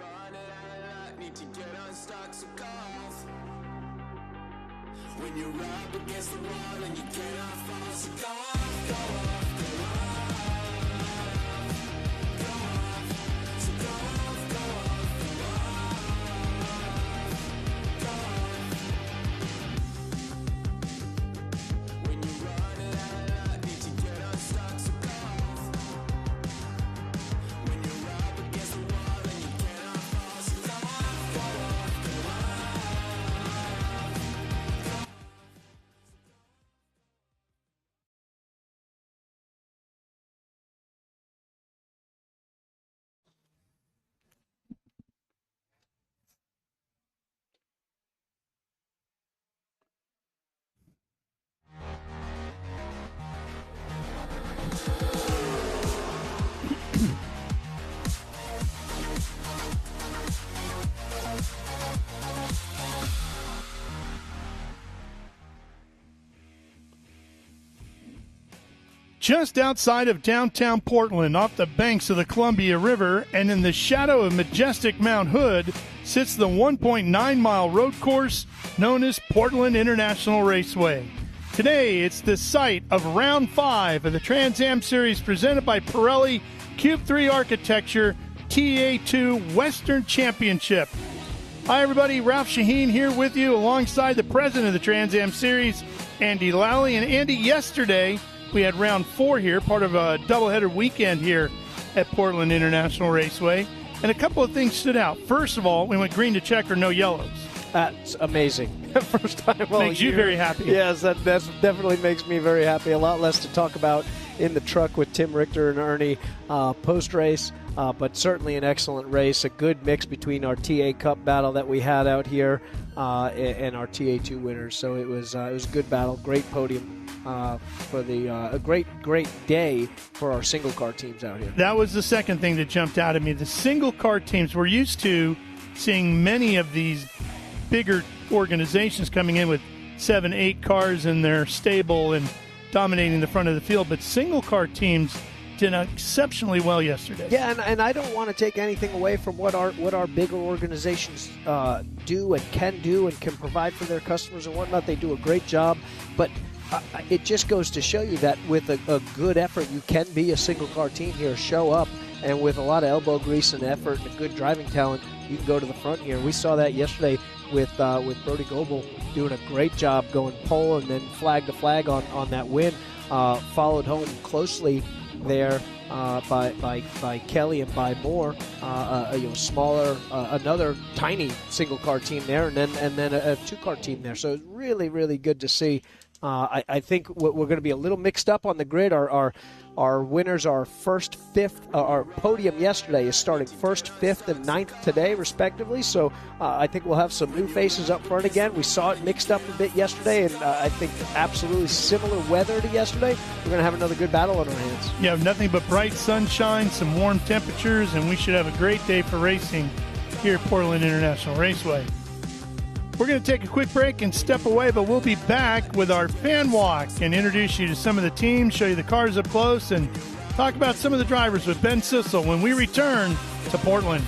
running out of luck, need to get unstuck, so go off. When you're up against the wall and you cannot fall, so go off, go off, go off, go off, so go off, go off, go off, go off. When you're running out of luck, need to get unstuck, so go off. When you're up against the wall and you cannot fall, so go off, go off, go off. Just outside of downtown Portland, off the banks of the Columbia River, and in the shadow of majestic Mount Hood, sits the 1.9-mile road course known as Portland International Raceway. Today, it's the site of Round 5 of the Trans Am Series presented by Pirelli Cube 3 Architecture TA2 Western Championship. Hi, everybody. Ralph Shaheen here with you alongside the president of the Trans Am Series, Andy Lally. And Andy, yesterday we had round 4 here, part of a doubleheader weekend here at Portland International Raceway. And a couple of things stood out. First of all, we went green to checker, no yellows. That's amazing. First time all Makes you very happy. Yes, that definitely makes me very happy. A lot less to talk about in the truck with Tim Richter and Ernie post-race, but certainly an excellent race. A good mix between our TA Cup battle that we had out here and our TA2 winners. So it was a good battle, great podium. For a great day for our single car teams out here. That was the second thing that jumped out at me. The single car teams, we're used to seeing many of these bigger organizations coming in with 7, 8 cars in their stable and dominating the front of the field, but single car teams did exceptionally well yesterday. Yeah, and I don't want to take anything away from what our bigger organizations do and can provide for their customers and whatnot. They do a great job, but it just goes to show you that with a good effort, you can be a single-car team here, show up, and with a lot of elbow grease and effort and a good driving talent, you can go to the front here. We saw that yesterday with Brody Goebel doing a great job going pole and then flag to flag on that win, followed home closely there by Kelly and by Moore, smaller, another tiny single-car team there, and then a two-car team there. So it's really, really good to see. I think we're going to be a little mixed up on the grid. Our winners are first, fifth. Our podium yesterday is starting first, fifth, and ninth today, respectively. So I think we'll have some new faces up front again. We saw it mixed up a bit yesterday, and I think absolutely similar weather to yesterday. We're going to have another good battle on our hands. Yeah, nothing but bright sunshine, some warm temperatures, and we should have a great day for racing here at Portland International Raceway. We're going to take a quick break and step away, but we'll be back with our fan walk and introduce you to some of the teams, show you the cars up close, and talk about some of the drivers with Ben Sissel when we return to Portland.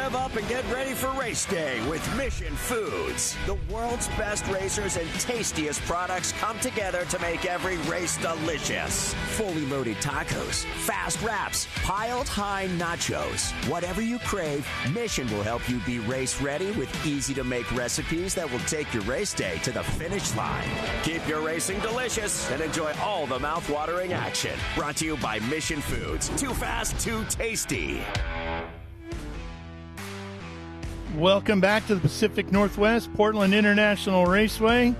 Rev up and get ready for race day with Mission Foods. The world's best racers and tastiest products come together to make every race delicious. Fully loaded tacos, fast wraps, piled high nachos. Whatever you crave, Mission will help you be race ready with easy-to-make recipes that will take your race day to the finish line. Keep your racing delicious and enjoy all the mouth-watering action. Brought to you by Mission Foods. Too fast, too tasty. Welcome back to the Pacific Northwest Portland International Raceway.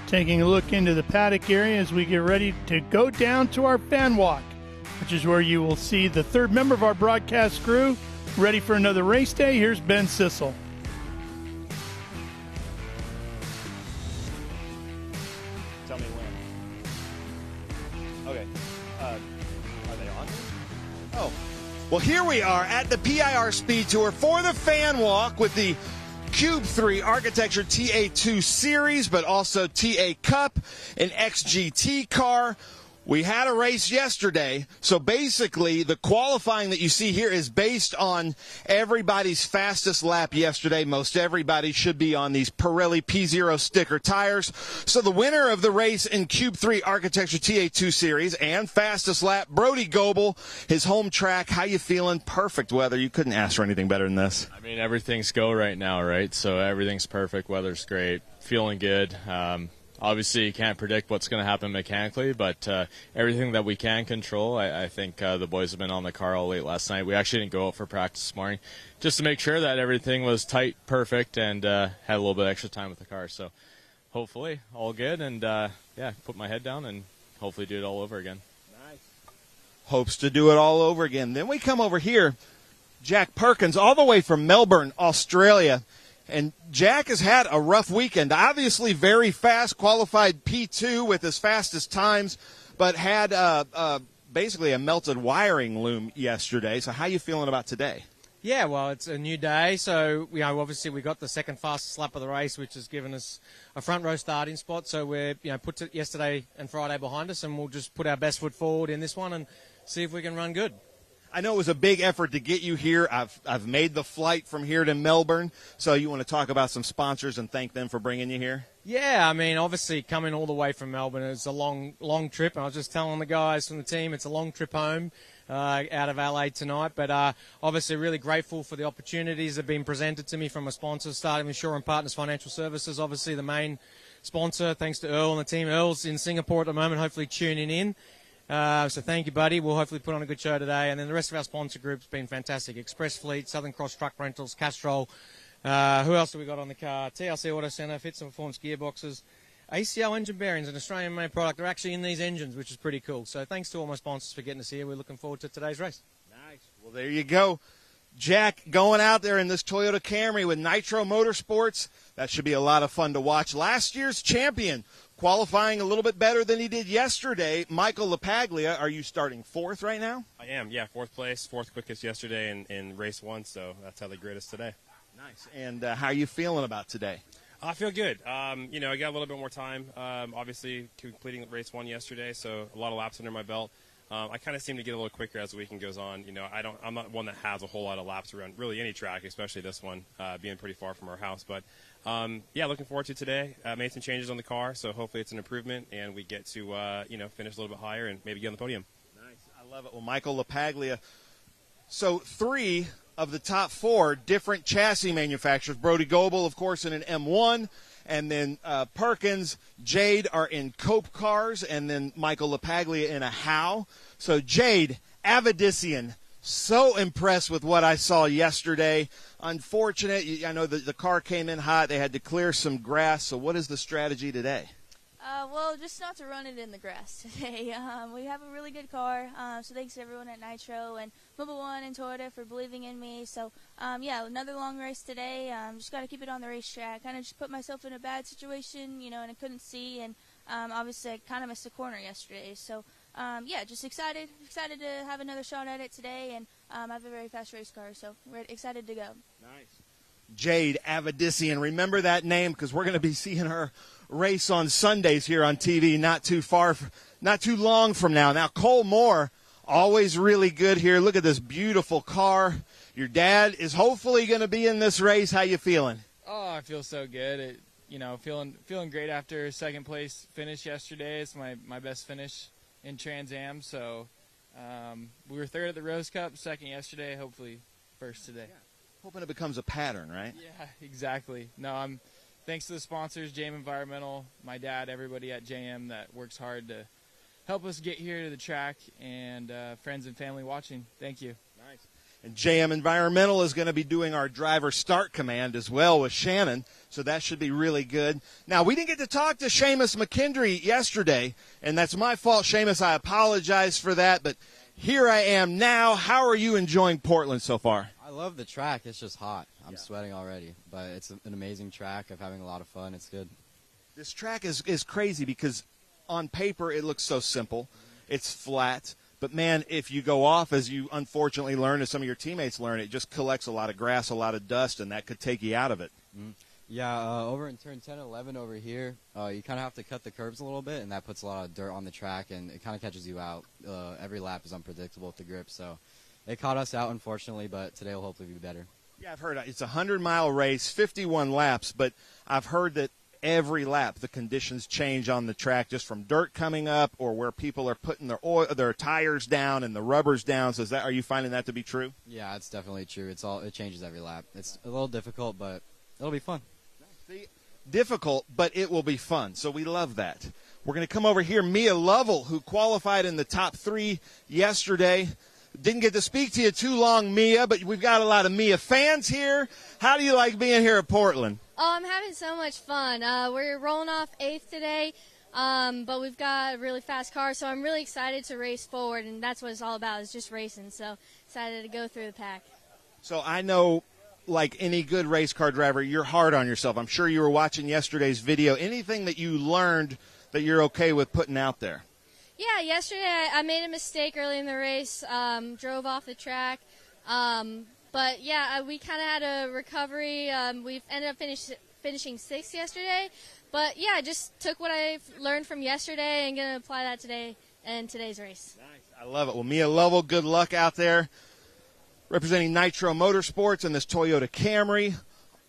Taking a look into the paddock area as we get ready to go down to our fan walk, which is where you will see the third member of our broadcast crew ready for another race day. Here's Ben Sissel. Tell me when. Okay. Are they on? Oh. Well, here we are at the PIR Speed Tour for the fan walk with the Cube 3 Architecture TA2 Series, but also TA Cup, an XGT car. We had a race yesterday, so basically the qualifying that you see here is based on everybody's fastest lap yesterday. Most everybody should be on these Pirelli P0 sticker tires. So the winner of the race in Cube 3 Architecture TA2 Series and fastest lap, Brody Goebel, his home track. How you feeling? Perfect weather. You couldn't ask for anything better than this. I mean, everything's go right now, right? So everything's perfect. Weather's great. Feeling good. Obviously, you can't predict what's going to happen mechanically, but everything that we can control, I think the boys have been on the car all late last night. We actually didn't go out for practice this morning just to make sure that everything was tight, perfect, and had a little bit extra time with the car. So hopefully all good, and yeah, put my head down and hopefully do it all over again. Nice. Hopes to do it all over again. Then we come over here, Jack Perkins, all the way from Melbourne, Australia. And Jack has had a rough weekend. Obviously very fast, qualified P2 with his fastest times, but had basically a melted wiring loom yesterday. So how you feeling about today? Yeah, well, it's a new day, so obviously we got the second fastest lap of the race, which has given us a front row starting spot. So we're put yesterday and Friday behind us, and we'll just put our best foot forward in this one and see if we can run good. I know it was a big effort to get you here. I've made the flight from here to Melbourne. So you want to talk about some sponsors and thank them for bringing you here? Yeah, I mean, obviously coming all the way from Melbourne, it's a long trip. And I was just telling the guys from the team it's a long trip home out of LA tonight. But obviously really grateful for the opportunities that have been presented to me from my sponsors, starting with Shaw and Partners Financial Services, obviously the main sponsor. Thanks to Earl and the team. Earl's in Singapore at the moment, hopefully tuning in. So thank you, buddy. We'll hopefully put on a good show today. And then the rest of our sponsor group's been fantastic. Express Fleet, Southern Cross Truck Rentals, Castrol. Who else have we got on the car? TLC Auto Centre, Fits and Performance Gearboxes. ACL Engine Bearings, an Australian-made product. They're actually in these engines, which is pretty cool. So thanks to all my sponsors for getting us here. We're looking forward to today's race. Nice. Well, there you go. Jack going out there in this Toyota Camry with Nitro Motorsports. That should be a lot of fun to watch. Last year's champion, qualifying a little bit better than he did yesterday. Michael LaPaglia, are you starting fourth right now? I am, yeah, fourth place, fourth quickest yesterday in race one, so that's how they grade us today. Nice. And how are you feeling about today? I feel good. I got a little bit more time, obviously completing race one yesterday, so a lot of laps under my belt. I kind of seem to get a little quicker as the weekend goes on. I'm not one that has a whole lot of laps around really any track, especially this one, being pretty far from our house. But, yeah, looking forward to today. Made some changes on the car, so hopefully it's an improvement, and we get to, finish a little bit higher and maybe get on the podium. Nice. I love it. Well, Michael LaPaglia. So 3 of the top 4 different chassis manufacturers. Brody Goebel, of course, in an M1. And then Perkins, Jade are in Cope cars, and then Michael LaPaglia in a Howe. So Jade, Avidician, so impressed with what I saw yesterday. Unfortunate, I know the car came in hot. They had to clear some grass. So what is the strategy today? Well, just not to run it in the grass today. We have a really good car, so thanks to everyone at Nitro and Mobile One and Toyota for believing in me. So, yeah, another long race today. Just got to keep it on the racetrack. Kind of just put myself in a bad situation, and I couldn't see. And obviously, I kind of missed a corner yesterday. So, yeah, just excited to have another shot at it today. And I have a very fast race car, so we're excited to go. Nice. Jade Avidician. Remember that name because we're going to be seeing her race on Sundays here on TV not too long from now. Now, Cole Moore, always really good here. Look at this beautiful car. Your dad is hopefully going to be in this race. How you feeling? Oh, I feel so good. Feeling great after second place finish yesterday. It's my best finish in Trans Am. So we were third at the Rose Cup, second yesterday, hopefully first today. Yeah. Hoping it becomes a pattern, right? Yeah, exactly. No, thanks to the sponsors, JM Environmental, my dad, everybody at JM that works hard to help us get here to the track, and friends and family watching. Thank you. Nice. And JM Environmental is going to be doing our driver start command as well with Shannon, so that should be really good. Now, we didn't get to talk to Seamus McKendry yesterday, and that's my fault, Seamus. I apologize for that, but here I am now. How are you enjoying Portland so far? I love the track. It's just hot. I'm sweating already, but it's an amazing track. I'm having a lot of fun. It's good. This track is crazy because on paper it looks so simple. It's flat. But, man, if you go off, as you unfortunately learn, as some of your teammates learn, it just collects a lot of grass, a lot of dust, and that could take you out of it. Mm-hmm. Yeah, over in turn 10 and 11 over here, you kind of have to cut the curbs a little bit, and that puts a lot of dirt on the track, and it kind of catches you out. Every lap is unpredictable with the grip, so it caught us out, unfortunately, but today will hopefully be better. Yeah, I've heard it's a 100-mile race, 51 laps, but I've heard that every lap the conditions change on the track just from dirt coming up or where people are putting their tires down and the rubbers down. So are you finding that to be true? Yeah, it's definitely true. It changes every lap. It's a little difficult, but it'll be fun. Difficult, but it will be fun. So we love that. We're going to come over here. Mia Lovell, who qualified in the top 3 yesterday. Didn't get to speak to you too long, Mia, but we've got a lot of Mia fans here. How do you like being here at Portland? Oh, I'm having so much fun. We're rolling off 8th today, but we've got a really fast car, so I'm really excited to race forward, and that's what it's all about, is just racing. So excited to go through the pack. So I know, like any good race car driver, you're hard on yourself. I'm sure you were watching yesterday's video. Anything that you learned that you're okay with putting out there? Yeah, yesterday I made a mistake early in the race, drove off the track. But, yeah, we kind of had a recovery. We ended up finishing 6th yesterday. But, yeah, just took what I learned from yesterday and going to apply that today in today's race. Nice. I love it. Well, Mia Lovell, good luck out there representing Nitro Motorsports and this Toyota Camry.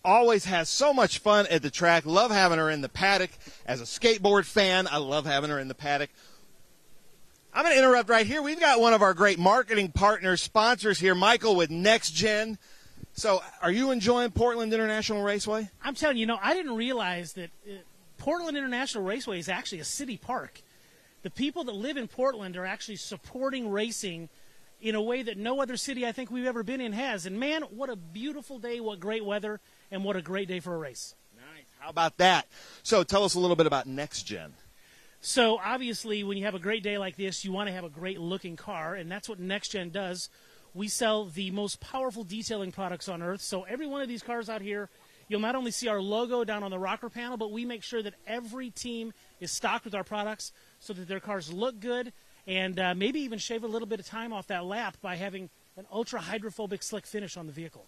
Always has so much fun at the track. Love having her in the paddock. As a skateboard fan, I love having her in the paddock. I'm going to interrupt right here. We've got one of our great marketing partners, sponsors here, Michael with Next Gen. So are you enjoying Portland International Raceway? I'm telling you, I didn't realize that Portland International Raceway is actually a city park. The people that live in Portland are actually supporting racing in a way that no other city I think we've ever been in has. And, man, what a beautiful day, what great weather, and what a great day for a race. Nice. How about that? So tell us a little bit about Next Gen. So, obviously, when you have a great day like this, you want to have a great-looking car, and that's what Next Gen does. We sell the most powerful detailing products on earth. So every one of these cars out here, you'll not only see our logo down on the rocker panel, but we make sure that every team is stocked with our products so that their cars look good and maybe even shave a little bit of time off that lap by having an ultra-hydrophobic slick finish on the vehicle.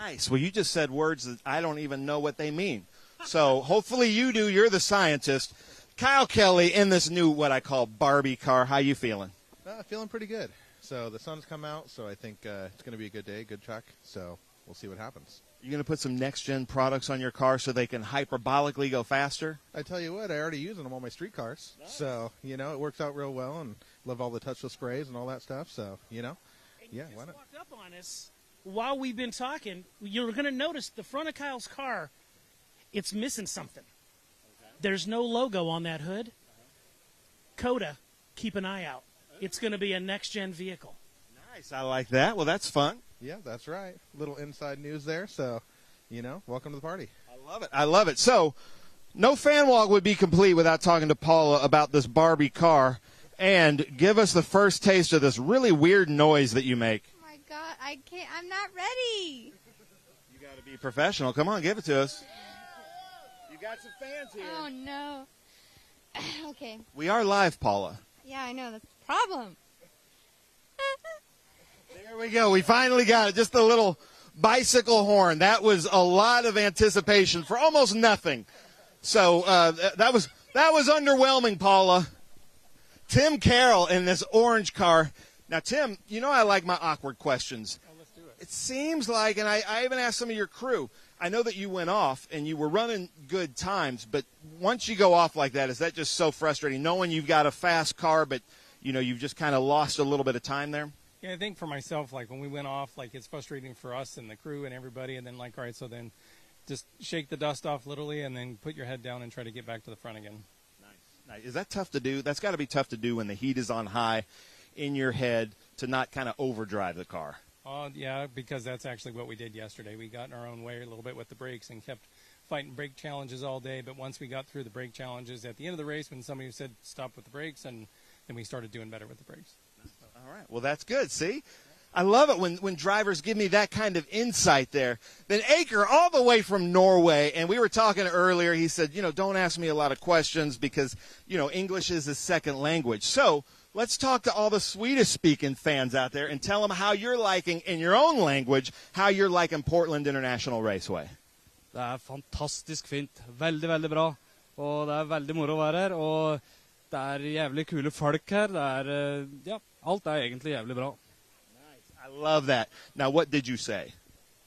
Nice. Well, you just said words that I don't even know what they mean. So hopefully you do. You're the scientist. Kyle Kelly in this new, what I call Barbie car. How you feeling? Feeling pretty good. So the sun's come out, so I think it's going to be a good day, good track. So we'll see what happens. You going to put some next-gen products on your car so they can hyperbolically go faster? I tell you what, I already use them on all my street cars. Nice. So, it works out real well, and love all the touchless sprays and all that stuff. So, yeah, why not? Walked up on us while we've been talking. You're going to notice the front of Kyle's car, it's missing something. There's no logo on that hood. COTA, keep an eye out. It's going to be a next-gen vehicle. Nice. I like that. Well, that's fun. Yeah, that's right. Little inside news there. So, welcome to the party. I love it. I love it. So, no fan walk would be complete without talking to Paula about this Barbie car. And give us the first taste of this really weird noise that you make. Oh, my God. I can't. I'm not ready. You got to be professional. Come on, give it to us. Got some fans here. Oh, no. Okay. We are live, Paula. Yeah, I know. That's the problem. There we go. We finally got it. Just a little bicycle horn. That was a lot of anticipation for almost nothing. So that was underwhelming, Paula. Tim Carroll in this orange car. Now, Tim, I like my awkward questions. Oh, let's do it. It seems like, and I even asked some of your crew, I know that you went off and you were running good times, but once you go off like that, is that just so frustrating, knowing you've got a fast car, but, you've just kind of lost a little bit of time there? Yeah, I think for myself, like when we went off, like it's frustrating for us and the crew and everybody, and then all right, so then just shake the dust off literally and then put your head down and try to get back to the front again. Nice. Is that tough to do? That's got to be tough to do when the heat is on high in your head to not kind of overdrive the car. Yeah, because that's actually what we did yesterday. We got in our own way a little bit with the brakes and kept fighting brake challenges all day. But once we got through the brake challenges at the end of the race, when somebody said stop with the brakes, and then we started doing better with the brakes. All right. Well, that's good. See? I love it when drivers give me that kind of insight there. Then Aker, all the way from Norway, and we were talking earlier, he said, don't ask me a lot of questions because, English is his second language. So let's talk to all the Swedish-speaking fans out there and tell them how you're liking, in your own language, how you're liking Portland International Raceway. Det fantastisk fint. Veldig, veldig bra. Og det veldig moro å være her. Og det jævlig kule folk her. Det alt egentlig jævlig bra. I love that. Now, what did you say?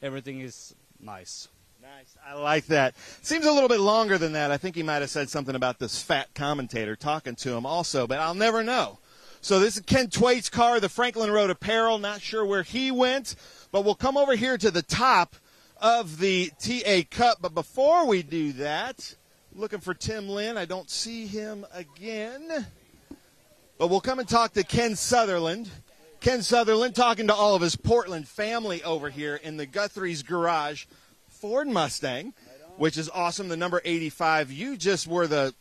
Everything is nice. Nice. I like that. Seems a little bit longer than that. I think he might have said something about this fat commentator talking to him also, but I'll never know. So this is Ken Twait's car, the Franklin Road Apparel. Not sure where he went, but we'll come over here to the top of the TA Cup. But before we do that, looking for Tim Lynn. I don't see him again. But we'll come and talk to Ken Sutherland. Ken Sutherland talking to all of his Portland family over here in the Guthrie's Garage Ford Mustang, which is awesome, the number 85. You just were the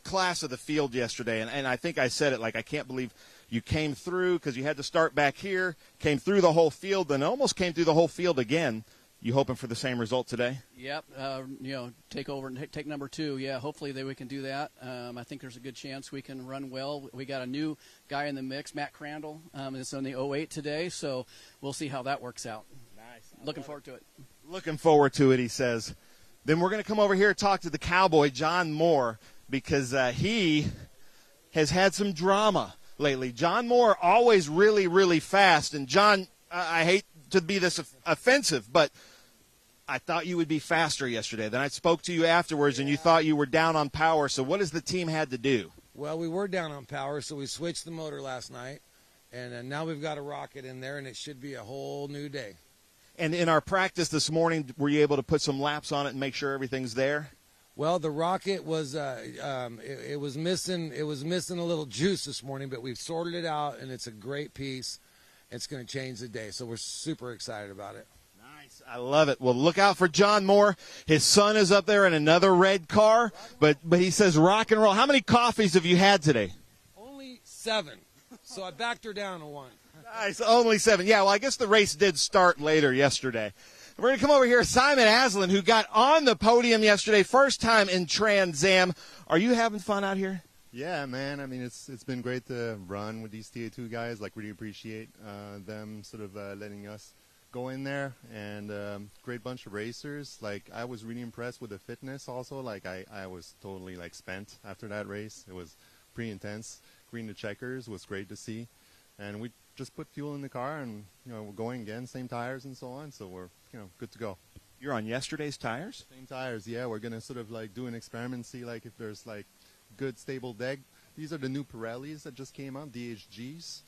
class of the field yesterday, and I think I said it, like I can't believe you came through because you had to start back here, came through the whole field, then almost came through the whole field again. You hoping for the same result today? Yep. Take over and take number 2. Yeah, hopefully we can do that. I think there's a good chance we can run well. We got a new guy in the mix, Matt Crandall, is on the 08 today, so we'll see how that works out. Nice. Looking forward to it. Looking forward to it, he says. Then we're going to come over here and talk to the Cowboy, John Moore, because he has had some drama lately. John Moore, always really, really fast. And, John, I hate to be this offensive, but I thought you would be faster yesterday. Then I spoke to you afterwards, and you thought you were down on power. So what has the team had to do? Well, we were down on power, so we switched the motor last night. And now we've got a rocket in there, and it should be a whole new day. And in our practice this morning, were you able to put some laps on it and make sure everything's there? Well, the rocket was it was missing a little juice this morning, but we've sorted it out, and it's a great piece. It's going to change the day, so we're super excited about it. Nice. I love it. Well, look out for John Moore. His son is up there in another red car, but he says rock and roll. How many coffees have you had today? Only 7, so I backed her down to 1. Nice, only 7. Yeah, well, I guess the race did start later yesterday. We're going to come over here. Simon Aslan, who got on the podium yesterday, first time in Trans Am. Are you having fun out here? Yeah, man. I mean, it's been great to run with these TA2 guys. Like, really appreciate them sort of letting us go in there. And great bunch of racers. Like, I was really impressed with the fitness also. Like, I was totally, like, spent after that race. It was pretty intense. Green to checkers was great to see. And we just put fuel in the car and, we're going again, same tires and so on. So we're, good to go. You're on yesterday's tires? Same tires, yeah. We're going to sort of, like, do an experiment, see, like, if there's, like, good stable deck. These are the new Pirellis that just came out, DHGs.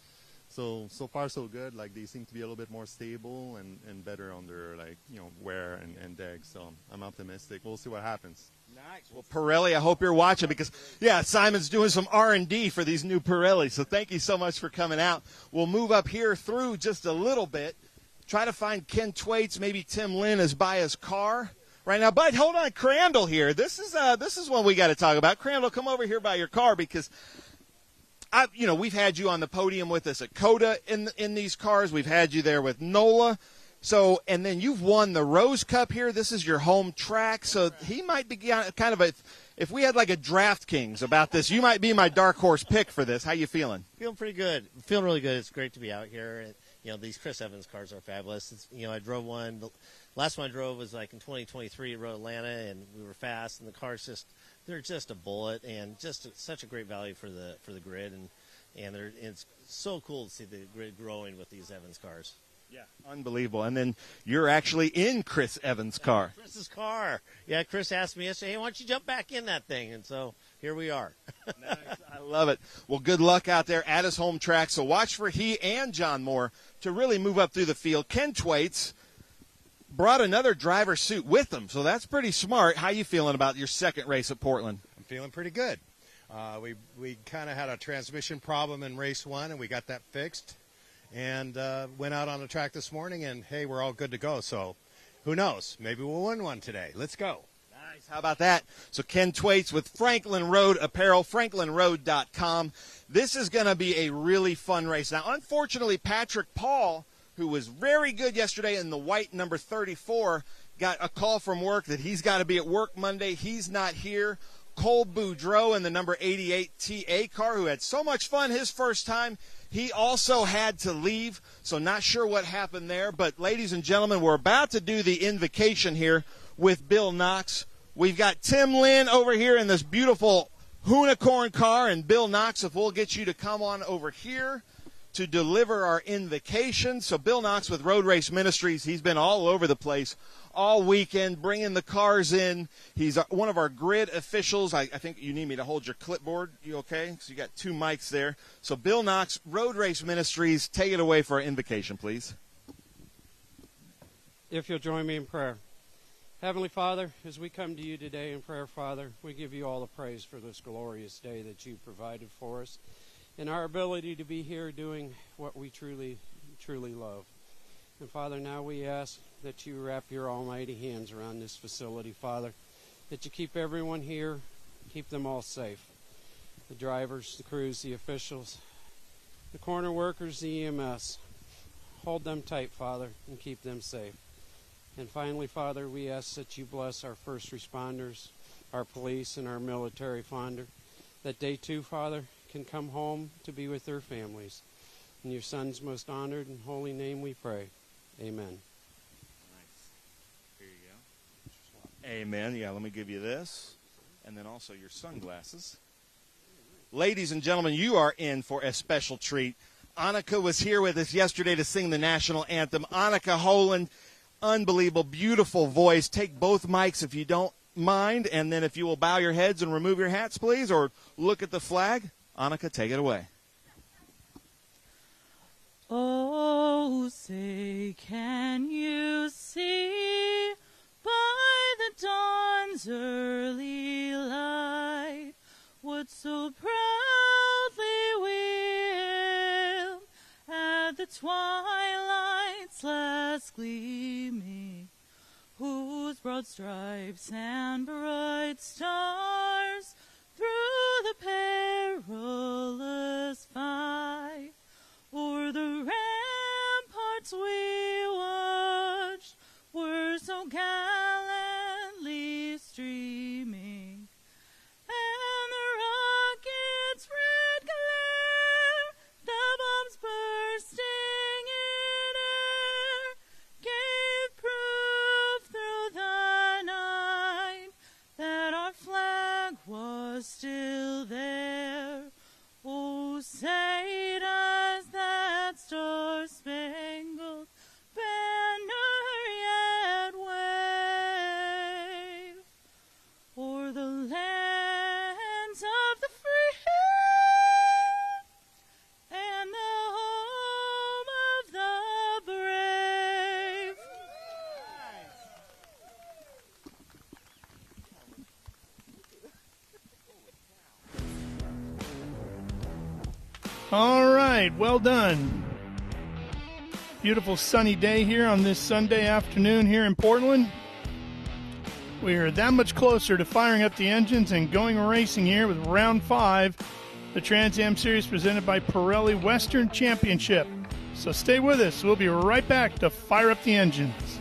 So far so good. Like, they seem to be a little bit more stable and better under, like, wear and deck. So I'm optimistic. We'll see what happens. Nice. Well, Pirelli, I hope you're watching because, Simon's doing some R&D for these new Pirellis. So thank you so much for coming out. We'll move up here through just a little bit. Try to find Ken Twaits. Maybe Tim Lynn is by his car right now. But hold on, Crandall here. This is one we got to talk about. Crandall, come over here by your car because we've had you on the podium with us at COTA in these cars. We've had you there with NOLA. So, and then you've won the Rose Cup here. This is your home track. So he might be kind of if we had like a DraftKings about this, you might be my dark horse pick for this. How you feeling? Feeling pretty good. Feeling really good. It's great to be out here. These Chris Evans cars are fabulous. I drove one. The last one I drove was like in 2023 at Road Atlanta, and we were fast, and the cars they're just a bullet, and just such a great value for the grid, and it's so cool to see the grid growing with these Evans cars. Yeah, unbelievable. And then you're actually in Chris Evans' car. Chris's car. Yeah, Chris asked me yesterday, hey, why don't you jump back in that thing? And so here we are. Nice. I love it. Well, good luck out there at his home track. So watch for he and John Moore to really move up through the field. Ken Thwaites brought another driver suit with him, so that's pretty smart. How you feeling about your second race at Portland? I'm feeling pretty good. We kind of had a transmission problem in race 1, and we got that fixed. And went out on the track this morning, and, hey, we're all good to go. So who knows? Maybe we'll win one today. Let's go. Nice. How about that? So Ken Thwaites with Franklin Road Apparel, franklinroad.com. This is going to be a really fun race. Now, unfortunately, Patrick Paul, who was very good yesterday in the white number 34, got a call from work that he's got to be at work Monday. He's not here. Cole Boudreau in the number 88 TA car, who had so much fun his first time, he also had to leave, so not sure what happened there. But, ladies and gentlemen, we're about to do the invocation here with Bill Knox. We've got Tim Lynn over here in this beautiful Hoonicorn car, and Bill Knox, if we'll get you to come on over here to deliver our invocation. So Bill Knox with Road Race Ministries, he's been all over the place all weekend, bringing the cars in. He's one of our grid officials. I think you need me to hold your clipboard. You okay? So you got 2 mics there. So Bill Knox, Road Race Ministries, take it away for our invocation, please. If you'll join me in prayer. Heavenly Father, as we come to you today in prayer, Father, we give you all the praise for this glorious day that you provided for us and our ability to be here doing what we truly, truly love. And Father, now we ask that you wrap your almighty hands around this facility, Father, that you keep everyone here, keep them all safe. The drivers, the crews, the officials, the corner workers, the EMS. Hold them tight, Father, and keep them safe. And finally, Father, we ask that you bless our first responders, our police, and our military, Father, that they too, Father, can come home to be with their families. In your Son's most honored and holy name we pray. Amen. Nice. Here you go. Amen. Yeah, let me give you this. And then also your sunglasses. Ladies and gentlemen, you are in for a special treat. Annika was here with us yesterday to sing the national anthem. Annika Holand, unbelievable, beautiful voice. Take both mics if you don't mind. And then if you will bow your heads and remove your hats, please, or look at the flag. Annika, take it away. Oh, say, can you see by the dawn's early light what so proudly we hailed at the twilight's last gleaming, whose broad stripes and bright stars through the perilous fight o'er the ramparts we watched were so gallantly streaming, and the rocket's red glare, the bombs bursting in air, gave proof through the night that our flag was still there. Oh, say does that star-spangled banner yet wave o'er the lands of the free and the home of the brave? All right, well done. Beautiful sunny day here on this Sunday afternoon here in Portland. We are that much closer to firing up the engines and going racing here with round 5, the Trans Am Series presented by Pirelli Western Championship. So stay with us. We'll be right back to fire up the engines.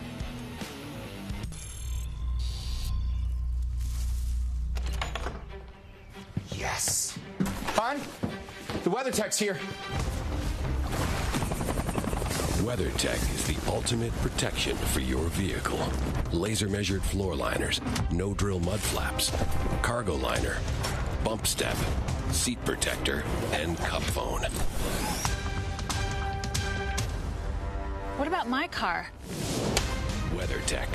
Yes. Hon, the WeatherTech's here. WeatherTech is the ultimate protection for your vehicle. Laser measured floor liners, no drill mud flaps, cargo liner, bump step, seat protector, and cup phone. What about my car? WeatherTech.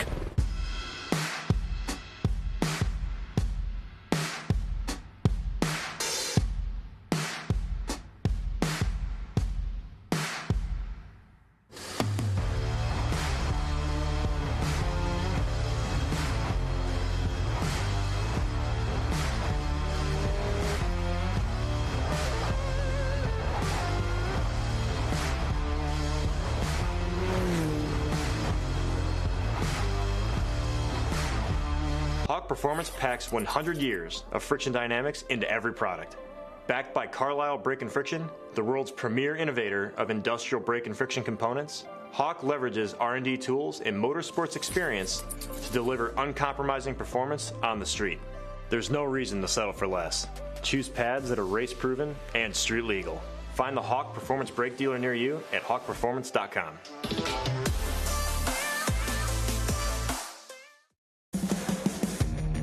Hawk Performance packs 100 years of friction dynamics into every product. Backed by Carlisle Brake and Friction, the world's premier innovator of industrial brake and friction components, Hawk leverages R&D tools and motorsports experience to deliver uncompromising performance on the street. There's no reason to settle for less. Choose pads that are race-proven and street-legal. Find the Hawk Performance brake dealer near you at hawkperformance.com.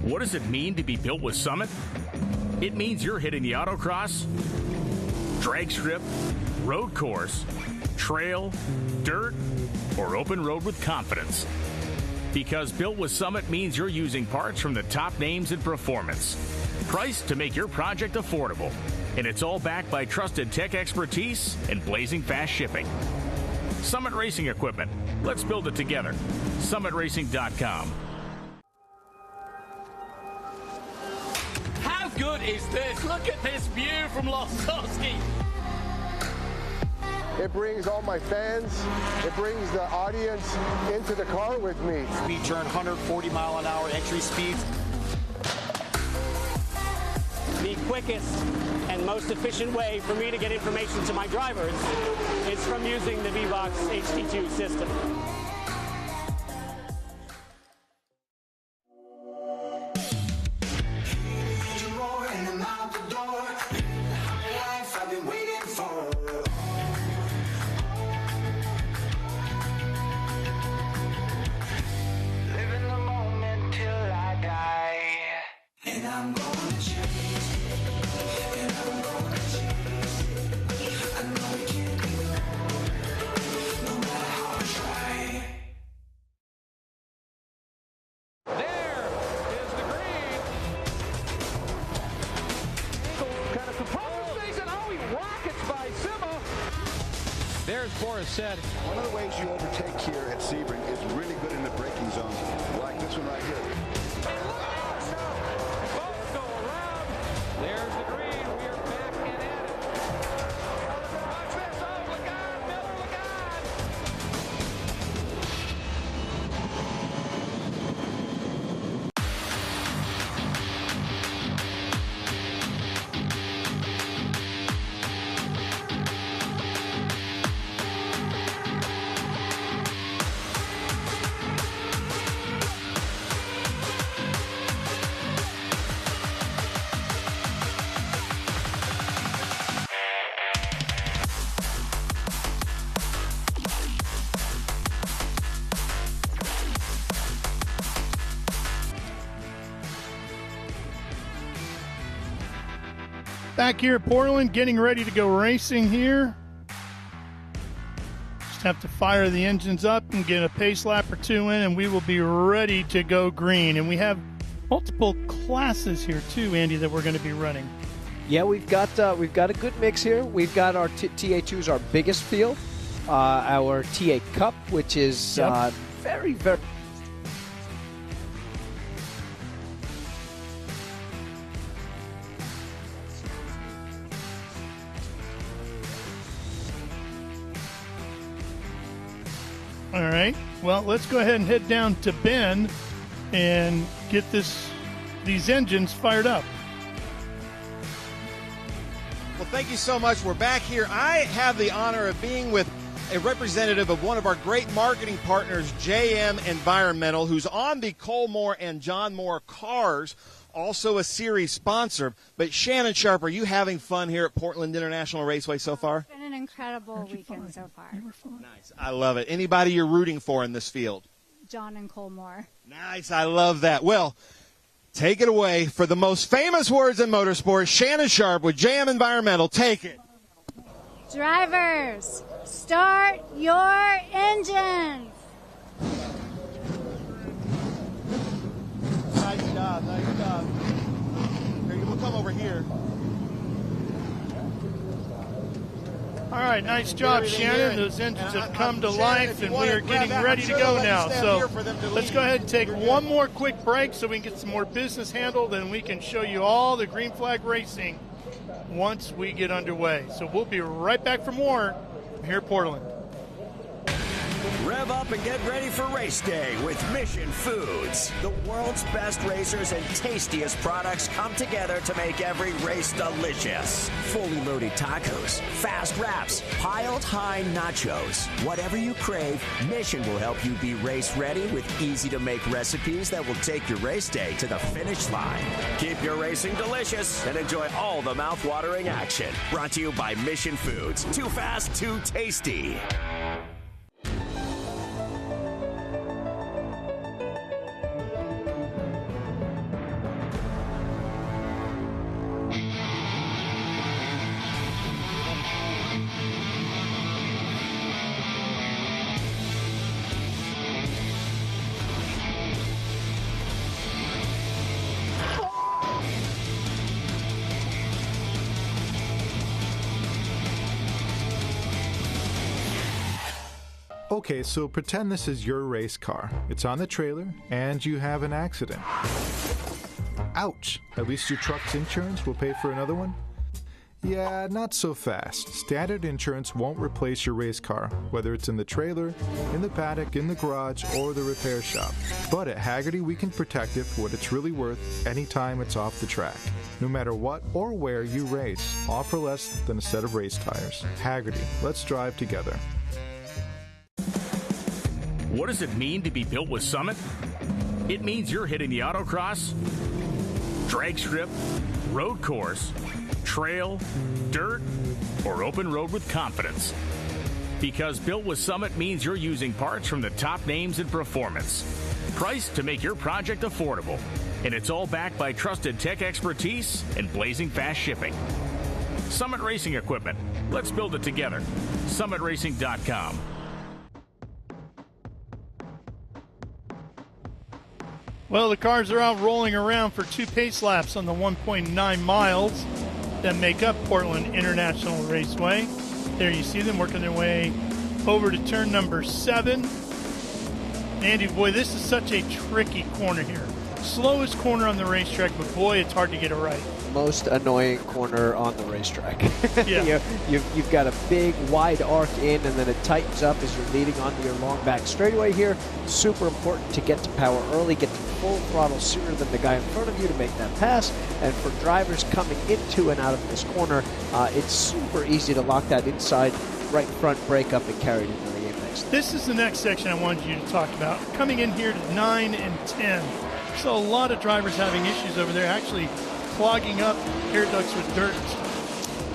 What does it mean to be built with Summit? It means you're hitting the autocross, drag strip, road course, trail, dirt, or open road with confidence. Because built with Summit means you're using parts from the top names in performance. Priced to make your project affordable. And it's all backed by trusted tech expertise and blazing fast shipping. Summit Racing Equipment. Let's build it together. SummitRacing.com. How good is this? Look at this view from Losowski. It brings all my fans, it brings the audience into the car with me. Speed turn, 140 mile an hour entry speeds. The quickest and most efficient way for me to get information to my drivers is from using the V-Box HD2 system. Said. One of the ways you overtake here at Sebring is really good in the braking zones, like this one right here. Both go around. There's the green. We are back and at it. Watch this. Oh, look out, Miller, look Back here at Portland, getting ready to go racing here. Just have to fire the engines up and get a pace lap or two in, and we will be ready to go green. And we have multiple classes here too, Andy, that we're going to be running. Yeah, we've got a good mix here. We've got our TA2's our biggest field, our TA Cup, which is very, very. All right. Well, let's go ahead and head down to Ben and get these engines fired up. Well, thank you so much. We're back here. I have the honor of being with a representative of one of our great marketing partners, JM Environmental, who's on the Cole Moore and John Moore cars, also a series sponsor. But Shannon Sharp, are you having fun here at Portland International Raceway so far? It's been an incredible weekend so far. Nice. I love it. Anybody you're rooting for in this field? John and Cole Moore. Nice. I love that. Well, take it away for the most famous words in motorsports. Shannon Sharp with JM Environmental. Take it. Drivers, Start your engines. Nice job, nice job. Here, we'll come over here. All right, nice job, Shannon. Those engines have come to life, and we are getting ready to go now. So let's go ahead and take one more quick break so we can get some more business handled, and we can show you all the green flag racing once we get underway. So we'll be right back for more here at Portland. Rev up and get ready for race day with Mission Foods. The world's best racers and tastiest products come together to make every race delicious. Fully loaded tacos, fast wraps, piled high nachos. Whatever you crave, Mission will help you be race ready with easy-to-make recipes that will take your race day to the finish line. Keep your racing delicious and enjoy all the mouth-watering action. Brought to you by Mission Foods. Too fast, too tasty. Okay, so pretend this is your race car. It's on the trailer, and you have an accident. Ouch! At least your truck's insurance will pay for another one? Yeah, not so fast. Standard insurance won't replace your race car, whether it's in the trailer, in the paddock, in the garage, or the repair shop. But at Hagerty, we can protect it for what it's really worth anytime it's off the track. No matter what or where you race, offer less than a set of race tires. Hagerty, let's drive together. What does it mean to be built with Summit? It means you're hitting the autocross, drag strip, road course, trail, dirt, or open road with confidence. Because built with Summit means you're using parts from the top names in performance, priced to make your project affordable. And it's all backed by trusted tech expertise and blazing fast shipping. Summit Racing Equipment. Let's build it together. SummitRacing.com. Well, the cars are out rolling around for 2 pace laps on the 1.9 miles that make up Portland International Raceway. There you see them working their way over to turn number 7. Andy, boy, this is such a tricky corner here. Slowest corner on the racetrack, but boy, it's hard to get it right. Most annoying corner on the racetrack. Yeah. You've got a big wide arc in, and then it tightens up as you're leading onto your long back straightaway here. Super important to get to power early, get to full throttle sooner than the guy in front of you to make that pass. And for drivers coming into and out of this corner, it's super easy to lock that inside right front brake up and carry it into the apex. This is the next section I wanted you to talk about. Coming in here to 9 and 10. So a lot of drivers having issues over there, actually clogging up air ducts with dirt.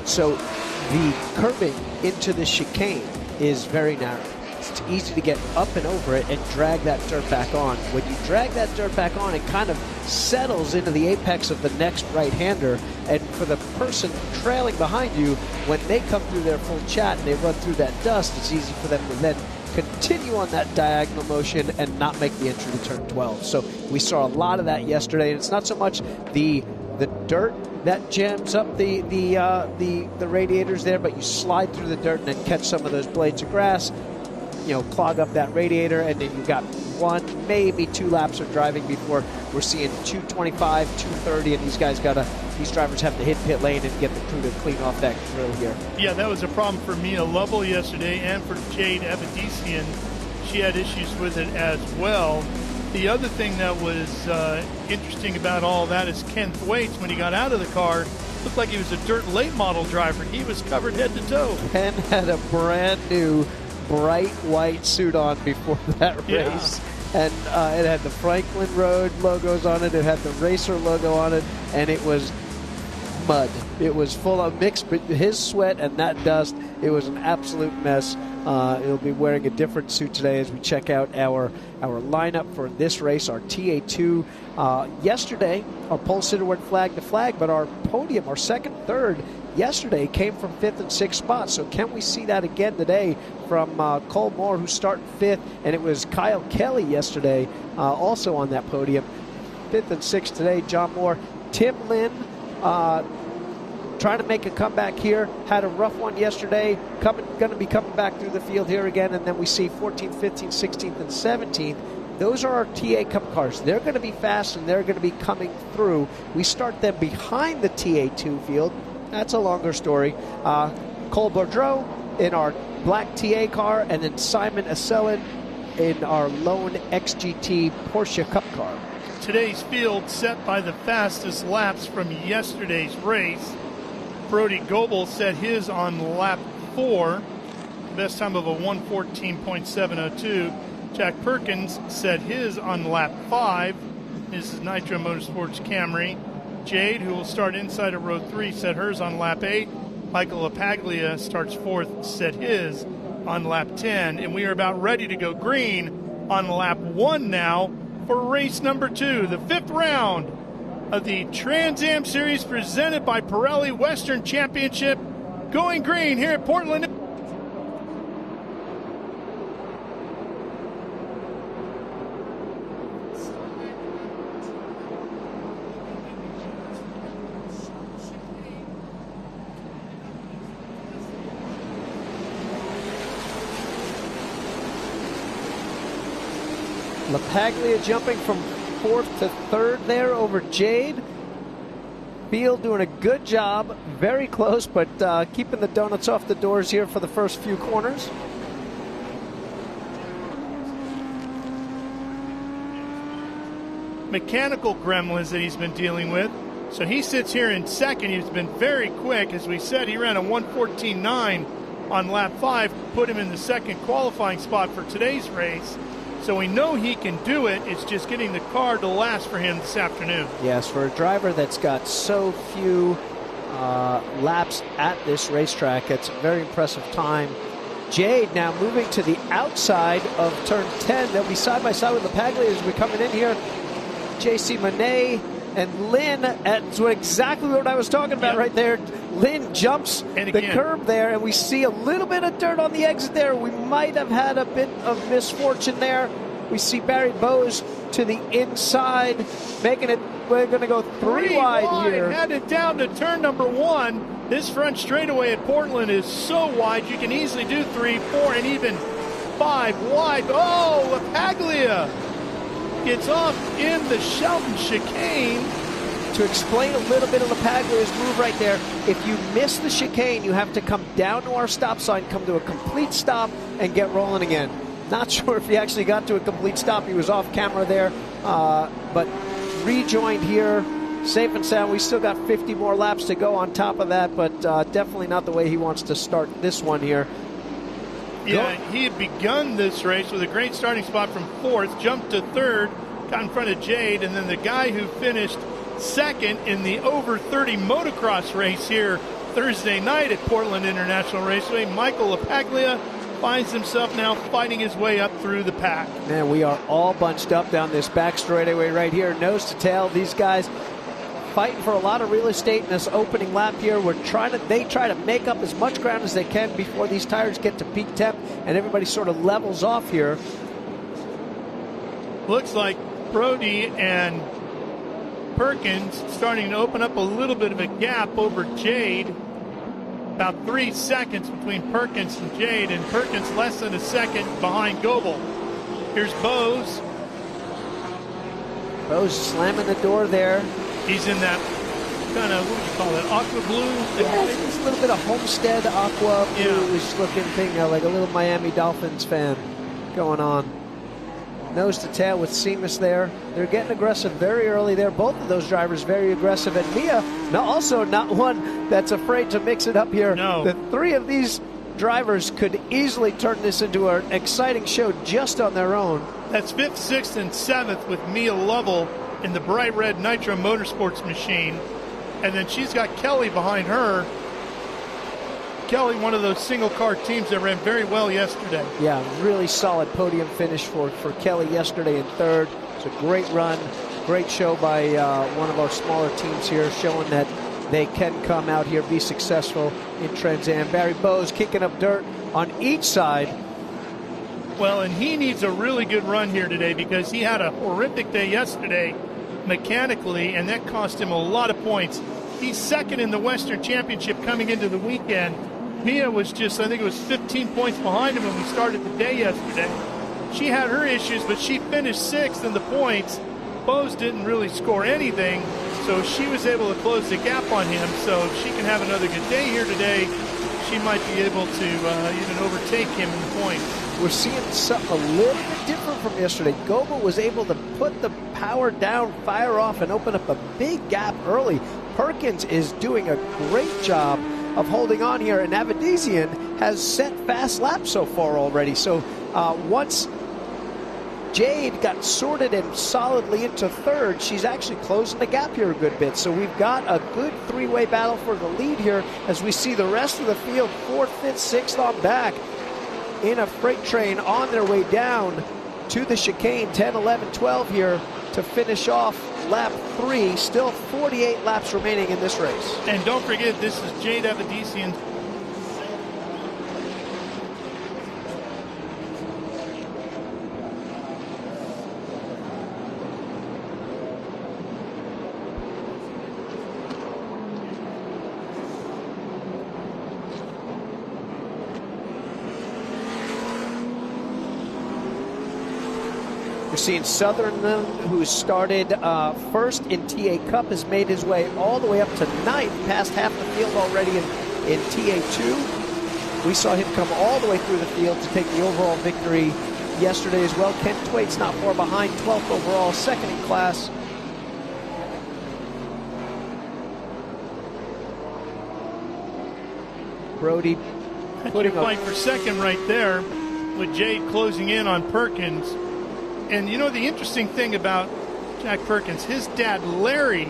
So the curbing into the chicane is very narrow. It's easy to get up and over it and drag that dirt back on. When you drag that dirt back on, it kind of settles into the apex of the next right-hander. And for the person trailing behind you, when they come through their full chat and they run through that dust, it's easy for them to then continue on that diagonal motion and not make the entry to turn 12. So we saw a lot of that yesterday, and it's not so much the dirt that jams up the radiators there, but you slide through the dirt and then catch some of those blades of grass, clog up that radiator, and then you've got 1, maybe 2 laps of driving before we're seeing 225, 230, and these drivers have to hit pit lane and get the crew to clean off that grill here. Yeah, that was a problem for Mia Lovell yesterday, and for Jade Evadisian. She had issues with it as well. The other thing that was interesting about all that is Ken Thwaites, when he got out of the car, looked like he was a dirt late model driver. He was covered head to toe. Ken had a brand new bright white suit on before that race. And it had the Franklin Road logos on it. It had the Racer logo on it. And it was mud. It was full of mixed, but his sweat and that dust, it was an absolute mess. He'll be wearing a different suit today as we check out our lineup for this race, our TA2. Yesterday, our pole sitter went flag to flag, but our podium, our second, third, yesterday came from 5th and 6th spots. So can we see that again today from Cole Moore, who's starting 5th, and it was Kyle Kelly yesterday also on that podium. 5th and 6th today, John Moore. Tim Lynn trying to make a comeback here. Had a rough one yesterday. Going to be coming back through the field here again, and then we see 14th, 15th, 16th, and 17th. Those are our TA Cup cars. They're going to be fast, and they're going to be coming through. We start them behind the TA2 field. That's a longer story. Cole Boudreau in our black TA car, and then Simon Asselin in our lone XGT Porsche Cup car. Today's field set by the fastest laps from yesterday's race. Brody Goebel set his on lap 4, best time of a 1:14.702. Jack Perkins set his on lap 5. This is Nitro Motorsports Camry. Jade, who will start inside of row 3, set hers on lap 8. Michael LaPaglia starts 4th, set his on lap 10. And we are about ready to go green on lap 1 now for race number 2, the 5th round of the Trans Am Series presented by Pirelli Western Championship. Going green here at Portland. LaPaglia jumping from 4th to 3rd there over Jade. Field doing a good job. Very close, but keeping the donuts off the doors here for the first few corners. Mechanical gremlins that he's been dealing with. So he sits here in second. He's been very quick. As we said, he ran a 1:14.9 on lap 5, put him in the second qualifying spot for today's race. So we know he can do it. It's just getting the car to last for him this afternoon. Yes, for a driver that's got so few laps at this racetrack, it's a very impressive time. Jade now moving to the outside of turn 10. They'll be side by side with LaPaglia as we're coming in here. JC Monet and Lynn, that's exactly what I was talking about right there. Lynn jumps the curb there, and we see a little bit of dirt on the exit there. We might have had a bit of misfortune there. We see Barry Bowes to the inside, making it, we're going to go three wide here. Headed down to turn number 1. This front straightaway at Portland is so wide, you can easily do 3, 4, and even 5 wide. Oh, LaPaglia gets off in the Shelton chicane. To explain a little bit of LaPaglia's move right there, if you miss the chicane, you have to come down to our stop sign, come to a complete stop, and get rolling again. Not sure if he actually got to a complete stop. He was off camera there, but rejoined here, safe and sound. We still got 50 more laps to go on top of that, but definitely not the way he wants to start this one here. Yeah, he had begun this race with a great starting spot from 4th, jumped to 3rd, got in front of Jade, and then the guy who finished 2nd in the over 30 motocross race here Thursday night at Portland International Raceway, Michael LaPaglia finds himself now fighting his way up through the pack. Man, we are all bunched up down this back straightaway right here, nose to tail. These guys fighting for a lot of real estate in this opening lap here. They try to make up as much ground as they can before these tires get to peak temp, and everybody sort of levels off here. Looks like Brody and Perkins starting to open up a little bit of a gap over Jade. About 3 seconds between Perkins and Jade, and Perkins less than a second behind Goebel. Here's Bowes. Bowes slamming the door there. He's in that kind of, what do you call it, aqua blue? Yeah, it's a little bit of Homestead aqua bluish looking thing, like a little Miami Dolphins fan going on. Nose to tail with Seamus there. They're getting aggressive very early there. Both of those drivers very aggressive. And Mia, also not one that's afraid to mix it up here. No. The 3 of these drivers could easily turn this into an exciting show just on their own. That's 5th, 6th, and 7th with Mia Lovell in the bright red Nitro Motorsports machine. And then she's got Kelly behind her. Kelly, one of those single-car teams that ran very well yesterday. Yeah, really solid podium finish for Kelly yesterday in third. It's a great run, great show by one of our smaller teams here, showing that they can come out here, be successful in Trans Am. Barry Bowes kicking up dirt on each side. Well, and he needs a really good run here today because he had a horrific day yesterday mechanically, and that cost him a lot of points. He's second in the Western Championship coming into the weekend. Mia was just, I think it was 15 points behind him when we started the day yesterday. She had her issues, but she finished sixth in the points. Bowes didn't really score anything, so she was able to close the gap on him. So if she can have another good day here today, she might be able to even overtake him in the points. We're seeing something a little bit different from yesterday. Goebel was able to put the power down, fire off, and open up a big gap early. Perkins is doing a great job of holding on here, and Avedisian has set fast laps so far already. So once Jade got sorted and solidly into third, she's actually closing the gap here a good bit. So we've got a good three-way battle for the lead here as we see the rest of the field, 4th, 5th, 6th on back in a freight train on their way down to the chicane. 10, 11, 12 here to finish off lap 3. Still 48 laps remaining in this race. And don't forget, this is Jade Avedisian. We're seeing Sutherland, who started first in TA Cup, has made his way all the way up to 9th, past half the field already in TA2. We saw him come all the way through the field to take the overall victory yesterday as well. Ken Twait's not far behind, 12th overall, second in class. Brody putting a fight for second right there with Jade closing in on Perkins. And you know the interesting thing about Jack Perkins, his dad Larry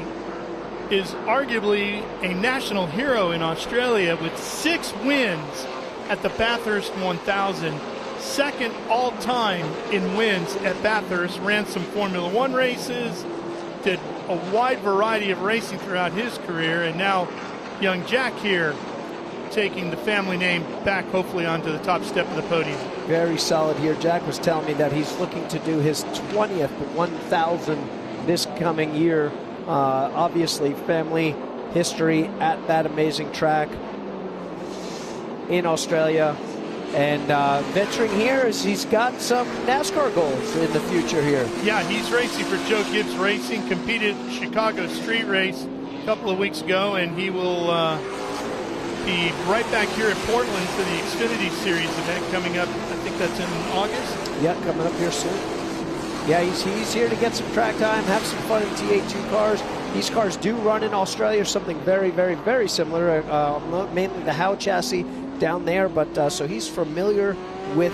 is arguably a national hero in Australia with 6 wins at the Bathurst 1000. Second all-time in wins at Bathurst, ran some Formula One races, did a wide variety of racing throughout his career, and now young Jack here taking the family name back hopefully onto the top step of the podium. Very solid here. Jack was telling me that he's looking to do his 20th 1,000 this coming year. Obviously, family history at that amazing track in Australia. And venturing here is he's got some NASCAR goals in the future here. Yeah, he's racing for Joe Gibbs Racing, competed Chicago street race a couple of weeks ago, and he will be right back here at Portland for the Xfinity Series event coming up. I think that's in August. Yeah, coming up here soon. Yeah, he's here to get some track time, have some fun in TA2 cars. These cars do run in Australia, something very, very, very similar, mainly the Howe chassis down there. But so he's familiar with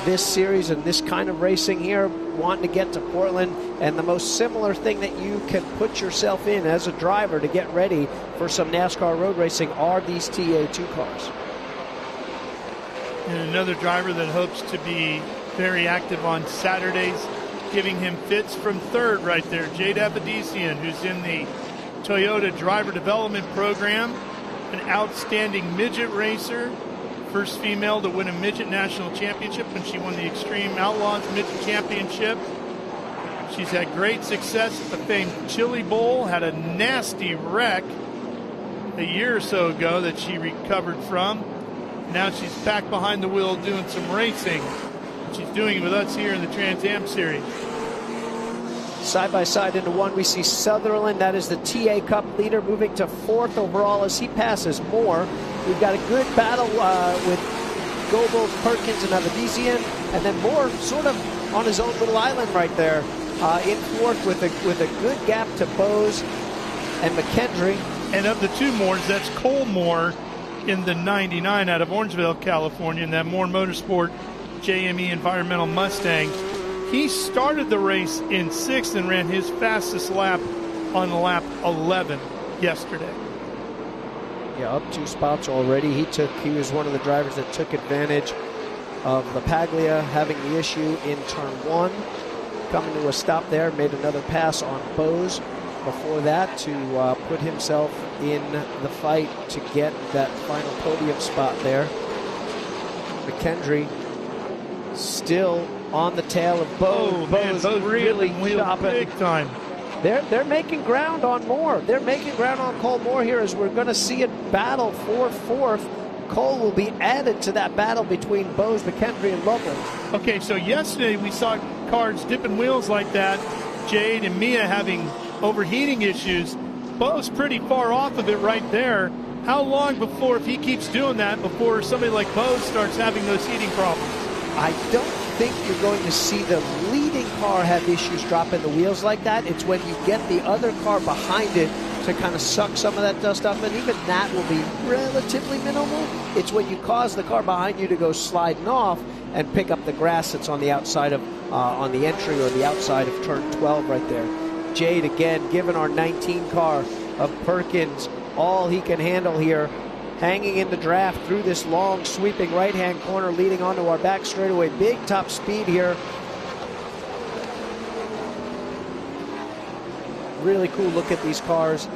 this series and this kind of racing here, wanting to get to Portland. And the most similar thing that you can put yourself in as a driver to get ready for some NASCAR road racing are these TA2 cars. And another driver that hopes to be very active on Saturdays, giving him fits from third right there, Jade Avedisian, who's in the Toyota Driver Development Program, an outstanding midget racer, first female to win a midget national championship when she won the Extreme Outlaws Midget Championship. She's had great success at the famed Chili Bowl, had a nasty wreck a year or so ago that she recovered from. Now she's back behind the wheel doing some racing. She's doing it with us here in the Trans Am Series. Side by side into one, we see Sutherland, that is the TA Cup leader, moving to 4th overall as he passes Moore. We've got a good battle with Goebel, Perkins, and Avedisian, and then Moore sort of on his own little island right there in 4th with a good gap to Bowes and McKendry. And of the two Moores, that's Cole Moore in the 99 out of Orangeville, California, in that Moore Motorsport JME Environmental Mustang. He started the race in 6th and ran his fastest lap on lap 11 yesterday. Yeah, up 2 spots already. He was one of the drivers that took advantage of LaPaglia having the issue in turn 1. Coming to a stop there, made another pass on Bose before that to put himself in the fight to get that final podium spot there. McKendry still on the tail of Bose. Bose really chopping big time. They're making ground on Moore. They're making ground on Cole Moore here as we're going to see a battle for 4th. Cole will be added to that battle between Bose, McKendry, and Lovell. Okay, so yesterday we saw cars dipping wheels like that. Jade and Mia having overheating issues. Bose pretty far off of it right there. How long before, if he keeps doing that, before somebody like Bose starts having those heating problems? I don't think you're going to see the leading car have issues dropping the wheels like that. It's when you get the other car behind it to kind of suck some of that dust up, and even that will be relatively minimal. It's when you cause the car behind you to go sliding off and pick up the grass that's on the outside of, on the entry or the outside of turn 12 right there. Jade again giving our 19 car of Perkins all he can handle here, hanging in the draft through this long sweeping right-hand corner leading onto our back straightaway. Big top speed here. Really cool look at these cars.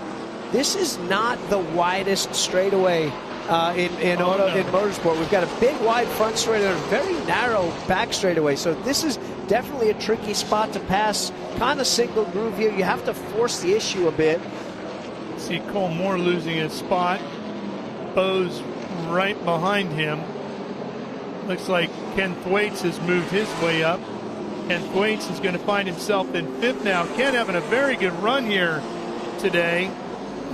This is not the widest straightaway in motorsport. We've got a big wide front straightaway and a very narrow back straightaway. So this is definitely a tricky spot to pass. Kind of single groove here. You have to force the issue a bit. See Cole Moore losing his spot. Bose right behind him. Looks like Ken Thwaites has moved his way up. Ken Thwaites is going to find himself in 5th now. Ken having a very good run here today.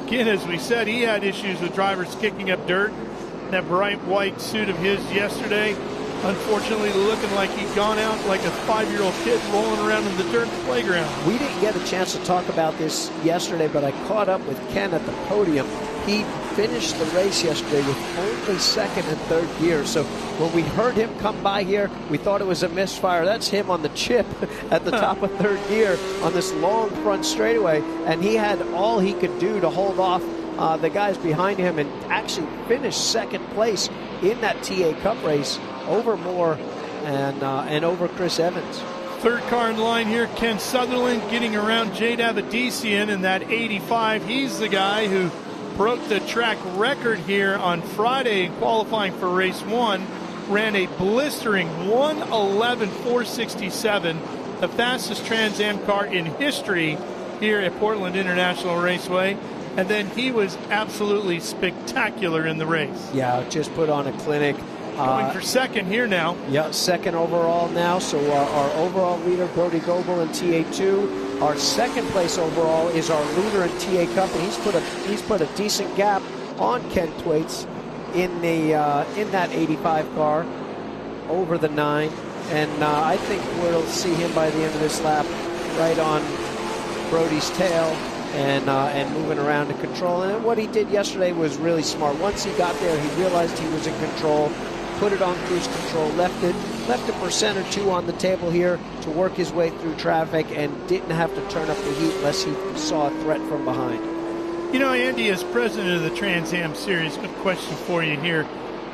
Again, as we said, he had issues with drivers kicking up dirt. That bright white suit of his yesterday, unfortunately looking like he'd gone out like a 5-year-old kid rolling around in the dirt playground. We didn't get a chance to talk about this yesterday, but I caught up with Ken at the podium. He finished the race yesterday with only 2nd and 3rd gear. So when we heard him come by here, we thought it was a misfire. That's him on the chip at the top of 3rd gear on this long front straightaway. And he had all he could do to hold off the guys behind him and actually finish 2nd place in that TA Cup race over Moore and over Chris Evans. 3rd car in line here, Ken Sutherland getting around Jade Avedissian in that 85. He's the guy who broke the track record here on Friday in qualifying for race 1. Ran a blistering 1:11.467, the fastest Trans Am car in history here at Portland International Raceway. And then he was absolutely spectacular in the race. Yeah, just put on a clinic. Going for 2nd here now. Yeah, 2nd overall now. So our overall leader, Brody Goebel in TA2. Our 2nd place overall is our leader in TA Cup, and he's put a decent gap on Ken Thwaites in that 85 car over the 9. And I think we'll see him by the end of this lap right on Brody's tail and moving around to control. And what he did yesterday was really smart. Once he got there, he realized he was in control, put it on cruise control, left a percent or 2 on the table here to work his way through traffic, and didn't have to turn up the heat unless he saw a threat from behind. You know, Andy, as president of the Trans Am Series, a question for you here.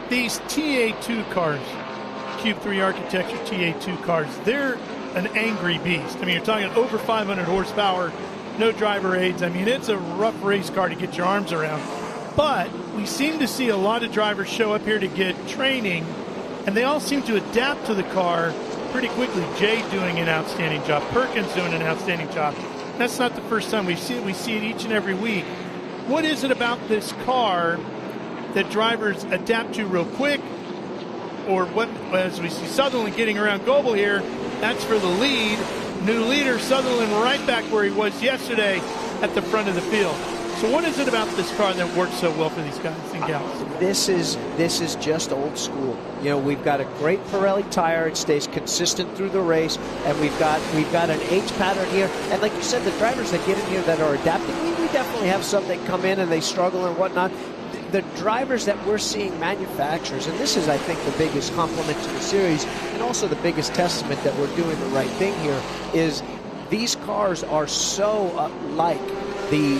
These TA2 cars, Cube 3 architecture TA2 cars, they're an angry beast. I mean, you're talking over 500 horsepower, no driver aids. I mean, it's a rough race car to get your arms around. But we seem to see a lot of drivers show up here to get training, and they all seem to adapt to the car pretty quickly. Jay doing an outstanding job. Perkins doing an outstanding job. That's not the first time we see it. We see it each and every week. What is it about this car that drivers adapt to real quick? Or what, as we see Sutherland getting around Goebel here, that's for the lead. New leader, Sutherland, right back where he was yesterday at the front of the field. So what is it about this car that works so well for these guys and gals? This is just old school. You know, we've got a great Pirelli tire. It stays consistent through the race, and we've got an H pattern here. And like you said, the drivers that get in here that are adapting, we definitely have some that come in and they struggle and whatnot. The drivers that we're seeing, manufacturers, and this is, I think, the biggest compliment to the series, and also the biggest testament that we're doing the right thing here, is these cars are so like the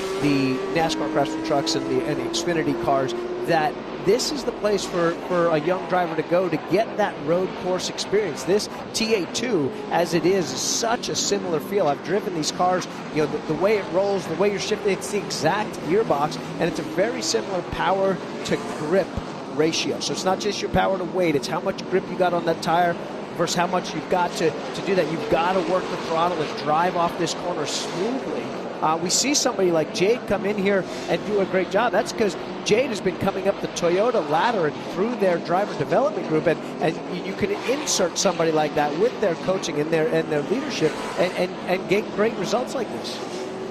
NASCAR Craftsman trucks and the Xfinity cars that this is the place for a young driver to go to get that road course experience. This TA2, as it is such a similar feel. I've driven these cars, the way it rolls, the way you're shifting, it's the exact gearbox, and it's a very similar power to grip ratio. So it's not just your power to weight, it's how much grip you got on that tire versus how much you've got to do that. You've got to work the throttle and drive off this corner smoothly. We see somebody like Jade come in here and do a great job. That's because Jade has been coming up the Toyota ladder and through their driver development group, and you can insert somebody like that with their coaching and their leadership and get great results like this.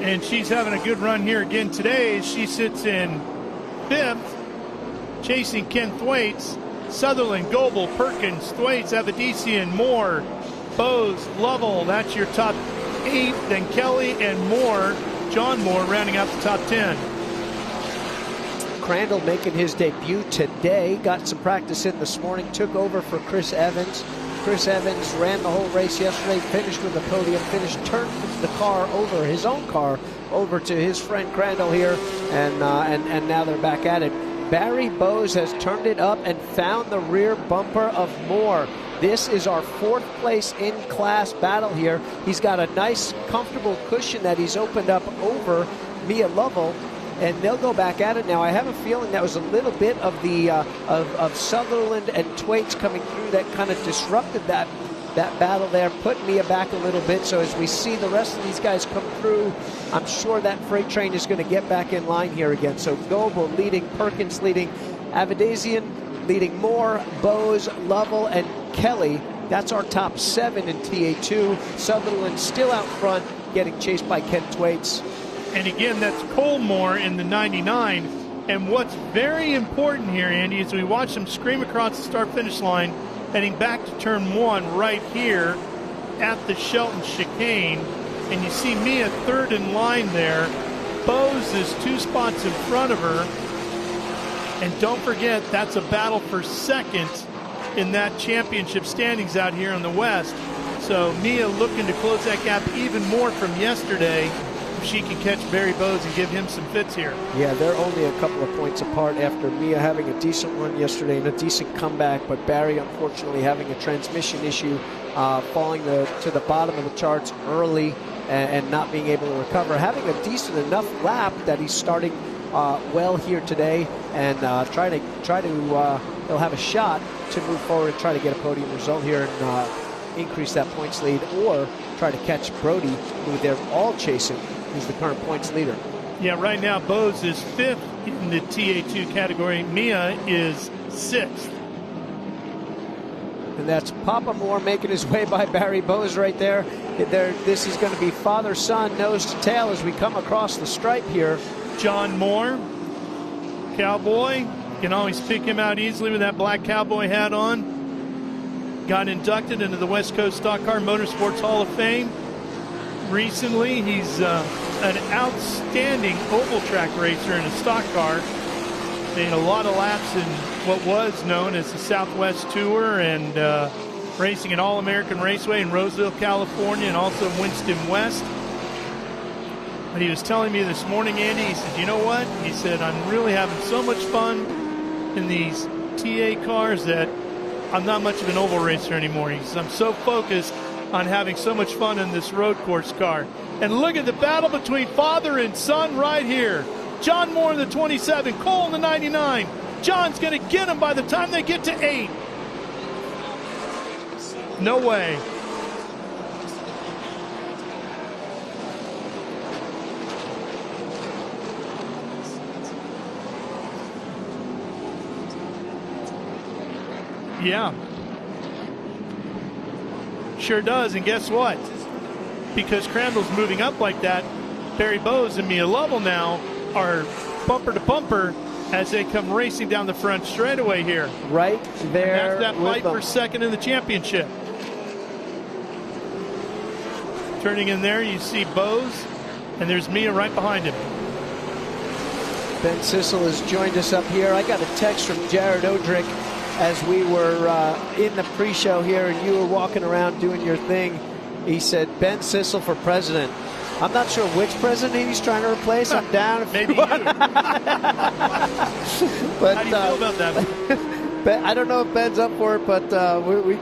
And she's having a good run here again today. She sits in 5th, chasing Ken Thwaites, Sutherland, Goebel, Perkins, Thwaites, Avedisian, Moore, Bose, Lovell. That's your top 8. Then Kelly and Moore, John Moore, rounding out the top 10. Crandall making his debut today. Got some practice in this morning. Took over for Chris Evans. Chris Evans ran the whole race yesterday. Finished with the podium. Turned the car over, his own car, over to his friend Crandall here, and now they're back at it. Barry Bose has turned it up and found the rear bumper of Moore. This is our 4th place in class battle here. He's got a nice, comfortable cushion that he's opened up over Mia Lovell, and they'll go back at it now. I have a feeling that was a little bit of the of Sutherland and Thwaites coming through that kind of disrupted that battle there, put Mia back a little bit. So as we see the rest of these guys come through, I'm sure that freight train is going to get back in line here again. So Goebel leading, Perkins leading, Avedisian leading Moore, Bose, Lovell, and Kelly. That's our top 7 in TA2. Sutherland still out front, getting chased by Ken Thwaites. And again, that's Cole Moore in the 99. And what's very important here, Andy, is we watch them scream across the start-finish line, heading back to turn 1 right here at the Shelton chicane. And you see Mia 3rd in line there. Bose is 2 spots in front of her. And don't forget, that's a battle for 2nd in that championship standings out here in the West. So Mia looking to close that gap even more from yesterday. If she can catch Barry Bose and give him some fits here. Yeah, they're only a couple of points apart after Mia having a decent run yesterday and a decent comeback, but Barry unfortunately having a transmission issue, falling to the bottom of the charts early and not being able to recover. Having a decent enough lap that he's starting well here today, and he'll have a shot to move forward and try to get a podium result here and increase that points lead, or try to catch Brody, who they're all chasing, who's the current points leader. Yeah, right now Bose is 5th in the TA2 category. Mia is 6th. And that's Papa Moore making his way by Barry Bose right there. This is going to be father-son, nose to tail as we come across the stripe here. John Moore, cowboy. You can always pick him out easily with that black cowboy hat on. Got inducted into the West Coast Stock Car Motorsports Hall of Fame recently. He's an outstanding oval track racer in a stock car. Made a lot of laps in what was known as the Southwest Tour, and racing at All-American Raceway in Roseville, California, and also Winston West. But he was telling me this morning, Andy, he said, you know what? He said, I'm really having so much fun in these TA cars that I'm not much of an oval racer anymore. He says, I'm so focused on having so much fun in this road course car. And look at the battle between father and son right here. John Moore in the 27, Cole in the 99. John's going to get him by the time they get to 8. No way. Yeah. Sure does, and guess what? Because Crandall's moving up like that, Barry Bose and Mia Lovell now are bumper to bumper as they come racing down the front straightaway here. Right there. And that's that fight for 2nd in the championship. Turning in there, you see Bose, and there's Mia right behind him. Ben Sissel has joined us up here. I got a text from Jared Odrick as we were in the pre-show here, and you were walking around doing your thing. He said, Ben Sissel for president. I'm not sure which president he's trying to replace. I'm down. If Maybe you. But, how do you feel about that? Ben, I don't know if Ben's up for it, but we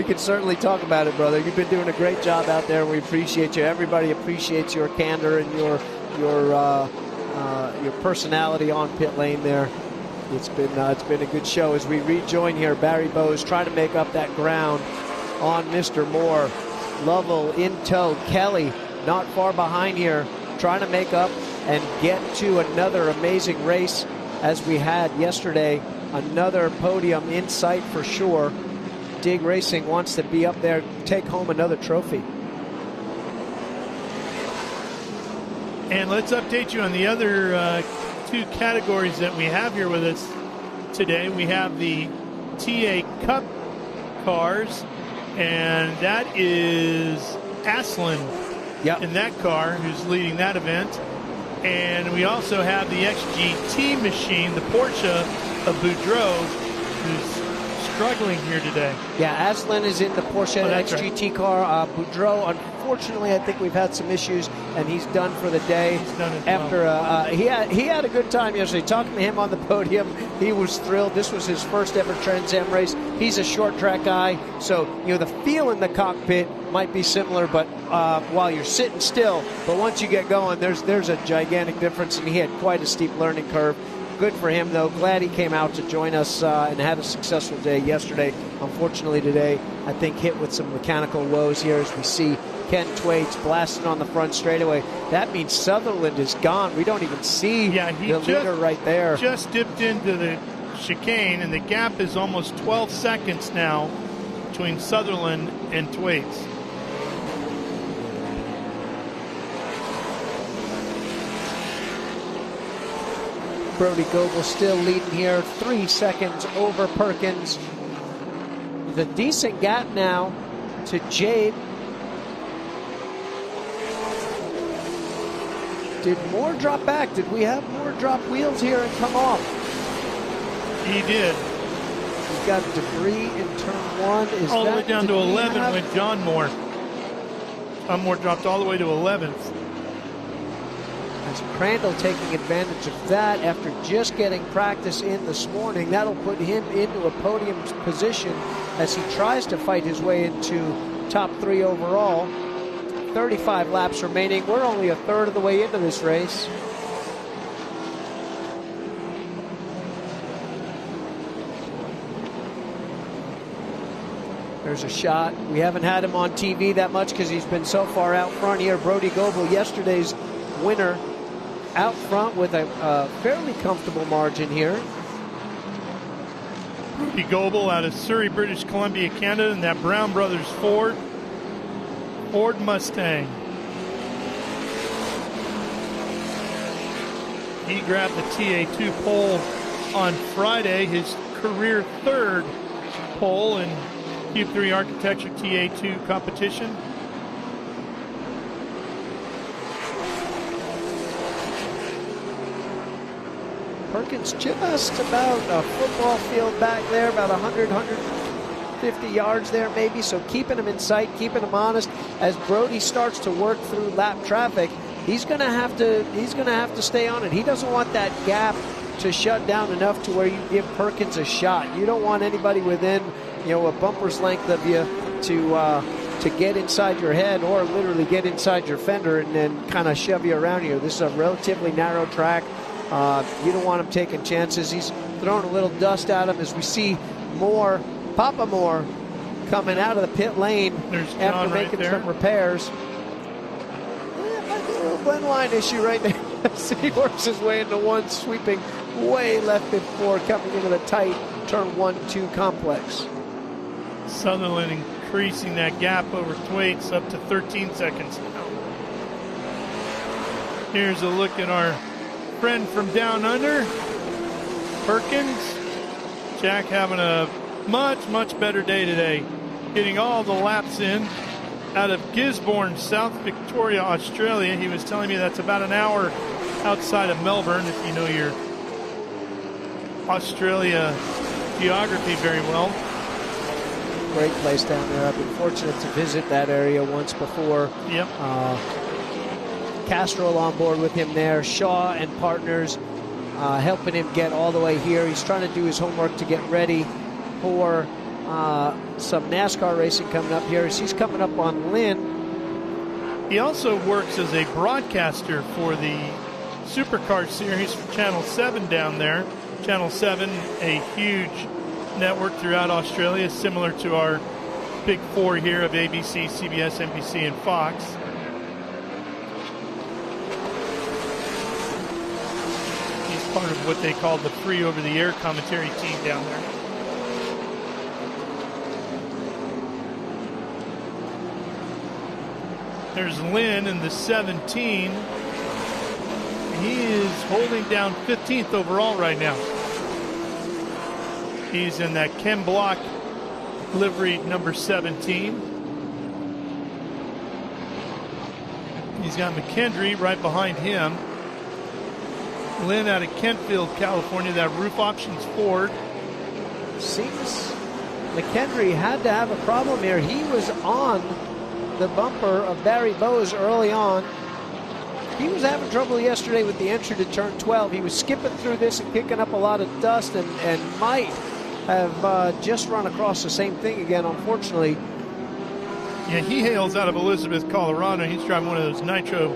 can certainly talk about it, brother. You've been doing a great job out there. We appreciate you. Everybody appreciates your candor and your personality on pit lane there. It's been a good show as we rejoin here. Barry Bowes trying to make up that ground on Mr. Moore. Lovell in tow. Kelly not far behind here, trying to make up and get to another amazing race as we had yesterday. Another podium in sight for sure. Dig Racing wants to be up there, take home another trophy. And let's update you on the other two categories that we have here with us today. We have the TA Cup cars, and that is Aslan in that car who's leading that event. And we also have the XGT machine, the Porsche of Boudreaux, who's struggling here today. Yeah, Aslan is in the Porsche XGT car. Boudreaux, unfortunately, I think we've had some issues, and he's done for the day. He's done as after well. He had a good time yesterday. Talking to him on the podium, he was thrilled. This was his first ever Trans Am race. He's a short track guy, so the feel in the cockpit might be similar, but while you're sitting still, but once you get going, there's a gigantic difference, and he had quite a steep learning curve. Good for him, though. Glad he came out to join us and had a successful day yesterday. Unfortunately, today, I think hit with some mechanical woes here as we see Ken Twaits blasting on the front straightaway. That means Sutherland is gone. We don't even see the leader right there. Just dipped into the chicane, and the gap is almost 12 seconds now between Sutherland and Twaits. Brody Goebel still leading here, 3 seconds over Perkins. The decent gap now to Jade. Did Moore drop back? Did we have Moore drop wheels here and come off? He did. We've got debris in turn 1. Is all the that way down to 11 went John Moore. John Moore dropped all the way to 11th. As Crandall taking advantage of that after just getting practice in this morning. That'll put him into a podium position as he tries to fight his way into top 3 overall. 35 laps remaining. We're only a third of the way into this race. There's a shot. We haven't had him on TV that much because he's been so far out front here. Brody Goebel, yesterday's winner, out front with a fairly comfortable margin here. Brody Goebel out of Surrey, British Columbia, Canada, and that Brown Brothers Ford Mustang. He grabbed the TA2 pole on Friday, his career 3rd pole in Cube 3 Architecture TA2 competition. Perkins just about a football field back there, about 100, 150 yards there maybe, so keeping him in sight, keeping him honest. As Brody starts to work through lap traffic, he's going to have to stay on it. He doesn't want that gap to shut down enough to where you give Perkins a shot. You don't want anybody within, a bumper's length of you to get inside your head or literally get inside your fender and then kind of shove you around here. This is a relatively narrow track. You don't want him taking chances. He's throwing a little dust at him as we see Papa Moore coming out of the pit lane after making some repairs. Might be a little blend line issue right there. He works his way into one, sweeping way left before coming into the tight turn 1-2 complex. Sutherland increasing that gap over Twaits up to 13 seconds now. Here's a look at our friend from down under, Perkins. Jack having a much better day today, getting all the laps in out of Gisborne, South Victoria, Australia. He was telling me that's about an hour outside of Melbourne, if you know your Australia geography very well. great place down there. I've been fortunate to visit that area once before. Yep. Castrol on board with him there. Shaw and partners helping him get all the way here. He's trying to do his homework to get ready for some NASCAR racing coming up here. As he's coming up on Lynn. He also works as a broadcaster for the Supercar Series for Channel 7 down there. Channel 7, a huge network throughout Australia, similar to our big four here of ABC, CBS, NBC, and Fox. He's part of what they call the free over-the-air commentary team down there. There's Lynn in the 17. He is holding down 15th overall right now. He's in that Ken Block livery number 17. He's got McKendry right behind him. Lynn out of Kentfield, California, that Roof Options Ford. Seems McKendry had to have a problem here. He was on the bumper of Barry Bowes early on. He was having trouble yesterday with the entry to turn 12. He was skipping through this and kicking up a lot of dust and might have just run across the same thing again, unfortunately. Yeah, he hails out of Elizabeth, Colorado. He's driving one of those Nitro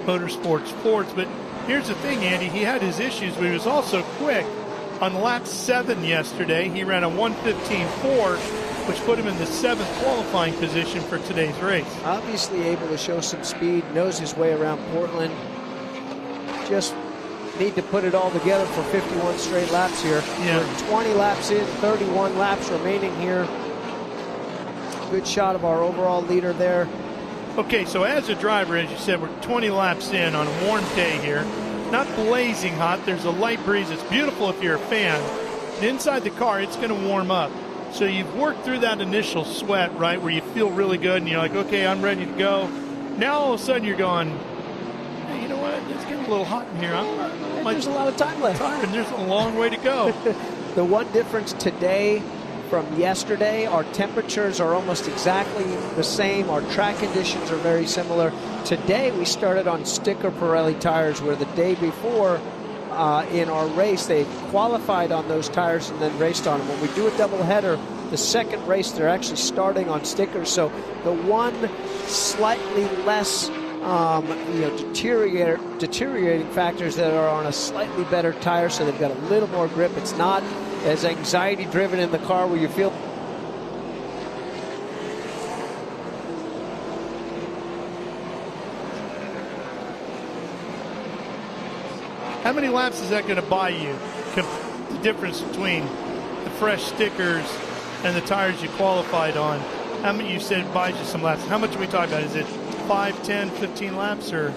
Motorsports Fords. But here's the thing, Andy. He had his issues, but he was also quick. On lap 7 yesterday, he ran a 1:15.4, which put him in the 7th qualifying position for today's race. Obviously able to show some speed, knows his way around Portland. Just need to put it all together for 51 straight laps here. Yeah. We're 20 laps in, 31 laps remaining here. Good shot of our overall leader there. Okay, so as a driver, as you said, we're 20 laps in on a warm day here. Not blazing hot. There's a light breeze. It's beautiful if you're a fan. But inside the car, it's going to warm up. So you've worked through that initial sweat, right, where you feel really good and you're like, okay, I'm ready to go. Now all of a sudden you're going, hey, you know what? It's getting a little hot in here. There's a lot of time left. And there's a long way to go. The one difference today from yesterday, our temperatures are almost exactly the same. Our track conditions are very similar. Today we started on sticker Pirelli tires, where the day before in our race they qualified on those tires and then raced on them. When we do a doubleheader, the second race they're actually starting on stickers. So the one slightly less deteriorating factors that are on a slightly better tire, so they've got a little more grip. It's not as anxiety driven in the car where you feel. How many laps is that going to buy you? The difference between the fresh stickers and the tires you qualified on. How many, you said it buys you some laps. How much are we talking about? Is it 5, 10, 15 laps or?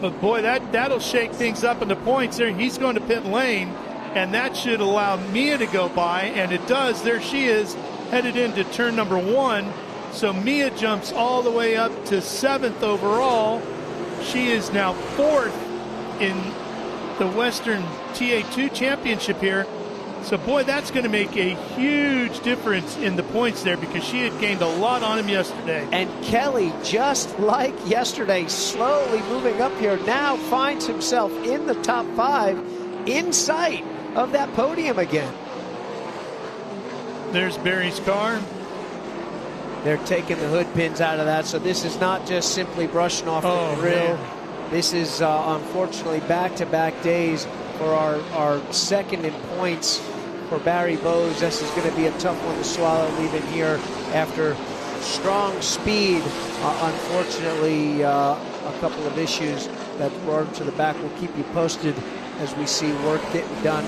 But boy, that'll shake things up in the points there. He's going to pit lane, and that should allow Mia to go by, and it does. There she is, headed into turn number 1. So Mia jumps all the way up to 7th overall. She is now 4th in the Western TA2 Championship here. So, boy, that's going to make a huge difference in the points there, because she had gained a lot on him yesterday. And Kelly, just like yesterday, slowly moving up here, now finds himself in the top 5, in sight of that podium again. There's Barry's car. They're taking the hood pins out of that, so this is not just simply brushing off the grill. Man. This is, unfortunately, back-to-back days for our second in points for Barry Bowes. This is going to be a tough one to swallow, leaving here after strong speed. Unfortunately, a couple of issues that brought him to the back. We'll keep you posted as we see work getting done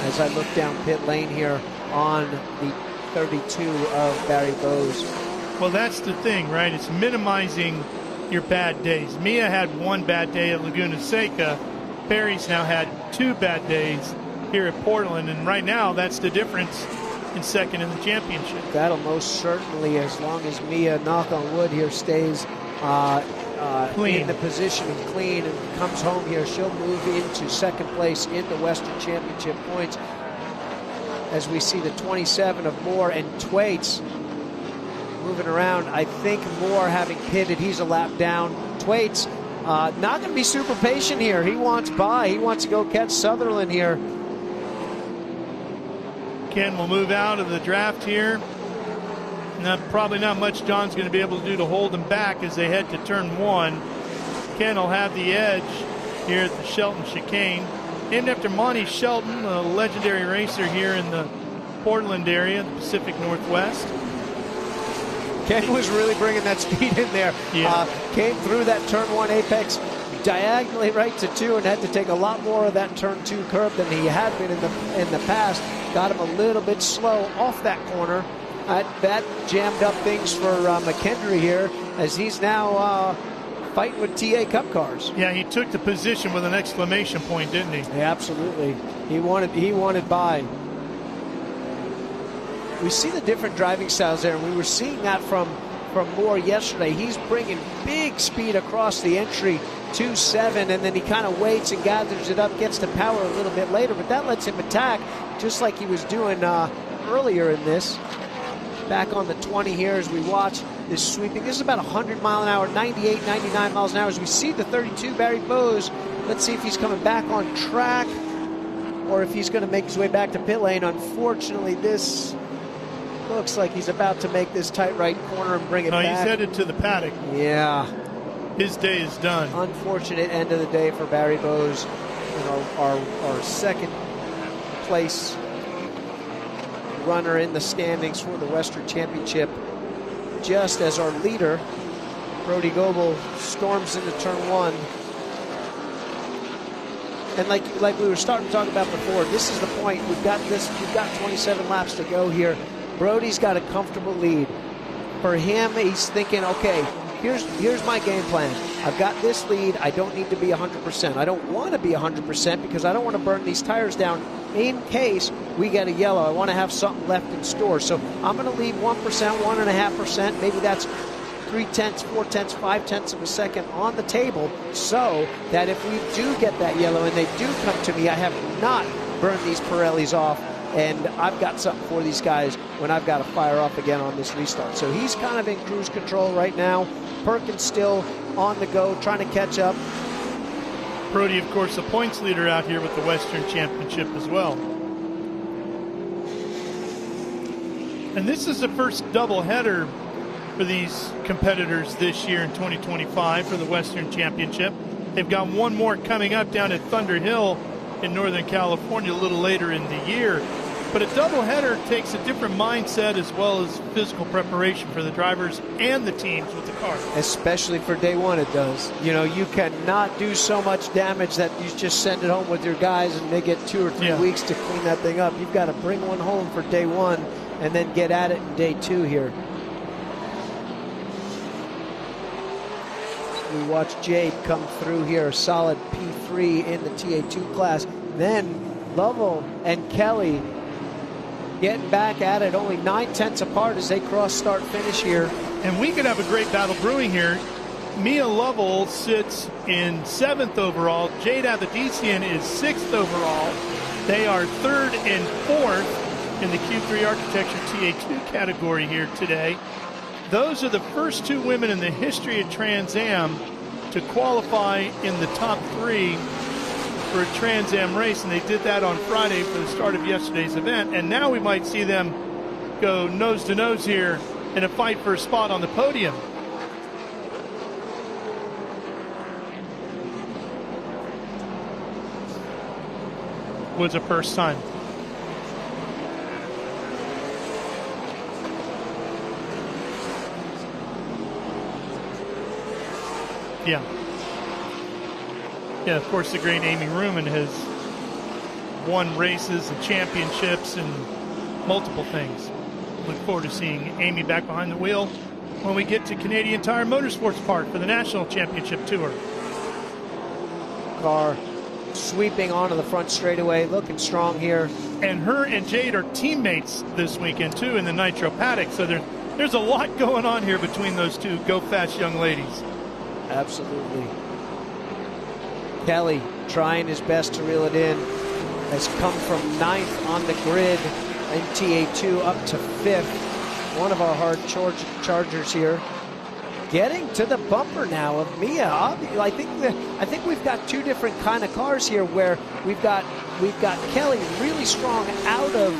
as I look down pit lane here on the 32 of Barry Bowes. Well, that's the thing, right? It's minimizing your bad days. Mia had one bad day at Laguna Seca. Barry's now had 2 bad days here at Portland, and right now that's the difference in second in the championship. That'll most certainly, as long as Mia, knock on wood here, stays in the position and clean and comes home here, she'll move into second place in the Western Championship points. As we see the 27 of Moore and Thwaites moving around. I think Moore, having pitted, he's a lap down. Thwaites not going to be super patient here. He wants by. He wants to go catch Sutherland here. Ken will move out of the draft here. Probably not much John's going to be able to do to hold them back as they head to turn 1. Ken will have the edge here at the Shelton chicane. Named after Monty Shelton, a legendary racer here in the Portland area, the Pacific Northwest. Ken was really bringing that speed in there. Yeah. Came through that turn 1 apex diagonally right to 2 and had to take a lot more of that turn 2 curve than he had been in the past. Got him a little bit slow off that corner. That jammed up things for McKendry here, as he's now fighting with TA Cup cars. Yeah, he took the position with an exclamation point, didn't he? Yeah, absolutely. He wanted by. We see the different driving styles there, and we were seeing that from Moore yesterday. He's bringing big speed across the entry, 2.7, and then he kind of waits and gathers it up, gets to power a little bit later, but that lets him attack just like he was doing earlier in this. Back on the 20 here as we watch this sweeping. This is about 100 mile an hour, 98, 99 miles an hour. As we see the 32, Barry Bowes. Let's see if he's coming back on track or if he's going to make his way back to pit lane. Unfortunately, this looks like he's about to make this tight right corner and bring it back. No, he's headed to the paddock. Yeah. His day is done. Unfortunate end of the day for Barry Bowes. Our second place runner in the standings for the Western Championship, just as our leader, Brody Goebel, storms into turn 1. And like we were starting to talk about before, this is the point. We've got 27 laps to go here. Brody's got a comfortable lead. For him, he's thinking, okay, here's my game plan. I've got this lead. I don't need to be 100%. I don't want to be 100% because I don't want to burn these tires down in case we get a yellow. I want to have something left in store. So I'm going to leave 1%, 1.5%. Maybe that's 0.3, 0.4, 0.5 of a second on the table so that if we do get that yellow and they do come to me, I have not burned these Pirellis off. And I've got something for these guys when I've got to fire up again on this restart. So he's kind of in cruise control right now. Perkins still on the go, trying to catch up. Brody, of course, the points leader out here with the Western Championship as well. And this is the first doubleheader for these competitors this year in 2025 for the Western Championship. They've got one more coming up down at Thunder Hill in Northern California a little later in the year. But a doubleheader takes a different mindset as well as physical preparation for the drivers and the teams with the car. Especially for day one, it does. You know, you cannot do so much damage that you just send it home with your guys and they get 2 or 3 weeks to clean that thing up. You've got to bring one home for day one and then get at it in day 2 here. We watch Jade come through here, a solid P3 in the TA2 class. Then Lovell and Kelly getting back at it, only 9/10 apart as they cross start finish here. And we could have a great battle brewing here. Mia Lovell sits in 7th overall. Jade Avedisian is 6th overall. They are 3rd and 4th in the Q3 Architecture TA2 category here today. Those are the first 2 women in the history of Trans Am to qualify in the top 3 for a Trans Am race, and they did that on Friday for the start of yesterday's event. And now we might see them go nose to nose here in a fight for a spot on the podium. Was a first time. Yeah. Yeah, of course, the great Amy Ruman has won races and championships and multiple things. Look forward to seeing Amy back behind the wheel when we get to Canadian Tire Motorsports Park for the National Championship Tour. Car sweeping onto the front straightaway, looking strong here. And her and Jade are teammates this weekend, too, in the Nitro paddock. So there's a lot going on here between those two go-fast young ladies. Absolutely. Kelly trying his best to reel it in. Has come from 9th on the grid in TA2 up to 5th. One of our hard chargers here. Getting to the bumper now of Mia. I think we've got two different kind of cars here, where we've got Kelly really strong out of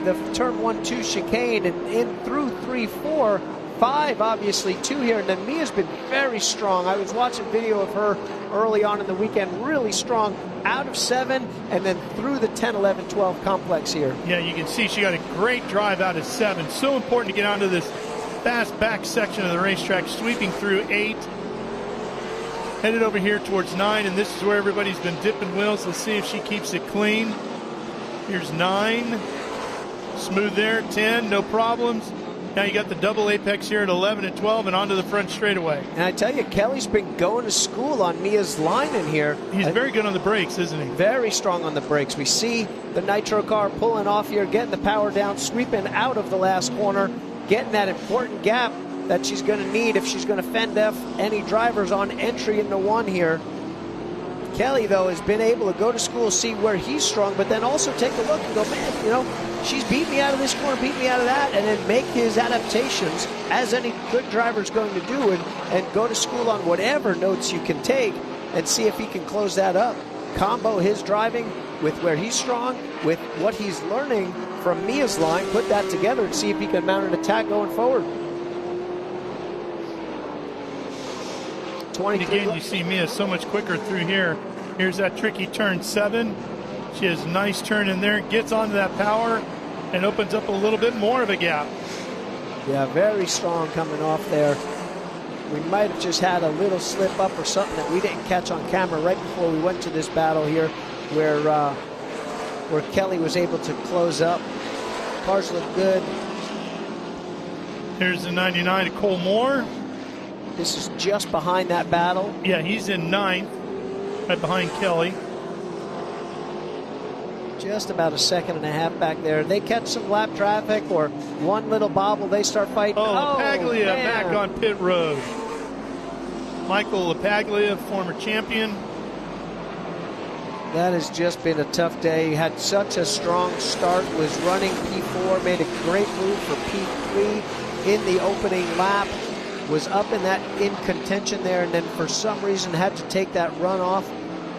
the turn 1-2 chicane and in through 3, 4, 5, obviously 2 here, and then Mia's been very strong. I was watching video of her early on in the weekend, really strong out of 7 and then through the 10, 11, 12 complex here. Yeah, you can see she got a great drive out of 7. So important to get onto this fast back section of the racetrack, sweeping through 8. Headed over here towards 9, and this is where everybody's been dipping wheels. Let's see if she keeps it clean. Here's 9. Smooth there. 10, no problems. Now you got the double apex here at 11 and 12 and onto the front straightaway. And I tell you, Kelly's been going to school on Mia's line in here. He's very good on the brakes, isn't he? Very strong on the brakes. We see the Nitro car pulling off here, getting the power down, sweeping out of the last corner, getting that important gap that she's going to need if she's going to fend off any drivers on entry into 1 here. Kelly, though, has been able to go to school, see where he's strong, but then also take a look and go, man, you know, she's beat me out of this corner, beat me out of that, and then make his adaptations, as any good driver's going to do, and go to school on whatever notes you can take and see if he can close that up. Combo his driving with where he's strong, with what he's learning from Mia's line, put that together and see if he can mount an attack going forward. And again, you see Mia so much quicker through here. Here's that tricky turn 7. She has a nice turn in there, gets onto that power, and opens up a little bit more of a gap. Yeah, very strong coming off there. We might have just had a little slip up or something that we didn't catch on camera right before we went to this battle here, where Kelly was able to close up. Cars look good. Here's the 99 to Cole Moore. This is just behind that battle. Yeah, he's in 9th, right behind Kelly. Just about a second and a half back there. They catch some lap traffic or one little bobble, they start fighting. Oh, LaPaglia back on pit road. Michael LaPaglia, former champion. That has just been a tough day. He had such a strong start, was running P4, made a great move for P3 in the opening lap. Was up in contention there, and then for some reason had to take that run off,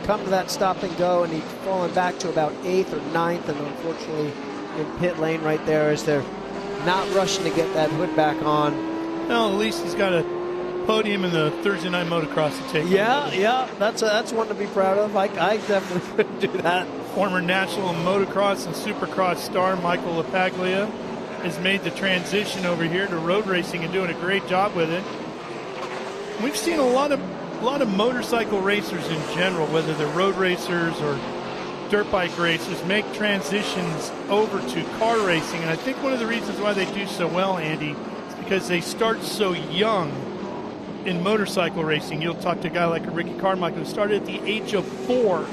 come to that stop and go, and he's fallen back to about 8th or 9th, and unfortunately in pit lane right there as they're not rushing to get that hood back on. Well, at least he's got a podium in the Thursday night motocross to take. Yeah, that's one to be proud of. I definitely couldn't do that. Former national motocross and supercross star Michael LaPaglia has made the transition over here to road racing and doing a great job with it. We've seen a lot of motorcycle racers in general, whether they're road racers or dirt bike racers, make transitions over to car racing. And I think one of the reasons why they do so well, Andy, is because they start so young in motorcycle racing. You'll talk to a guy like a Ricky Carmichael who started at the age of 4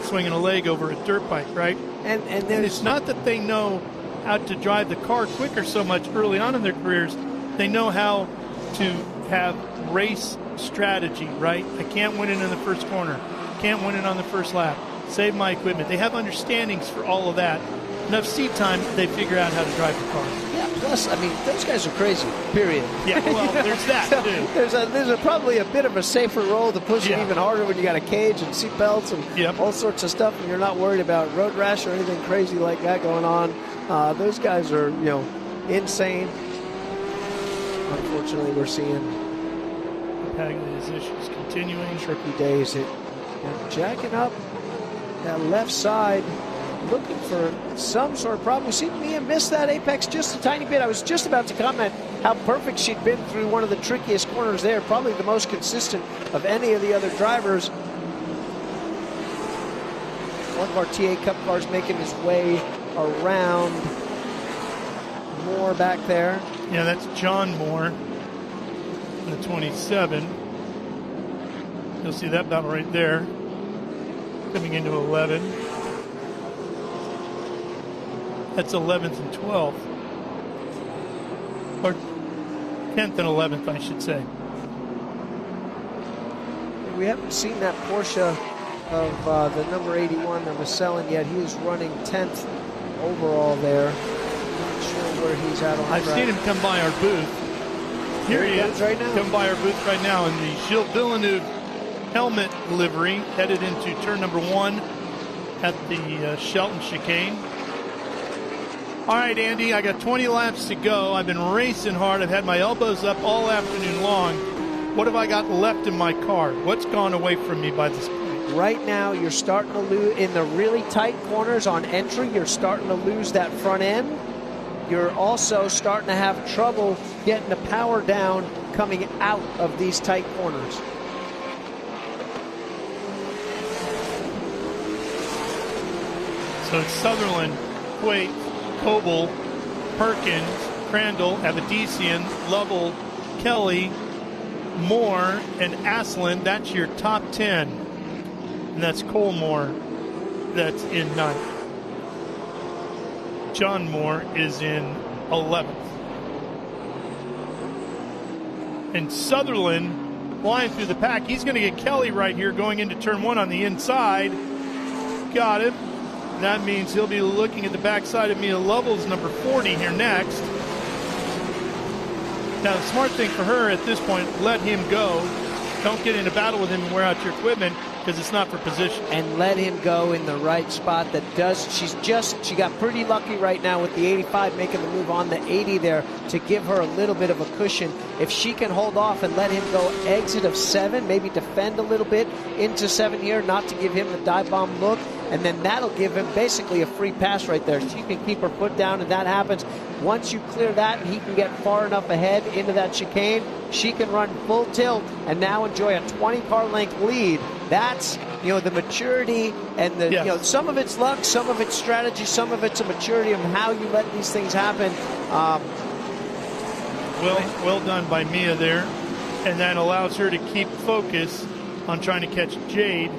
swinging a leg over a dirt bike, right? And it's not that they know how to drive the car quicker so much early on in their careers. They know how to have race strategy, right? I can't win it in the first corner. Can't win it on the first lap. Save my equipment. They have understandings for all of that. Enough seat time, they figure out how to drive the car. Yeah, plus, I mean, those guys are crazy, period. Yeah, well, there's that, so too. There's probably a bit of a safer role to push it even harder when you got a cage and seat belts and all sorts of stuff, and you're not worried about road rash or anything crazy like that going on. Those guys are, insane. Unfortunately, we're seeing Paglia's issues continuing. Tricky days. Jacking up that left side, looking for some sort of problem. We see Mia miss that apex just a tiny bit. I was just about to comment how perfect she'd been through one of the trickiest corners there, probably the most consistent of any of the other drivers. One of our TA Cup cars making his way around. Moore back there. Yeah, that's John Moore, the 27. You'll see that battle right there, coming into 11. That's 11th and 12th. Or 10th and 11th, I should say. We haven't seen that Porsche of the number 81 that was selling yet. He is running 10th overall there. Not sure where he's at on I've track. seen him come by our booth. Here he is, right now. Come by our booth right now in the Gilles Villeneuve helmet livery, headed into turn number 1 at the Shelton chicane. All right, Andy, I got 20 laps to go. I've been racing hard. I've had my elbows up all afternoon long. What have I got left in my car? What's gone away from me by this point? Right now, you're starting to lose in the really tight corners on entry. You're starting to lose that front end. You're also starting to have trouble getting the power down coming out of these tight corners. So it's Sutherland, Quake, Coble, Perkins, Crandall, Avedisian, Lovell, Kelly, Moore, and Aslan. That's your top 10. And that's Colmore that's in 9th. John Moore is in 11th. And Sutherland flying through the pack. He's going to get Kelly right here going into turn 1 on the inside. Got him. That means he'll be looking at the backside of Mia Lovell's number 40 here next. Now, the smart thing for her at this point, let him go. Don't get in a battle with him and wear out your equipment because it's not for position. And let him go in the right spot that does. She got pretty lucky right now with the 85 making the move on the 80 there to give her a little bit of a cushion. If she can hold off and let him go exit of 7, maybe defend a little bit into 7 here, not to give him the dive bomb look, and then that'll give him basically a free pass right there. She can keep her foot down, and that happens. Once you clear that and he can get far enough ahead into that chicane, she can run full tilt and now enjoy a 20-car length lead. That's, the maturity and the, yes. Some of it's luck, some of it's strategy, some of it's a maturity of how you let these things happen. Well done by Mia there. And that allows her to keep focus on trying to catch Jade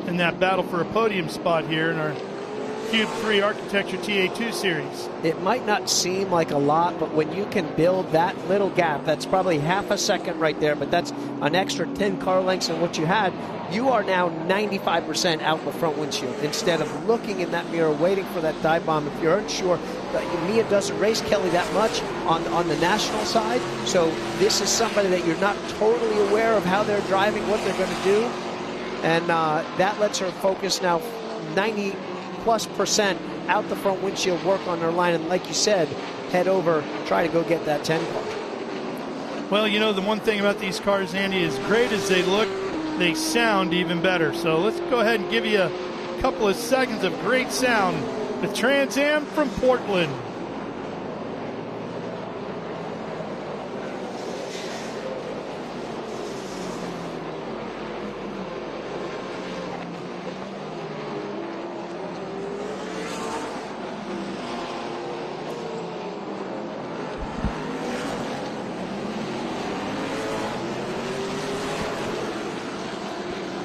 in that battle for a podium spot here in our Cube 3 Architecture TA2 series. It might not seem like a lot, but when you can build that little gap, that's probably half a second right there, but that's an extra 10 car lengths than what you had. You are now 95% out the front windshield instead of looking in that mirror, waiting for that dive bomb. If you're unsure, Mia doesn't race Kelly that much on the national side, so this is somebody that you're not totally aware of how they're driving, what they're going to do, and that lets her focus now 90+% out the front windshield, work on her line, and like you said, head over, try to go get that 10 car. Well, the one thing about these cars, Andy, as great as they look, they sound even better. So let's go ahead and give you a couple of seconds of great sound. The Trans Am from Portland.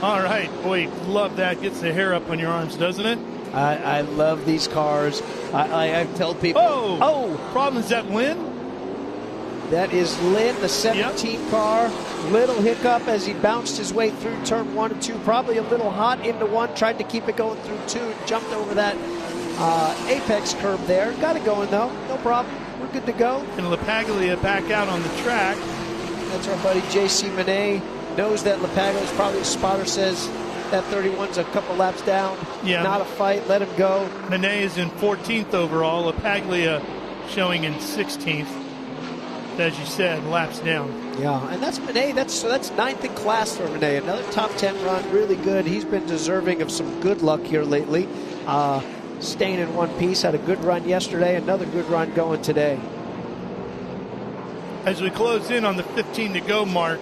All right, boy, love that. Gets the hair up on your arms, doesn't it? I love these cars. I've told people. Problem is that Lynn? That is Lynn, the 17 car. Little hiccup as he bounced his way through turn 1 and 2. Probably a little hot into 1. Tried to keep it going through 2. Jumped over that apex curb there. Got it going though. No problem. We're good to go. And LaPaglia back out on the track. That's our buddy J.C. Monet. Knows that LaPaglia is probably a spotter, says that 31's a couple laps down. Yeah. Not a fight. Let him go. Monet is in 14th overall. LaPaglia showing in 16th. As you said, laps down. Yeah, and that's Monet. That's 9th in class for Monet. Another top 10 run. Really good. He's been deserving of some good luck here lately. Staying in one piece. Had a good run yesterday. Another good run going today. As we close in on the 15 to go mark,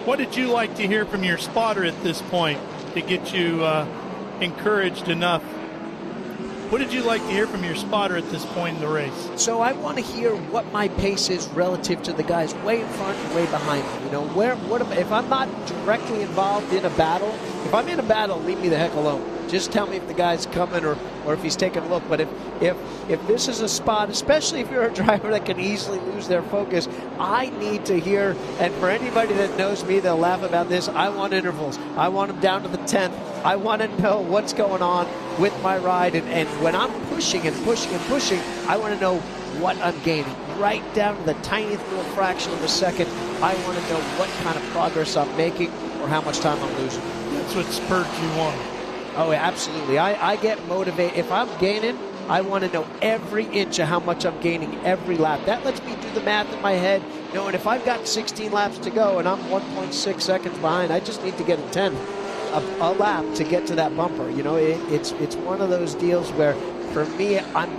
what did you like to hear from your spotter at this point to get you encouraged enough? What did you like to hear from your spotter at this point in the race? So I want to hear what my pace is relative to the guys way in front and way behind me. If I'm not directly involved in a battle, if I'm in a battle, leave me the heck alone. Just tell me if the guy's coming or if he's taking a look. But if this is a spot, especially if you're a driver that can easily lose their focus, I need to hear, and for anybody that knows me, they'll laugh about this, I want intervals. I want them down to the 10th. I want to know what's going on with my ride. And when I'm pushing and pushing and pushing, I want to know what I'm gaining. Right down to the tiniest little fraction of a second, I want to know what kind of progress I'm making or how much time I'm losing. That's what spurred you on. Oh, absolutely. I get motivated. If I'm gaining, I want to know every inch of how much I'm gaining every lap. That lets me do the math in my head, knowing if I've got 16 laps to go and I'm 1.6 seconds behind, I just need to get a 10 a lap to get to that bumper. You know, it's one of those deals where, for me, I'm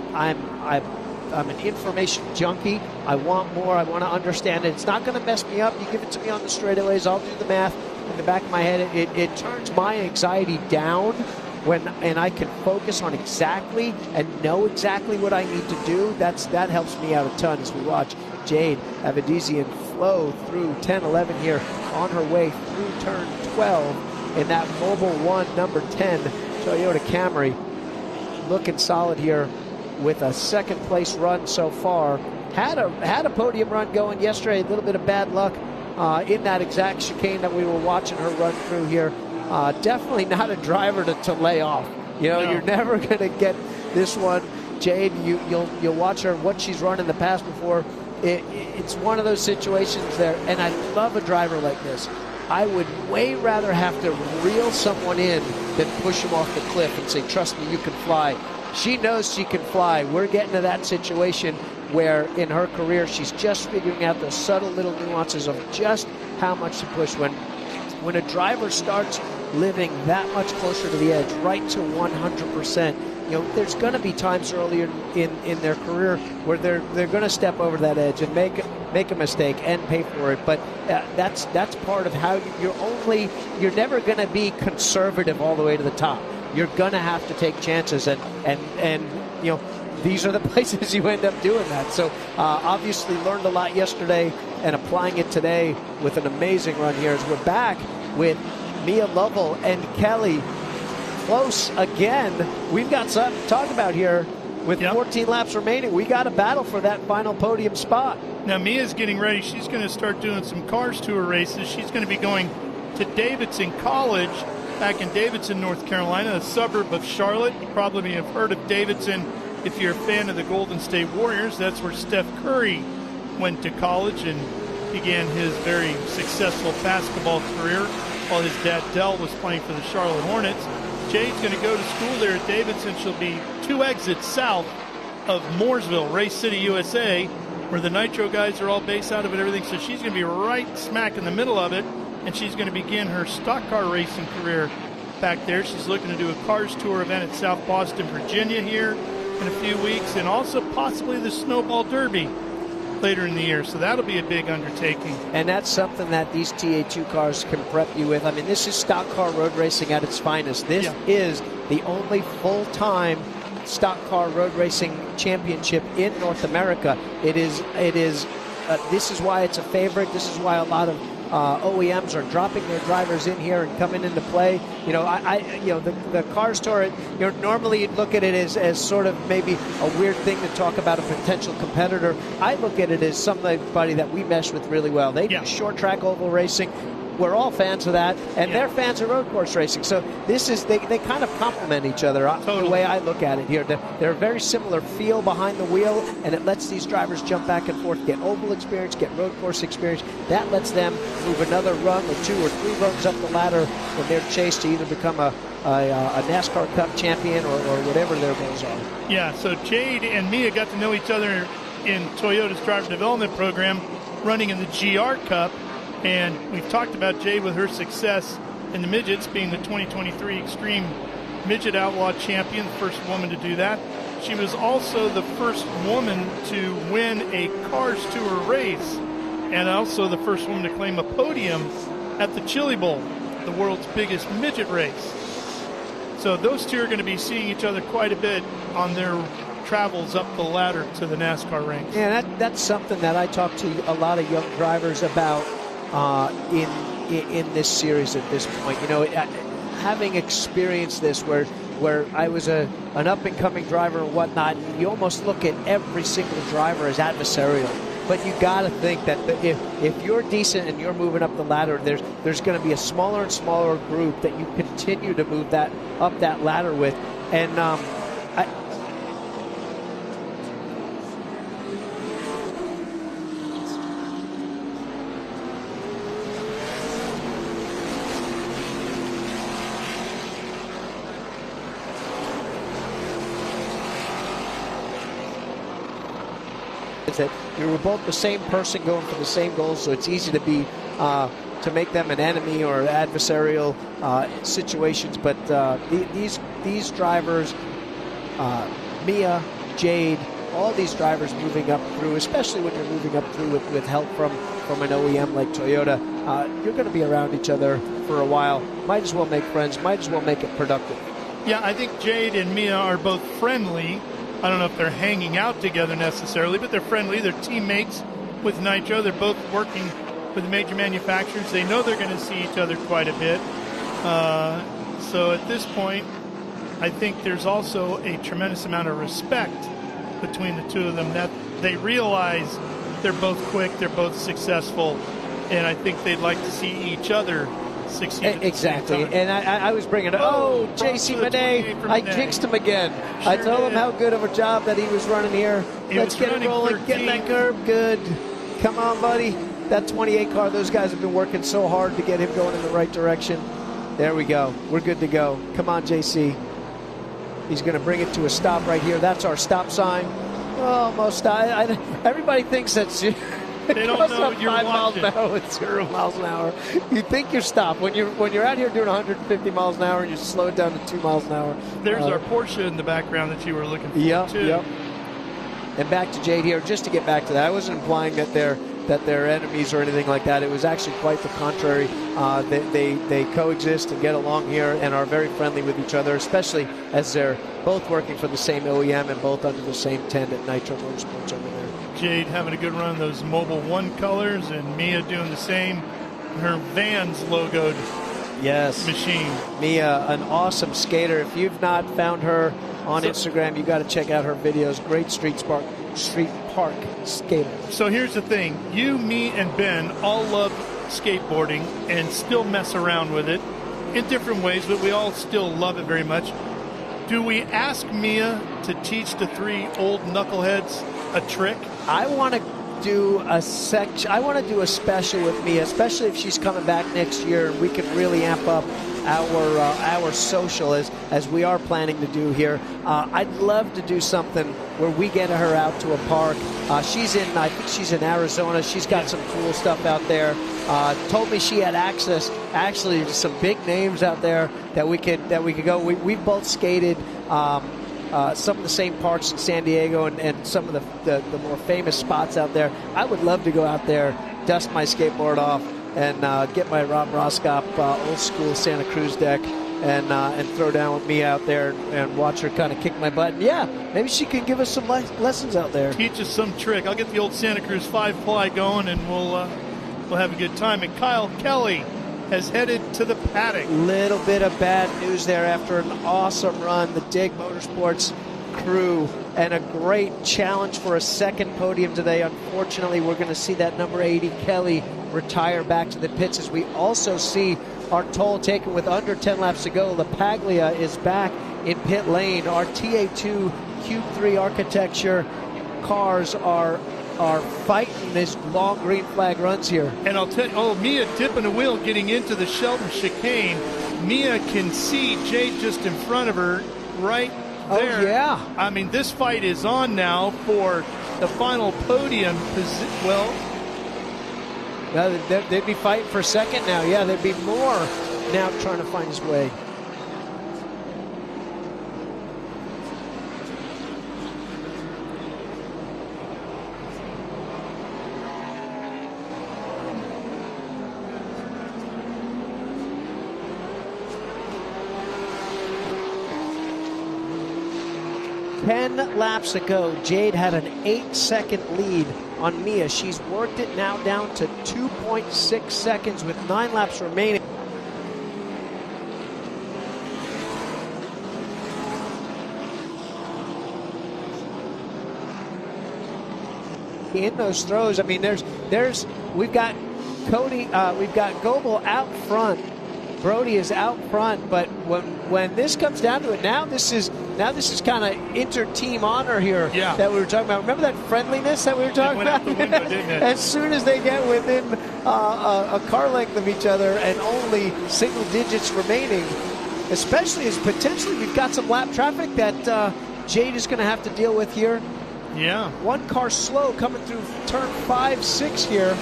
an information junkie. I want more. I want to understand it. It's not going to mess me up. You give it to me on the straightaways, I'll do the math. In the back of my head, it turns my anxiety down and I can focus on exactly and know exactly what I need to do. That helps me out a ton as we watch Jade Avedisian flow through 10-11 here on her way through turn 12 in that Mobile 1 number 10 Toyota Camry. Looking solid here with a second place run so far. Had a podium run going yesterday, a little bit of bad luck in that exact chicane that we were watching her run through here. Definitely not a driver to lay off. You know, You're never going to get this one. Jade, you'll watch her, what she's run in the past before. It's one of those situations there, and I love a driver like this. I would way rather have to reel someone in than push them off the cliff and say, trust me, you can fly. She knows she can fly. We're getting to that situation where in her career she's just figuring out the subtle little nuances of just how much to push. When a driver starts living that much closer to the edge, right to 100%, you know, there's going to be times earlier in their career where they're going to step over that edge and make a mistake and pay for it. But that's part of how you're never going to be conservative all the way to the top. You're going to have to take chances, and you know, these are the places you end up doing that. So obviously learned a lot yesterday and applying it today with an amazing run here as we're back with Mia Lovell and Kelly close again. We've got something to talk about here with 14 laps remaining. We got a battle for that final podium spot. Now Mia's getting ready. She's going to start doing some Cars Tour races. She's going to be going to Davidson College back in Davidson, North Carolina, a suburb of Charlotte. You probably have heard of Davidson if you're a fan of the Golden State Warriors. That's where Steph Curry went to college and began his very successful basketball career while his dad Dell was playing for the Charlotte Hornets. Jade's going to go to school there at Davidson. She'll be 2 exits south of Mooresville, Race City, USA, where the Nitro guys are all based out of and everything. So she's going to be right smack in the middle of it, and she's going to begin her stock car racing career back there. She's looking to do a Cars Tour event at South Boston, Virginia here in a few weeks, and also possibly the Snowball Derby later in the year. So that'll be a big undertaking. And that's something that these TA2 cars can prep you with. I mean, this is stock car road racing at its finest. This is the only full-time stock car road racing championship in North America. This is why it's a favorite. This is why a lot of OEMs are dropping their drivers in here and coming into play. You know, the Cars Tour, you know, normally you'd look at it as sort of maybe a weird thing to talk about a potential competitor. I look at it as somebody that we mesh with really well. They do short track oval racing. We're all fans of that, and they're fans of road course racing. So this is they kind of complement each other. The way I look at it here, they're a very similar feel behind the wheel, and it lets these drivers jump back and forth, get oval experience, get road course experience. That lets them move another rung or 2 or 3 rungs up the ladder in their chase to either become a NASCAR Cup champion or whatever their goals are. Yeah. So Jade and Mia got to know each other in Toyota's driver development program, running in the GR Cup. And we've talked about Jade with her success in the midgets, being the 2023 Extreme Midget Outlaw Champion, the first woman to do that. She was also the first woman to win a Cars Tour race, and also the first woman to claim a podium at the Chili Bowl, the world's biggest midget race. So those two are going to be seeing each other quite a bit on their travels up the ladder to the NASCAR ranks. Yeah, that's something that I talk to a lot of young drivers about in this series at this point. You know, having experienced this where I was an up-and-coming driver and whatnot, you almost look at every single driver as adversarial. But you got to think that if you're decent and you're moving up the ladder, there's going to be a smaller and smaller group that you continue to move that up that ladder with. And that you were both the same person going for the same goals, so it's easy to be to make them an enemy or adversarial situations. But these drivers, Mia, Jade, all these drivers moving up through, especially when you're moving up through with help from an OEM like Toyota, you're going to be around each other for a while. Might as well make friends. Might as well make it productive. Yeah, I think Jade and Mia are both friendly. I don't know if they're hanging out together necessarily, but they're friendly. They're teammates with Nitro. They're both working with major manufacturers. They know they're going to see each other quite a bit. So at this point, I think there's also a tremendous amount of respect between the two of them, that they realize they're both quick, they're both successful, and I think they'd like to see each other succeed. Exactly. And I was bringing JC Monet. I jinxed him again. Sure, I told him how good of a job that he was running here. Let's get it rolling. Get that curb. Good. Come on, buddy. That 28 car, those guys have been working so hard to get him going in the right direction. There we go. We're good to go. Come on, JC. He's going to bring it to a stop right here. That's our stop sign. Almost. Everybody thinks that's... They don't know you're 5 miles watching. an hour with 0 miles an hour. You think you're stopped. When you're out here doing 150 miles an hour and you slow it down to 2 miles an hour. There's our Porsche in the background that you were looking for, too. Yep. And back to Jade here, just to get back to that. I wasn't implying that they're enemies or anything like that. It was actually quite the contrary. They coexist and get along here and are very friendly with each other, especially as they're both working for the same OEM and both under the same tent at Nitro Motorsports over there. Jade having a good run, those Mobile 1 colors, and Mia doing the same. Her Vans logoed machine. Mia, an awesome skater. If you've not found her on Instagram, you got to check out her videos. Great street park skater. So here's the thing. You, me, and Ben all love skateboarding and still mess around with it in different ways, but we all still love it very much. Do we ask Mia to teach the 3 old knuckleheads a trick? I want to do a special with Mia, especially if she's coming back next year, and we can really amp up our social as we are planning to do here. I'd love to do something where we get her out to a park. I think she's in Arizona. She's got some cool stuff out there. Told me she had access actually to some big names out there that we could go. We've both skated some of the same parks in San Diego and some of the more famous spots out there. I would love to go out there, dust my skateboard off, and get my Rob Roskop old school Santa Cruz deck and throw down with me out there and watch her kind of kick my butt. And yeah, maybe she can give us some lessons out there. Teach us some trick. I'll get the old Santa Cruz 5-ply going, and we'll have a good time. And Kyle Kelly has headed to the paddock. Little bit of bad news there after an awesome run. The Dig Motorsports crew and a great challenge for a second podium today. Unfortunately, we're going to see that number 80 Kelly retire back to the pits as we also see our toll taken with under 10 laps to go. LaPaglia is back in pit lane. Our TA2 Cube 3 architecture cars are fighting this long green flag runs here. And I'll tell you, Mia dipping a wheel getting into the Shelton chicane. Mia can see Jade just in front of her right there. Oh, yeah. I mean, this fight is on now for the final podium position. Well, they'd be fighting for second now. Yeah, there'd be more now trying to find his way. Laps to go. Jade had an 8-second lead on Mia. She's worked it now down to 2.6 seconds with 9 laps remaining. in those throws. I mean, we've got Cody, we've got Goebel out front. Brody is out front, but when this comes down to it, now this is kind of inter-team honor here that we were talking about. Remember that friendliness that we were talking about? Out the window, didn't it? As soon as they get within a car length of each other and only single digits remaining, especially as potentially we've got some lap traffic that Jade is going to have to deal with here. Yeah. One car slow coming through turn 5, 6 here.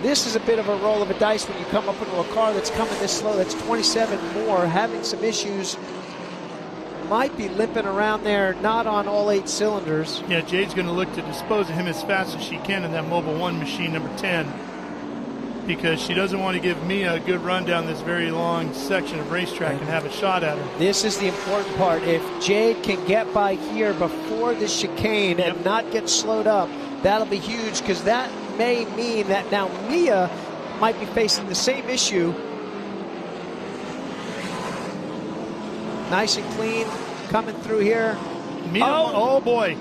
This is a bit of a roll of the dice when you come up into a car that's coming this slow. That's 27 more, having some issues. Might be limping around there, not on all 8 cylinders. Yeah, Jade's going to look to dispose of him as fast as she can in that Mobil 1 machine, number 10, because she doesn't want to give Mia a good run down this very long section of racetrack and have a shot at her. This is the important part. If Jade can get by here before the chicane and not get slowed up, that'll be huge, because that may mean that now Mia might be facing the same issue. Nice and clean coming through here. Mia, oh boy.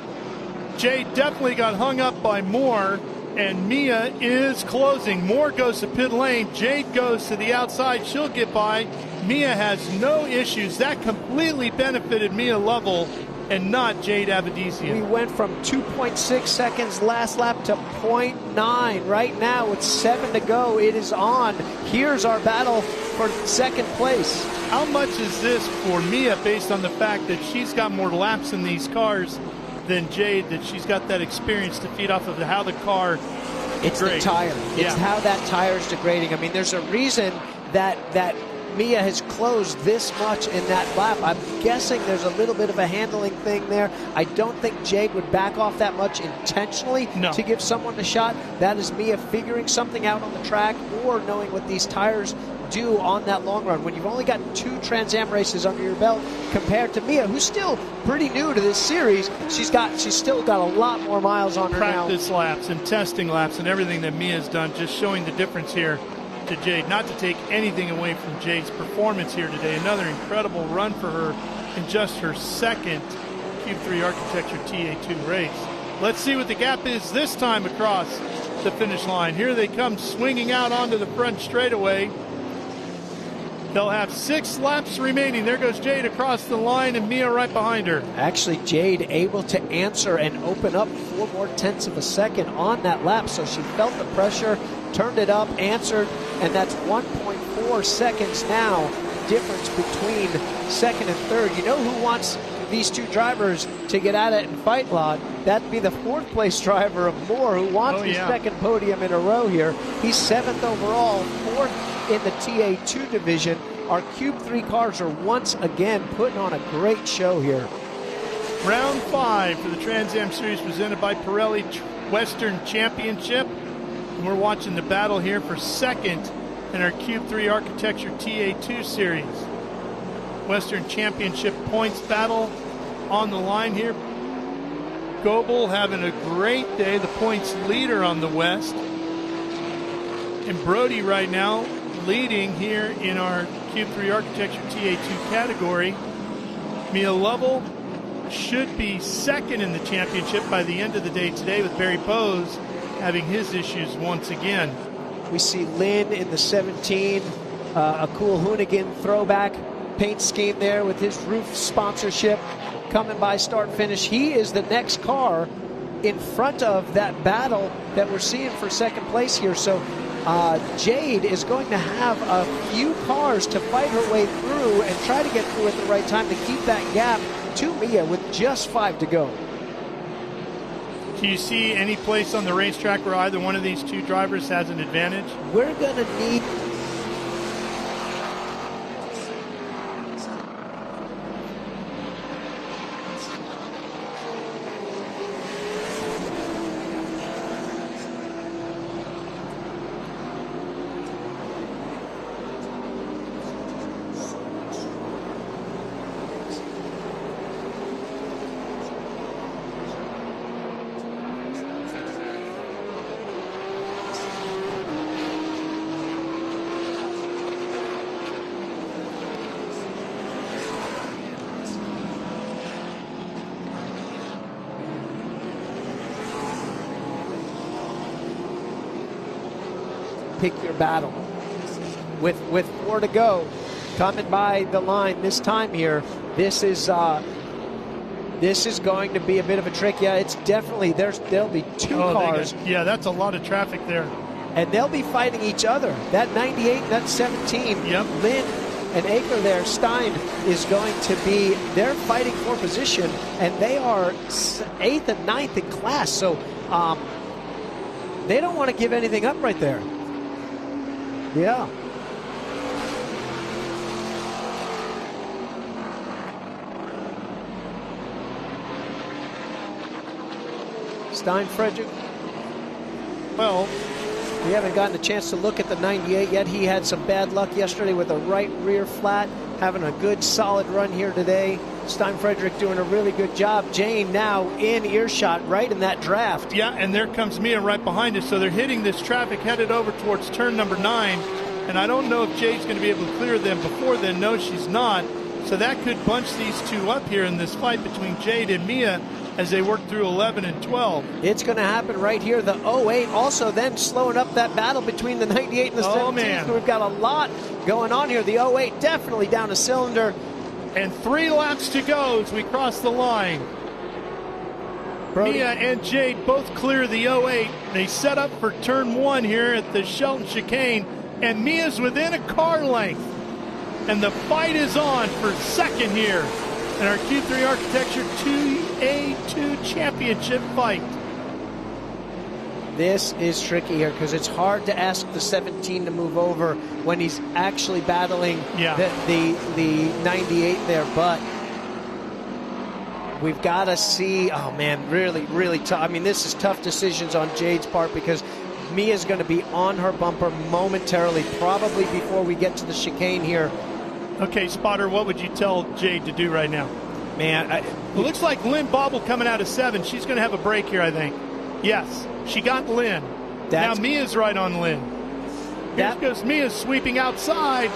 Jade definitely got hung up by Moore, and Mia is closing. Moore goes to pit lane. Jade goes to the outside. She'll get by. Mia has no issues. That completely benefited Mia Lovell and not Jade Avedisian. We went from 2.6 seconds last lap to 0.9. Right now with 7 to go, it is on. Here's our battle for second place. How much is this for Mia based on the fact that she's got more laps in these cars than Jade, that she's got that experience to feed off of how the car It's the tire. It's how that tire is degrading. I mean, there's a reason that Mia has closed this much in that lap. I'm guessing there's a little bit of a handling thing there. I don't think Jade would back off that much intentionally to give someone a shot. That is Mia figuring something out on the track or knowing what these tires do on that long run. When you've only got 2 Trans Am races under your belt compared to Mia, who's still pretty new to this series, she's still got a lot more miles on her now. Practice laps and testing laps and everything that Mia's done, just showing the difference here to Jade. Not to take anything away from Jade's performance here today. Another incredible run for her in just her second Cube 3 Architecture TA2 race. Let's see what the gap is this time across the finish line. Here they come swinging out onto the front straightaway. They'll have 6 laps remaining. There goes Jade across the line and Mia right behind her. Actually, Jade able to answer and open up 4 more tenths of a second on that lap. So she felt the pressure, turned it up, answered, and that's 1.4 seconds now difference between second and third. You know who wants these 2 drivers to get at it and fight, Lod? That'd be the 4th place driver of Moore, who wants his second podium in a row here. He's 7th overall, 4th in the TA2 division. Our Cube 3 cars are once again putting on a great show here. Round 5 for the Trans Am Series presented by Pirelli Western Championship. And we're watching the battle here for second in our Cube 3 Architecture TA2 Series. Western Championship points battle on the line here. Goebel having a great day, the points leader on the West. And Brody right now leading here in our Cube 3 Architecture TA2 category. Mia Lovell should be second in the championship by the end of the day today, with Barry Bose having his issues once again. We see Lynn in the 17, a cool Hoonigan throwback paint scheme there with his roof sponsorship coming by start finish. He is the next car in front of that battle that we're seeing for second place here. So Jade is going to have a few cars to fight her way through and try to get through at the right time to keep that gap to Mia with just 5 to go. Do you see any place on the racetrack where either one of these 2 drivers has an advantage? We're going to need... pick your battle. With 4 to go, coming by the line this time here, this is going to be a bit of a trick. Yeah, it's definitely, there'll be 2 cars. Yeah, that's a lot of traffic there. And they'll be fighting each other. That 98, that 17, Lynn and Aker there, Stein is going to be, they're fighting for position, and they are 8th and 9th in class. So they don't want to give anything up right there. Yeah. Stein Frederick. Well, we haven't gotten a chance to look at the 98 yet. He had some bad luck yesterday with a right rear flat, having a good solid run here today. Stein Frederick doing a really good job. Jane now in earshot right in that draft. Yeah, and there comes Mia right behind us. So they're hitting this traffic headed over towards turn number 9. And I don't know if Jade's going to be able to clear them before then. No, she's not. So that could bunch these two up here in this fight between Jade and Mia as they work through 11 and 12. It's going to happen right here. The 08 also then slowing up that battle between the 98 and the 17. Man. We've got a lot going on here. The 08 definitely down a cylinder. And 3 laps to go as we cross the line. Brody. Mia and Jade both clear the 08. They set up for turn 1 here at the Shelton chicane. And Mia's within a car length. And the fight is on for second here in our Q3 Architecture 2A2 championship fight. This is tricky here because it's hard to ask the 17 to move over when he's actually battling the 98 there. But we've got to see, oh man, really, really tough. I mean, this is tough decisions on Jade's part because Mia's going to be on her bumper momentarily, probably before we get to the chicane here. Okay, Spotter, what would you tell Jade to do right now? Man, it looks like Lynn Bobble coming out of 7. She's going to have a break here, I think. Yes, she got Lynn. Now Mia's right on Lynn. Here goes Mia sweeping outside.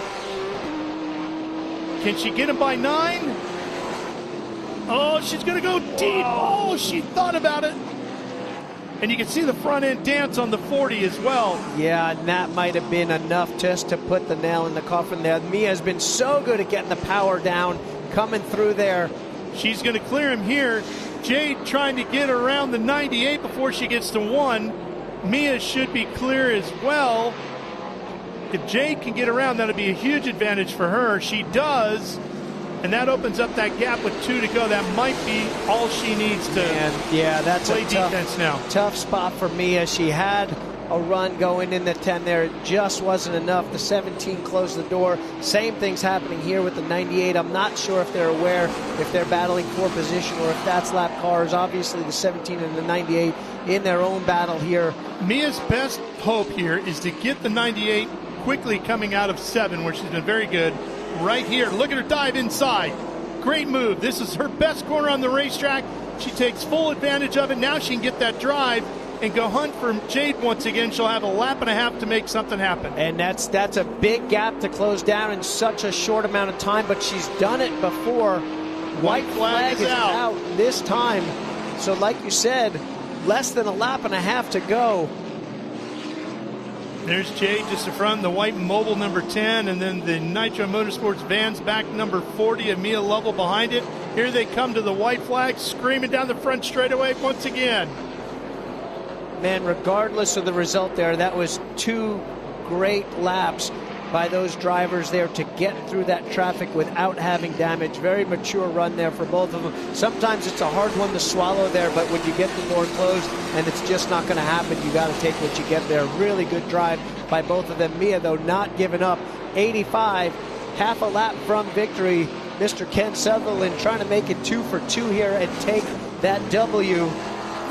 Can she get him by 9? Oh, she's going to go deep. Oh, she thought about it. And you can see the front end dance on the 40 as well. Yeah, and that might have been enough just to put the nail in the coffin there. Mia has been so good at getting the power down, coming through there. She's going to clear him here. Jade trying to get around the 98 before she gets to 1. Mia should be clear as well. If Jade can get around, that'll be a huge advantage for her. She does. And that opens up that gap with 2 to go. That might be all she needs to that's play a defense now. Tough spot for Mia. She had a run going in the 10 there. It just wasn't enough. The 17 closed the door. Same thing's happening here with the 98. I'm not sure if they're aware if they're battling for position or if that's lap cars. Obviously, the 17 and the 98 in their own battle here. Mia's best hope here is to get the 98 quickly coming out of 7, where she's been very good. Right here, look at her dive inside. Great move. This is her best corner on the racetrack. She takes full advantage of it. Now she can get that drive and go hunt for Jade once again. She'll have a lap and a half to make something happen. And that's a big gap to close down in such a short amount of time, but she's done it before. White flag is out this time. So like you said, less than a lap and a half to go. There's Jade just in front, the white mobile number 10, and then the Nitro Motorsports Vans back number 40 of Mia Lovell behind it. Here they come to the white flag, screaming down the front straightaway once again. Man, regardless of the result there, that was 2 great laps by those drivers there to get through that traffic without having damage. Very mature run there for both of them. Sometimes it's a hard one to swallow there, but when you get the door closed and it's just not going to happen, you got to take what you get there. Really good drive by both of them. Mia, though, not giving up. 85, half a lap from victory. Mr. Ken Sutherland trying to make it 2 for 2 here and take that W.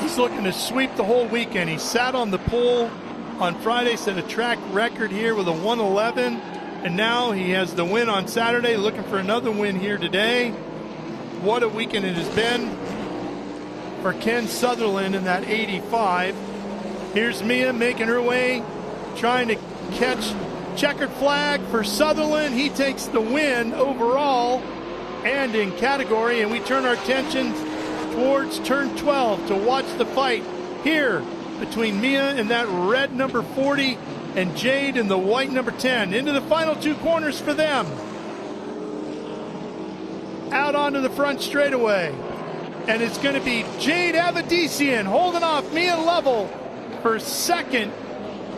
He's looking to sweep the whole weekend. He sat on the pole on Friday, set a track record here with a 111, and now he has the win on Saturday, looking for another win here today. What a weekend it has been for Ken Sutherland in that 85. Here's Mia making her way, trying to catch checkered flag for Sutherland. He takes the win overall and in category, and we turn our attention towards turn 12 to watch the fight here between Mia and that red number 40 and Jade in the white number 10. Into the final 2 corners for them. Out onto the front straightaway. And it's going to be Jade Avedisian holding off Mia Lovell for second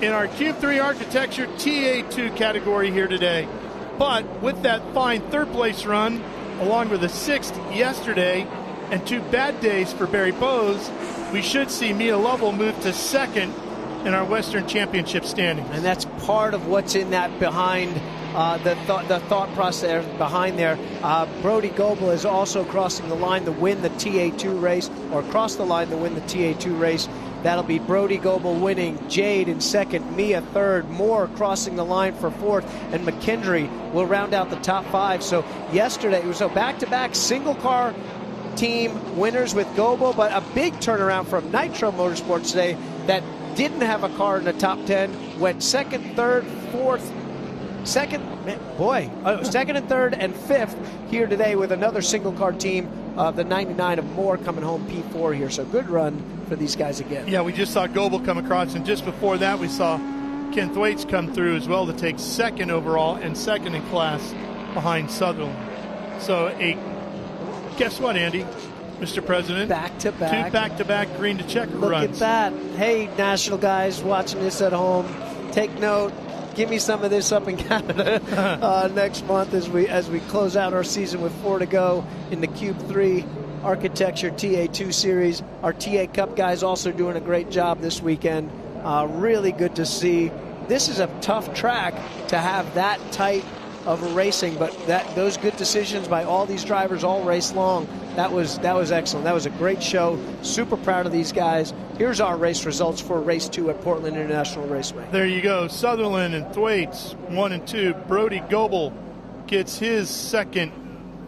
in our Cube 3 Architecture TA2 category here today. But with that fine third place run, along with a 6th yesterday and 2 bad days for Barry Bowes, we should see Mia Lovell move to second in our Western Championship standings. And that's part of what's in that behind the thought process behind there. Brody Goebel is also crossing the line to win the TA2 race, or cross the line to win the TA2 race. That'll be Brody Goebel winning, Jade in second, Mia third, Moore crossing the line for fourth, and McKendry will round out the top 5. So yesterday, it was a back-to-back single-car team winners with Goebel, but a big turnaround from Nitro Motorsports today that didn't have a car in the top 10, went second, third, fourth, second and third and fifth here today with another single car team of the 99 of Moore coming home P4 here. So good run for these guys again. Yeah, we just saw Goebel come across, and just before that we saw Ken Thwaites come through as well to take second overall and second in class behind Sutherland. So guess what, Andy? Mr. President, back-to-back. 2 back-to-back green to checker Look runs. Look at that. Hey, national guys watching this at home, take note. Give me some of this up in Canada next month as we close out our season with 4 to go in the Cube 3 Architecture TA2 series. Our TA Cup guys also doing a great job this weekend. Really good to see. This is a tough track to have that tight of a racing, but those good decisions by all these drivers all race long. That was excellent. That was a great show. Super proud of these guys. Here's our race results for race 2 at Portland International Raceway. There you go. Sutherland and Thwaites 1 and 2. Brody Goebel gets his second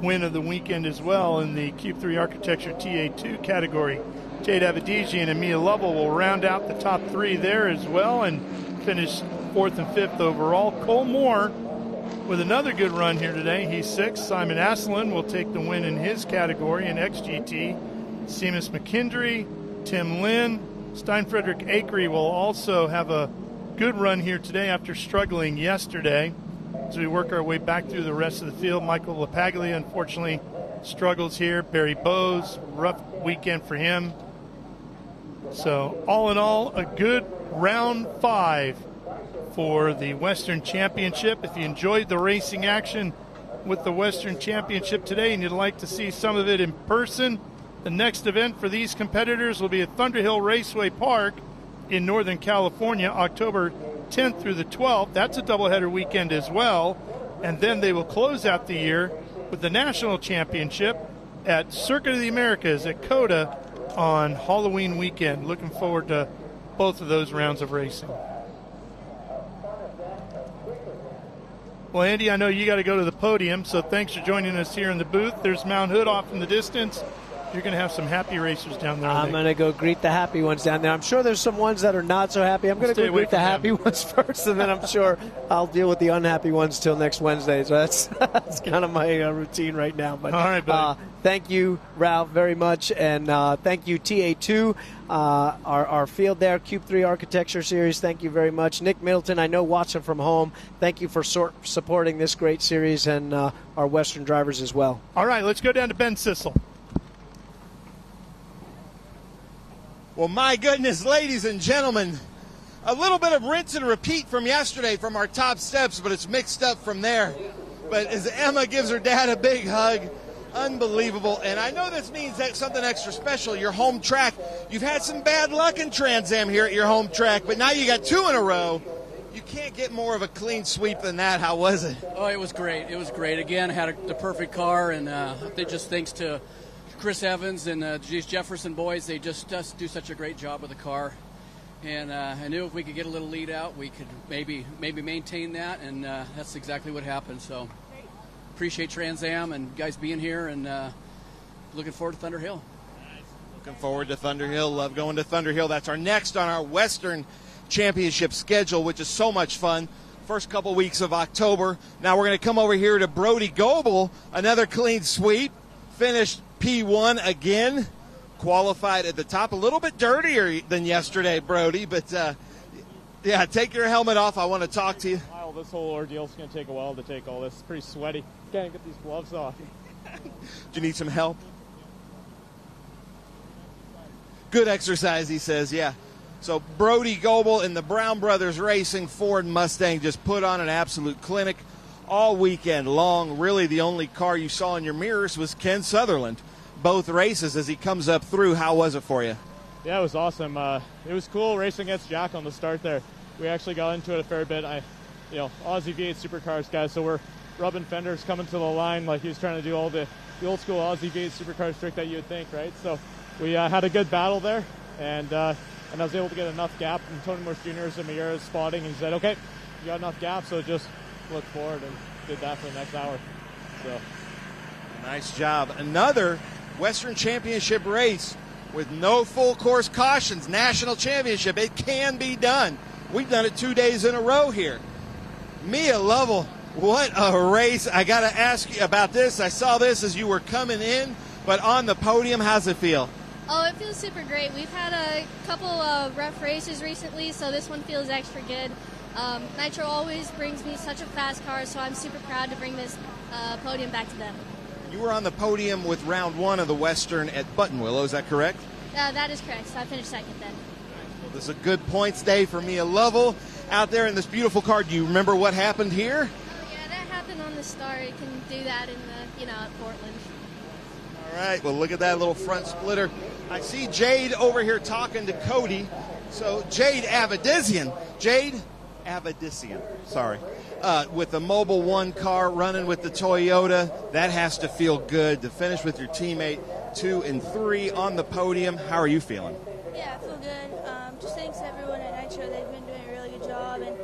win of the weekend as well in the Cube 3 Architecture TA2 category. Jade Avedisian and Mia Lovell will round out the top 3 there as well and finish 4th and 5th overall. Cole Moore with another good run here today. He's 6th. Simon Asselin will take the win in his category in XGT. Seamus McKendry, Tim Lynn, Stein-Frederick Akery will also have a good run here today after struggling yesterday. As we work our way back through the rest of the field, Michael LaPaglia unfortunately struggles here. Barry Bowes, rough weekend for him. So all in all, a good round 5 for the Western Championship. If you enjoyed the racing action with the Western Championship today and you'd like to see some of it in person, the next event for these competitors will be at Thunderhill Raceway Park in Northern California, October 10th through the 12th. That's a doubleheader weekend as well. And then they will close out the year with the National Championship at Circuit of the Americas at COTA on Halloween weekend. Looking forward to both of those rounds of racing. Well, Andy, I know you got to go to the podium, so thanks for joining us here in the booth. There's Mount Hood off in the distance. You're going to have some happy racers down there. I'm going to go greet the happy ones down there. I'm sure there's some ones that are not so happy. I'm going to go greet the happy ones first, and then I'm sure I'll deal with the unhappy ones till next Wednesday. So that's kind of my routine right now. But all right, buddy. Thank you, Ralph, very much, and thank you, TA2, our field there, Cube 3 Architecture Series. Thank you very much. Nick Middleton, I know, watching from home. Thank you for supporting this great series and our Western drivers as well. All right, let's go down to Ben Sissel. Well, my goodness, ladies and gentlemen, a little bit of rinse and repeat from yesterday from our top steps, but it's mixed up from there. But as Emma gives her dad a big hug, unbelievable. And I know this means that something extra special, your home track. You've had some bad luck in Trans Am here at your home track, but now you got 2 in a row. You can't get more of a clean sweep than that. How was it? Oh, it was great. It was great. Again, I had the perfect car, and just thanks to Chris Evans and these Jefferson boys, they just do such a great job with the car. And I knew if we could get a little lead out, we could maybe maintain that, and that's exactly what happened. So appreciate Trans Am and guys being here, and looking forward to Thunderhill. Looking forward to Thunderhill. Love going to Thunderhill. That's our next on our Western Championship schedule, which is so much fun. First couple weeks of October. Now we're going to come over here to Brody Goebel, another clean sweep. Finished P1 again, qualified at the top. A little bit dirtier than yesterday, Brody, but Yeah, take your helmet off. I want to talk to you. Wow, this whole ordeal is going to take a while to take all this. It's pretty sweaty. Can't get these gloves off. Do you need some help? Good exercise, he says, yeah. So Brody Goebel and the Brown Brothers Racing Ford Mustang just put on an absolute clinic all weekend long. Really, the only car you saw in your mirrors was Ken Sutherland. Both races as he comes up through. How was it for you? Yeah, it was awesome. It was cool racing against Jack on the start there. We actually got into it a fair bit. Aussie V8 supercars guys, so we're rubbing fenders coming to the line like he was trying to do all the old school Aussie V8 supercars trick that you would think, right? So we had a good battle there, and I was able to get enough gap from Tony Morse Jr.'s and Miura's spotting, and he said, okay, you got enough gap, so just look forward, and did that for the next hour. So nice job. Another Western Championship race with no full course cautions. National Championship. It can be done. We've done it 2 days in a row here. Mia Lovell, what a race. I got to ask you about this. I saw this as you were coming in, but on the podium, how's it feel? Oh, it feels super great. We've had a couple of rough races recently, so this one feels extra good. Nitro always brings me such a fast car, so I'm super proud to bring this podium back to them. You were on the podium with round 1 of the Western at Buttonwillow, is that correct? That is correct, so I finished second then. Well, this is a good points day for Mia Lovell out there in this beautiful car. Do you remember what happened here? Oh, yeah, that happened on the start. You can do that in at Portland. All right, well, look at that little front splitter. I see Jade over here talking to Cody. So, Jade Avedissian, sorry, with the Mobil 1 car running with the Toyota. That has to feel good to finish with your teammate 2 and 3 on the podium. How are you feeling? Yeah, I feel good. Just thanks to everyone at Nitro. They've been doing a really good job. And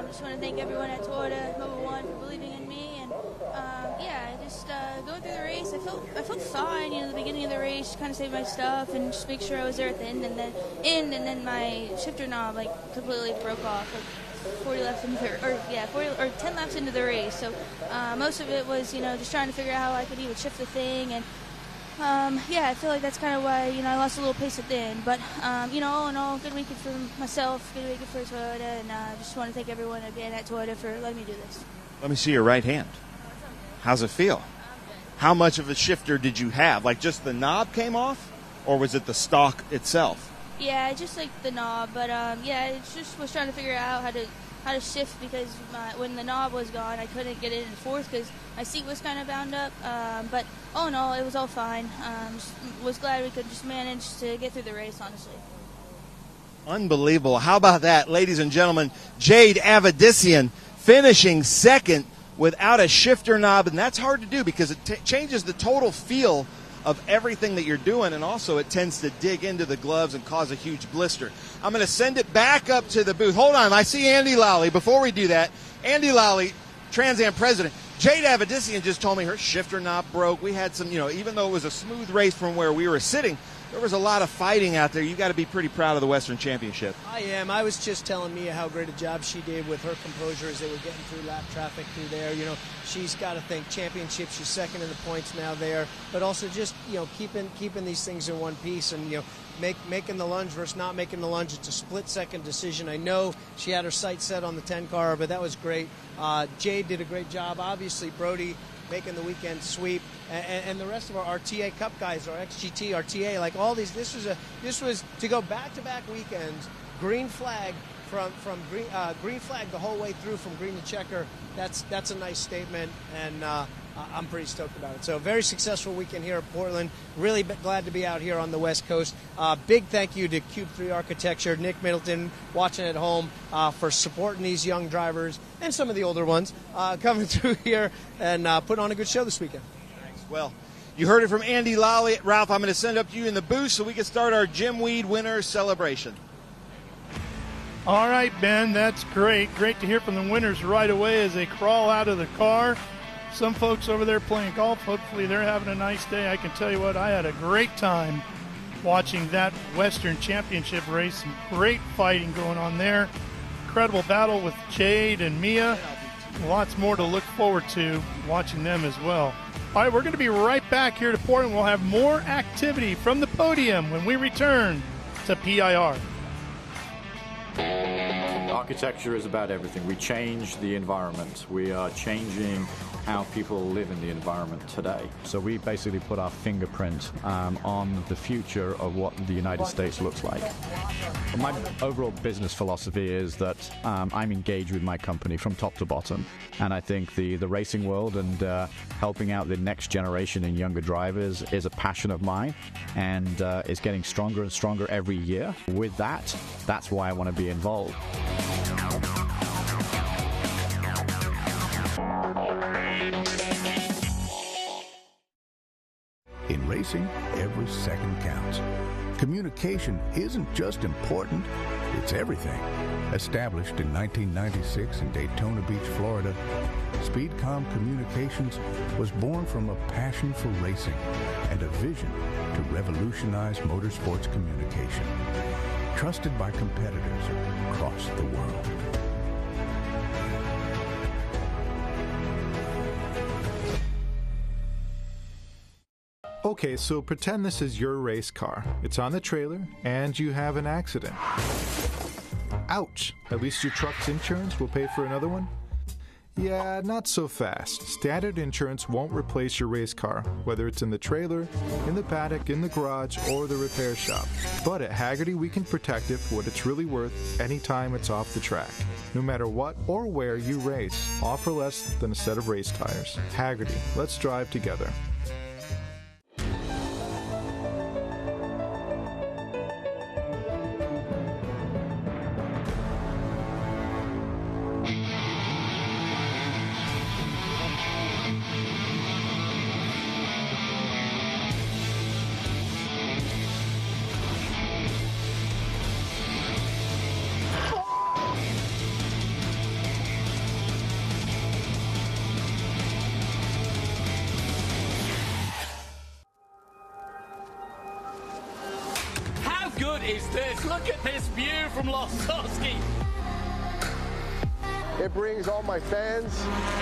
just want to thank everyone at Toyota, Mobil 1 for believing in me. And just going through the race, I felt fine. The beginning of the race, kind of saved my stuff and just make sure I was there at the end. And then my shifter knob completely broke off. 40 laps into 10 laps into the race. So most of it was just trying to figure out how I could even shift the thing. And I feel like that's kind of why I lost a little pace at the end. But all in all, good weekend for myself, good weekend for Toyota, and just want to thank everyone again at Toyota for letting me do this. Let me see your right hand. How's it feel? How much of a shifter did you have? Like just the knob came off, or was it the stock itself? Yeah, just like the knob, but it just was trying to figure out how to shift because when the knob was gone, I couldn't get it in fourth because my seat was kind of bound up. But all in all, it was all fine. Was glad we could just manage to get through the race, honestly. Unbelievable. How about that, ladies and gentlemen? Jade Avedissian finishing second without a shifter knob, and that's hard to do because it changes the total feel of everything that you're doing, and also it tends to dig into the gloves and cause a huge blister. I'm going to send it back up to the booth. Hold on, I see Andy Lally. Before we do that, Andy Lally, Trans Am president. Jade Avedissian just told me her shifter knob broke. We had some, even though it was a smooth race from where we were sitting, there was a lot of fighting out there. You got to be pretty proud of the Western Championship. I am. I was just telling Mia how great a job she did with her composure as they were getting through lap traffic through there. She's got to think championship. She's second in the points now there, but also just keeping these things in one piece and making the lunge versus not making the lunge. It's a split-second decision. I know she had her sights set on the 10 car, but that was great. Jade did a great job. Obviously, Brody making the weekend sweep, and the rest of our TA Cup guys, our XGT, our TA, like all these. This was to go back-to-back weekends, green flag from green flag the whole way through from green to checker. That's a nice statement, and I'm pretty stoked about it. So very successful weekend here at Portland. Really glad to be out here on the West Coast. Big thank you to Cube 3 Architecture, Nick Middleton watching at home for supporting these young drivers and some of the older ones coming through here and putting on a good show this weekend. Thanks. Well, you heard it from Andy Lally. Ralph, I'm going to send it up to you in the booth so we can start our Jim Weed winner celebration. All right, Ben, that's great. Great to hear from the winners right away as they crawl out of the car. Some folks over there playing golf, hopefully they're having a nice day. I can tell you what, I had a great time watching that Western Championship race. Some great fighting going on there. Incredible battle with Jade and Mia. Lots more to look forward to watching them as well. All right, we're going to be right back here to Portland. We'll have more activity from the podium when we return to PIR. Architecture is about everything. We change the environment. We are changing how people live in the environment today. So we basically put our fingerprint on the future of what the United States looks like. My overall business philosophy is that I'm engaged with my company from top to bottom, and I think the racing world and helping out the next generation and younger drivers is a passion of mine, and is getting stronger and stronger every year. With that, that's why I want to be involved. In racing, every second counts. Communication isn't just important, it's everything. Established in 1996 in Daytona Beach, Florida, SpeedCom Communications was born from a passion for racing and a vision to revolutionize motorsports communication. Trusted by competitors across the world. Okay, so pretend this is your race car. It's on the trailer, and you have an accident. Ouch! At least your truck's insurance will pay for another one? Yeah, not so fast. Standard insurance won't replace your race car, whether it's in the trailer, in the paddock, in the garage, or the repair shop. But at Hagerty, we can protect it for what it's really worth anytime it's off the track. No matter what or where you race, offer less than a set of race tires. Hagerty, let's drive together. Good is this? Look at this view from Losowski. It brings all my fans,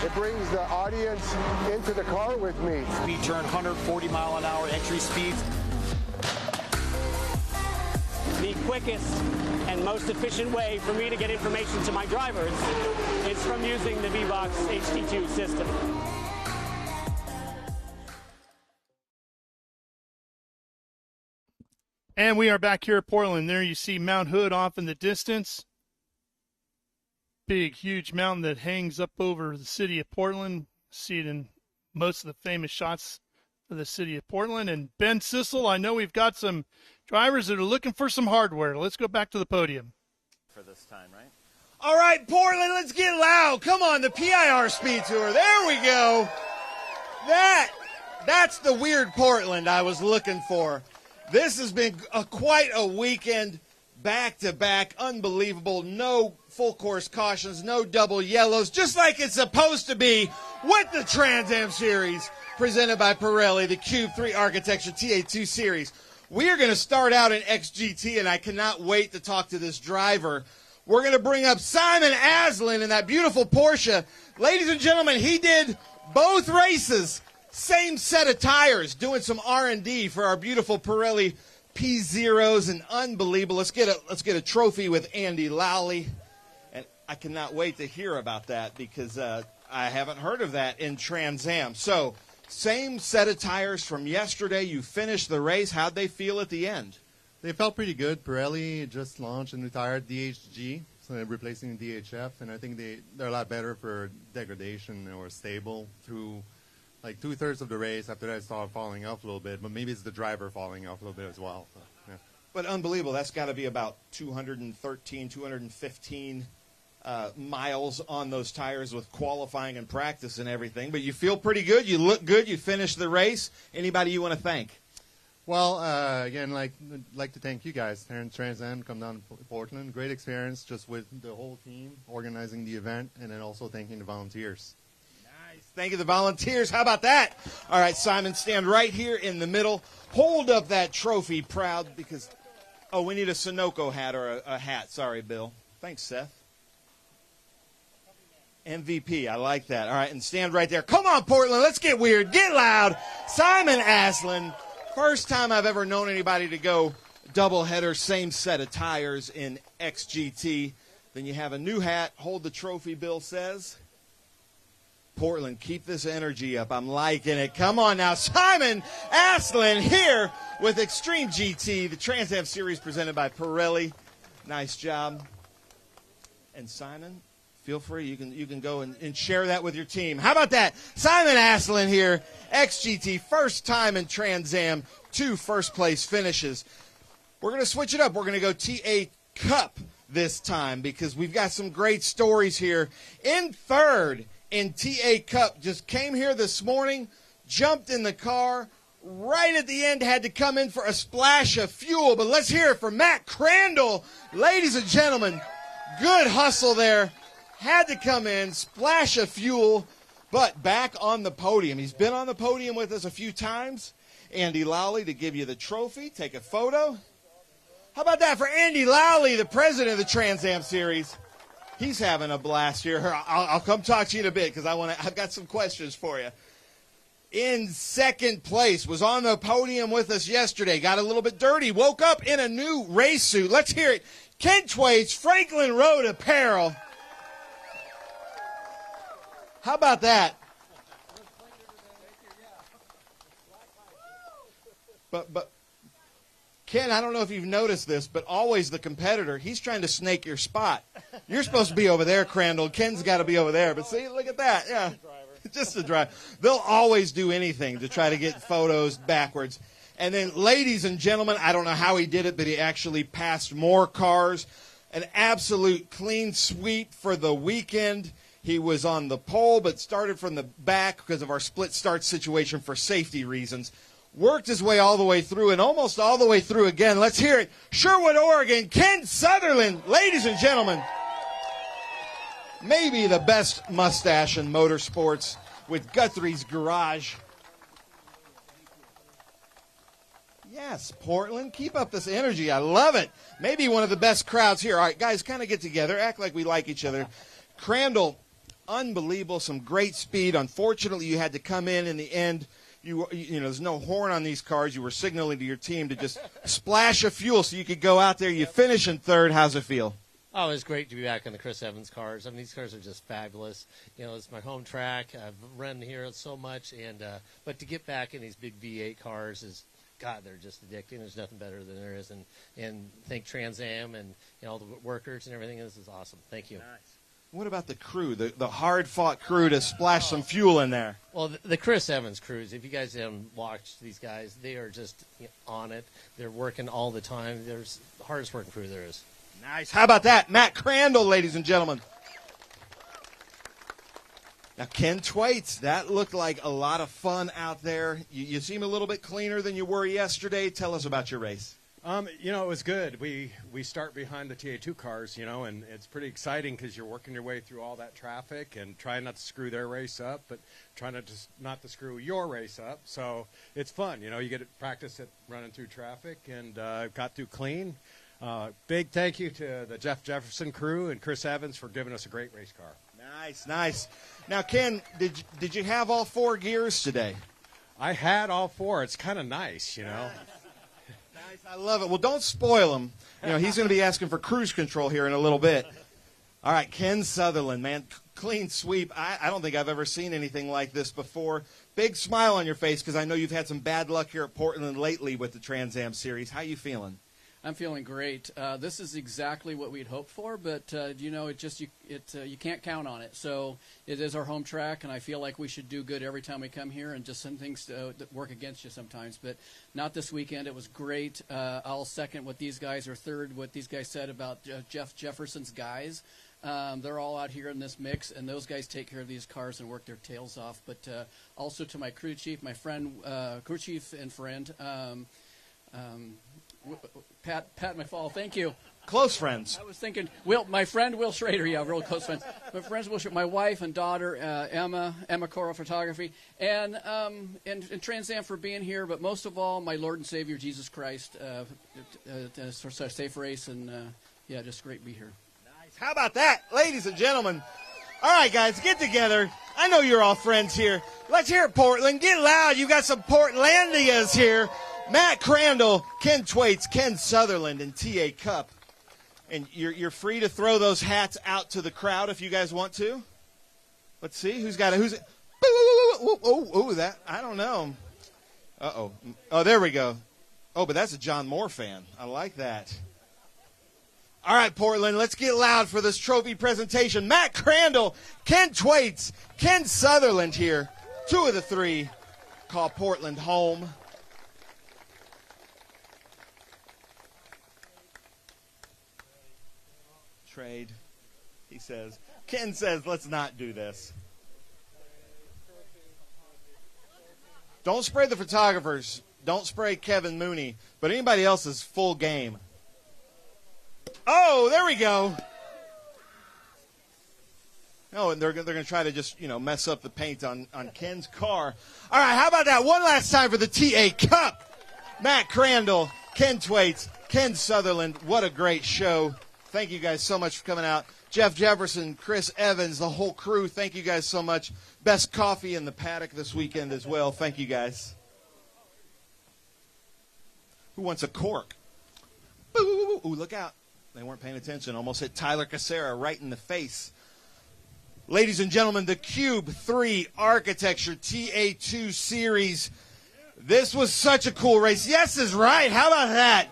it brings the audience into the car with me. Speed turn, 140 mile an hour entry speeds. The quickest and most efficient way for me to get information to my drivers is from using the V-Box HD2 system. And we are back here at Portland. There you see Mount Hood off in the distance. Big, huge mountain that hangs up over the city of Portland. See it in most of the famous shots of the city of Portland. And Ben Sissel, I know we've got some drivers that are looking for some hardware. Let's go back to the podium. For this time, right? All right, Portland, let's get loud. Come on, the PIR SpeedTour. There we go. That's the weird Portland I was looking for. This has been quite a weekend, back-to-back, unbelievable. No full-course cautions, no double yellows, just like it's supposed to be with the Trans Am Series presented by Pirelli, the Cube 3 Architecture TA2 Series. We are going to start out in XGT, and I cannot wait to talk to this driver. We're going to bring up Simon Aslan in that beautiful Porsche. Ladies and gentlemen, he did both races. Same set of tires, doing some R&D for our beautiful Pirelli P0s, and unbelievable. Let's get a trophy with Andy Lowley, and I cannot wait to hear about that because I haven't heard of that in Trans Am. So, same set of tires from yesterday. You finished the race. How'd they feel at the end? They felt pretty good. Pirelli just launched a new tire, DHG, so they're replacing DHF, and I think they're a lot better for degradation or stable through like 2/3 of the race. After that, it started falling off a little bit, but maybe it's the driver falling off a little bit as well. So, yeah. But unbelievable. That's got to be about 213, 215 miles on those tires with qualifying and practice and everything. But you feel pretty good. You look good. You finished the race. Anybody you want to thank? Well, again, like to thank you guys. Trans Am, come down to Portland. Great experience just with the whole team organizing the event, and then also thanking the volunteers. Thank you, the volunteers. How about that? All right, Simon, stand right here in the middle. Hold up that trophy proud because, oh, we need a Sunoco hat or a hat. Sorry, Bill. Thanks, Seth. MVP, I like that. All right, and stand right there. Come on, Portland, let's get weird. Get loud. Simon Aslan. First time I've ever known anybody to go doubleheader, same set of tires in XGT. Then you have a new hat. Hold the trophy, Bill says. Portland, keep this energy up. I'm liking it. Come on now. Simon Aslan here with Extreme GT, the Trans Am Series presented by Pirelli. Nice job. And Simon, feel free. You can go and share that with your team. How about that? Simon Aslan here, XGT, first time in Trans Am, 2 first-place finishes. We're going to switch it up. We're going to go TA Cup this time because we've got some great stories here. In third in TA Cup, just came here this morning, jumped in the car, right at the end had to come in for a splash of fuel. But let's hear it for Matt Crandall. Ladies and gentlemen, good hustle there. Had to come in, splash of fuel, but back on the podium. He's been on the podium with us a few times. Andy Lowley to give you the trophy, take a photo. How about that for Andy Lowley, the president of the Trans Am Series? He's having a blast here. I'll come talk to you in a bit because I've got some questions for you. In second place, was on the podium with us yesterday. Got a little bit dirty. Woke up in a new race suit. Let's hear it. Ken Twaits, Franklin Road Apparel. How about that? But Ken, I don't know if you've noticed this, but always the competitor, he's trying to snake your spot. You're supposed to be over there, Crandall. Ken's got to be over there. But see, look at that. Yeah, just a drive. They'll always do anything to try to get photos backwards. And then, ladies and gentlemen, I don't know how he did it, but he actually passed more cars. An absolute clean sweep for the weekend. He was on the pole, but started from the back because of our split start situation for safety reasons. Worked his way all the way through and almost all the way through again. Let's hear it. Sherwood, Oregon, Ken Sutherland, ladies and gentlemen. Maybe the best mustache in motorsports with Guthrie's Garage. Yes, Portland, keep up this energy. I love it. Maybe one of the best crowds here. All right, guys, kind of get together. Act like we like each other. Crandall, unbelievable, some great speed. Unfortunately, you had to come in the end. You know, there's no horn on these cars. You were signaling to your team to just splash of fuel so you could go out there. You finish in third. How's it feel? Oh, it's great to be back on the Chris Evans cars. I mean, these cars are just fabulous. You know, it's my home track. I've run here so much, and but to get back in these big V8 cars is, God, they're just addicting. There's nothing better than there is, and thank Trans Am and all the workers and everything. This is awesome. Thank you. Nice. What about the crew, the hard-fought crew to splash some fuel in there? Well, the Chris Evans crews, if you guys haven't watched these guys, they are just on it. They're working all the time. There's the hardest working crew there is. Nice. How about that? Matt Crandall, ladies and gentlemen. Now, Ken Twaits, that looked like a lot of fun out there. You seem a little bit cleaner than you were yesterday. Tell us about your race. You know, it was good. We start behind the TA2 cars, you know, and it's pretty exciting because you're working your way through all that traffic and trying not to screw their race up, but trying not to screw your race up. So it's fun, you know. You get to practice at running through traffic, and got through clean. Big thank you to the Jeff Jefferson crew and Chris Evans for giving us a great race car. Nice, nice. Now, Ken, did you have all 4 gears today? I had all 4. It's kind of nice, you know. I love it. Well, don't spoil him. You know, he's going to be asking for cruise control here in a little bit. All right, Ken Sutherland, man, clean sweep. I don't think I've ever seen anything like this before. Big smile on your face because I know you've had some bad luck here at Portland lately with the Trans Am Series. How you feeling? I'm feeling great. This is exactly what we'd hoped for, but you know, you can't count on it. So it is our home track, and I feel like we should do good every time we come here, and just some things that work against you sometimes. But not this weekend. It was great. I'll second what these guys, or third what these guys said about Jeff Jefferson's guys. They're all out here in this mix, and those guys take care of these cars and work their tails off. But also to my crew chief, my friend, crew chief and friend. Pat McFall, thank you. Close friends. I was thinking, my friend Will Schrader, yeah, real close friends. My friends Will Schrader, my wife and daughter Emma Cora Photography, and Trans Am for being here, but most of all, my Lord and Savior Jesus Christ for such a safe race, and yeah, just great to be here. Nice. How about that, ladies and gentlemen? All right, guys, get together. I know you're all friends here. Let's hear it, Portland. Get loud. You got some Portlandias here. Matt Crandall, Ken Twaits, Ken Sutherland, and TA Cup. And you're free to throw those hats out to the crowd if you guys want to. Let's see who's got it. Who's it? Oh, that I don't know. Uh-oh. Oh, there we go. Oh, but that's a John Moore fan. I like that. All right, Portland, let's get loud for this trophy presentation. Matt Crandall, Ken Twaits, Ken Sutherland here. 2 of the 3 call Portland home. Trade, he says. Ken says, let's not do this. Don't spray the photographers. Don't spray Kevin Mooney. But anybody else is full game. Oh, there we go. Oh, and they're going to try to just, mess up the paint on Ken's car. All right, how about that? One last time for the TA Cup. Matt Crandall, Ken Twaits, Ken Sutherland. What a great show. Thank you guys so much for coming out. Jeff Jefferson, Chris Evans, the whole crew, thank you guys so much. Best coffee in the paddock this weekend as well. Thank you guys. Who wants a cork? Ooh, look out. They weren't paying attention. Almost hit Tyler Casera right in the face. Ladies and gentlemen, the Cube 3 Architecture TA2 Series. This was such a cool race. Yes is right. How about that?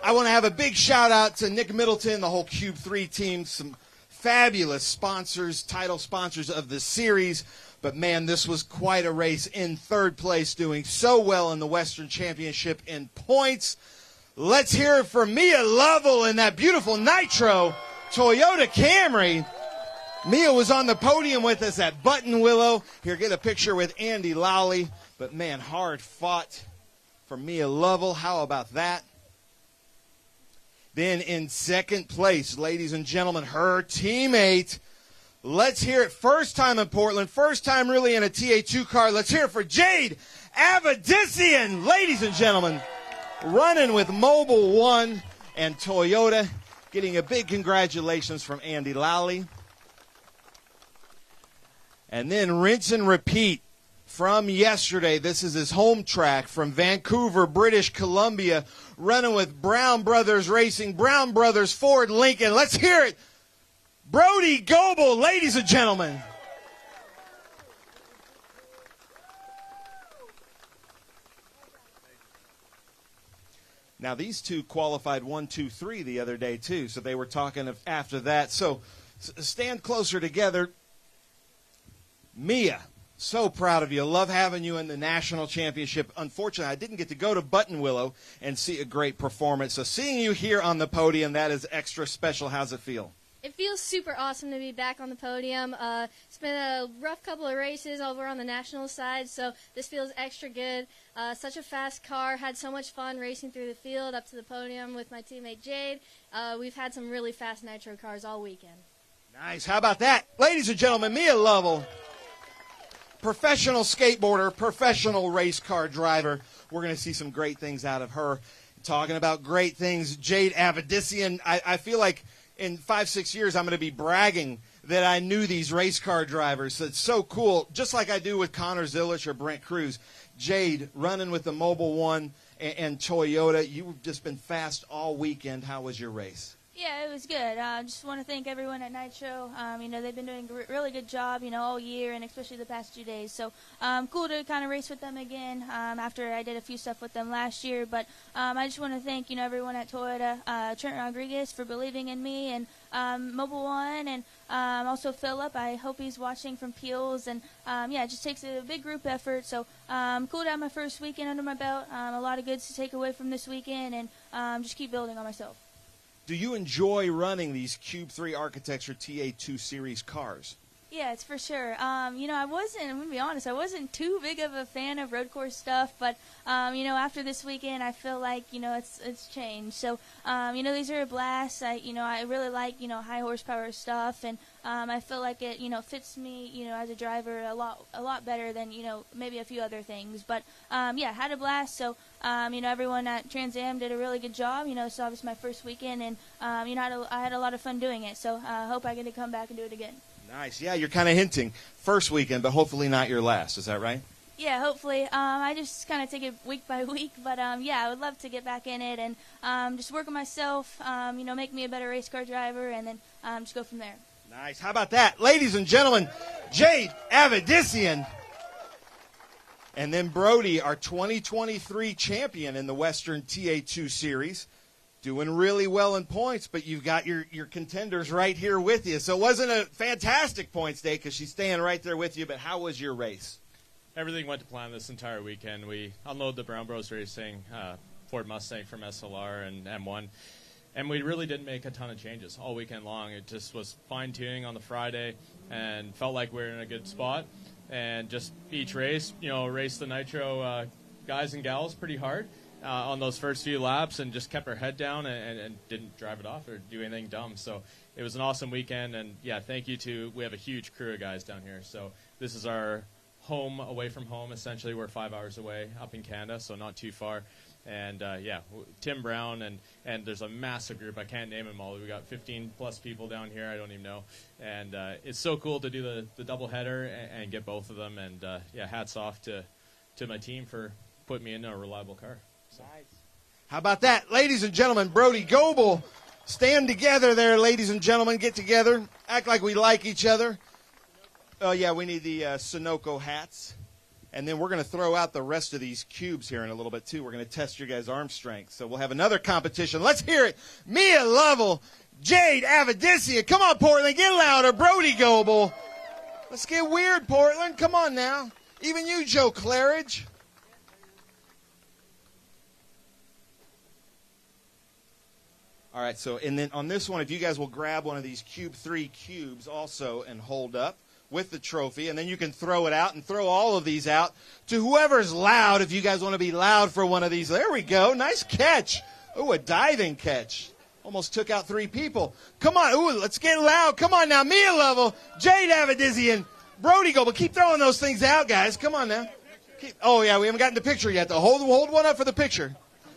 I want to have a big shout out to Nick Middleton, the whole Cube 3 team, some fabulous sponsors, title sponsors of the series. But man, this was quite a race. In 3rd place, doing so well in the Western Championship in points. Let's hear it for Mia Lovell in that beautiful Nitro Toyota Camry. Mia was on the podium with us at Button Willow. Here, get a picture with Andy Lowley. But man, hard fought for Mia Lovell. How about that? Then in 2nd place, ladies and gentlemen, her teammate. Let's hear it. First time in Portland. First time really in a TA2 car. Let's hear it for Jade Avedissian. Ladies and gentlemen, running with Mobile One and Toyota. Getting a big congratulations from Andy Lowley. And then rinse and repeat from yesterday. This is his home track from Vancouver, British Columbia. Running with Brown Brothers Racing, Brown Brothers Ford Lincoln. Let's hear it. Brody Goebel, ladies and gentlemen. Now, these two qualified 1, 2, 3 the other day, too. So they were talking after that. So stand closer together. Mia, so proud of you. Love having you in the national championship. Unfortunately, I didn't get to go to Button Willow and see a great performance. So seeing you here on the podium, that is extra special. How's it feel? It feels super awesome to be back on the podium. It's been a rough couple of races over on the national side, so this feels extra good. Such a fast car. Had so much fun racing through the field up to the podium with my teammate Jade. We've had some really fast nitro cars all weekend. Nice. How about that? Ladies and gentlemen, Mia Lovell, professional skateboarder, professional race car driver. We're going to see some great things out of her. Talking about great things, Jade Avedissian, I feel like in 5-6 years, I'm going to be bragging that I knew these race car drivers. So it's so cool, just like I do with Connor Zilish or Brent Cruz. Jade, running with the Mobile One and Toyota. You've just been fast all weekend. How was your race? Yeah, it was good. Just want to thank everyone at Nitro. They've been doing a really good job, all year and especially the past 2 days. So cool to kind of race with them again after I did a few stuff with them last year. But I just want to thank, everyone at Toyota, Trent Rodriguez for believing in me and Mobile One and also Philip. I hope he's watching from Peels. And, it just takes a big group effort. So cool to have my first weekend under my belt. A lot of goods to take away from this weekend and just keep building on myself. Do you enjoy running these Cube 3 Architecture TA2 Series cars? Yeah, it's for sure. I'm going to be honest, I wasn't too big of a fan of road course stuff, but, after this weekend, I feel like, it's changed. So, these are a blast. I really like, high horsepower stuff, and I feel like it, fits me, as a driver a lot better than, maybe a few other things. But, had a blast. So, everyone at Trans Am did a really good job. So it was my first weekend, and, I had a lot of fun doing it. So I hope I get to come back and do it again. Nice. Yeah, you're kind of hinting first weekend, but hopefully not your last. Is that right? Yeah, hopefully. I just kind of take it week by week, but yeah, I would love to get back in it and just work on myself, make me a better race car driver, and then just go from there. Nice. How about that? Ladies and gentlemen, Jade Avedissian. And then Brody, our 2023 champion in the Western TA2 Series. Doing really well in points, but you've got your contenders right here with you. So it wasn't a fantastic points day because she's staying right there with you, but how was your race? Everything went to plan this entire weekend. We unloaded the Brown Bros Racing Ford Mustang from SLR and M1, and we really didn't make a ton of changes all weekend long. It just was fine-tuning on the Friday and felt like we were in a good spot. And just each race, raced the Nitro guys and gals pretty hard on those first few laps and just kept our head down and didn't drive it off or do anything dumb. So it was an awesome weekend. And, yeah, thank you to – we have a huge crew of guys down here. So this is our home away from home, essentially. We're 5 hours away up in Canada, so not too far. And, Tim Brown, and there's a massive group. I can't name them all. We got 15-plus people down here. I don't even know. And it's so cool to do the doubleheader and get both of them. And, hats off to my team for putting me in a reliable car. So. Nice. How about that? Ladies and gentlemen, Brody Goebel. Stand together there, ladies and gentlemen. Get together. Act like we like each other. Oh, yeah, we need the Sunoco hats. And then we're going to throw out the rest of these cubes here in a little bit, too. We're going to test your guys' arm strength. So we'll have another competition. Let's hear it. Mia Lovell, Jade Avedissian. Come on, Portland. Get louder. Brody Goebel. Let's get weird, Portland. Come on now. Even you, Joe Claridge. All right, so and then on this one, if you guys will grab one of these Cube 3 cubes also and hold up with the trophy, and then you can throw it out and throw all of these out to whoever's loud if you guys want to be loud for one of these. There we go. Nice catch. Ooh, a diving catch. Almost took out 3 people. Come on. Ooh, let's get loud. Come on now. Mia Lovell, Jade Avedissian, Brody Goebel. Keep throwing those things out, guys. Come on now. Oh, yeah, we haven't gotten the picture yet, though. Hold one up for the picture.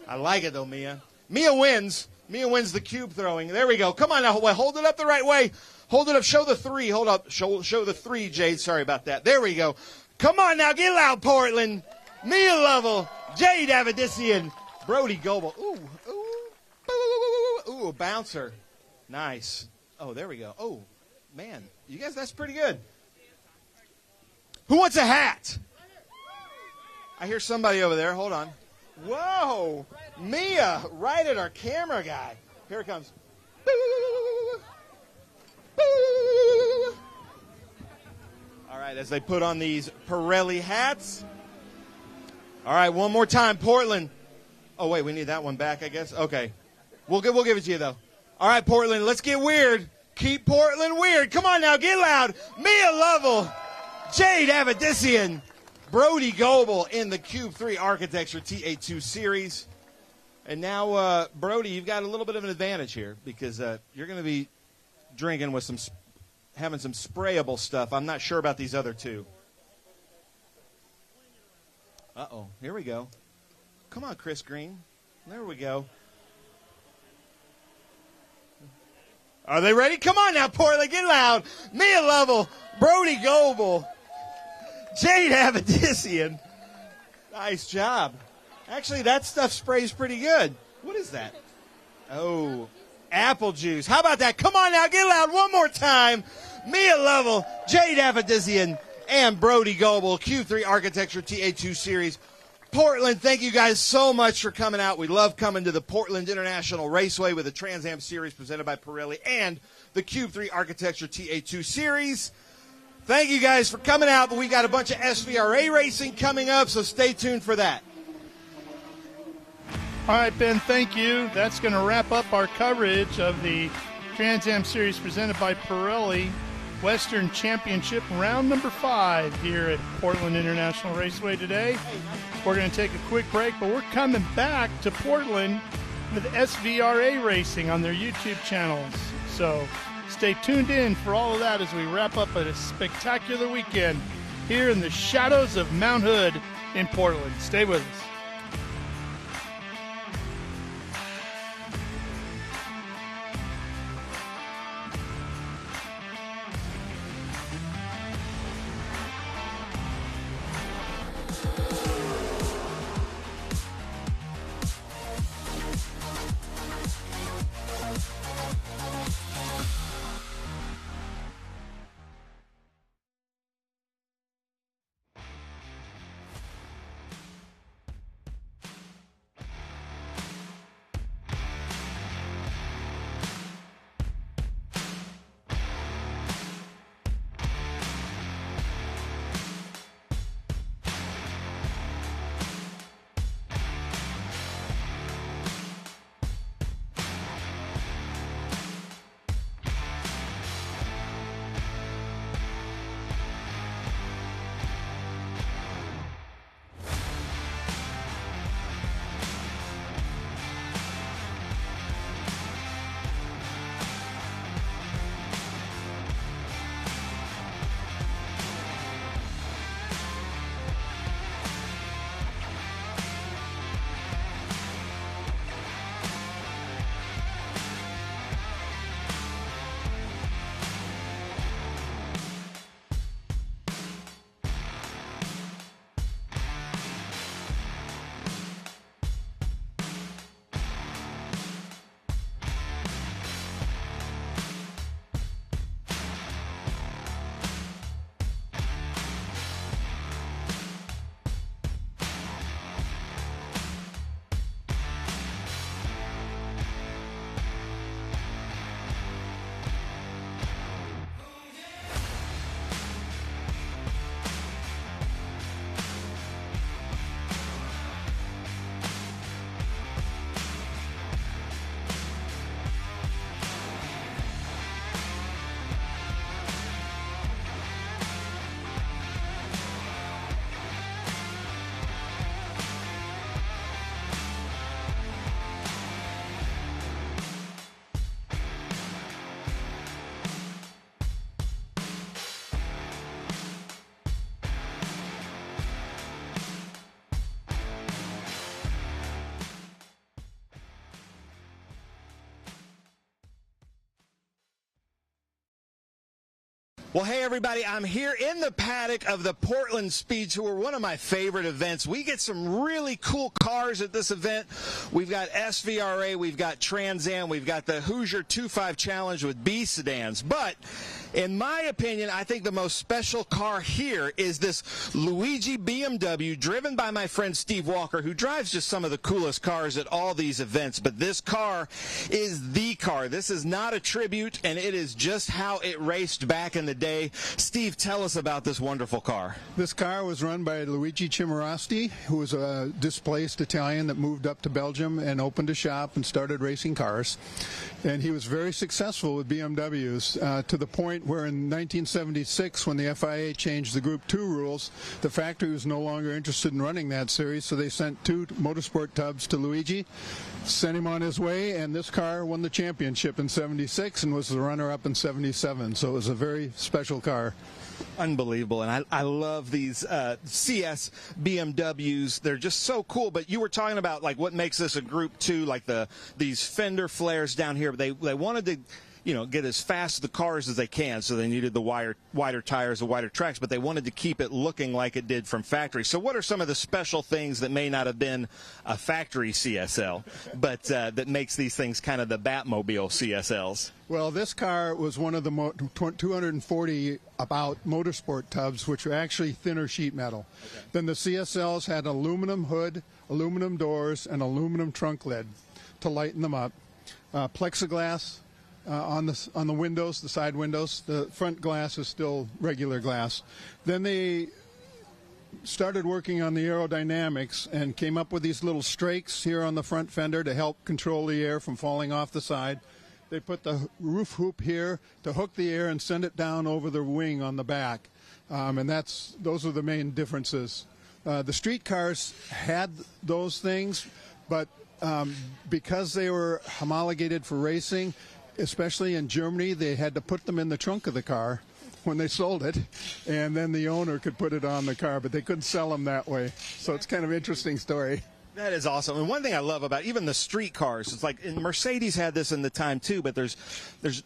I like it, though, Mia. Mia wins. Mia wins the cube throwing. There we go. Come on now. Hold it up the right way. Hold it up. Show the 3. Hold up. Show the 3, Jade. Sorry about that. There we go. Come on now. Get loud, Portland. Mia Lovell, Jade Avedissian, Brody Goebel. Ooh, a bouncer. Nice. Oh, there we go. Oh, man. You guys, that's pretty good. Who wants a hat? I hear somebody over there. Hold on. Whoa. Mia, right at our camera guy. Here it comes. All right, as they put on these Pirelli hats. All right, one more time, Portland. Oh, wait, we need that one back, I guess. Okay. We'll give it to you, though. All right, Portland, let's get weird. Keep Portland weird. Come on now, get loud. Mia Lovell, Jade Avedissian, Brody Goebel in the Cube 3 Architecture TA2 Series. And now, Brody, you've got a little bit of an advantage here because you're going to be drinking with having some sprayable stuff. I'm not sure about these other 2. Uh-oh, here we go. Come on, Chris Green. There we go. Are they ready? Come on now, Portland, get loud. Mia Lovell, Brody Goebel, Jade Avedissian. Nice job. Actually, that stuff sprays pretty good. What is that? Oh, apple juice. How about that? Come on now, get loud one more time. Mia Lovell, Jade Avedissian, and Brody Goebel, Q3 Architecture TA2 Series. Portland, thank you guys so much for coming out. We love coming to the Portland International Raceway with the Trans Am Series presented by Pirelli and the Cube 3 Architecture TA2 Series. Thank you guys for coming out, but we got a bunch of SVRA racing coming up, so stay tuned for that. All right, Ben, thank you. That's going to wrap up our coverage of the Trans Am Series presented by Pirelli Western Championship round number 5 here at Portland International Raceway today. We're going to take a quick break, but we're coming back to Portland with SVRA Racing on their YouTube channels. So stay tuned in for all of that as we wrap up a spectacular weekend here in the shadows of Mount Hood in Portland. Stay with us. Well, hey, everybody, I'm here in the paddock of the Portland Speed Tour, one of my favorite events. We get some really cool cars at this event. We've got SVRA, we've got Trans Am, we've got the Hoosier 2.5 Challenge with B sedans. But in my opinion, I think the most special car here is this Luigi BMW, driven by my friend Steve Walker, who drives just some of the coolest cars at all these events. But this car is the car. This is not a tribute, and it is just how it raced back in the day. Steve, tell us about this wonderful car. This car was run by Luigi Cimorasti, who was a displaced Italian that moved up to Belgium and opened a shop and started racing cars. And he was very successful with BMWs to the point where in 1976, when the FIA changed the Group 2 rules, the factory was no longer interested in running that series, so they sent 2 motorsport tubs to Luigi, sent him on his way, and this car won the championship in 76 and was the runner-up in 77. So it was a very special car. Unbelievable, and I love these CS BMWs. They're just so cool. But you were talking about like what makes this a Group 2, like these fender flares down here. They wanted to, get as fast the cars as they can, so they needed the wider tires, the wider tracks, but they wanted to keep it looking like it did from factory. So what are some of the special things that may not have been a factory CSL, but that makes these things kind of the Batmobile CSLs? Well, this car was one of the 240 about motorsport tubs, which were actually thinner sheet metal. Okay. Then the CSLs had aluminum hood, aluminum doors, and aluminum trunk lid to lighten them up. Plexiglass on the windows, the side windows. The front glass is still regular glass. Then they started working on the aerodynamics and came up with these little strakes here on the front fender to help control the air from falling off the side. They put the roof hoop here to hook the air and send it down over the wing on the back. And those are the main differences. The street cars had those things, but because they were homologated for racing, especially in Germany, they had to put them in the trunk of the car when they sold it, and then the owner could put it on the car, but they couldn't sell them that way. So it's kind of an interesting story. That is awesome. And one thing I love about even the street cars, it's like, and Mercedes had this in the time too, but there's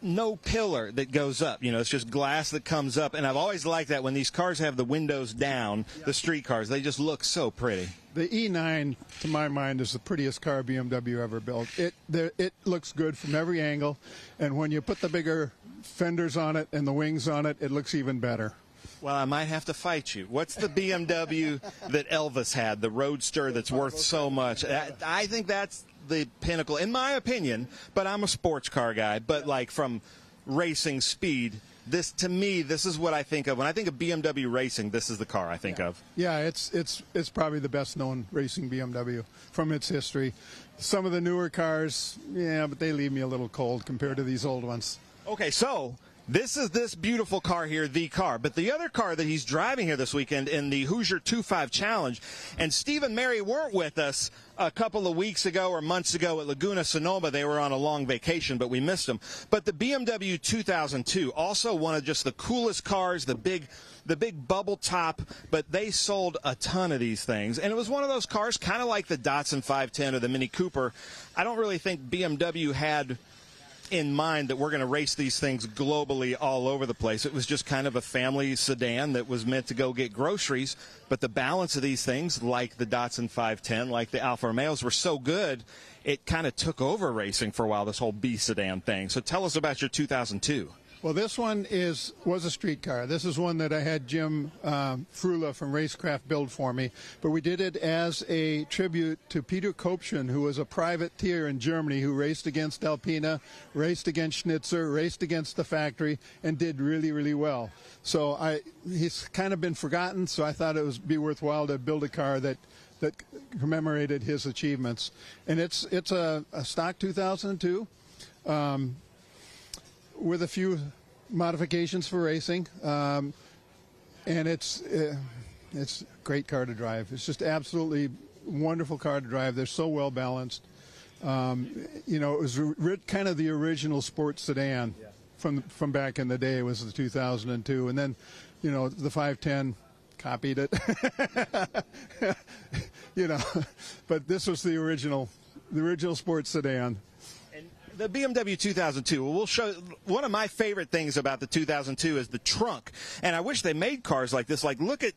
no pillar that goes up. It's just glass that comes up. And I've always liked that when these cars have the windows down, the street cars, they just look so pretty. The E9, to my mind, is the prettiest car BMW ever built. It looks good from every angle, and when you put the bigger fenders on it and the wings on it, it looks even better. Well, I might have to fight you. What's the BMW that Elvis had, the Roadster that's worth so much? I think that's the pinnacle, in my opinion, but I'm a sports car guy. But like from racing speed, to me, this is what I think of. When I think of BMW racing, this is the car I think of. Yeah, it's probably the best-known racing BMW from its history. Some of the newer cars, but they leave me a little cold compared to these old ones. Okay, so this is this beautiful car here, the car. But the other car that he's driving here this weekend in the Hoosier 2.5 Challenge, and Steve and Mary weren't with us a couple of weeks ago or months ago at Laguna Sonoma. They were on a long vacation, but we missed them. But the BMW 2002, also one of just the coolest cars, the big bubble top, but they sold a ton of these things. And it was one of those cars, kind of like the Datsun 510 or the Mini Cooper. I don't really think BMW had in mind that we're going to race these things globally all over the place. It was just kind of a family sedan that was meant to go get groceries, but the balance of these things, like the Datsun 510, like the Alfa Romeos, were so good, it kind of took over racing for a while, this whole B sedan thing. So tell us about your 2002. Well, this one was a street car. This is one that I had Jim Frula from Racecraft build for me. But we did it as a tribute to Peter Kopschen, who was a privateer in Germany who raced against Alpina, raced against Schnitzer, raced against the factory, and did really, really well. So he's kind of been forgotten, so I thought it would be worthwhile to build a car that commemorated his achievements. And it's a stock 2002. With a few modifications for racing, and it's a great car to drive. It's just absolutely wonderful car to drive. They're so well balanced. It was kind of the original sports sedan from back in the day. Was the 2002, and then the 510 copied it. But this was the original sports sedan. The BMW 2002. Well, we'll show. One of my favorite things about the 2002 is the trunk, and I wish they made cars like this. Like, look at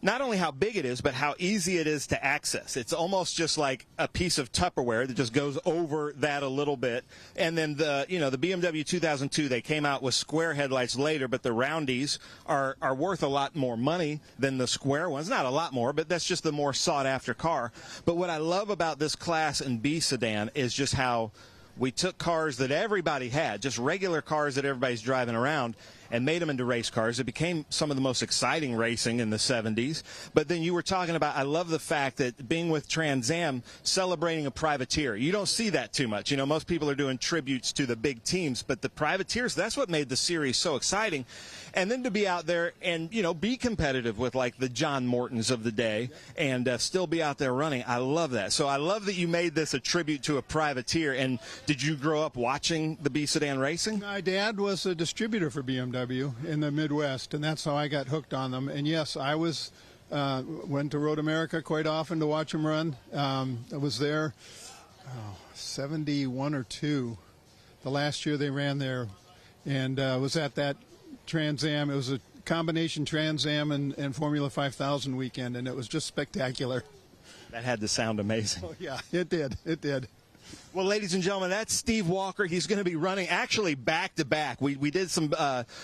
not only how big it is, but how easy it is to access. It's almost just like a piece of Tupperware that just goes over that a little bit. And then the BMW 2002, they came out with square headlights later, but the roundies are worth a lot more money than the square ones. Not a lot more, but that's just the more sought after car. But what I love about this Class and B sedan is just how we took cars that everybody had, just regular cars that everybody's driving around, and made them into race cars. It became some of the most exciting racing in the 70s. But then you were talking about, I love the fact that being with Trans Am, celebrating a privateer. You don't see that too much. You know, most people are doing tributes to the big teams, but the privateers, that's what made the series so exciting. And then to be out there and, you know, be competitive with like the John Mortons of the day and still be out there running. I love that. So I love that you made this a tribute to a privateer. And did you grow up watching the B sedan racing? My dad was a distributor for BMW in the Midwest, and that's how I got hooked on them. And yes, I went to Road America quite often to watch them run. I was there 71 or 2 the last year they ran there, and was at that Trans Am. It was a combination Trans Am and Formula 5000 weekend, and it was just spectacular. That had to sound amazing. Oh yeah, it did. Well, ladies and gentlemen, that's Steve Walker. He's going to be running actually back-to-back. We did some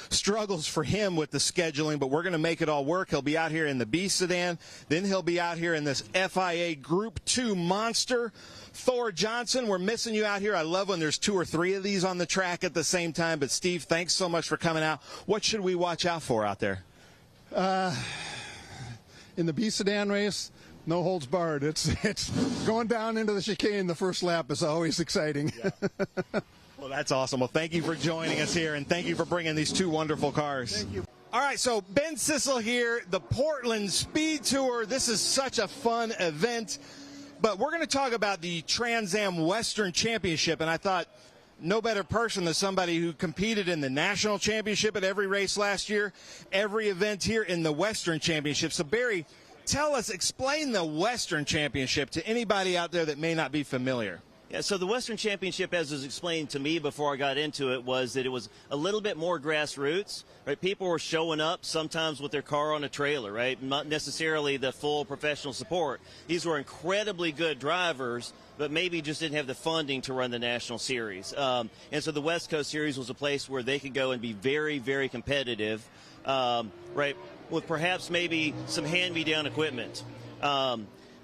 struggles for him with the scheduling, but we're going to make it all work. He'll be out here in the B sedan. Then he'll be out here in this FIA Group 2 monster. Thor Johnson, we're missing you out here. I love when there's 2 or 3 of these on the track at the same time. But, Steve, thanks so much for coming out. What should we watch out for out there? In the B sedan race, no holds barred. It's going down into the chicane. The first lap is always exciting. Yeah. Well, that's awesome. Well, thank you for joining us here, and thank you for bringing these 2 wonderful cars. Thank you. All right, so Ben Sissel here, the Portland Speed Tour. This is such a fun event, but we're going to talk about the Trans Am Western Championship, and I thought no better person than somebody who competed in the National Championship at every race last year, every event here in the Western Championship. So, Barry, explain the Western Championship to anybody out there that may not be familiar. Yeah, so the Western Championship, as was explained to me before I got into it, was that it was a little bit more grassroots, right? People were showing up sometimes with their car on a trailer, right? Not necessarily the full professional support. These were incredibly good drivers, but maybe just didn't have the funding to run the national series. And so the West Coast Series was a place where they could go and be very, very competitive, right? With perhaps maybe some hand-me-down equipment.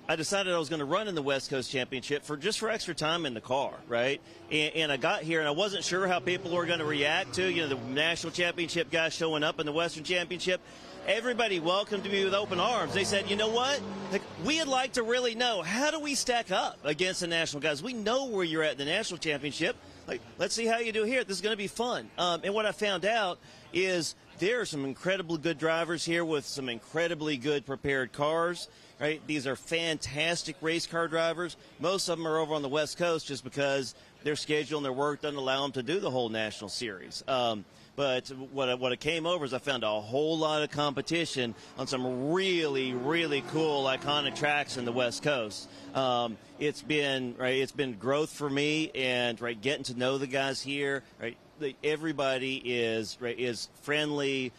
I decided I was going to run in the West Coast Championship for extra time in the car, right? And I got here, and I wasn't sure how people were going to react to, the National Championship guys showing up in the Western Championship. Everybody welcomed me with open arms. They said, you know what? We'd like to really know, how do we stack up against the national guys? We know where you're at in the National Championship. Let's see how you do here. This is going to be fun. And what I found out is there are some incredibly good drivers here with some incredibly good prepared cars. Right? These are fantastic race car drivers. Most of them are over on the West Coast just because their schedule and their work doesn't allow them to do the whole national series. But what it came over is I found a whole lot of competition on some really, really cool, iconic tracks in the West Coast. It's been growth for me, and getting to know the guys here. Right? Everybody is friendly.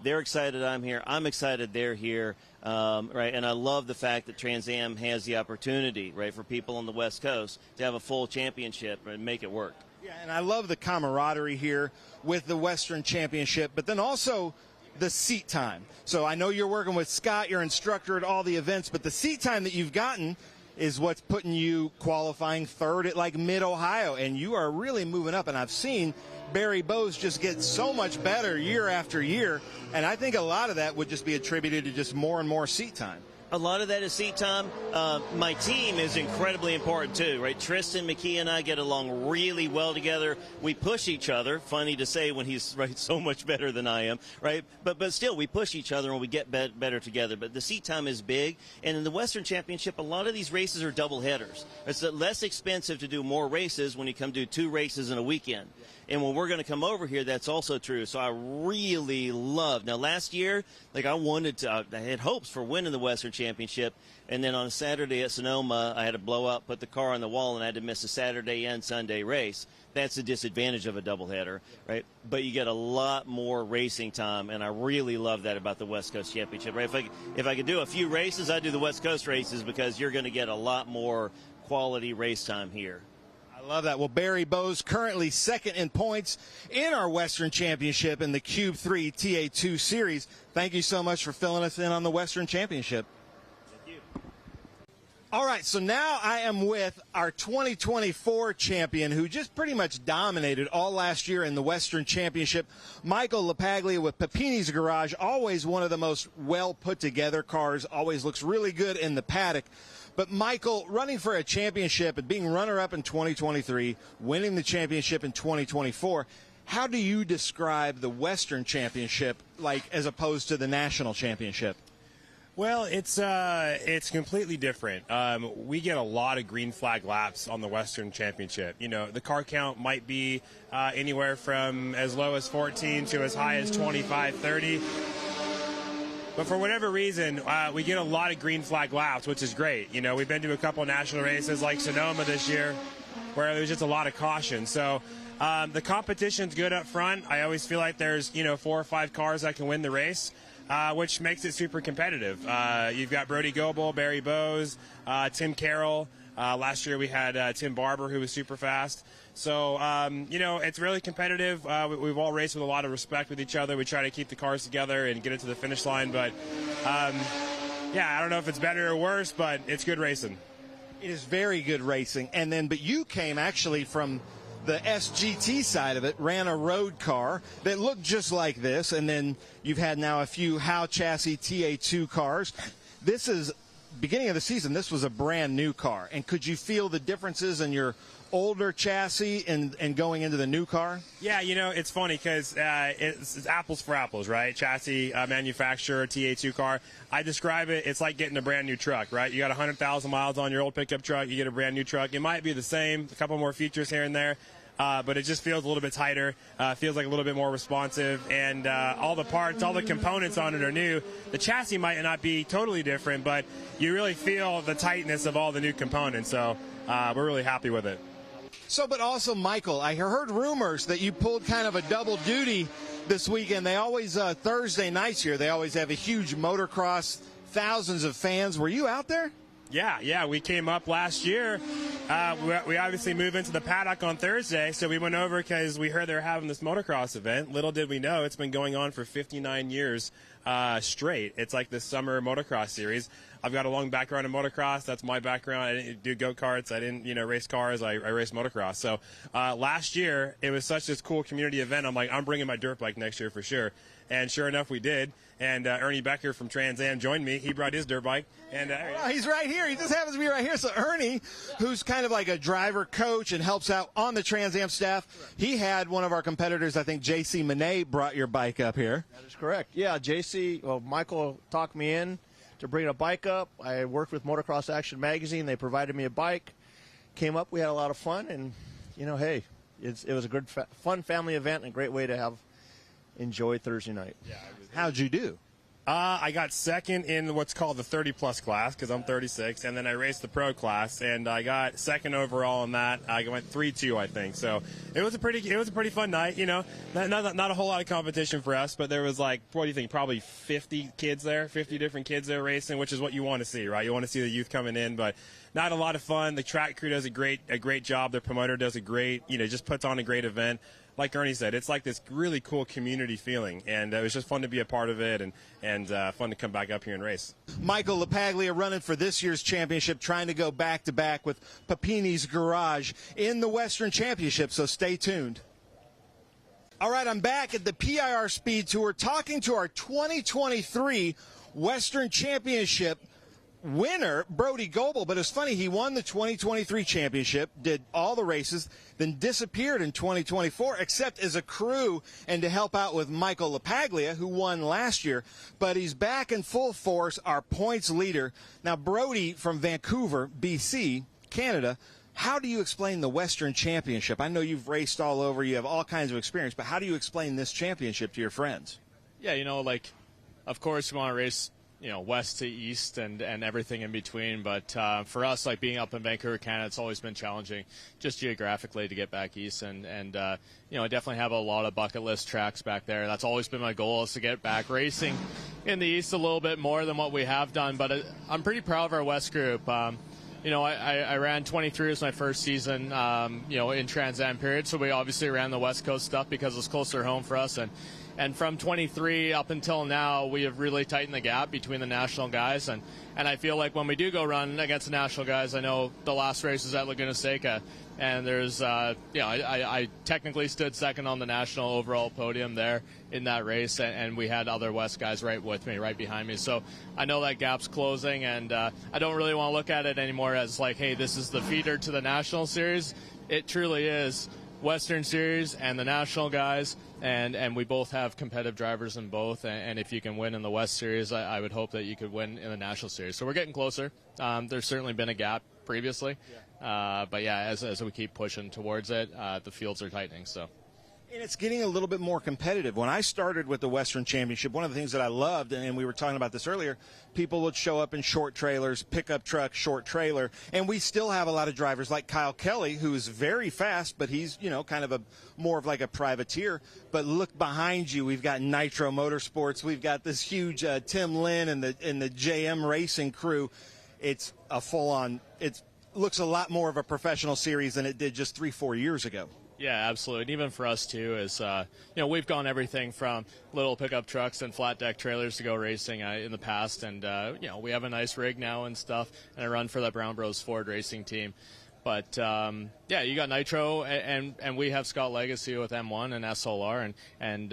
They're excited I'm here. I'm excited they're here. And I love the fact that Trans Am has the opportunity, for people on the West Coast to have a full championship and make it work. Yeah, and I love the camaraderie here with the Western Championship, but then also the seat time. So I know you're working with Scott, your instructor at all the events, but the seat time that you've gotten is what's putting you qualifying third at Mid-Ohio, and you are really moving up. And I've seen Barry Bowes just get so much better year after year, and I think a lot of that would just be attributed to just more and more seat time. A lot of that is seat time. My team is incredibly important too, right? Tristan McKee and I get along really well together. We push each other. Funny to say when he's so much better than I am, right? But still, we push each other and we get better together. But the seat time is big. And in the Western Championship, a lot of these races are double headers. It's less expensive to do more races when you come do 2 races in a weekend. And when we're going to come over here, that's also true. So I really love. Now, last year, like I had hopes for winning the Western Championship. And then on a Saturday at Sonoma, I had to blow up, put the car on the wall, and I had to miss a Saturday and Sunday race. That's the disadvantage of a doubleheader, right? But you get a lot more racing time, and I really love that about the West Coast Championship, right? If I could do a few races, I'd do the West Coast races because you're going to get a lot more quality race time here. I love that. Well, Barry Bowes currently second in points in our Western Championship in the Cube 3 TA2 Series. Thank you so much for filling us in on the Western Championship. All right, so now I am with our 2024 champion who just pretty much dominated all last year in the Western Championship, Michael LaPaglia with Papini's Garage, always one of the most well-put-together cars, always looks really good in the paddock. But, Michael, running for a championship and being runner-up in 2023, winning the championship in 2024, how do you describe the Western Championship, like, as opposed to the National Championship? Well, it's completely different. We get a lot of green flag laps on the Western Championship. You know, the car count might be anywhere from as low as 14 to as high as 25, 30. But for whatever reason, we get a lot of green flag laps, which is great. You know, we've been to a couple of national races like Sonoma this year where there's just a lot of caution. So the competition's good up front. I always feel like there's, 4 or 5 cars that can win the race. Which makes it super competitive. You've got Brody Goebel, Barry Bowes, Tim Carroll. Last year we had Tim Barber, who was super fast. So, it's really competitive. We've all raced with a lot of respect with each other. We try to keep the cars together and get it to the finish line. But, I don't know if it's better or worse, but it's good racing. It is very good racing. But you came actually from the SGT side of it, ran a road car that looked just like this, and then you've had now a few Howe chassis TA2 cars. This is, beginning of the season, this was a brand new car. And could you feel the differences in your older chassis and going into the new car? Yeah, it's funny because it's apples for apples, right? Chassis manufacturer, TA2 car. I describe it's like getting a brand new truck, right? You got 100,000 miles on your old pickup truck, you get a brand new truck. It might be the same, a couple more features here and there. But it just feels a little bit tighter, feels like a little bit more responsive, and all the parts, all the components on it are new. The chassis might not be totally different, but you really feel the tightness of all the new components, so we're really happy with it. So, but also, Michael, I heard rumors that you pulled kind of a double duty this weekend. They always, Thursday nights here, they always have a huge motocross, thousands of fans. Were you out there? Yeah, we came up last year. We obviously moved into the paddock on Thursday, so we went over because we heard they were having this motocross event. Little did we know, it's been going on for 59 years straight. It's like this summer motocross series. I've got a long background in motocross. That's my background. I didn't do go-karts. I didn't, race cars. I raced motocross. So last year, it was such this cool community event. I'm like, I'm bringing my dirt bike next year for sure. And sure enough, we did. And Ernie Becker from Trans Am joined me. He brought his dirt bike. And he's right here. He just happens to be right here. So Ernie, who's kind of like a driver coach and helps out on the Trans Am staff, he had one of our competitors, I think JC Monet, brought your bike up here. That is correct. Yeah, Michael talked me in to bring a bike up. I worked with Motocross Action Magazine. They provided me a bike. Came up, we had a lot of fun, and, hey, it was a good, fun family event and a great way to enjoy Thursday night. Yeah, how'd you do? I got second in what's called the 30-plus class because I'm 36, and then I raced the pro class, and I got second overall in that. I went 3-2, I think. So it was a pretty fun night. Not a whole lot of competition for us, but there was what do you think? Probably 50 kids there, 50 different kids there racing, which is what you want to see, right? You want to see the youth coming in, but not a lot of fun. The track crew does a great job. Their promoter does just puts on a great event. Like Ernie said, it's like this really cool community feeling, and it was just fun to be a part of it and fun to come back up here and race. Michael LaPaglia running for this year's championship, trying to go back-to-back with Papini's Garage in the Western Championship, so stay tuned. All right, I'm back at the PIR Speed Tour talking to our 2023 Western Championship winner, Brody Goebel. But it's funny, he won the 2023 championship, did all the races, then disappeared in 2024, except as a crew and to help out with Michael LaPaglia, who won last year. But he's back in full force, our points leader. Now, Brody from Vancouver, BC, Canada, How do you explain the Western Championship? I know you've raced all over, you have all kinds of experience, but how do you explain this championship to your friends? Yeah, of course we want to race, west to east and everything in between. But for us, being up in Vancouver, Canada, it's always been challenging just geographically to get back east. And I definitely have a lot of bucket list tracks back there. That's always been my goal, is to get back racing in the east a little bit more than what we have done. But I'm pretty proud of our West group. I ran 23 as my first season, in Trans Am period. So we obviously ran the West Coast stuff because it was closer home for us. And from 23 up until now, we have really tightened the gap between the national guys. And I feel like when we do go run against the national guys, I know the last race was at Laguna Seca. And there's, I technically stood second on the national overall podium there in that race. And we had other West guys right with me, right behind me. So I know that gap's closing. And I don't really want to look at it anymore as hey, this is the feeder to the national series. It truly is Western Series and the national guys, and we both have competitive drivers in both, and if you can win in the West Series, I would hope that you could win in the national series. So we're getting closer. There's certainly been a gap previously, but as we keep pushing towards it, the fields are tightening. So. And it's getting a little bit more competitive. When I started with the Western Championship, one of the things that I loved, and we were talking about this earlier, people would show up in short trailers, pickup truck, short trailer, and we still have a lot of drivers like Kyle Kelly, who's very fast, but he's, kind of more of like a privateer. But look behind you, we've got Nitro Motorsports, we've got this huge Tim Lynn and the JM Racing crew. It's a full-on, it looks a lot more of a professional series than it did just 3-4 years ago. Yeah, absolutely. And even for us, too, is, we've gone everything from little pickup trucks and flat deck trailers to go racing in the past. And, we have a nice rig now and stuff, and I run for the Brown Bros Ford racing team. But, you got Nitro, and we have Scott Legacy with M1 and SLR, and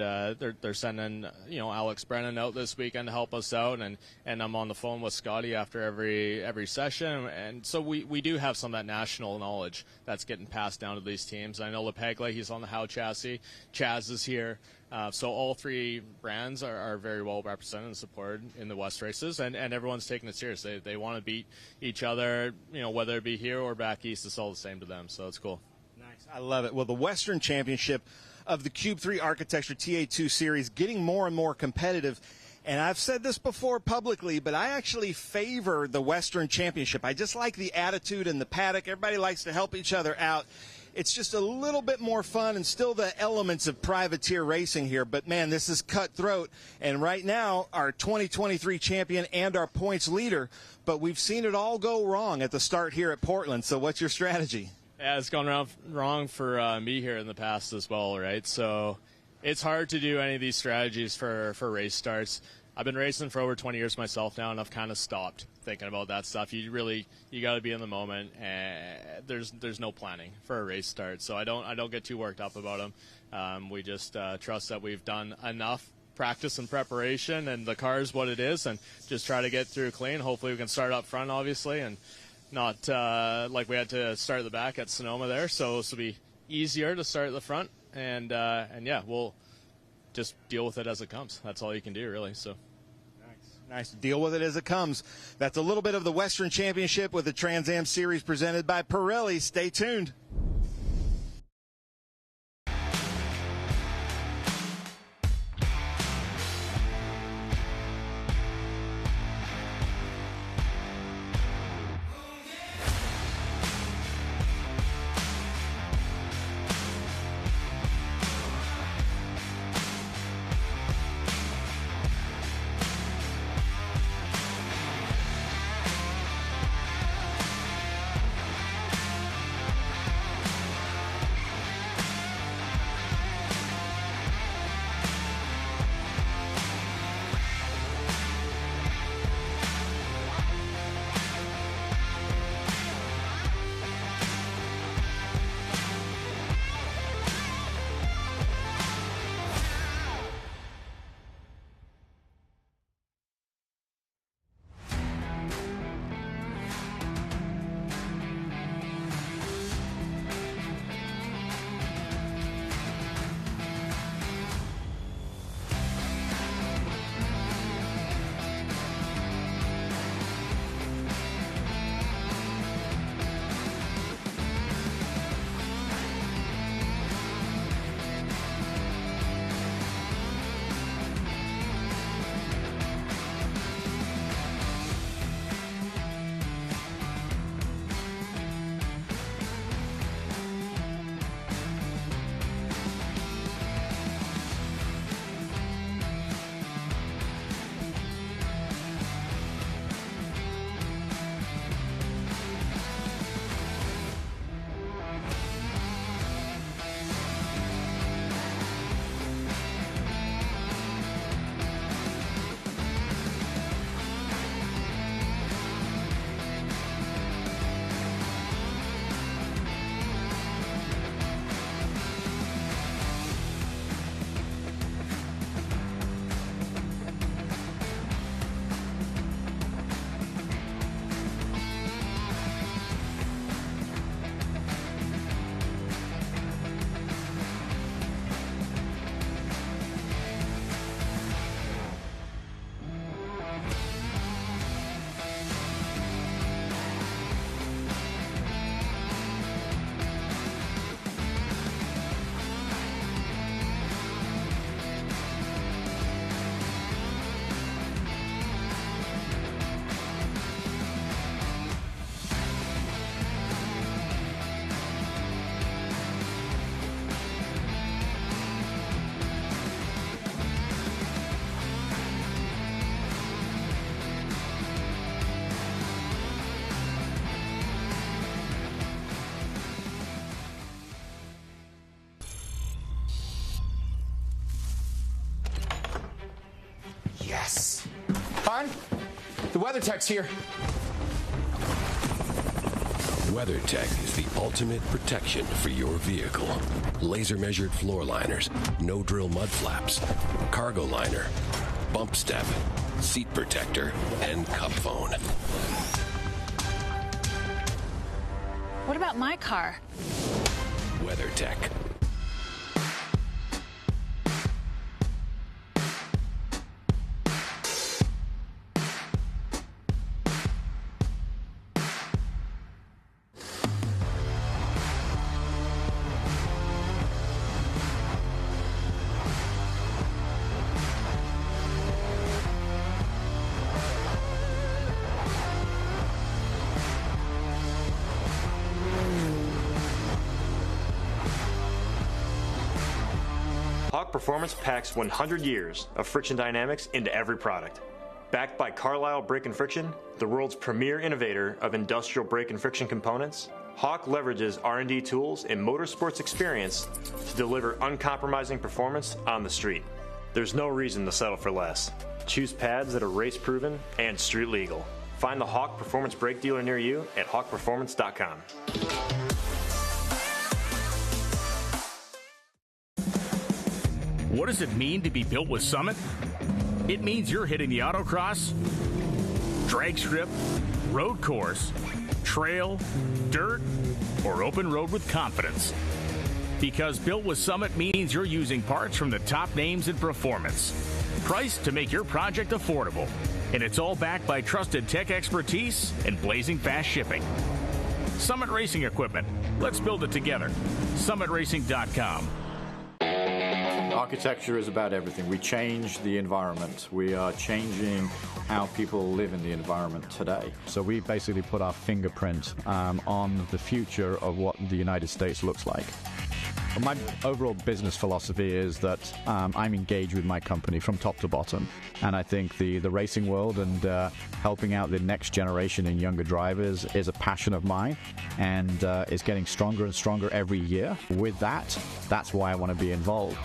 they're sending, Alex Brennan out this weekend to help us out, and I'm on the phone with Scotty after every session. And so we do have some of that national knowledge that's getting passed down to these teams. I know LePaglia, he's on the Howe chassis. Chaz is here. So all three brands are very well represented and supported in the West races, and everyone's taking it serious. They want to beat each other, whether it be here or back east, it's all the same to them. So it's cool. Nice. I love it. Well, the Western Championship of the Cube 3 Architecture TA2 Series getting more and more competitive. And I've said this before publicly, but I actually favor the Western Championship. I just like the attitude in the paddock. Everybody likes to help each other out. It's just a little bit more fun and still the elements of privateer racing here. But, man, this is cutthroat. And right now, our 2023 champion and our points leader. But we've seen it all go wrong at the start here at Portland. So what's your strategy? Yeah, it's gone wrong for me here in the past as well, right? So it's hard to do any of these strategies for race starts. I've been racing for over 20 years myself now, and I've kind of stopped thinking about that stuff. You got to be in the moment, and there's no planning for a race start. So I don't get too worked up about them. We just trust that we've done enough practice and preparation, and the car is what it is, and just try to get through clean. Hopefully we can start up front, obviously, and not like we had to start at the back at Sonoma there. So this will be easier to start at the front, and we'll just deal with it as it comes. That's all you can do, really. So. Nice. Deal with it as it comes. That's a little bit of the Western Championship with the Trans Am Series presented by Pirelli. Stay tuned. on. The WeatherTech's here. WeatherTech is the ultimate protection for your vehicle. Laser measured floor liners, no drill mud flaps, cargo liner, bump step, seat protector, and cup phone. What about my car? WeatherTech. Hawk Performance packs 100 years of friction dynamics into every product. Backed by Carlisle Brake and Friction, the world's premier innovator of industrial brake and friction components, Hawk leverages R&D tools and motorsports experience to deliver uncompromising performance on the street. There's no reason to settle for less. Choose pads that are race-proven and street-legal. Find the Hawk Performance brake dealer near you at hawkperformance.com. What does it mean to be built with Summit? It means you're hitting the autocross, drag strip, road course, trail, dirt, or open road with confidence. Because built with Summit means you're using parts from the top names in performance. Priced to make your project affordable. And it's all backed by trusted tech expertise and blazing fast shipping. Summit Racing Equipment. Let's build it together. SummitRacing.com. Architecture is about everything. We change the environment. We are changing how people live in the environment today. So we basically put our fingerprint on the future of what the United States looks like. My overall business philosophy is that I'm engaged with my company from top to bottom. And I think the racing world and helping out the next generation and younger drivers is a passion of mine, and is getting stronger and stronger every year. With that, that's why I want to be involved.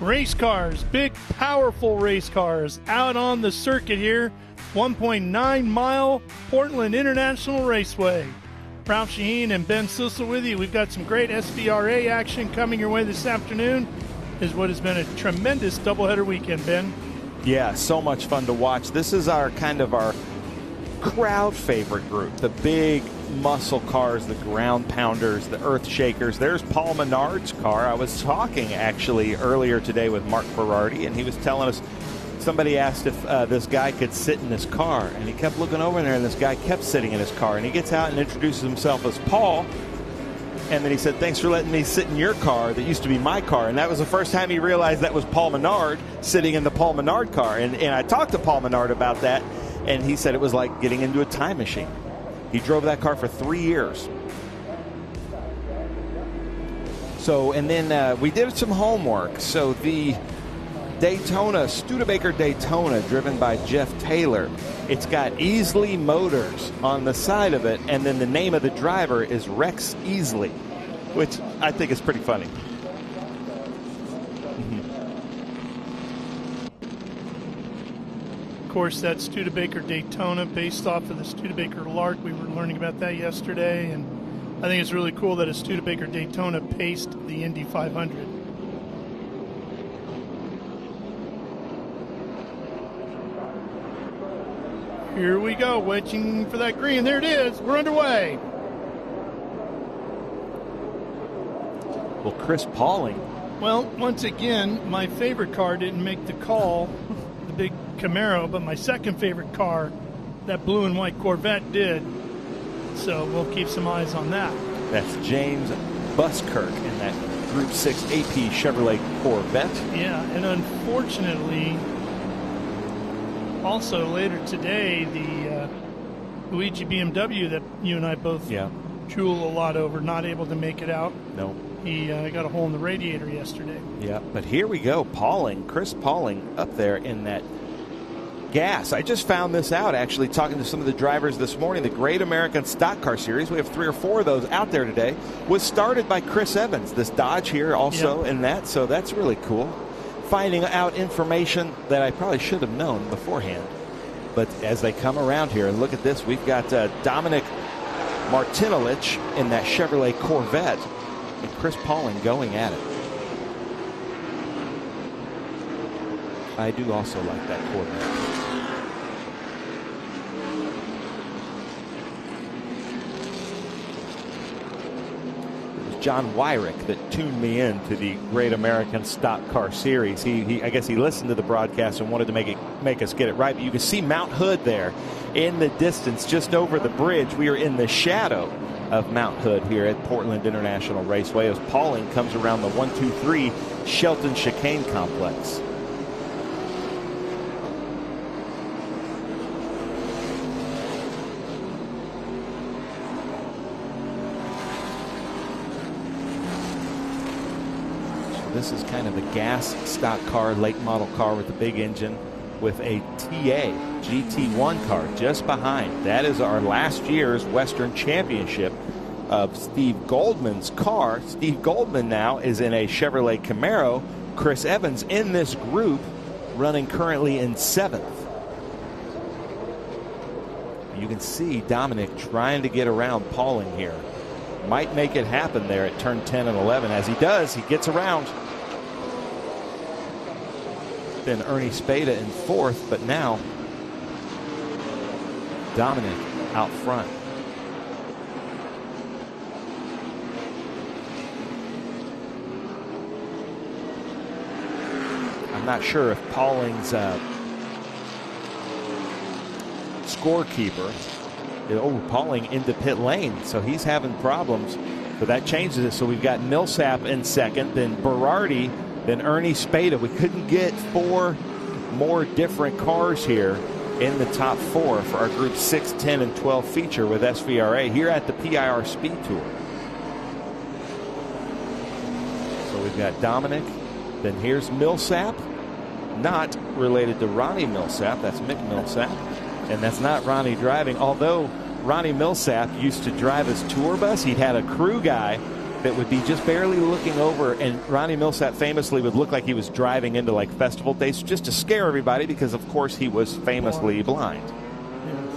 Race cars, big, powerful race cars out on the circuit here. 1.9 mile Portland International Raceway. Ralph Shaheen and Ben Sissel with you. We've got some great SVRA action coming your way this afternoon. Is what has been a tremendous doubleheader weekend, Ben. Yeah, so much fun to watch. This is our crowd favorite group, the big muscle cars, the ground pounders, the earth shakers. There's Paul Menard's car. I was talking actually earlier today with Mark Berardi, and he was telling us, somebody asked if this guy could sit in his car, and he kept looking over there, and this guy kept sitting in his car, and he gets out and introduces himself as Paul, and then he said, thanks for letting me sit in your car that used to be my car. And that was the first time he realized that was Paul Menard sitting in the Paul Menard car. And I talked to Paul Menard about that, and he said it was like getting into a time machine. He drove that car for 3 years. So, and then we did some homework. So the Daytona, Studebaker Daytona, driven by Jeff Taylor, it's got Easley Motors on the side of it, and then the name of the driver is Rex Easley, which I think is pretty funny. Of course, that Studebaker Daytona based off of the Studebaker Lark. We were learning about that yesterday, and I think it's really cool that a Studebaker Daytona paced the Indy 500. Here we go, waiting for that green. There it is. We're underway. Well, Chris Pauling. Well, once again, my favorite car didn't make the call, the big Camaro, but my second favorite car, that blue and white Corvette, did. So we'll keep some eyes on that. That's James Buskirk in that Group 6 AP Chevrolet Corvette. Yeah, and unfortunately, also later today, the Luigi BMW that you and I both drool a lot over, not able to make it out. No. He got a hole in the radiator yesterday. Yeah, but here we go. Pauling, Chris Pauling up there in that gas. I just found this out actually talking to some of the drivers this morning. The Great American Stock Car Series, we have 3 or 4 of those out there today, was started by Chris Evans. This Dodge here also in that, so that's really cool. Finding out information that I probably should have known beforehand. But as they come around here, and look at this, we've got Dominic Martinelich in that Chevrolet Corvette and Chris Pauling going at it. I do also like that Corvette. John Wyrick that tuned me in to the Great American Stock Car Series. I guess he listened to the broadcast and wanted to make us get it right. But you can see Mount Hood there in the distance, just over the bridge. We are in the shadow of Mount Hood here at Portland International Raceway as Pauling comes around the 1-2-3 Shelton Chicane Complex. This is kind of the gas stock car, late model car with the big engine with a TA GT1 car just behind. That is our last year's Western Championship of Steve Goldman's car. Steve Goldman now is in a Chevrolet Camaro. Chris Evans in this group running currently in 7th. You can see Dominic trying to get around Pauling here. Might make it happen there at turn 10 and 11. As he does, he gets around. Then Ernie Spada in 4th, but now Dominic out front. I'm not sure if Pauling's scorekeeper. Oh, Pauling into pit lane, so he's having problems. So that changes it. So we've got Millsap in 2nd, then Berardi, then Ernie Spada. We couldn't get 4 more different cars here in the top 4 for our Group 6, 10, and 12 feature with SVRA here at the PIR Speed Tour. So we've got Dominic, then here's Millsap, not related to Ronnie Millsap. That's Mick Millsap. And that's not Ronnie driving, although Ronnie Millsap used to drive his tour bus. He'd had a crew guy that would be just barely looking over, and Ronnie Millsap famously would look like he was driving into like festival days just to scare everybody because, of course, he was famously blind. Yes.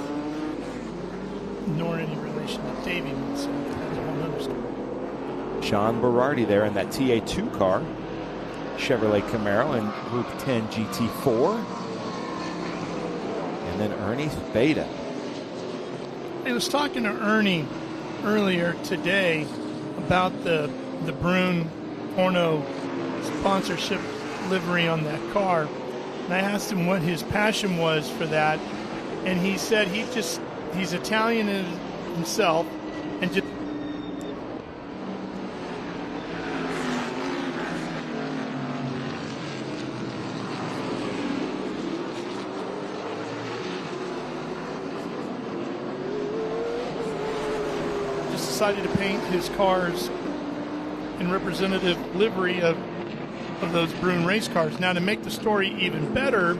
Nor any relation to Davey Millsap. That's a whole other story. Sean Berardi there in that TA2 car. Chevrolet Camaro in Group 10 GT4. And then Ernie Spada. I was talking to Ernie earlier today about the Brune Porno sponsorship livery on that car, and I asked him what his passion was for that, and he said he's Italian himself, and just decided to paint his cars in representative livery of those Brune race cars. Now, to make the story even better,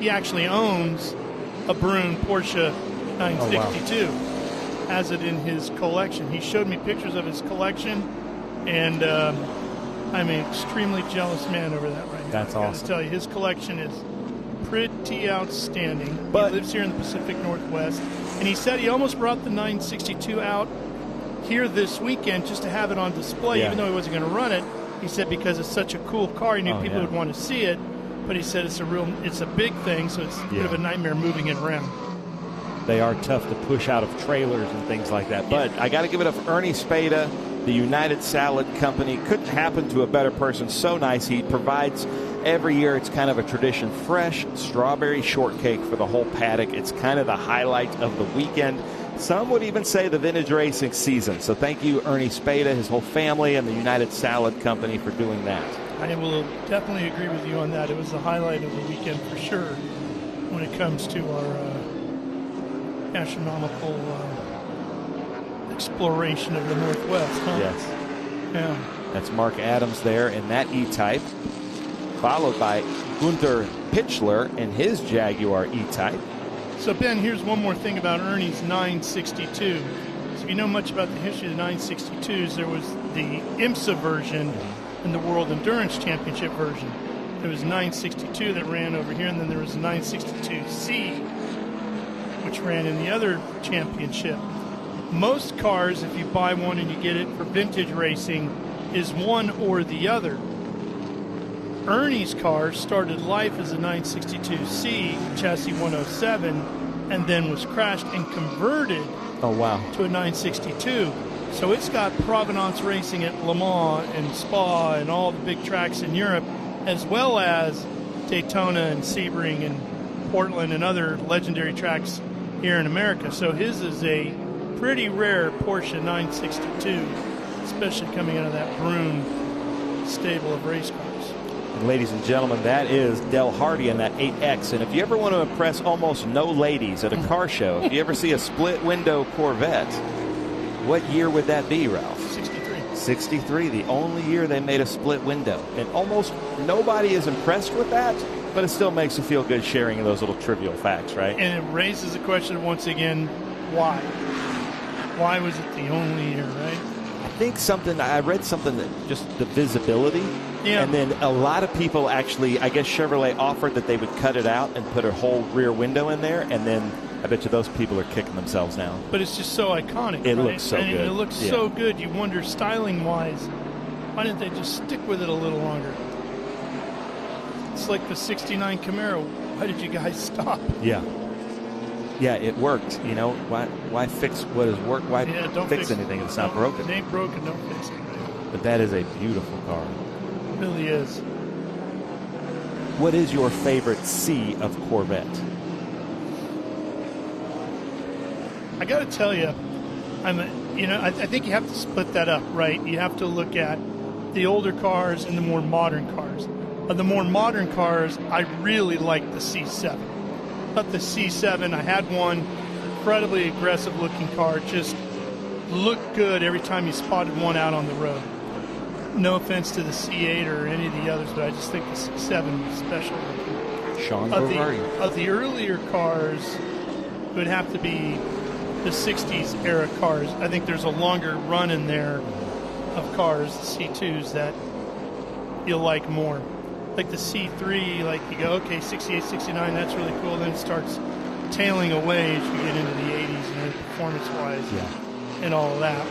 he actually owns a Brune Porsche 962. Has it in his collection. He showed me pictures of his collection, and I'm an extremely jealous man over that right now. That's awesome. I gotta tell you, his collection is pretty outstanding. But he lives here in the Pacific Northwest, and he said he almost brought the 962 out here this weekend just to have it on display, even though he wasn't going to run it. He said because it's such a cool car, he knew people would want to see it. But he said it's a big thing, so it's a bit of a nightmare moving it around. They are tough to push out of trailers and things like that. But I got to give it up for Ernie Spada, the United Salad Company. Couldn't happen to a better person. So nice. He provides every year. It's kind of a tradition. Fresh strawberry shortcake for the whole paddock. It's kind of the highlight of the weekend. Some would even say the vintage racing season. So thank you, Ernie Spada, his whole family, and the United Salad Company for doing that. I will definitely agree with you on that. It was the highlight of the weekend for sure when it comes to our astronomical exploration of the Northwest. Huh? Yes. Yeah. That's Mark Adams there in that E-Type, followed by Gunther Pichler and his Jaguar E-Type. So, Ben, here's one more thing about Ernie's 962. So if you know much about the history of the 962s, there was the IMSA version and the World Endurance Championship version. There was 962 that ran over here, and then there was 962C, which ran in the other championship. Most cars, if you buy one and you get it for vintage racing, is one or the other. Ernie's car started life as a 962C chassis 107 and then was crashed and converted to a 962. So it's got provenance racing at Le Mans and Spa and all the big tracks in Europe, as well as Daytona and Sebring and Portland and other legendary tracks here in America. So his is a pretty rare Porsche 962, especially coming out of that Brune stable of race cars. And ladies and gentlemen, that is Del Hardy in that 8X. And if you ever want to impress almost no ladies at a car show, if you ever see a split window Corvette, what year would that be, Ralph? 63. 63, the only year they made a split window. And almost nobody is impressed with that, but it still makes you feel good sharing those little trivial facts, right? And it raises the question once again, why? Why was it the only year, right? I think I read something that just the visibility. Yeah. And then a lot of people actually, I guess Chevrolet offered that they would cut it out and put a whole rear window in there. And then I bet you those people are kicking themselves now. But it's just so iconic. It right? looks so and good. It looks so good. You wonder, styling-wise, why didn't they just stick with it a little longer? It's like the 69 Camaro. Why did you guys stop? Yeah. Yeah, it worked. You know, why fix what has worked? Why don't fix anything that's not broken? It ain't broken, don't fix it. But that is a beautiful car. It really is. What is your favorite C of Corvette? I got to tell you, I think you have to split that up, right? You have to look at the older cars and the more modern cars. Of the more modern cars, I really like the C7. But the C7, I had one, incredibly aggressive looking car, just looked good every time you spotted one out on the road. No offense to the C8 or any of the others, but I just think the C7 was special looking. Sean Bovary. Of the earlier cars, it would have to be the 60s era cars. I think there's a longer run in there of cars, the C2s, that you'll like more. Like the C3, like you go, okay, 68, 69, that's really cool. Then it starts tailing away as you get into the 80s, performance-wise and all of that.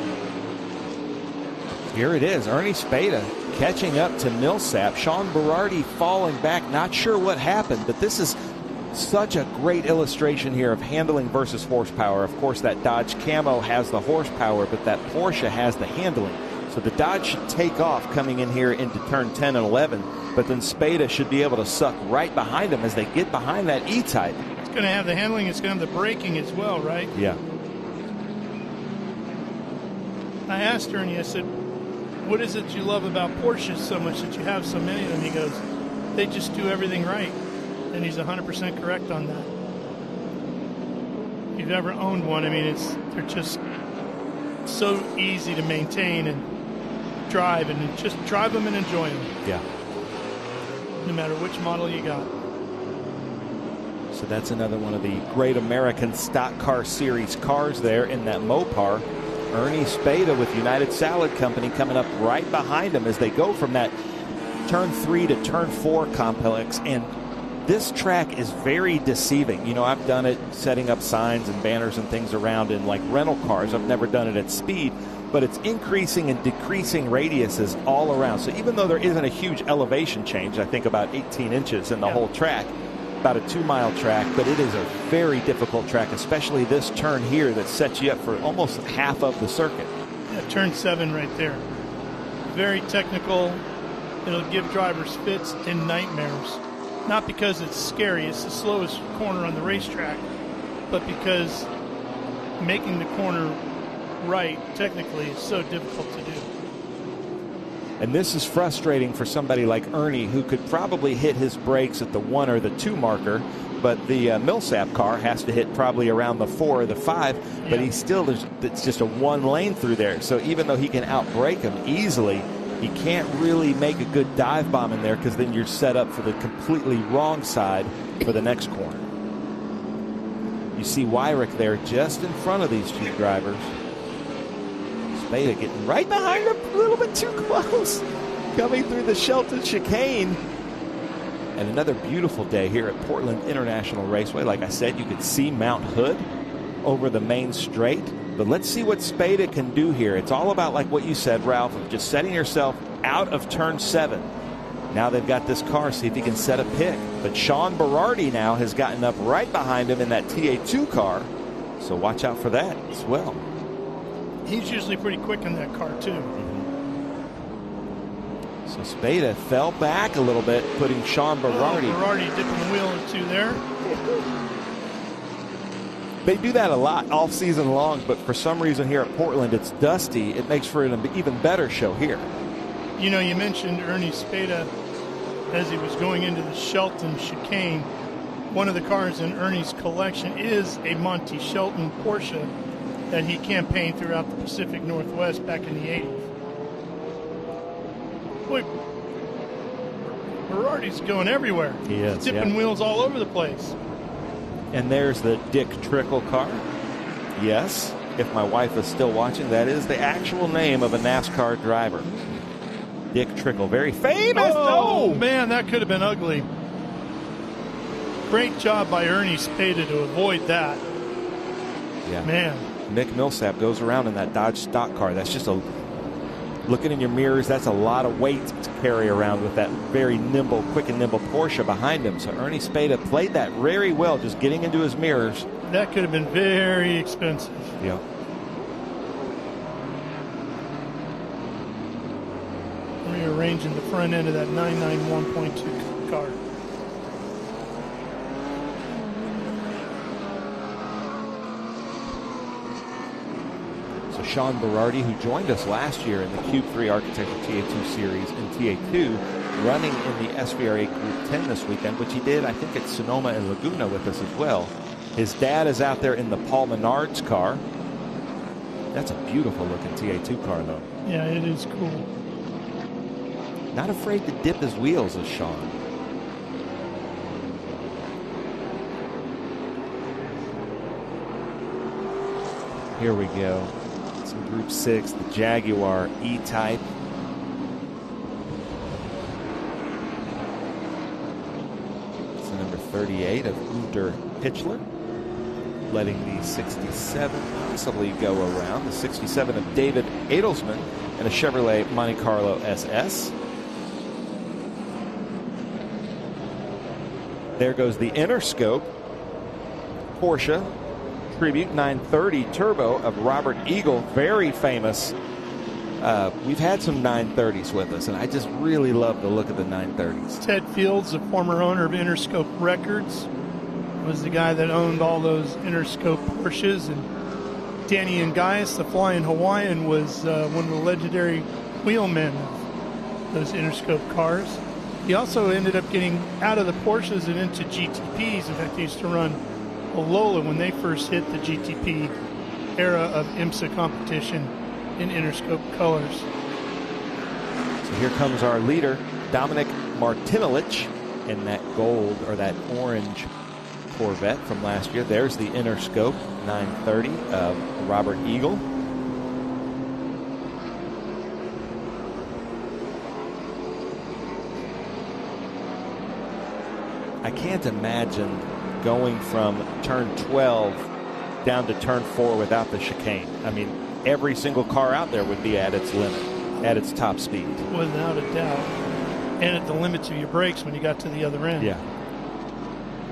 Here it is, Ernie Spada catching up to Millsap. Sean Berardi falling back, not sure what happened, but this is such a great illustration here of handling versus horsepower. Of course, that Dodge Camo has the horsepower, but that Porsche has the handling. So the Dodge should take off coming in here into turn 10 and 11, but then Spada should be able to suck right behind him as they get behind that E-Type. It's going to have the handling, it's going to have the braking as well, right? Yeah. I asked Ernie, I said, what is it you love about Porsches so much that you have so many of them? He goes, they just do everything right. And he's 100% correct on that. If you've ever owned one, they're just so easy to maintain and drive, and just drive them and enjoy them. Yeah. No matter which model you got. So that's another one of the great American Stock Car Series cars there in that Mopar. Ernie Spada with United Salad Company coming up right behind him as they go from that turn 3 to turn 4 complex. And this track is very deceiving. You know, I've done it setting up signs and banners and things around in like rental cars. I've never done it at speed, but it's increasing and decreasing radiuses all around. So even though there isn't a huge elevation change, I think about 18 inches in the whole track, about a 2-mile track, but it is a very difficult track, especially this turn here that sets you up for almost half of the circuit. Yeah, turn 7 right there. Very technical. It'll give drivers fits and nightmares. Not because it's scary, it's the slowest corner on the racetrack, but because making the corner right technically is so difficult to do. And this is frustrating for somebody like Ernie, who could probably hit his brakes at the 1 or the 2 marker, but the Millsap car has to hit probably around the 4 or the 5, but it's just a 1 lane through there. So even though he can outbrake him easily, You can't really make a good dive bomb in there because then you're set up for the completely wrong side for the next corner. You see Wyrick there just in front of these two drivers. Spada getting right behind him, a little bit too close. Coming through the Shelton chicane. And another beautiful day here at Portland International Raceway. Like I said, you could see Mount Hood over the main straight. But let's see what Spada can do here. It's all about, like what you said, Ralph, of just setting yourself out of turn 7. Now they've got this car, see if he can set a pick. But Sean Berardi now has gotten up right behind him in that TA2 car. So watch out for that as well. He's usually pretty quick in that car, too. So Spada fell back a little bit, putting Sean Berardi. Berardi dipping the wheel or two there. They do that a lot all season long, but for some reason here at Portland, it's dusty. It makes for an even better show here. You know, you mentioned Ernie Spada as he was going into the Shelton chicane. One of the cars in Ernie's collection is a Monty Shelton Porsche that he campaigned throughout the Pacific Northwest back in the 80s. Boy, Berardi's going everywhere. He is, dipping wheels all over the place. And there's the Dick Trickle car. Yes, if my wife is still watching, that is the actual name of a NASCAR driver. Dick Trickle, very famous. Oh, man, that could have been ugly. Great job by Ernie Spada to avoid that. Yeah. Man. Mick Millsap goes around in that Dodge stock car. That's just looking in your mirrors, that's a lot of weight to carry around with that very nimble, quick and nimble Porsche behind him. So Ernie Spada played that very well, just getting into his mirrors. That could have been very expensive. Yeah. Rearranging the front end of that 991.2 car. So Sean Berardi, who joined us last year in the Cube 3 Architecture TA2 Series and TA2, running in the SVRA Group 10 this weekend, which he did, I think, at Sonoma and Laguna with us as well. His dad is out there in the Paul Menard's car. That's a beautiful looking TA2 car, though. Yeah, it is cool. Not afraid to dip his wheels as Sean. Here we go. Some Group 6, the Jaguar E-Type. It's the number 38 of Gunter Pitchler. Letting the 67 possibly go around. The 67 of David Adelsman and a Chevrolet Monte Carlo SS. There goes the Interscope Porsche Tribute 930 Turbo of Robert Eagle, very famous. We've had some 930s with us, and I just really love the look of the 930s. Ted Fields, the former owner of Interscope Records, was the guy that owned all those Interscope Porsches, and Danny and Gaius, the Flying Hawaiian, was one of the legendary wheelmen of those Interscope cars. He also ended up getting out of the Porsches and into GTPs. In fact, he used to run a Lola when they first hit the GTP era of IMSA competition in Interscope colors. So here comes our leader, Dominic Martinelich, in that gold or that orange Corvette from last year. There's the Interscope 930 of Robert Eagle. I can't imagine going from turn 12 down to turn 4 without the chicane. I mean, every single car out there would be at its limit, at its top speed. Without a doubt. And at the limits of your brakes when you got to the other end. Yeah.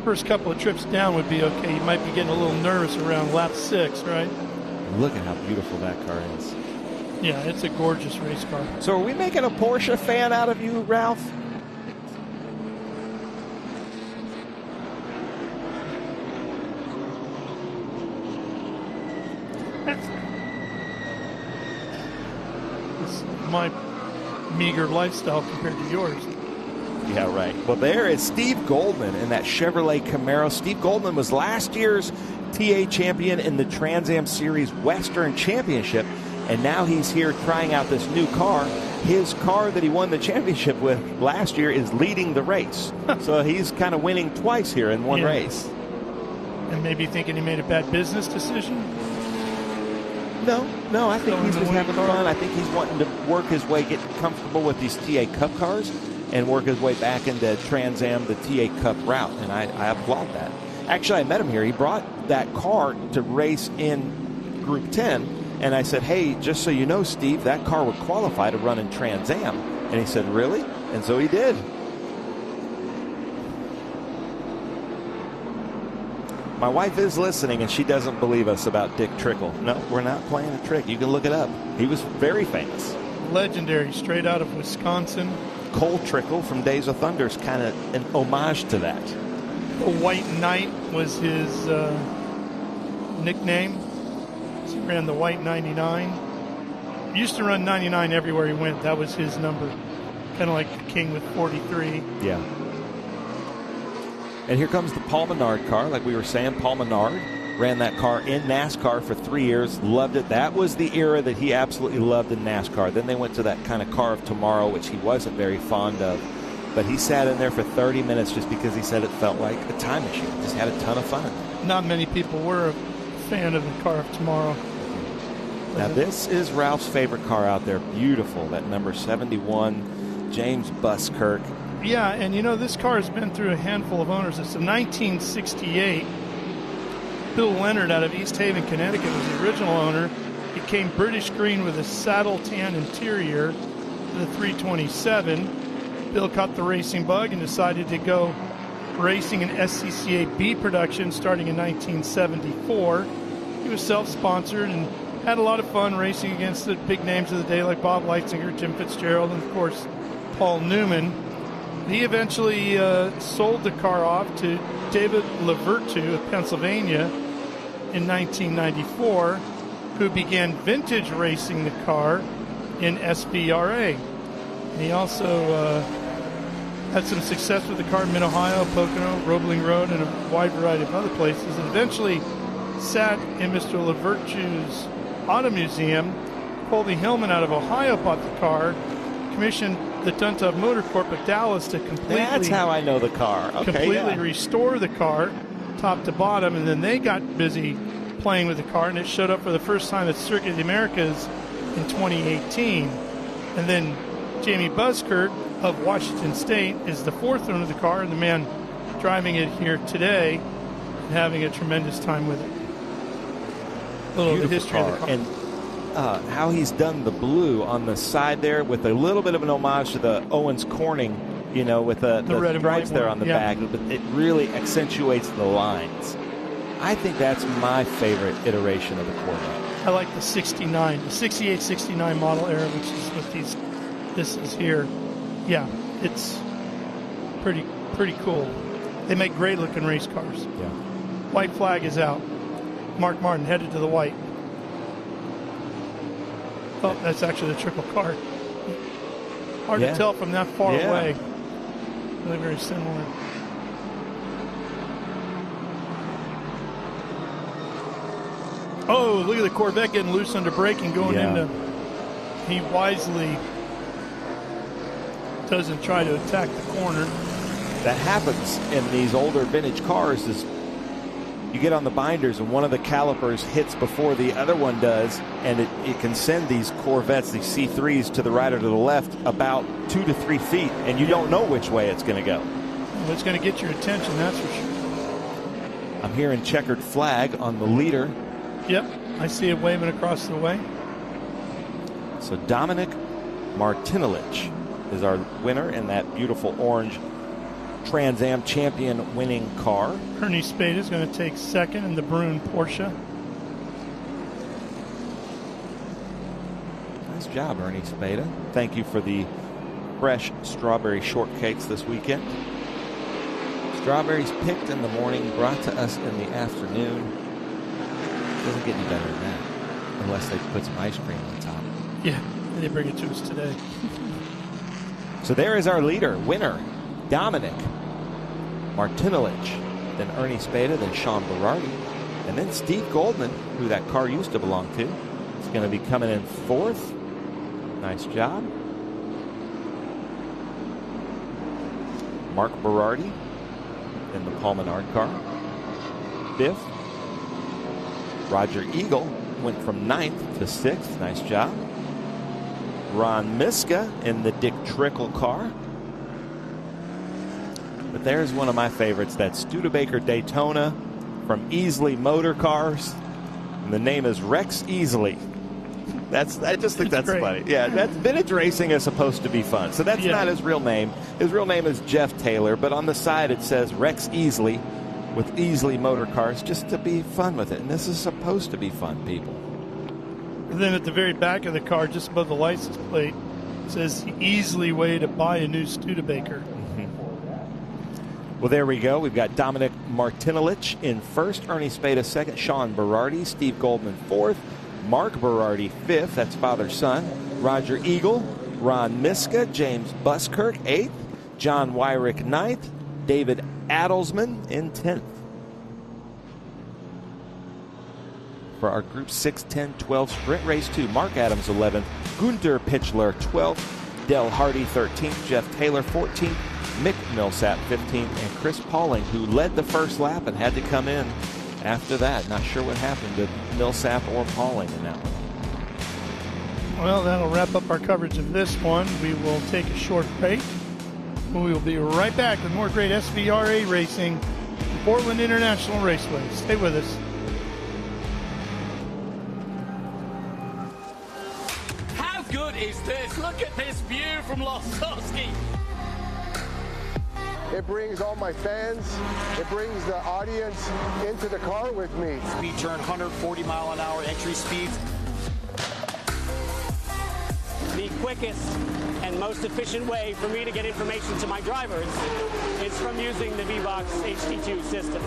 First couple of trips down would be okay. You might be getting a little nervous around lap 6, right? Look at how beautiful that car is. Yeah, it's a gorgeous race car. So are we making a Porsche fan out of you, Ralph? My meager lifestyle compared to yours. Yeah, right. Well, there is Steve Goldman in that Chevrolet Camaro. Steve Goldman was last year's TA champion in the Trans Am Series Western Championship, And now he's here trying out this new car. His car that he won the championship with last year is leading the race. So he's kind of winning twice here in one race. And maybe thinking he made a bad business decision? No, I think he's just having fun. I think he's wanting to work his way, get comfortable with these TA Cup cars, and work his way back into Trans Am, the TA Cup route. And I applaud that. Actually, I met him here. He brought that car to race in Group 10. And I said, hey, just so you know, Steve, that car would qualify to run in Trans Am. And he said, really? And so he did. My wife is listening, and she doesn't believe us about Dick Trickle. No, we're not playing a trick. You can look it up. He was very famous. Legendary, straight out of Wisconsin. Cole Trickle from Days of Thunder is kind of an homage to that. The White Knight was his nickname. He ran the white 99. Used to run 99 everywhere he went. That was his number. Kind of like the King with 43. Yeah. And here comes the Paul Menard car. Like we were saying, Paul Menard ran that car in NASCAR for 3 years. Loved it. That was the era that he absolutely loved in NASCAR. Then they went to that kind of car of tomorrow, which he wasn't very fond of. But he sat in there for 30 minutes just because he said it felt like a time machine. Just had a ton of fun. Not many people were a fan of the car of tomorrow. Now this is Ralph's favorite car out there. Beautiful. That number 71, James Buskirk. Yeah, and you know, this car has been through a handful of owners. It's a 1968. Bill Leonard out of East Haven, Connecticut was the original owner. It came British green with a saddle tan interior, the 327. Bill caught the racing bug and decided to go racing in SCCA B production starting in 1974. He was self-sponsored and had a lot of fun racing against the big names of the day like Bob Leitzinger, Jim Fitzgerald, and of course Paul Newman. He eventually sold the car off to David Levertu of Pennsylvania in 1994, who began vintage racing the car in SVRA. And he also had some success with the car in Mid-Ohio, Pocono, Roebling Road, and a wide variety of other places, and eventually sat in Mr. Levertu's Auto Museum. Colby Hillman out of Ohio bought the car, commissioned the Duntov Motor Corp of Dallas to completely... That's how I know the car. Okay, restore the car, top to bottom, and then they got busy playing with the car, and it showed up for the first time at Circuit of the Americas in 2018. And then Jamie Buskirk of Washington State is the fourth owner of the car, and the man driving it here today and having a tremendous time with it. A little of the history of the car. And how he's done the blue on the side there with a little bit of an homage to the Owens Corning, you know, with the red stripes there on the back. But it really accentuates the lines. I think that's my favorite iteration of the Corvette. I like the 69, the 68, 69 model era, which is what this is here. Yeah, it's pretty cool. They make great looking race cars. Yeah. White flag is out. Mark Martin headed to the white. Oh, that's actually the Trickle car. Hard to tell from that far away. Really very similar. Oh, look at the Corvette getting loose under braking going into... He wisely doesn't try to attack the corner. That happens in these older vintage cars is you get on the binders and one of the calipers hits before the other one does, and it can send these Corvettes, these C3s, to the right or to the left about 2 to 3 feet, and you don't know which way it's going to go. Well, it's going to get your attention, that's for sure. I'm hearing checkered flag on the leader. Yep, I see it waving across the way. So Dominic Martinelich is our winner in that beautiful orange Trans Am champion winning car. Ernie Spade is going to take second in the Brune Porsche. Nice job, Ernie Spade. Thank you for the fresh strawberry shortcakes this weekend. Strawberries picked in the morning, brought to us in the afternoon. Doesn't get any better than that, unless they put some ice cream on top. Yeah, they bring it to us today. So there is our leader, winner, Dominic Martinelich, then Ernie Spade, then Sean Berardi, and then Steve Goldman, who that car used to belong to. It's going to be coming in fourth. Nice job. Mark Berardi in the Paul Menard car. Fifth. Roger Eagle went from 9th to 6th. Nice job. Ron Miska in the Dick Trickle car. But there's one of my favorites, that Studebaker Daytona from Easley Motor Cars. And the name is Rex Easley. I just think that's funny. Yeah, vintage racing is supposed to be fun. So that's not his real name. His real name is Jeff Taylor, but on the side it says Rex Easley with Easley Motor Cars, just to be fun with it. And this is supposed to be fun, people. And then at the very back of the car, just above the license plate, it says the Easley way to buy a new Studebaker. Well, there we go. We've got Dominic Martinelich in first, Ernie Spada second, Sean Berardi, Steve Goldman fourth, Mark Berardi fifth, that's father-son, Roger Eagle, Ron Miska, James Buskirk eighth, John Wyrick ninth, David Adelsman in 10th. For our Group 6, 10, 12 sprint race 2, Mark Adams 11th, Gunter Pichler 12th, Del Hardy 13th, Jeff Taylor 14th, Mick Millsap 15th, and Chris Pauling, who led the first lap and had to come in after that. Not sure what happened to Millsap or Pauling in that one. Well, that'll wrap up our coverage of this one. We will take a short break. We will be right back with more great SVRA racing from Portland International Raceway. Stay with us. How good is this? Look at this view from Losowski. It brings all my fans, it brings the audience into the car with me. Speed turn, 140 mile an hour entry speeds. The quickest and most efficient way for me to get information to my drivers is from using the VBox HD2 system.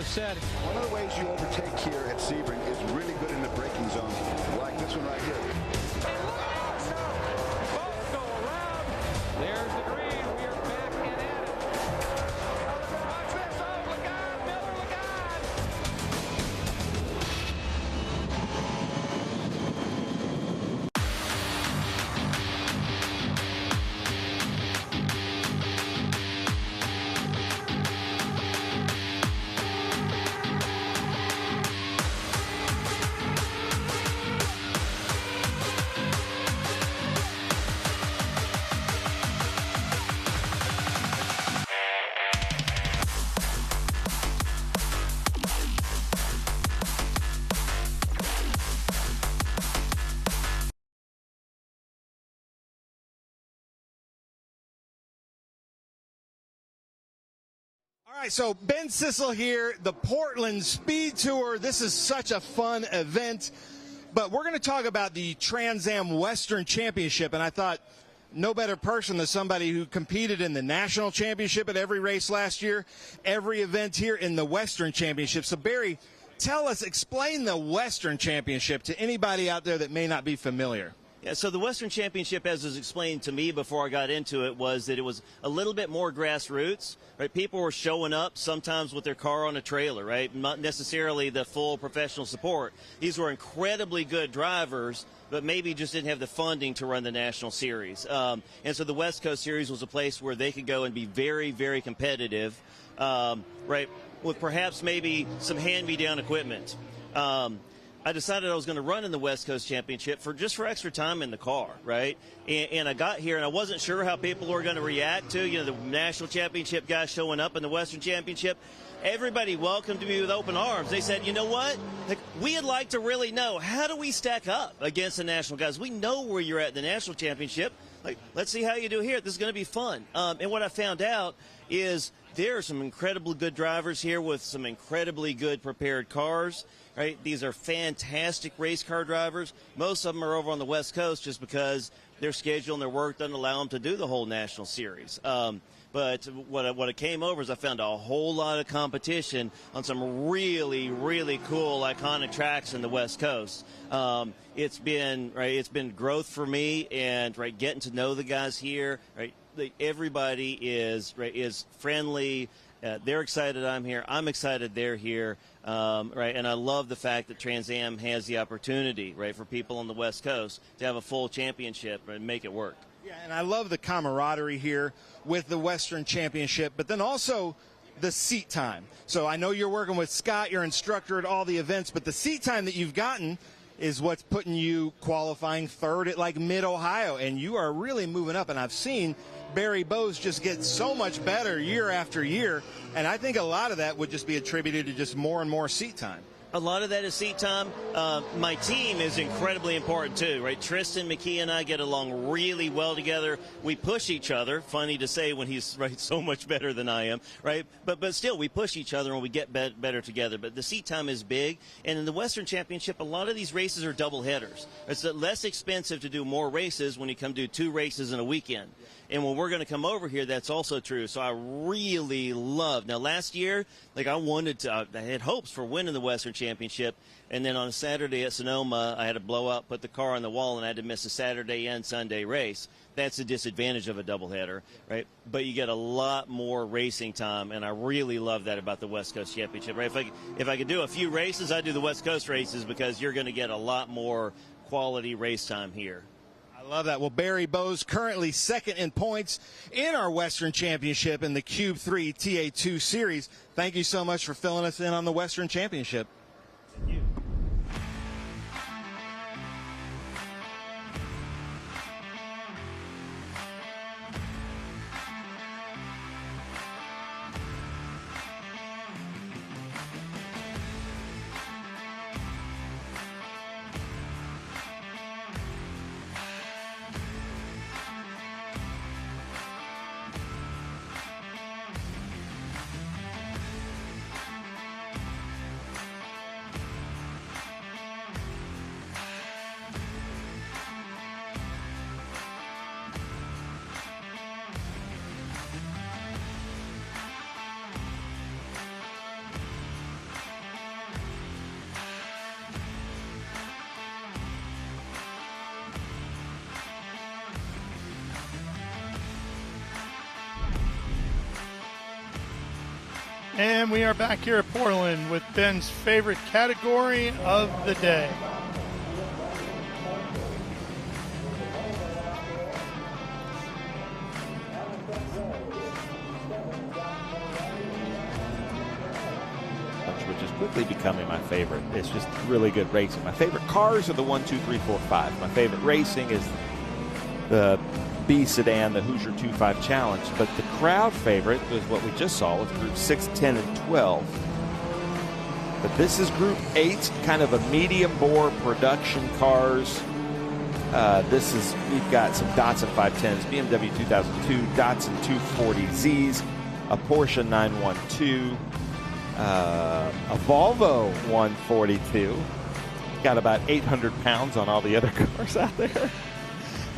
Said. One of the ways you overtake here at Sebring is really good in the braking zone, like this one right here. Both go around. There's the green. We are back in at it. Watch this. Oh, look out, Miller, look out. All right, so Ben Sissel here, the Portland Speed Tour. This is such a fun event, but we're going to talk about the Trans Am Western Championship, and I thought no better person than somebody who competed in the National Championship at every race last year, every event here in the Western Championship. So, Barry, explain the Western Championship to anybody out there that may not be familiar. Yeah, so the Western Championship, as was explained to me before I got into it, was that it was a little bit more grassroots, right? People were showing up sometimes with their car on a trailer, right? Not necessarily the full professional support. These were incredibly good drivers, but maybe just didn't have the funding to run the national series. And so the West Coast Series was a place where they could go and be very, very competitive, right, with perhaps maybe some hand-me-down equipment. I decided I was going to run in the West Coast Championship for extra time in the car, right? And I got here, and I wasn't sure how people were going to react to, the national championship guys showing up in the Western Championship. Everybody welcomed me with open arms. They said, you know what? Like, we'd like to really know, how do we stack up against the national guys? We know where you're at in the national championship. Like, let's see how you do here. This is going to be fun. And what I found out is there are some incredibly good drivers here with some incredibly good prepared cars. Right? These are fantastic race car drivers. Most of them are over on the West Coast just because their schedule and their work doesn't allow them to do the whole national series. But what it came over is I found a whole lot of competition on some really, really cool, iconic tracks in the West Coast. It's been growth for me, and getting to know the guys here. Right? Everybody is friendly. They're excited I'm here. I'm excited they're here. And I love the fact that Trans Am has the opportunity, for people on the West Coast to have a full championship and make it work. Yeah, and I love the camaraderie here with the Western Championship, but then also the seat time. So I know you're working with Scott, your instructor at all the events, but the seat time that you've gotten is what's putting you qualifying third at Mid-Ohio, and you are really moving up. And I've seen Barry Bowes just get so much better year after year, and I think a lot of that would just be attributed to just more and more seat time. A lot of that is seat time. My team is incredibly important too, right? Tristan McKee and I get along really well together. We push each other. Funny to say when he's so much better than I am, right? But still, we push each other and we get better together. But the seat time is big. And in the Western Championship, a lot of these races are double headers. It's less expensive to do more races when you come do 2 races in a weekend. And when we're going to come over here, that's also true. So I really love. Now, last year, I had hopes for winning the Western Championship. And then on a Saturday at Sonoma, I had a blowout, put the car on the wall, and I had to miss a Saturday and Sunday race. That's the disadvantage of a doubleheader, right? But you get a lot more racing time, and I really love that about the West Coast Championship, right? If I could do a few races, I'd do the West Coast races because you're going to get a lot more quality race time here. I love that. Well, Barry Bowes currently second in points in our Western Championship in the Cube 3 TA2 Series. Thank you so much for filling us in on the Western Championship. Thank you. And we are back here at Portland with Ben's favorite category of the day. Which is quickly becoming my favorite. It's just really good racing. My favorite cars are the 1, 2, 3, 4, 5. My favorite racing is the B sedan, the Hoosier 2.5 Challenge, but the crowd favorite is what we just saw with Group 6, 10, and 12. But this is Group 8, kind of a medium bore production cars. We've got some Datsun 510s, BMW 2002, Datsun 240Zs, a Porsche 912, a Volvo 142. Got about 800 pounds on all the other cars out there.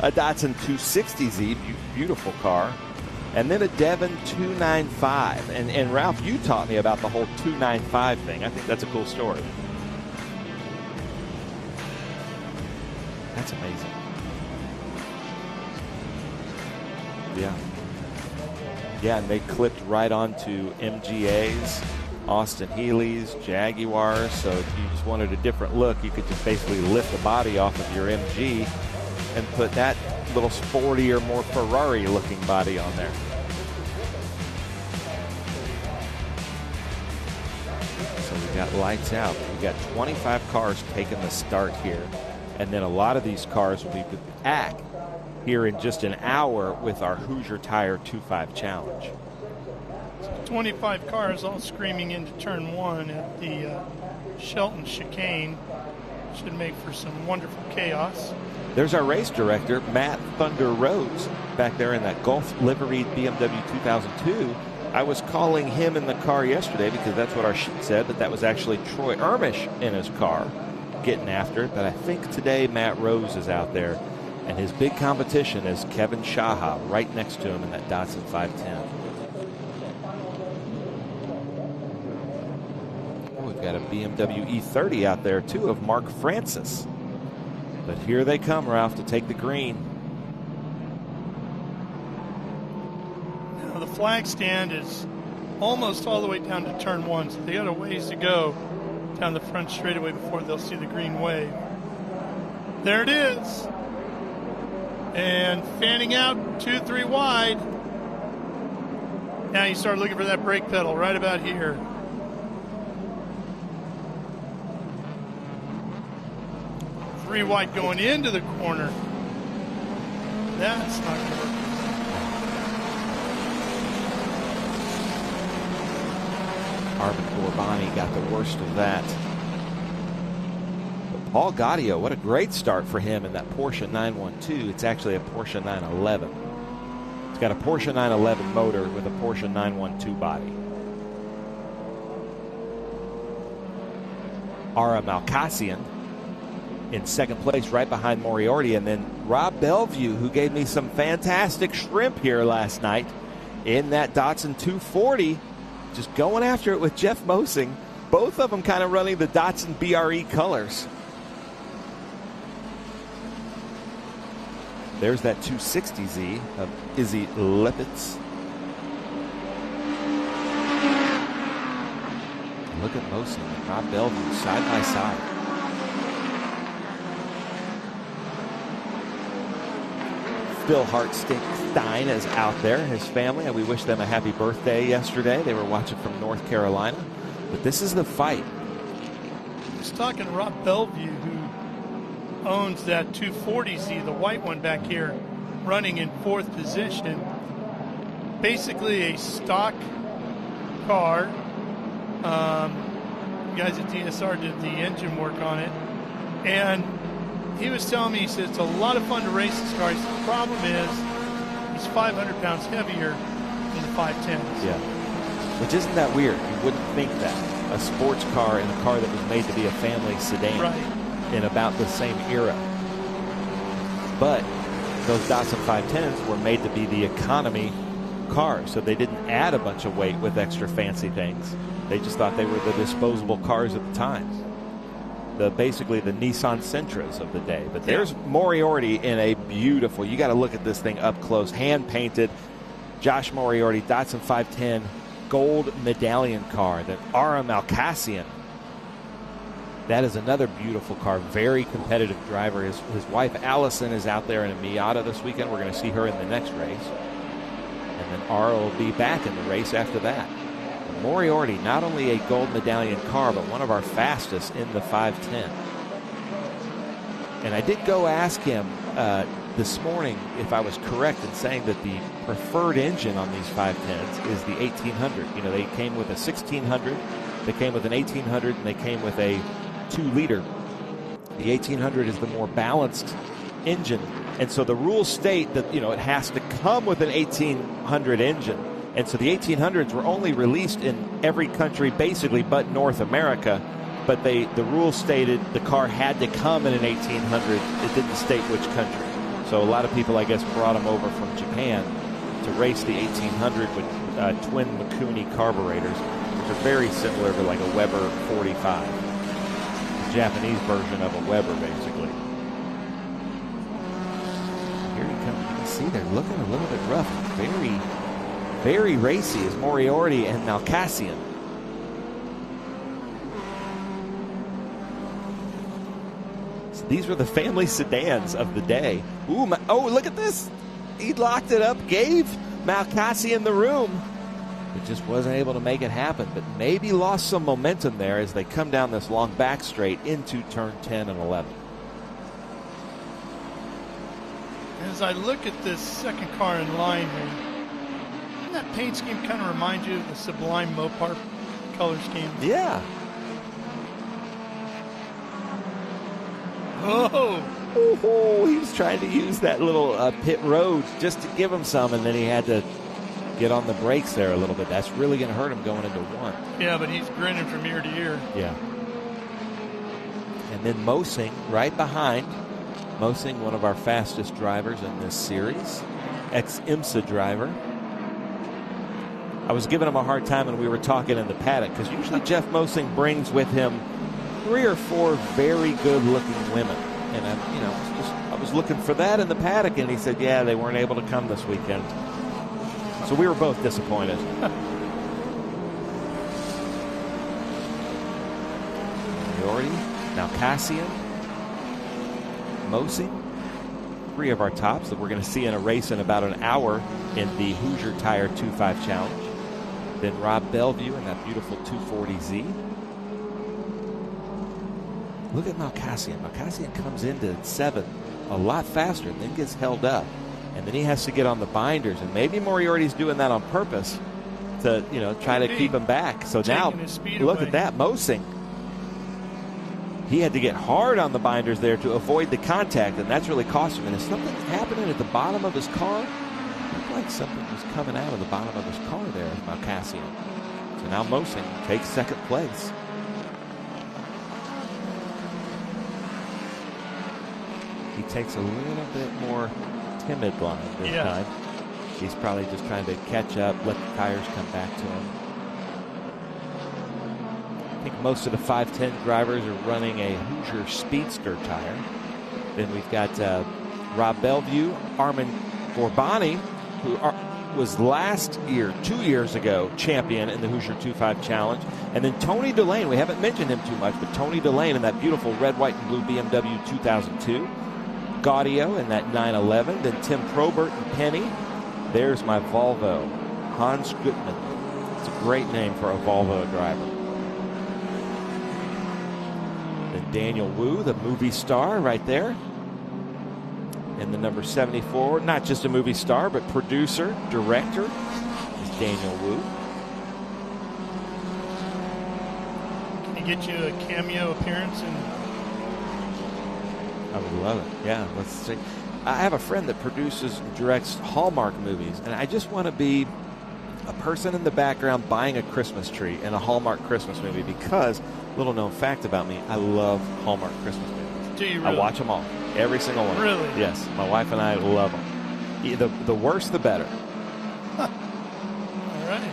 A Datsun 260Z, beautiful car. And then a Devon 295. And Ralph, you taught me about the whole 295 thing. I think that's a cool story. That's amazing. Yeah. Yeah, and they clipped right onto MGAs, Austin Healey's, Jaguars. So if you just wanted a different look, you could just basically lift the body off of your MG and put that little sporty or more Ferrari-looking body on there. So We got lights out. We got 25 cars taking the start here. And then a lot of these cars will be back here in just an hour with our Hoosier Tire 2.5 Challenge. 25 cars all screaming into turn one at the Shelton chicane. Should make for some wonderful chaos. There's our race director, Matt Thunder Rhodes, back there in that Gulf liveried BMW 2002. I was calling him in the car yesterday because that's what our sheet said, but that was actually Troy Ermish in his car getting after it. But I think today Matt Rose is out there, and his big competition is Kevin Shaha right next to him in that Datsun 510. We've got a BMW E30 out there, too, of Mark Francis. But here they come, Ralph, to take the green. Now the flag stand is almost all the way down to turn one, so they got a ways to go down the front straightaway before they'll see the green wave. There it is. And fanning out 2-3 wide. Now you start looking for that brake pedal right about here. Three wide going into the corner. That's not going to work. Arvin Corbani got the worst of that. But Paul Gaudio, what a great start for him in that Porsche 912. It's actually a Porsche 911. It's got a Porsche 911 motor with a Porsche 912 body. Ara Malkassian in second place right behind Moriarty, and then Rob Bellevue, who gave me some fantastic shrimp here last night in that Datsun 240, just going after it with Jeff Mosing, both of them kind of running the Datsun BRE colors. There's that 260Z of Izzy Lepitz. Look at Mosing and Rob Bellevue side by side. Bill Hartstein is out there, his family, and we wish them a happy birthday yesterday. They were watching from North Carolina. But this is the fight. I was talking to Rob Bellevue, who owns that 240Z, the white one back here, running in fourth position. Basically a stock car. Guys at DSR did the engine work on it. And he was telling me, he said, it's a lot of fun to race this car. He said, the problem is he's 500 pounds heavier than the 510s. Yeah. Which isn't that weird. You wouldn't think that. A sports car and a car that was made to be a family sedan in about the same era. But those Datsun 510s were made to be the economy cars, so they didn't add a bunch of weight with extra fancy things. They just thought they were the disposable cars at the time. Basically the Nissan Sentras of the day. But there's Moriarty in a beautiful, you got to look at this thing up close, hand-painted Josh Moriarty Datsun 510 gold medallion car. Then Ara Malkassian. That is another beautiful car, very competitive driver. His wife Allison is out there in a Miata this weekend. We're going to see her in the next race. And then Ara will be back in the race after that. Moriarty, not only a gold medallion car, but one of our fastest in the 510. And I did go ask him this morning if I was correct in saying that the preferred engine on these 510s is the 1800. You know, they came with a 1600, they came with an 1800, and they came with a 2-liter. The 1800 is the more balanced engine. And so the rules state that, you know, it has to come with an 1800 engine. And so the 1800s were only released in every country basically but North America. But the rules stated the car had to come in an 1800. It didn't state which country. So a lot of people, I guess, brought them over from Japan to race the 1800 with twin Mikuni carburetors, which are very similar to like a Weber 45. The Japanese version of a Weber, basically. Here he comes. You can see they're looking a little bit rough. Very racy is Moriarty and Malkassian. So these were the family sedans of the day. Ooh, oh, look at this. He locked it up, gave Malkassian the room. but just wasn't able to make it happen. But maybe lost some momentum there as they come down this long back straight into turn 10 and 11. As I look at this second car in line here, doesn't that paint scheme kind of remind you of the Sublime Mopar color scheme? Yeah. Oh, he was trying to use that little pit road just to give him some, and then he had to get on the brakes there a little bit. That's really going to hurt him going into one. Yeah, but he's grinning from ear to ear. Yeah. And then Mosing right behind. Mosing, one of our fastest drivers in this series. Ex-IMSA driver. I was giving him a hard time when we were talking in the paddock, because usually Jeff Mosing brings with him 3 or 4 very good-looking women. And I was looking for that in the paddock, and he said, yeah, they weren't able to come this weekend. So we were both disappointed. Priority, now Cassian, Mosing, 3 of our tops that we're going to see in a race in about an hour in the Hoosier Tire 2.5 Challenge. Then Rob Bellevue in that beautiful 240Z. Look at Malcassian. Malcassian comes into 7 a lot faster and then gets held up. And then he has to get on the binders. And maybe Moriarty's doing that on purpose to, try to keep him back. So now, look at that. Mosing. He had to get hard on the binders there to avoid the contact, and that's really cost him. And is something happening at the bottom of his car? It looked like something was coming out of the bottom of his car there, Malcassian. So now Mosing takes second place. He takes a little bit more timid line this time. He's probably just trying to catch up, let the tires come back to him. I think most of the 510 drivers are running a Hoosier Speedster tire. Then we've got Rob Bellevue, Armin Gorbani, who was last year, 2 years ago, champion in the Hoosier 2.5 Challenge. And then Tony Delane, we haven't mentioned him too much, but Tony Delane in that beautiful red, white, and blue BMW 2002. Gaudio in that 911. Then Tim Probert and Penny. There's my Volvo, Hans Gutmann. It's a great name for a Volvo driver. Then Daniel Wu, the movie star right there. And the number 74, not just a movie star, but producer, director, is Daniel Wu. Can he get you a cameo appearance in? I would love it. Yeah, let's see. I have a friend that produces and directs Hallmark movies, and I just want to be a person in the background buying a Christmas tree in a Hallmark Christmas movie, because, little known fact about me, I love Hallmark Christmas movies. Do you really? I watch them all. Every single one. Really? Yes. My wife and I love them. The worse, the better. All right.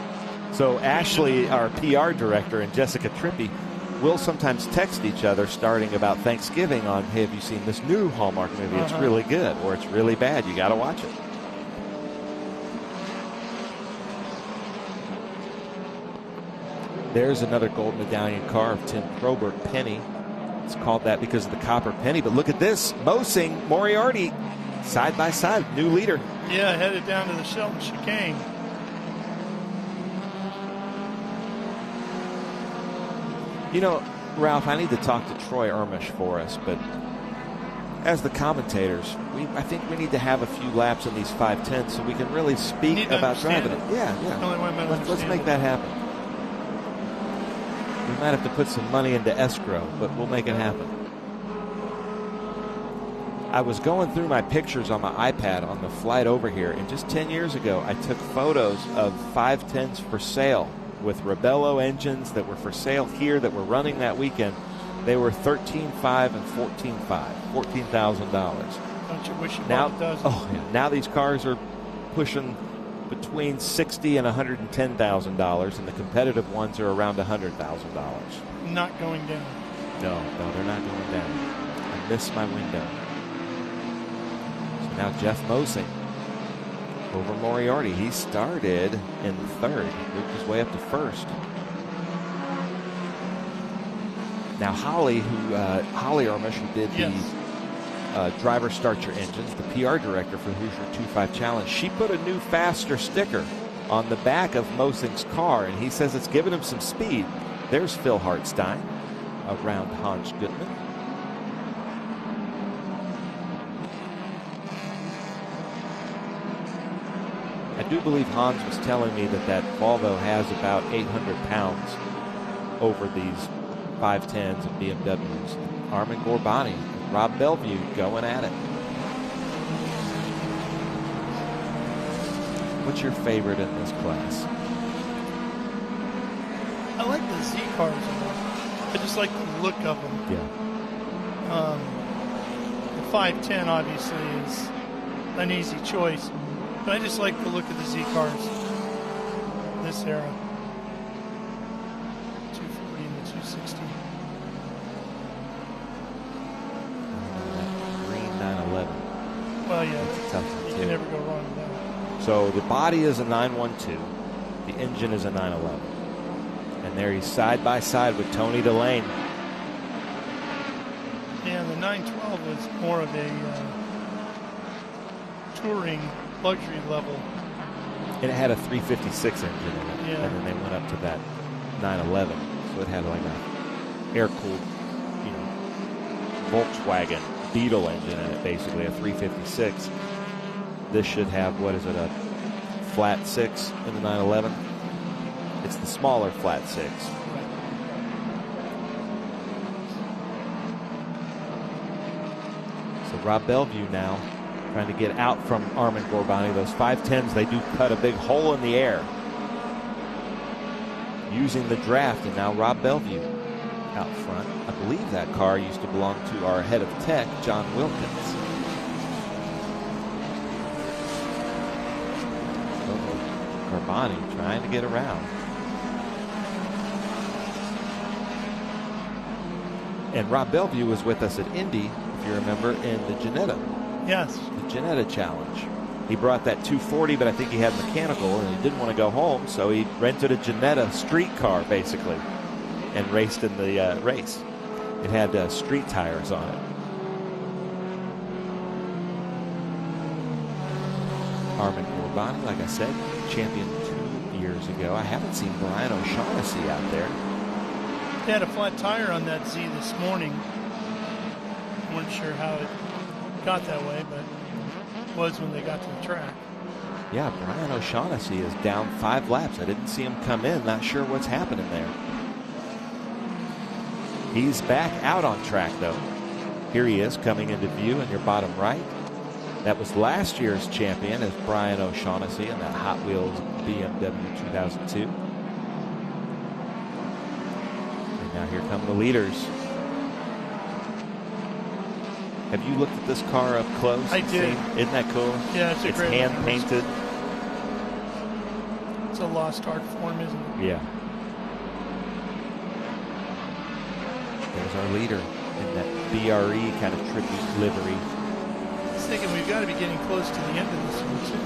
So Ashley, our PR director, and Jessica Trippy will sometimes text each other starting about Thanksgiving on, hey, have you seen this new Hallmark movie? It's really good, or it's really bad. You got to watch it. There's another gold medallion car of Tim Probert Penny. It's called that because of the copper penny. But look at this. Mosing, Moriarty, side by side. New leader. Yeah, headed down to the Shelton chicane. You know, Ralph, I need to talk to Troy Ermish for us, but as the commentators, I think we need to have a few laps in these 510s so we can really speak about driving it. Yeah. Let's make that happen. We might have to put some money into escrow, but we'll make it happen. I was going through my pictures on my iPad on the flight over here, and just 10 years ago, I took photos of 510s for sale with Rebello engines that were for sale here that were running that weekend. They were $13,500 and $14,500, $14,000. Don't you wish you now, bought a dozen? oh yeah, now these cars are pushing between $60,000 and $110,000, and the competitive ones are around $100,000. Not going down. No, they're not going down. I missed my window. So now Jeff Mosing over Moriarty. He started in third, moved his way up to first. Now Holly Armish, who did the driver start your engines, the PR director for Hoosier 2.5 Challenge, she put a new faster sticker on the back of Mosing's car, and he says it's given him some speed. There's Phil Hartstein around Hans Gutmann. I do believe Hans was telling me that Volvo has about 800 pounds over these 510s and BMWs. Armin Gorbani, Rob Bellevue going at it. What's your favorite in this class? I like the Z cars a lot. I just like the look of them. Yeah. The 510 obviously is an easy choice, but I just like the look of the Z cars this era. 240 and the 260. Green 911. Well, yeah, That's tough you too. can never go wrong with that. So the body is a 912. The engine is a 911. And there he's side by side with Tony Delane. Yeah, the 912 was more of a touring luxury level. And it had a 356 engine in it. Yeah. And then they went up to that 911. So it had like a air-cooled, Volkswagen Beetle engine in it, basically, a 356. This should have, what is it, a flat 6 in the 911? It's the smaller flat 6. So Rob Bellevue now trying to get out from Armin Gorbani. Those 510s, they do cut a big hole in the air. Using the draft, and now Rob Bellevue out front. I believe that car used to belong to our head of tech, John Wilkins. Gorbani trying to get around. And Rob Bellevue was with us at Indy, if you remember, in the Ginetta. Yes. The Ginetta Challenge. He brought that 240, but I think he had mechanical, and he didn't want to go home, so he rented a Ginetta street car, basically, and raced in the race. It had street tires on it. Armin Gorbani, like I said, champion 2 years ago. I haven't seen Brian O'Shaughnessy out there. They had a flat tire on that Z this morning. Weren't sure how it got that way, but it was when they got to the track. Yeah, Brian O'Shaughnessy is down 5 laps. I didn't see him come in. Not sure what's happening there. He's back out on track, though. Here he is coming into view in your bottom right. That was last year's champion, is Brian O'Shaughnessy in that Hot Wheels BMW 2002. And now here come the leaders. Have you looked at this car up close? I did. Isn't that cool? Yeah, it's a great hand painted. It's a lost art form, isn't it? Yeah. There's our leader in that BRE kind of tribute livery. I was thinking we've got to be getting close to the end of this one, too.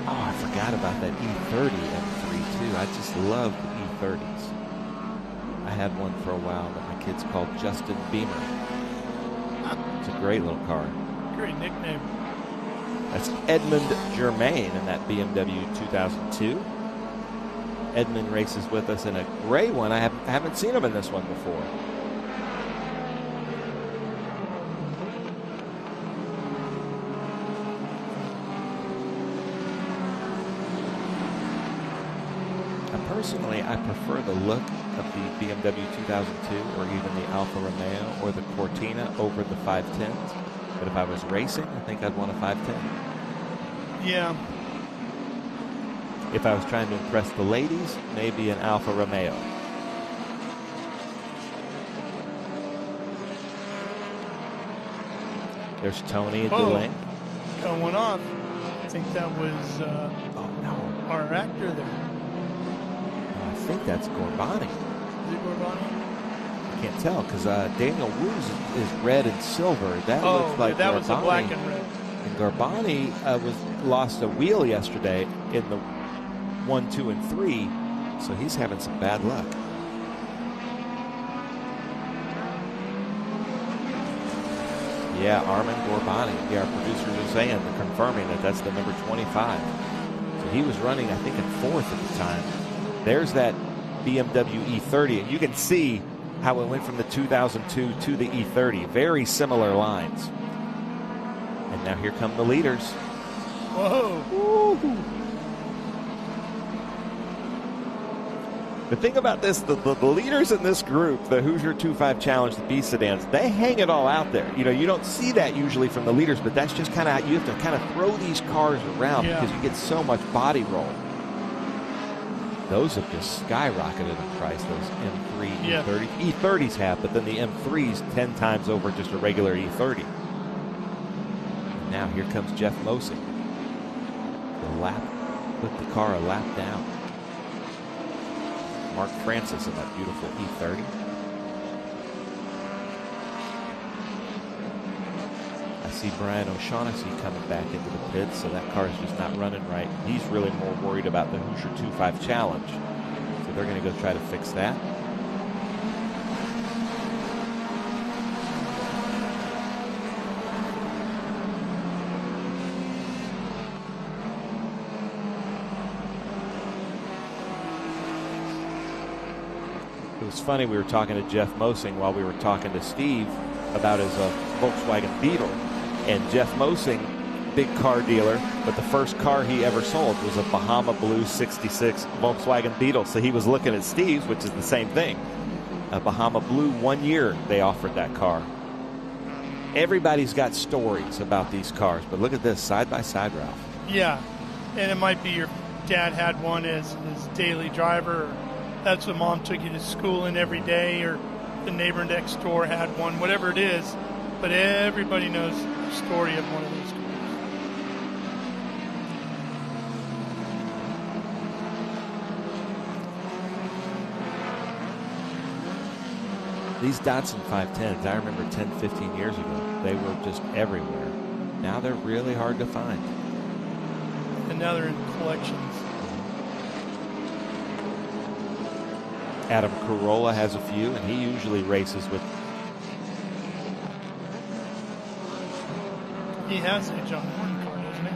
Oh, I forgot about that E30 M3, too. I just love the E30s. I had one for a while that my kids called Justin Beamer. It's a great little car. Great nickname. That's Edmund Germain in that BMW 2002. Edmund races with us in a gray one. I haven't seen him in this one before. Personally, I prefer the look of the BMW 2002 or even the Alfa Romeo or the Cortina over the 510s. But if I was racing, I think I'd want a 510. Yeah. If I was trying to impress the ladies, maybe an Alfa Romeo. There's Tony Delane. Going off. I think that was our actor there. I think that's Gorbani. Is it Gorbani? I can't tell because Daniel Wu's is red and silver. That looks like that Gorbani. was the black and red. And Gorbani lost a wheel yesterday in the 1, 2, and 3, so he's having some bad luck. Yeah, Armin Gorbani. Yeah, our producers are saying, they're confirming that that's the number 25 He was running, I think, in 4th at the time. There's that BMW E30, and you can see how it went from the 2002 to the E30. Very similar lines. And now here come the leaders. Whoa. Woo-hoo. The thing about this, the leaders in this group, the Hoosier 2.5 Challenge, the B sedans, they hang it all out there. You know, you don't see that usually from the leaders, but that's just kind of, you have to kind of throw these cars around because you get so much body roll. Those have just skyrocketed in price, those M3 E30s. E30s have, but then the M3s 10 times over just a regular E30. And now here comes Jeff Mosing. Put the car a lap down. Mark Francis in that beautiful E30. I see Brian O'Shaughnessy coming back into the pits, so that car is just not running right. He's really more worried about the Hoosier 2.5 Challenge. So they're going to go try to fix that. It was funny, we were talking to Jeff Mosing while we were talking to Steve about his Volkswagen Beetle. And Jeff Mosing, big car dealer, but the first car he ever sold was a Bahama Blue 66 Volkswagen Beetle. So he was looking at Steve's, which is the same thing. A Bahama Blue, 1 year they offered that car. Everybody's got stories about these cars, but look at this, side by side, Ralph. Yeah, and it might be your dad had one as his daily driver, or that's what mom took you to school in every day, or the neighbor next door had one, whatever it is. But everybody knows the story of one of those cars. These Datsun 510s, I remember 10, 15 years ago, they were just everywhere. Now they're really hard to find. And now they're in collections. Adam Carolla has a few, and he usually races with. He has a John Horton car, doesn't he?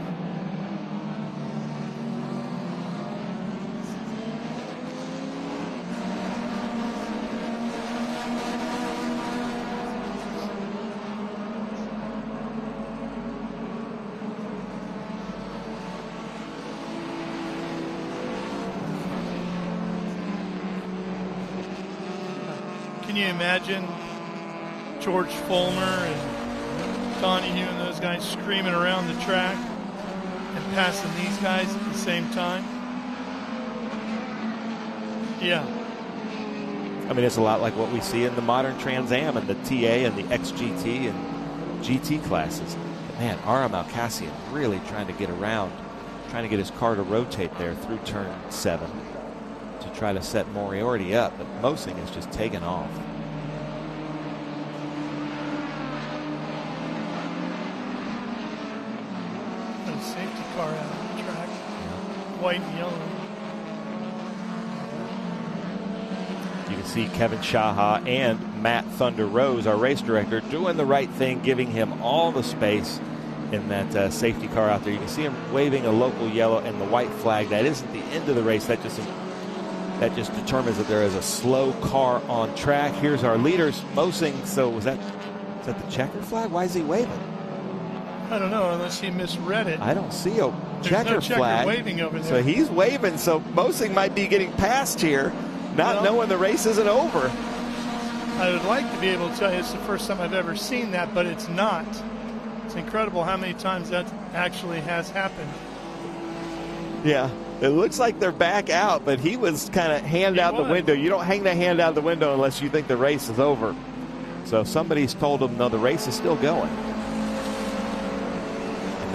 Can you imagine George Fulmer and Donahue and those guys screaming around the track and passing these guys at the same time? Yeah. I mean, it's a lot like what we see in the modern Trans Am and the TA and the XGT and GT classes. But man, Ara Malkassian really trying to get around, trying to get his car to rotate there through turn 7 to try to set Moriarty up, but Mosing is just taken off. Got a safety car out on the track. White and yellow. You can see Kevin Shaha and Matt Thunder Rose, our race director, doing the right thing, giving him all the space in that safety car out there. You can see him waving a local yellow and the white flag. That isn't the end of the race. That just determines that there is a slow car on track. Here's our leaders, Mosing. So is that the checker flag? Why is he waving? I don't know, unless he misread it. I don't see a checker no checker flag. waving over there. So he's waving. So Mosing might be getting passed here, not knowing the race isn't over. I would like to be able to tell you it's the first time I've ever seen that, but it's not. It's incredible how many times that actually has happened. Yeah, it looks like they're back out, but he was kind of hand out the window. You don't hang the hand out the window unless you think the race is over. So somebody's told him, no, the race is still going.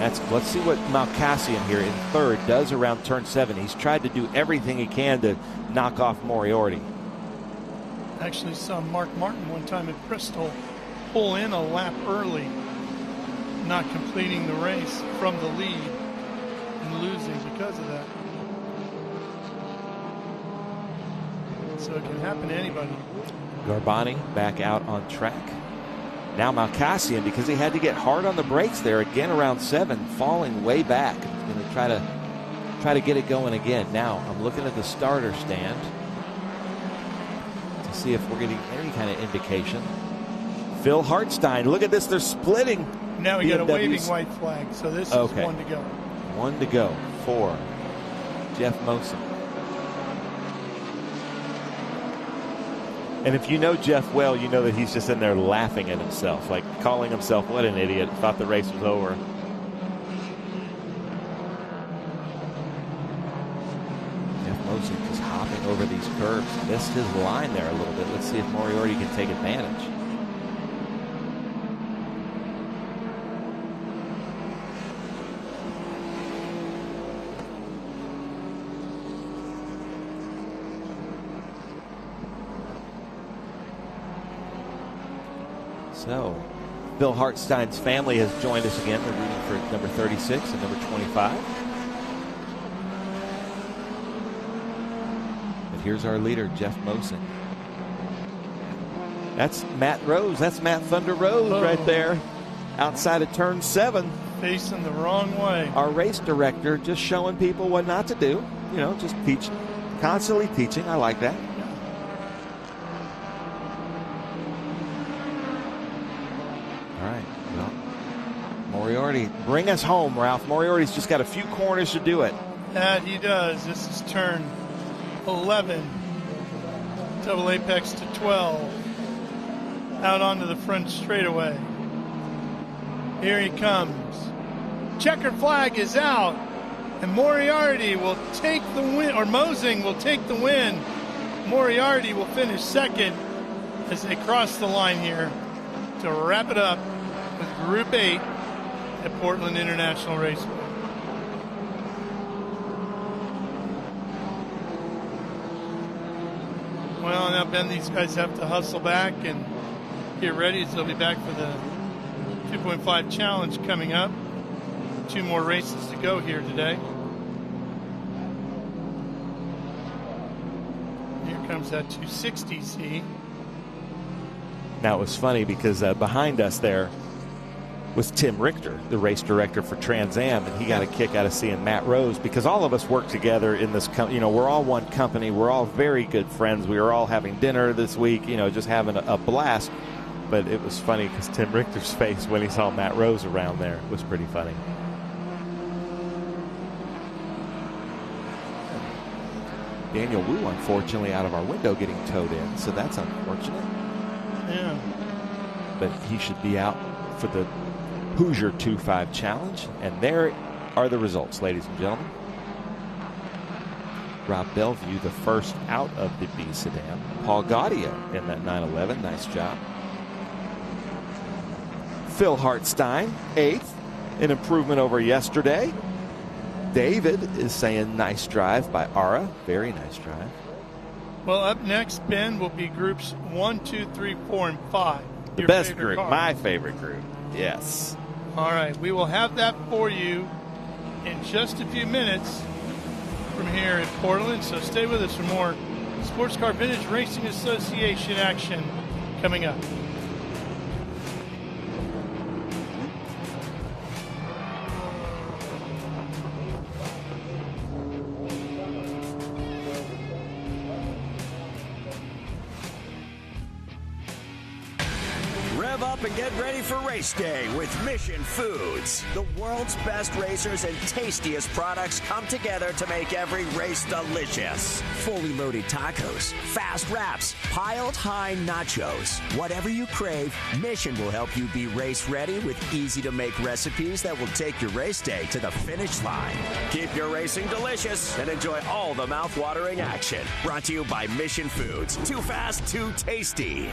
And let's see what Malkassian here in third does around turn 7. He's tried to do everything he can to knock off Moriarty. Actually saw Mark Martin one time at Bristol pull in a lap early, not completing the race from the lead and losing because of that. So it can happen to anybody. Garbani back out on track. Now Malkassian, because he had to get hard on the brakes there again around 7, falling way back. He's going to try to try to get it going again. Now, I'm looking at the starter stand to see if we're getting any kind of indication. Phil Hartstein, look at this. They're splitting. Now we got a waving white flag, so this is one to go. One to go for Jeff Mosen. And if you know Jeff well, you know that he's just in there laughing at himself, like calling himself, what an idiot, thought the race was over. Jeff Mosen just hopping over these curves. Missed his line there a little bit. Let's see if Moriarty can take advantage. So, Bill Hartstein's family has joined us again. They're rooting for number 36 and number 25. But here's our leader, Jeff Mosen. That's Matt Rose. That's Matt Thunder Rose right there outside of turn 7. Facing the wrong way. Our race director just showing people what not to do. You know, just teaching, constantly teaching. I like that. Moriarty, bring us home, Ralph. Moriarty's just got a few corners to do it. That he does. This is turn 11. Double apex to 12. Out onto the front straightaway. Here he comes. Checkered flag is out. And Moriarty will take the win, or Mosing will take the win. Moriarty will finish second as they cross the line here to wrap it up with Group 8 at Portland International Raceway. Well, now, Ben, these guys have to hustle back and get ready, as they'll be back for the 2.5 challenge coming up. 2 more races to go here today. Here comes that 260C. Now, it was funny because behind us there was Tim Richter, the race director for Trans Am, and he got a kick out of seeing Matt Rose because all of us work together in this company. We're all one company. We're all very good friends. We were all having dinner this week, just having a blast. But it was funny because Tim Richter's face when he saw Matt Rose around there was pretty funny. Daniel Wu, unfortunately, out of our window getting towed in, so that's unfortunate. Yeah. But he should be out for the Hoosier 2.5 challenge, and there are the results, ladies and gentlemen. Rob Bellevue, the first out of the B sedan. Paul Gaudio in that 911, nice job. Phil Hartstein, 8th, an improvement over yesterday. David is saying nice drive by Ara, very nice drive. Well, up next, Ben, will be groups 1, 2, 3, 4, and 5. The best group, my favorite group, yes. All right, we will have that for you in just a few minutes from here at Portland, so stay with us for more Sports Car Vintage Racing Association action coming up. Up and get ready for race day with Mission Foods. The world's best racers and tastiest products come together to make every race delicious. Fully loaded tacos, fast wraps, piled high nachos. Whatever you crave, Mission will help you be race ready with easy to make recipes that will take your race day to the finish line. Keep your racing delicious and enjoy all the mouth-watering action. Brought to you by Mission Foods. Too fast, too tasty.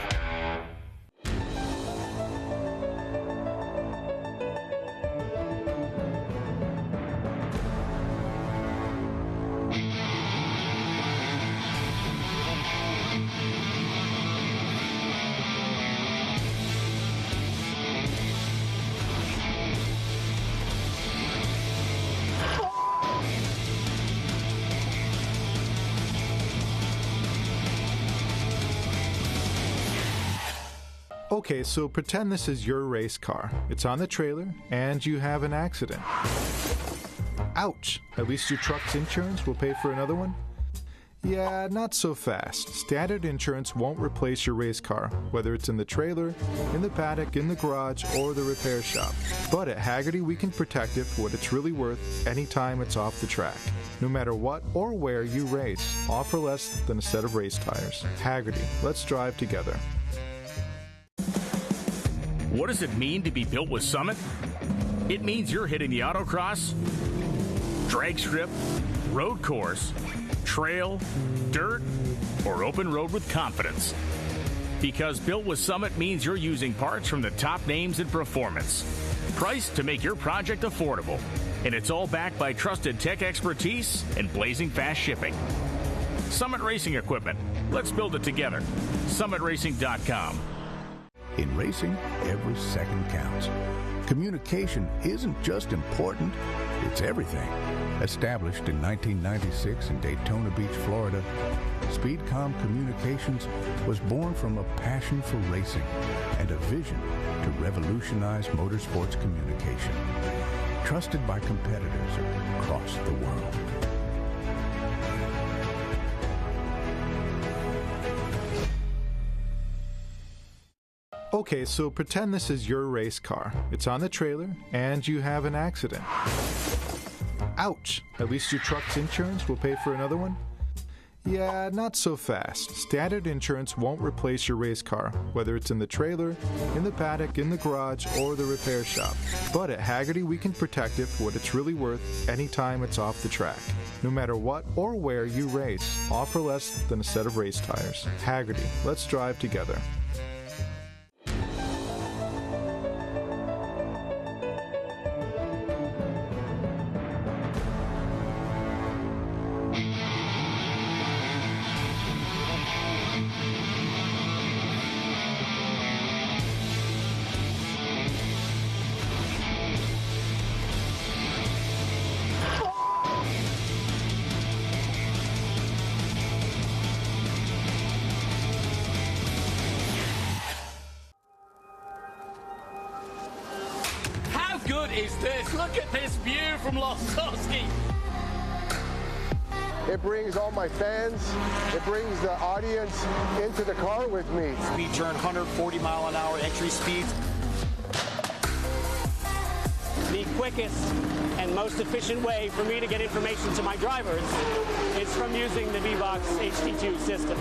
Okay, so pretend this is your race car. It's on the trailer, and you have an accident. Ouch! At least your truck's insurance will pay for another one? Yeah, not so fast. Standard insurance won't replace your race car, whether it's in the trailer, in the paddock, in the garage, or the repair shop. But at Haggerty, we can protect it for what it's really worth anytime it's off the track. No matter what or where you race, offer less than a set of race tires. Haggerty, let's drive together. What does it mean to be built with Summit? It means you're hitting the autocross, drag strip, road course, trail, dirt, or open road with confidence. Because built with Summit means you're using parts from the top names in performance. Priced to make your project affordable. And it's all backed by trusted tech expertise and blazing fast shipping. Summit Racing Equipment. Let's build it together. SummitRacing.com. In racing, every second counts. Communication isn't just important, it's everything. Established in 1996 in Daytona Beach, Florida, Speedcom Communications was born from a passion for racing and a vision to revolutionize motorsports communication. Trusted by competitors across the world. Okay, so pretend this is your race car. It's on the trailer, and you have an accident. Ouch! At least your truck's insurance will pay for another one? Yeah, not so fast. Standard insurance won't replace your race car, whether it's in the trailer, in the paddock, in the garage, or the repair shop. But at Haggerty, we can protect it for what it's really worth anytime it's off the track. No matter what or where you race, offer less than a set of race tires. Haggerty, let's drive together. Good is this? Look at this view from Losowski. It brings all my fans, it brings the audience into the car with me. Speed turn, 140 mile an hour entry speeds. The quickest and most efficient way for me to get information to my drivers is from using the V-Box HD2 system.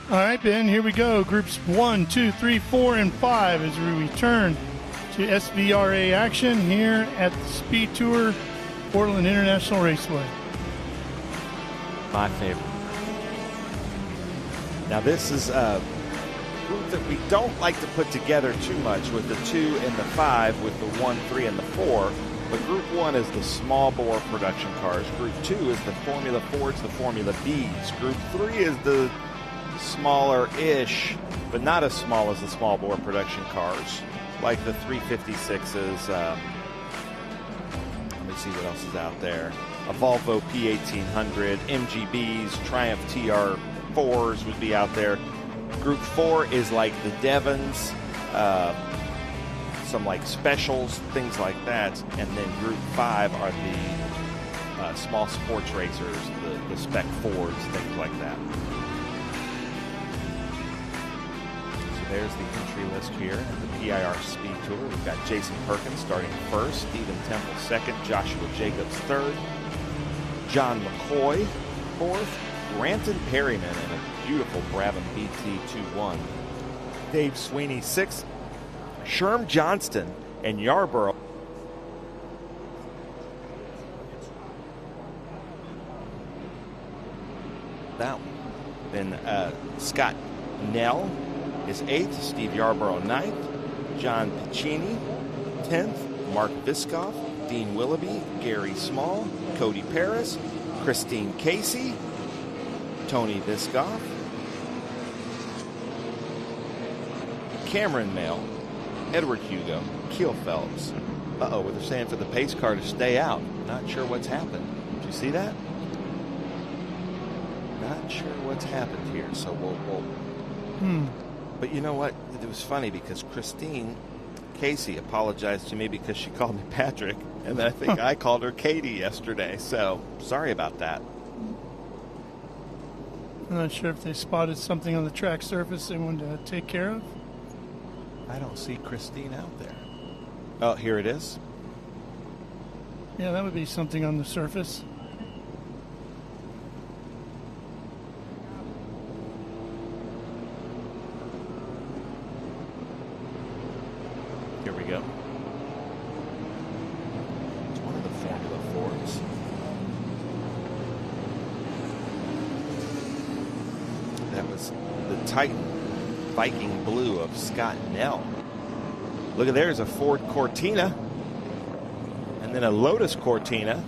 All right, Ben, here we go. Groups 1, 2, 3, 4, and 5 as we return to SVRA action here at the SpeedTour Portland International Raceway. My favorite. Now, this is a group that we don't like to put together too much with the 2 and the 5, with the 1, 3, and the 4. But Group 1 is the small bore production cars. Group 2 is the Formula Fords, the Formula Bs. Group 3 is the smaller-ish, but not as small as the small bore production cars, like the 356s. Let me see what else is out there. A Volvo P1800, MGBs, Triumph TR4s would be out there. Group 4 is like the Devons, some like specials, things like that. And then Group 5 are the small sports racers, the Spec 4s, things like that. There's the entry list here at the PIR SpeedTour. We've got Jason Perkins starting first, Stephen Temple second, Joshua Jacobs third, John McCoy fourth, Granton Perryman in a beautiful Brabham BT21, Dave Sweeney sixth, Sherm Johnston and Yarborough. That one. Then Scott Nell is 8th, Steve Yarborough 9th, John Piccini 10th, Mark Viskoff, Dean Willoughby, Gary Small, Cody Paris, Christine Casey, Tony Viskoff, Cameron Mail, Edward Hugo, Keel Phelps. Uh-oh, they're saying for the pace car to stay out. Not sure what's happened. Did you see that? Not sure what's happened here, so we'll But you know what? It was funny because Christine Casey apologized to me because she called me Patrick, and I think I called her Katie yesterday. So sorry about that. I'm not sure if they spotted something on the track surface they wanted to take care of. I don't see Christine out there. Oh, here it is. Yeah, that would be something on the surface. Here we go. It's one of the Formula Fords. That was the Titan Viking Blue of Scott Nell. Look at there's a Ford Cortina and then a Lotus Cortina.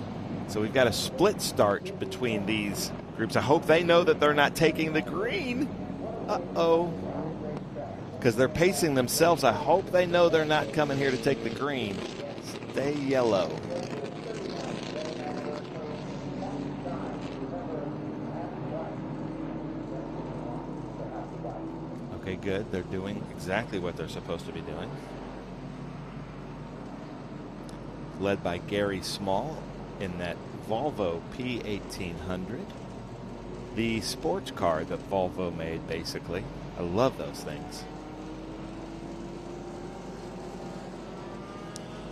So we've got a split start between these groups. I hope they know that they're not taking the green. Uh-oh. Because they're pacing themselves. I hope they know they're not coming here to take the green. Stay yellow. Okay, good. They're doing exactly what they're supposed to be doing. Led by Gary Small in that Volvo P1800. The sports car that Volvo made, basically. I love those things.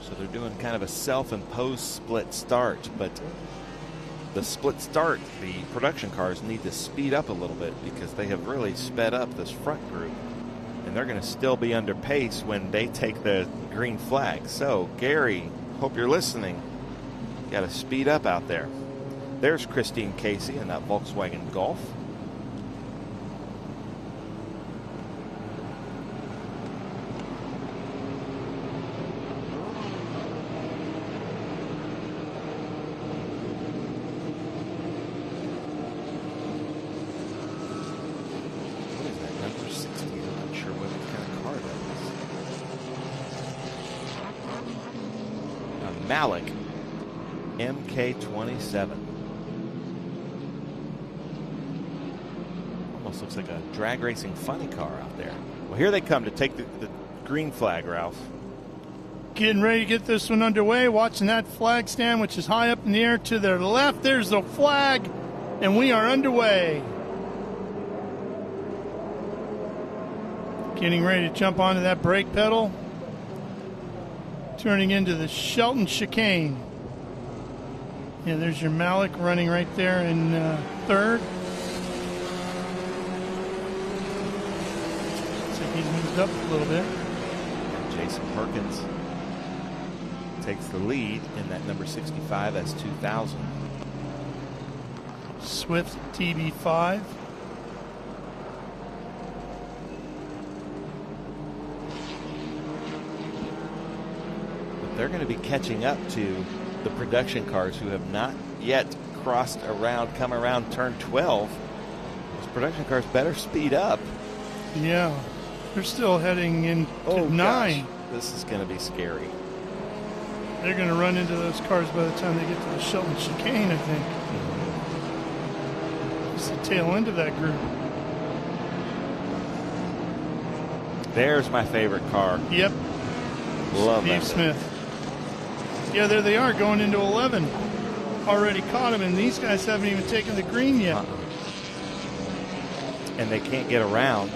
So they're doing kind of a self-imposed split start, but the split start, the production cars need to speed up a little bit because they have really sped up this front group, and they're going to still be under pace when they take the green flag. So, Gary, hope you're listening. Got to speed up out there. There's Christine Casey in that Volkswagen Golf. Malik MK27. Almost looks like a drag racing funny car out there. Well, here they come to take the green flag, Ralph. Getting ready to get this one underway. Watching that flag stand, which is high up in the air to their left. There's the flag, and we are underway. Getting ready to jump onto that brake pedal. Turning into the Shelton chicane. Yeah, there's your Malik running right there in third. moved up a little bit. Jason Perkins takes the lead in that number 65 S2000. Swift TB5. But they're going to be catching up to the production cars who have not yet crossed around, come around turn 12. Those production cars better speed up. Yeah, they're still heading into 9. Gosh. This is going to be scary. They're going to run into those cars by the time they get to the Shelton chicane, I think. It's the tail end of that group. There's my favorite car. Yep. Love Steve that. Smith. Yeah, there they are going into 11. Already caught him, and these guys haven't even taken the green yet. And they can't get around.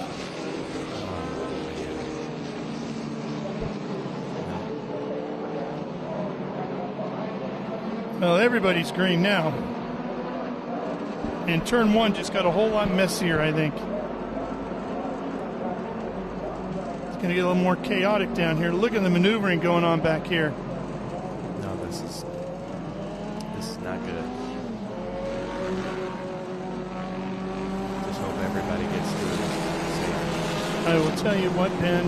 Well, everybody's green now. And turn 1 just got a whole lot messier, I think. It's going to get a little more chaotic down here. Look at the maneuvering going on back here. No, this is not good. Just hope everybody gets through it. I will tell you what, Ben.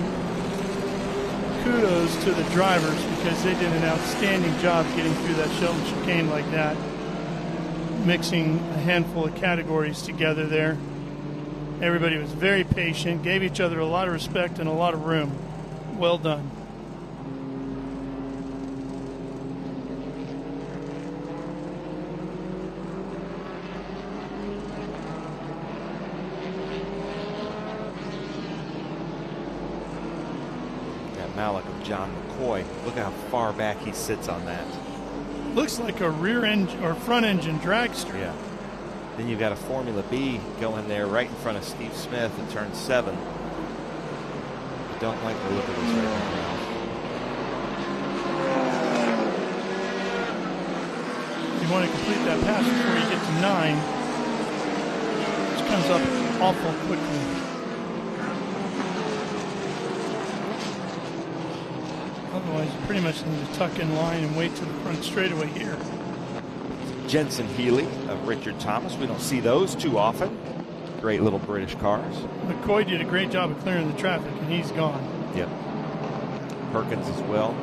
Kudos to the drivers because they did an outstanding job getting through that Shelton chicane like that. Mixing a handful of categories together there. Everybody was very patient, gave each other a lot of respect and a lot of room. Well done. Malik of John McCoy. Look how far back he sits on that. Looks like a rear engine or front engine dragster. Yeah. Then you've got a Formula B going there right in front of Steve Smith in turn 7. I don't like the look of this right now. You want to complete that pass before you get to 9, which comes up awful quickly. Otherwise, you pretty much need to tuck in line and wait to the front straightaway here. Jensen Healy of Richard Thomas. We don't see those too often. Great little British cars. McCoy did a great job of clearing the traffic, and he's gone. Yep. Perkins as well.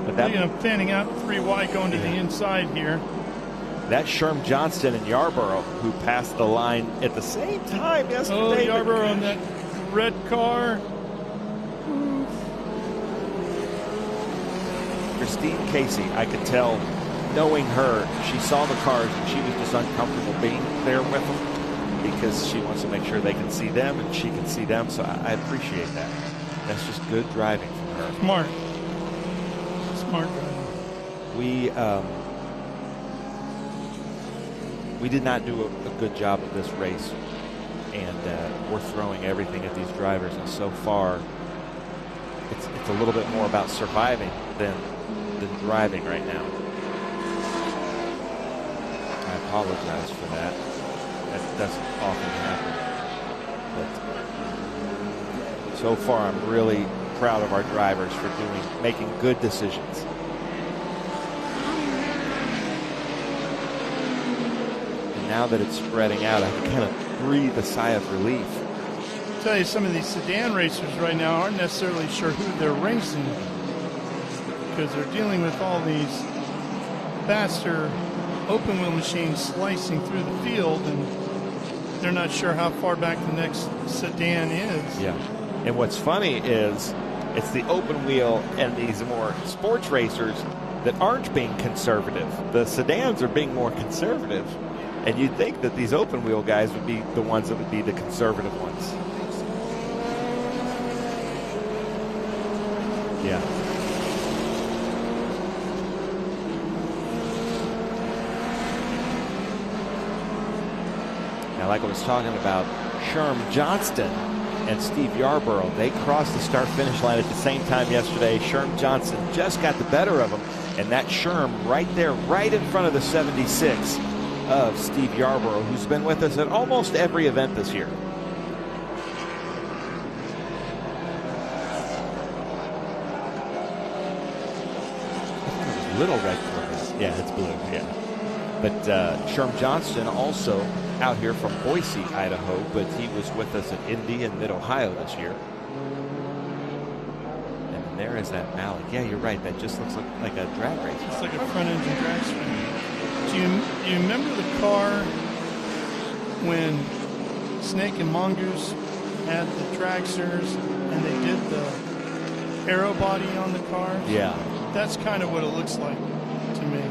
But that, I'm fanning out 3 wide going to the inside here. That's Sherm Johnston and Yarborough who passed the line at the same time yesterday. Oh, Yarborough on that red car. Christine Casey, I could tell, knowing her, she saw the cars and she was just uncomfortable being there with them because she wants to make sure they can see them and she can see them. So I appreciate that. That's just good driving from her. Smart driving. We did not do a good job of this race, and we're throwing everything at these drivers. And so far, it's a little bit more about surviving than driving right now. I apologize for that. That doesn't often happen. But so far, I'm really proud of our drivers for making good decisions. Now that it's spreading out, I can kind of breathe a sigh of relief. I'll tell you, some of these sedan racers right now aren't necessarily sure who they're racing because they're dealing with all these faster open wheel machines slicing through the field, and they're not sure how far back the next sedan is. Yeah. And what's funny is it's the open wheel and these more sports racers that aren't being conservative. The sedans are being more conservative. And you'd think that these open wheel guys would be the ones that would be the conservative ones. Yeah. Now, like I was talking about, Sherm Johnston and Steve Yarborough, they crossed the start-finish line at the same time yesterday. Sherm Johnston just got the better of him, and that Sherm right there, right in front of the 76, of Steve Yarborough, who's been with us at almost every event this year. Little red Corvette. Yeah, it's blue, yeah. But Sherm Johnston also out here from Boise, Idaho, but he was with us at Indy and Mid-Ohio this year. And there is that Malik. Yeah, you're right. That just looks like a drag race. It's like a front-engine drag strip. Do you remember the car when Snake and Mongoose had the dragsters and they did the aero body on the car? Yeah. That's kind of what it looks like to me.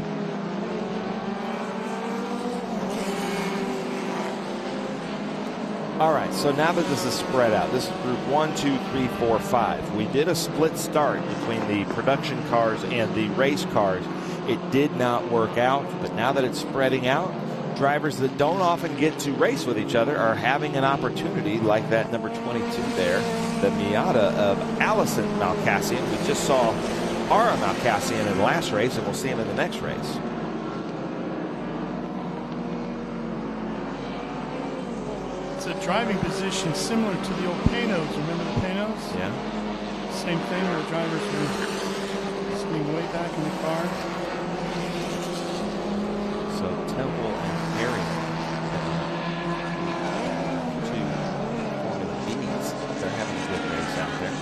All right, so now that this is spread out, this is group 1, 2, 3, 4, 5. We did a split start between the production cars and the race cars. It did not work out, but now that it's spreading out, drivers that don't often get to race with each other are having an opportunity like that number 22 there, the Miata of Allison Malkassian. We just saw Ara Malkassian in the last race, and we'll see him in the next race. It's a driving position similar to the old Panos. Remember the Panos? Yeah. Same thing where drivers were sitting way back in the car. So Temple and Perry, two Formula Bs, they're having a good race out there.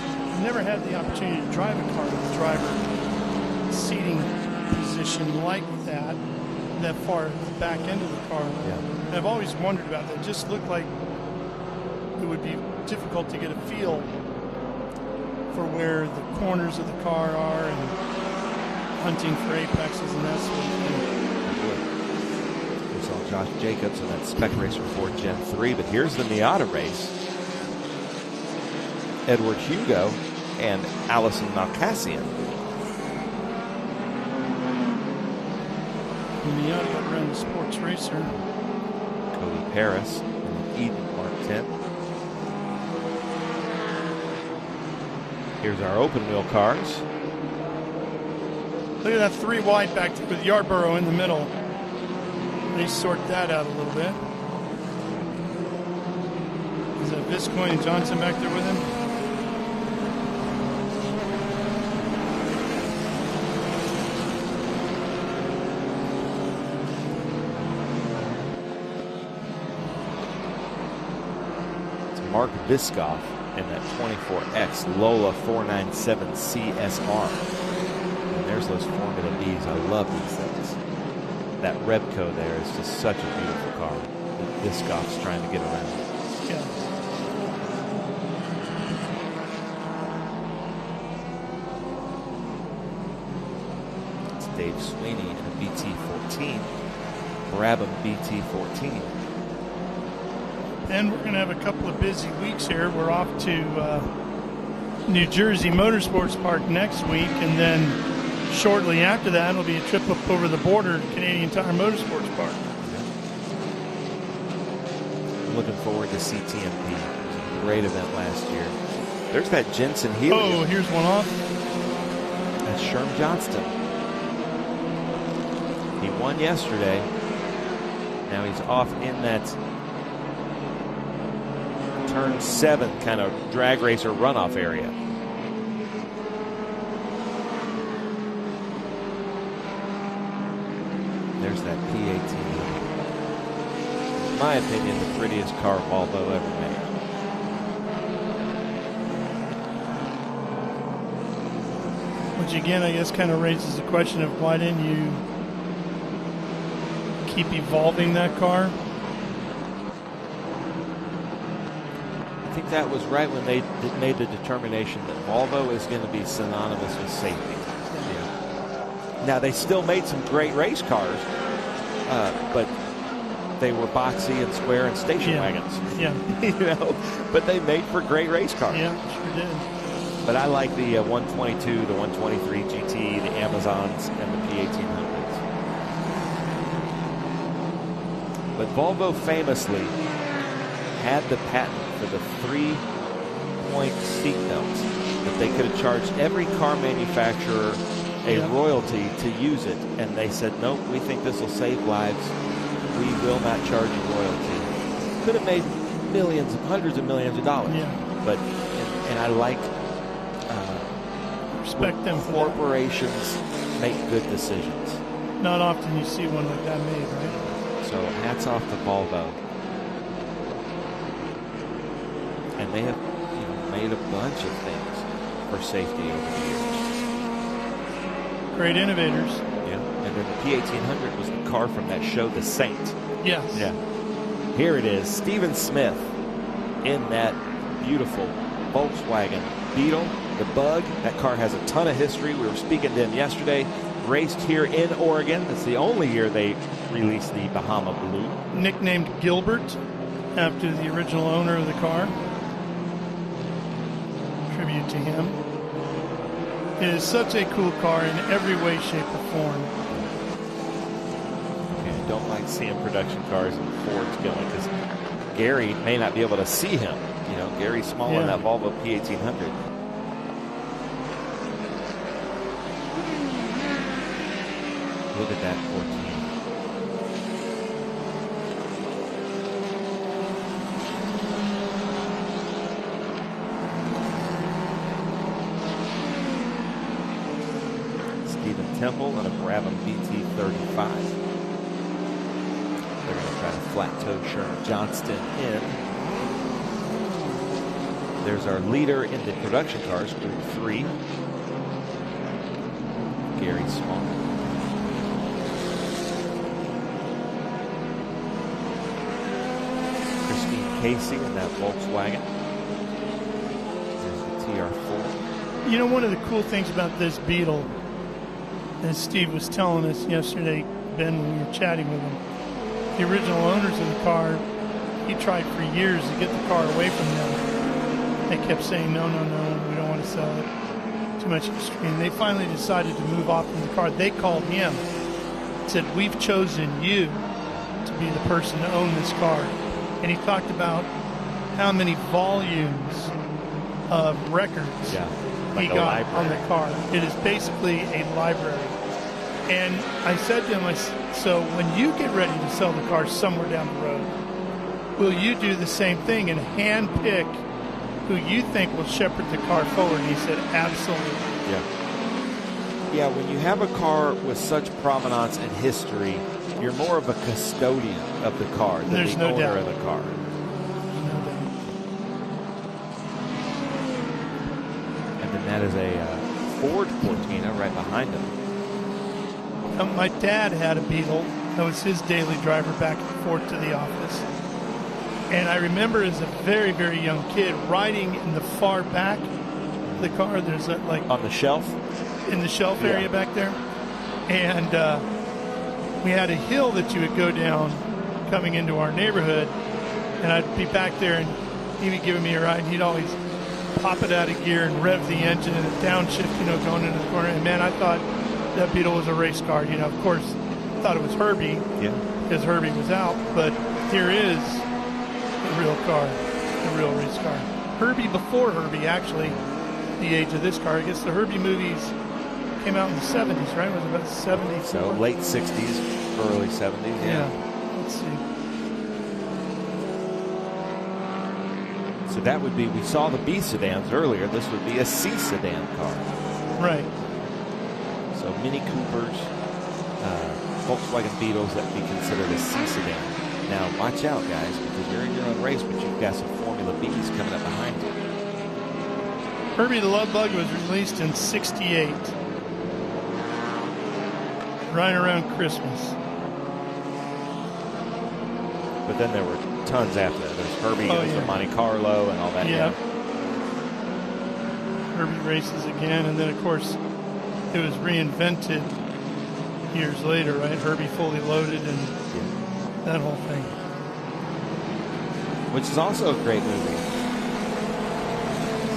Never had the opportunity to drive a car with a driver seating position like that far at the back end of the car. Yeah. And I've always wondered about that. It just looked like it would be difficult to get a feel for where the corners of the car are and hunting for apexes and that sort of thing. We saw Josh Jacobs in that Spec Racer Ford Gen 3, but here's the Miata race. Edward Hugo and Allison Malkassian. Miata ran the sports racer. Cody Paris and Eden Mark 10. Here's our open wheel cars. Look at that 3 wide back with Yarborough in the middle. They sort that out a little bit. Is that Viscoyne and Johnson back there with him? Mark Biscoff in that 24X Lola 497 CSR. And there's those Formula Bs. I love these things. That Repco there is just such a beautiful car that Biscoff's trying to get around. Yeah. It's Dave Sweeney in a BT14. Brabham BT14. And we're going to have a couple of busy weeks here. We're off to New Jersey Motorsports Park next week, and then shortly after that, it'll be a trip up over the border to Canadian Tire Motorsports Park. I'm looking forward to CTMP. It was a great event last year. There's that Jensen Healy. Oh, here's one off. That's Sherm Johnston. He won yesterday. Now he's off in that turn 7 kind of drag racer runoff area. There's that P18. In my opinion, the prettiest car Volvo ever made. Which again, I guess kind of raises the question of why didn't you keep evolving that car? I think that was right when they made the determination that Volvo is going to be synonymous with safety. Yeah. Now, they still made some great race cars, but they were boxy and square and station wagons. Yeah. You know, but they made for great race cars. Yeah, sure did. But I like the 122, the 123 GT, the Amazons, and the P1800s. But Volvo famously had the patent for the 3-point seat belts, that they could have charged every car manufacturer a royalty to use it, and they said, nope, we think this will save lives. we will not charge you royalty. Could have made millions, hundreds of millions of dollars. Yeah. But, and I like respect them for corporations make good decisions. Not often you see one like that made, right? So hats off to Volvo. And they have made a bunch of things for safety over the years. Great innovators. Yeah. And then the P1800 was the car from that show, The Saint. Yes. Yeah. Here it is, Stephen Smith in that beautiful Volkswagen Beetle, the Bug. That car has a ton of history. We were speaking to him yesterday. Raced here in Oregon. It's the only year they released the Bahama Blue. Nicknamed Gilbert after the original owner of the car. Tribute to him. It is such a cool car in every way, shape, or form. I don't like seeing production cars and Fords going because Gary may not be able to see him. Gary's small in that Volvo P1800. Look at that 14. Stephen Temple and a Brabham BT35. They're going to try to flat toe Sherman Johnston in. There's our leader in the production cars, Group 3. Gary Small. Christine Casey in that Volkswagen. There's the TR4. One of the cool things about this Beetle, as Steve was telling us yesterday, Ben, when we were chatting with him, the original owners of the car, he tried for years to get the car away from them. They kept saying, no, we don't want to sell it. Too much extreme. They finally decided to move off from the car. They called him, said, we've chosen you to be the person to own this car. And he talked about how many volumes of records he got on the car. It is basically a library. And I said to him, so when you get ready to sell the car somewhere down the road, will you do the same thing and hand pick who you think will shepherd the car forward? He said, absolutely. Yeah, when you have a car with such provenance and history, you're more of a custodian of the car than the owner of the car. And then that is a Ford Cortina right behind him. My dad had a Beetle. That was his daily driver back and forth to the office. And I remember as a very, very young kid riding in the far back of the car. There's that, on the shelf? In the shelf area back there. And we had a hill that you would go down coming into our neighborhood. And I'd be back there and he'd be giving me a ride. And he'd always pop it out of gear and rev the engine and a downshift, going into the corner. And man, I thought that Beetle was a race car. Of course, I thought it was Herbie because Herbie was out. But here is a real car, a real race car. Herbie before Herbie, actually, the age of this car. I guess the Herbie movies came out in the 70s, right? Was it about 70s? So late 60s, early 70s, yeah. Let's see. So that would be, we saw the B sedans earlier. This would be a C sedan car. Right. So Mini Coopers, Volkswagen Beetles that would be considered a C sedan. Now, watch out, guys, because you're in your own race, but you've got some Formula Bs coming up behind you. Herbie the Love Bug was released in '68, right around Christmas. But then there were tons after that. There's Herbie, there's the Monte Carlo, and all that. Yeah. Herbie races again, and then, of course, it was reinvented years later, right? Herbie Fully Loaded and that whole thing. Which is also a great movie.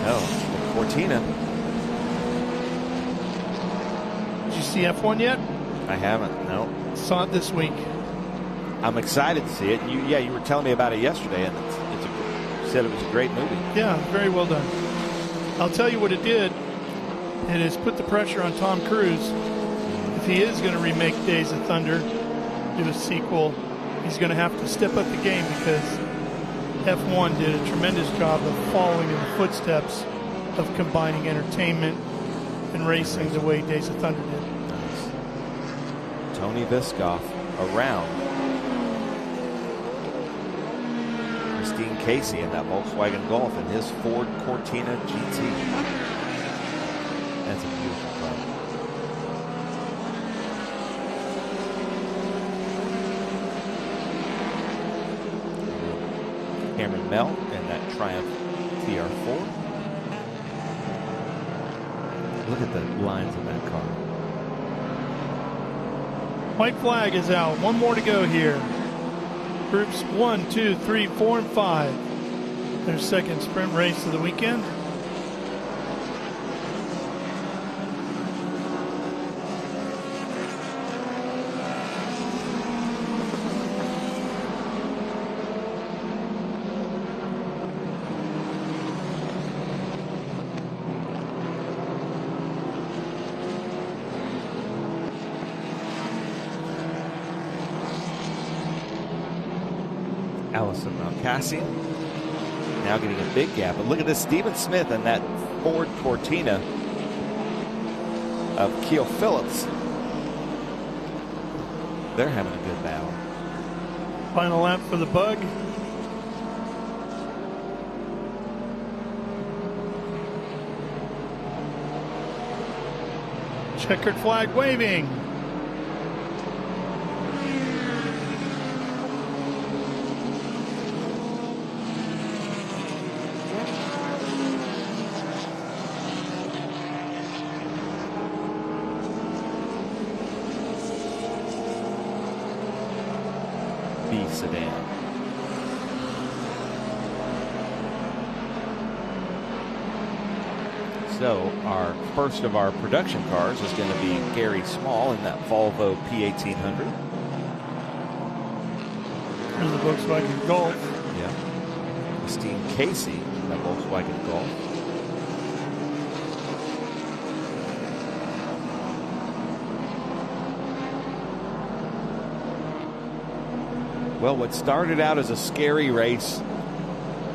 So, Cortina. Did you see F1 yet? I haven't, no. Saw it this week. I'm excited to see it. You were telling me about it yesterday, and you said it was a great movie. Yeah, very well done. I'll tell you what it did. It has put the pressure on Tom Cruise. If he is going to remake Days of Thunder, do a sequel, he's going to have to step up the game because F1 did a tremendous job of following in the footsteps of combining entertainment and racing the way Days of Thunder did. Tony Viskoff around. Christine Casey in that Volkswagen Golf and his Ford Cortina GT. That's a beautiful car. Cameron Mell in that Triumph TR4. Look at the lines in that car. White flag is out. One more to go here. Groups 1, 2, 3, 4, and 5. Their second sprint race of the weekend. Allison Malcassian now getting a big gap. But look at this, Stephen Smith and that Ford Cortina of Keel Phillips. They're having a good battle. Final lap for the Bug. Checkered flag waving. Sedan. So our first of our production cars is going to be Gary Small in that Volvo P1800. There's the Volkswagen Golf. Yeah. Christine Casey in that Volkswagen Golf. Well, what started out as a scary race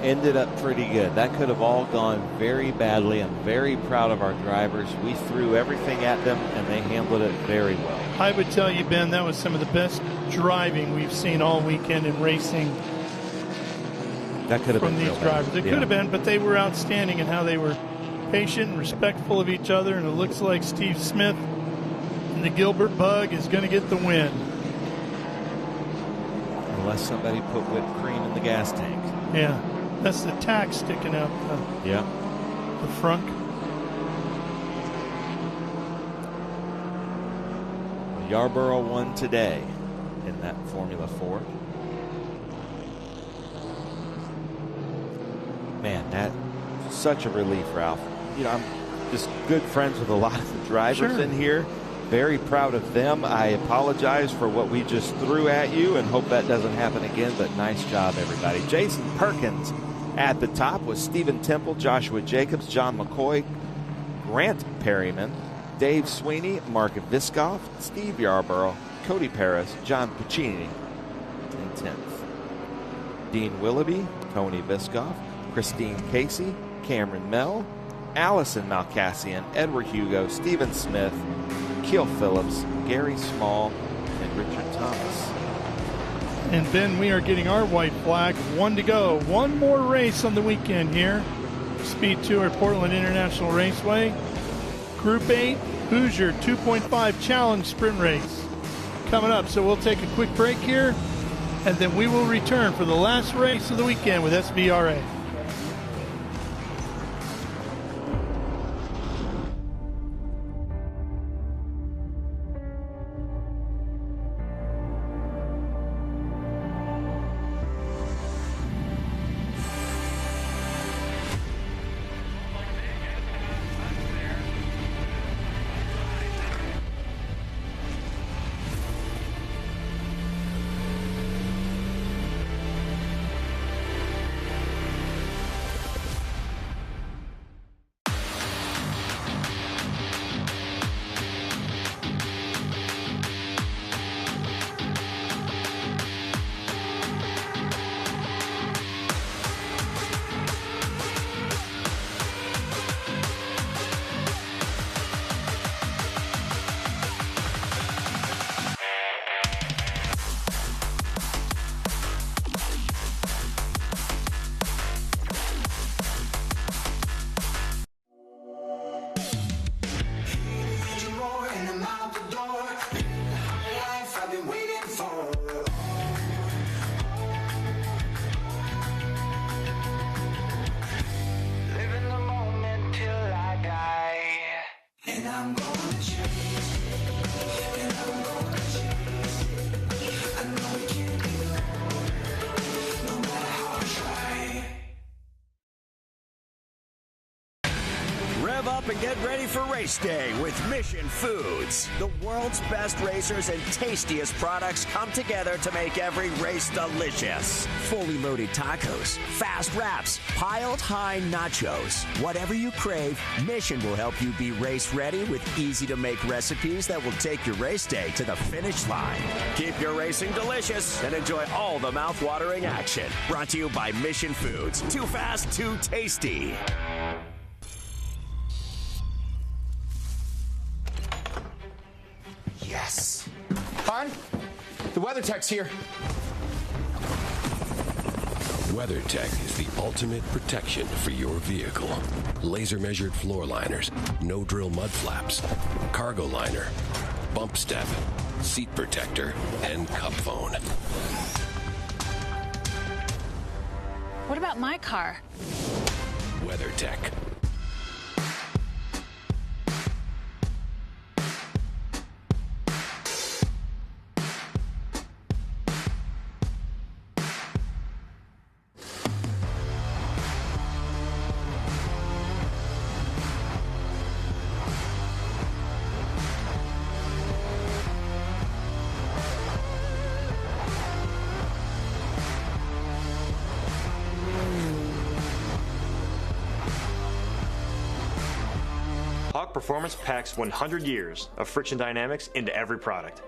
ended up pretty good. That could have all gone very badly. I'm very proud of our drivers. We threw everything at them, and they handled it very well. I would tell you, Ben, that was some of the best driving we've seen all weekend in racing. That could have from been these drivers. It could have been, but they were outstanding in how they were patient and respectful of each other. And it looks like Steve Smith and the Gilbert Bug is going to get the win. Unless somebody put whipped cream in the gas tank. Yeah, that's the tack sticking out the front. Yarborough won today in that Formula 4. Man, that's such a relief, Ralph. You know, I'm just good friends with a lot of the drivers in here. Very proud of them. I apologize for what we just threw at you and hope that doesn't happen again, but nice job, everybody. Jason Perkins at the top with Stephen Temple, Joshua Jacobs, John McCoy, Grant Perryman, Dave Sweeney, Mark Viskoff, Steve Yarborough, Cody Paris, John Puccini in 10th. Dean Willoughby, Tony Viskoff, Christine Casey, Cameron Mell, Allison Malcassian, Edward Hugo, Stephen Smith, Keel Phillips, Gary Small, and Richard Thomas. And Ben, we are getting our white flag. One to go. One more race on the weekend here. SpeedTour at Portland International Raceway. Group 8, Hoosier 2.5 Challenge Sprint Race coming up. So we'll take a quick break here, and then we will return for the last race of the weekend with SVRA. I'm gonna chase, and I'm gonna chase. I know we can't give up, no matter how I try. Rev up and get ready for race day with Mission Foods. The world's best racers and tastiest products come together to make every race delicious. Fully loaded tacos, fast wraps, piled high nachos. Whatever you crave, Mission will help you be race ready with easy-to-make recipes that will take your race day to the finish line. Keep your racing delicious and enjoy all the mouth-watering action. Brought to you by Mission Foods. Too fast, too tasty. Yes. Hon, the WeatherTech's here. WeatherTech is the ultimate protection for your vehicle. Laser measured floor liners, no drill mud flaps, cargo liner, bump step, seat protector, and cup phone. What about my car? WeatherTech. Hawk Performance packs 100 years of friction dynamics into every product.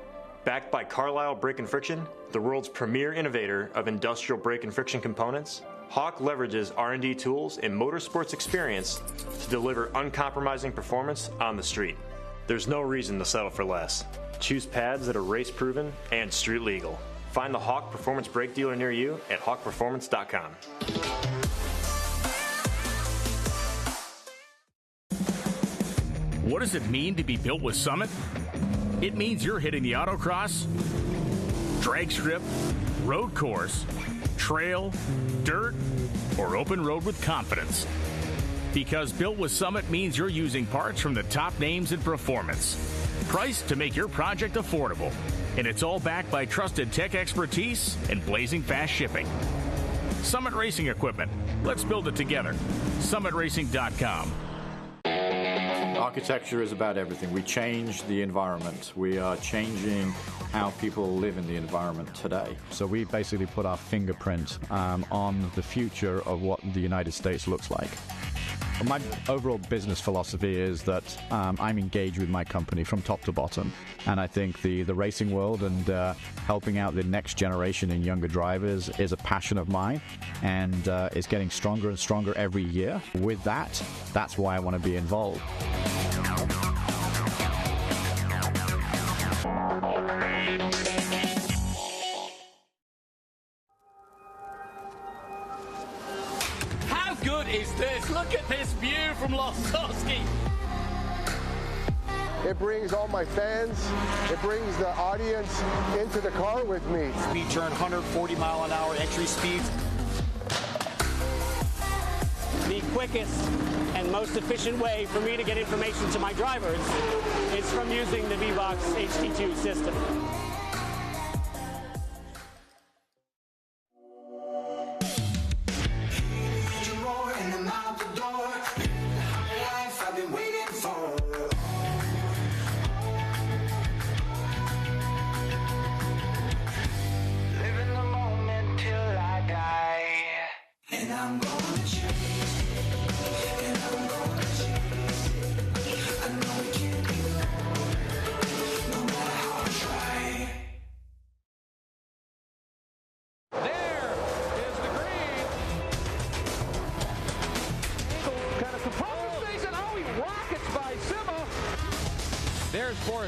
Backed by Carlisle Brake and Friction, the world's premier innovator of industrial brake and friction components, Hawk leverages R&D tools and motorsports experience to deliver uncompromising performance on the street. There's no reason to settle for less. Choose pads that are race-proven and street-legal. Find the Hawk Performance brake dealer near you at hawkperformance.com. What does it mean to be built with Summit? It means you're hitting the autocross, drag strip, road course, trail, dirt, or open road with confidence. Because built with Summit means you're using parts from the top names in performance. Priced to make your project affordable. And it's all backed by trusted tech expertise and blazing fast shipping. Summit Racing Equipment. Let's build it together. SummitRacing.com. Architecture is about everything. We change the environment. We are changing how people live in the environment today. So we basically put our fingerprint on the future of what the United States looks like. My overall business philosophy is that I'm engaged with my company from top to bottom. And I think the racing world and helping out the next generation and younger drivers is a passion of mine. And it's getting stronger and stronger every year. With that, that's why I want to be involved. How good is this? Look at this view from Losowski. It brings all my fans, it brings the audience into the car with me. Speed turn, 140 mile an hour entry speeds. The quickest and most efficient way for me to get information to my drivers is from using the V-Box HD2 system.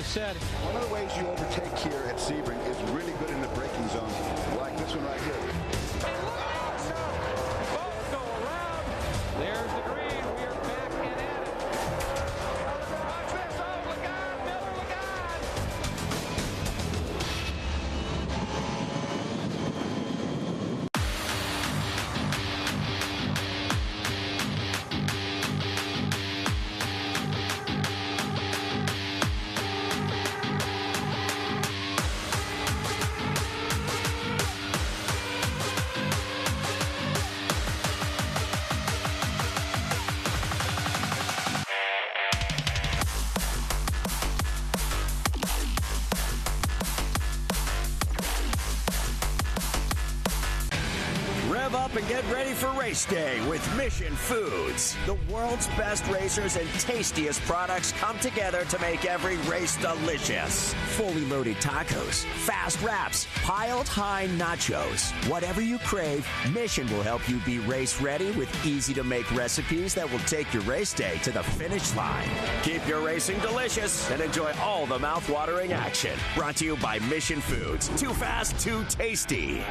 Said. One of the ways you overtake here at Sebring is really good in the braking zone, like this one right here. Both go around. There's the green. We are back and at it. Watch this. Oh, look out. Miller, look up and get ready for race day with Mission Foods. The world's best racers and tastiest products come together to make every race delicious. Fully loaded tacos, fast wraps, piled high nachos. Whatever you crave, Mission will help you be race ready with easy-to-make recipes that will take your race day to the finish line. Keep your racing delicious and enjoy all the mouth-watering action. Brought to you by Mission Foods. Too fast, too tasty.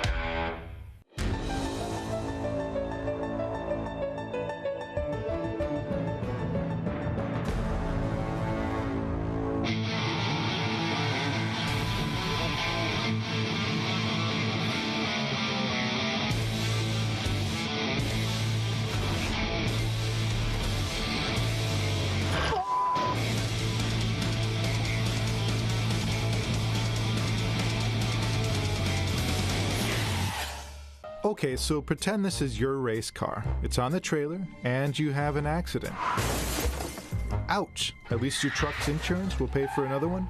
Okay, so pretend this is your race car. It's on the trailer, and you have an accident. Ouch! At least your truck's insurance will pay for another one?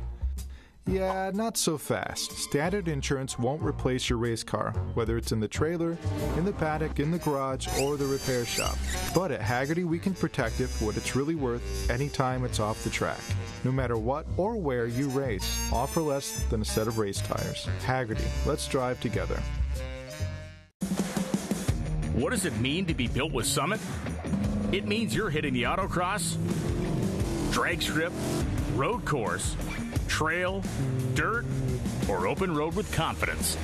Yeah, not so fast. Standard insurance won't replace your race car, whether it's in the trailer, in the paddock, in the garage, or the repair shop. But at Haggerty, we can protect it for what it's really worth anytime it's off the track. No matter what or where you race, all for less than a set of race tires. Haggerty, let's drive together. What does it mean to be built with Summit? It means you're hitting the autocross, drag strip, road course, trail, dirt, or open road with confidence.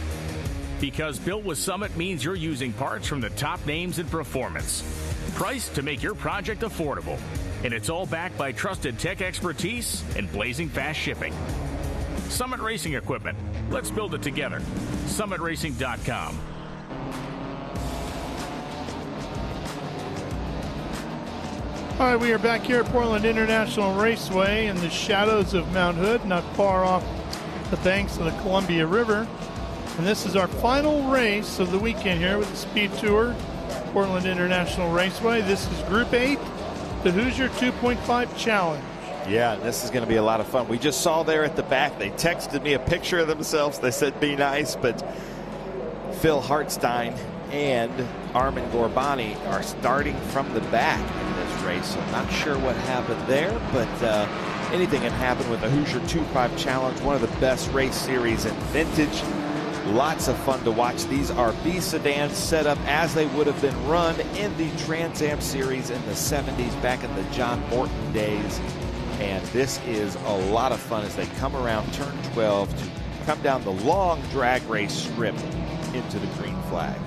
Because built with Summit means you're using parts from the top names in performance. Priced to make your project affordable. And it's all backed by trusted tech expertise and blazing fast shipping. Summit Racing Equipment. Let's build it together. SummitRacing.com. All right, we are back here at Portland International Raceway in the shadows of Mount Hood, not far off the banks of the Columbia River. And this is our final race of the weekend here with the SpeedTour, Portland International Raceway. This is Group 8, the Hoosier 2.5 Challenge. Yeah, this is going to be a lot of fun. We just saw there at the back, they texted me a picture of themselves. They said, be nice, but Phil Hartstein and Armin Gorbani are starting from the back in this race. So I'm not sure what happened there, but anything can happen with the Hoosier 2.5 Challenge, one of the best race series in vintage. Lots of fun to watch. These are B sedans set up as they would have been run in the Trans Am series in the 70s, back in the John Morton days. And this is a lot of fun as they come around turn 12 to come down the long drag race strip into the green flag.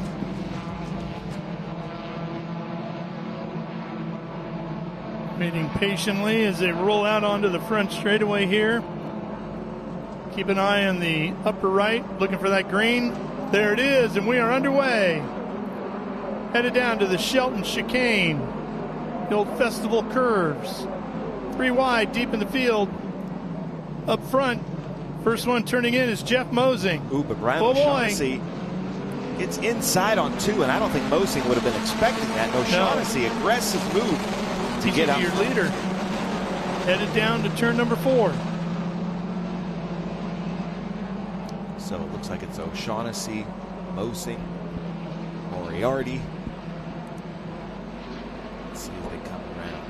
Waiting patiently as they roll out onto the front straightaway here. Keep an eye on the upper right, looking for that green. There it is, and we are underway. Headed down to the Shelton chicane. The old festival curves. 3 wide, deep in the field. Up front, first one turning in is Jeff Mosing. Ooh, but Brian O'Shaughnessy, it's inside on 2, and I don't think Mosing would have been expecting that. O'Shaughnessy, aggressive move to get up. Your leader. Headed down to turn number 4. So it looks like it's O'Shaughnessy, Mosing, Moriarty. Let's see if they come around.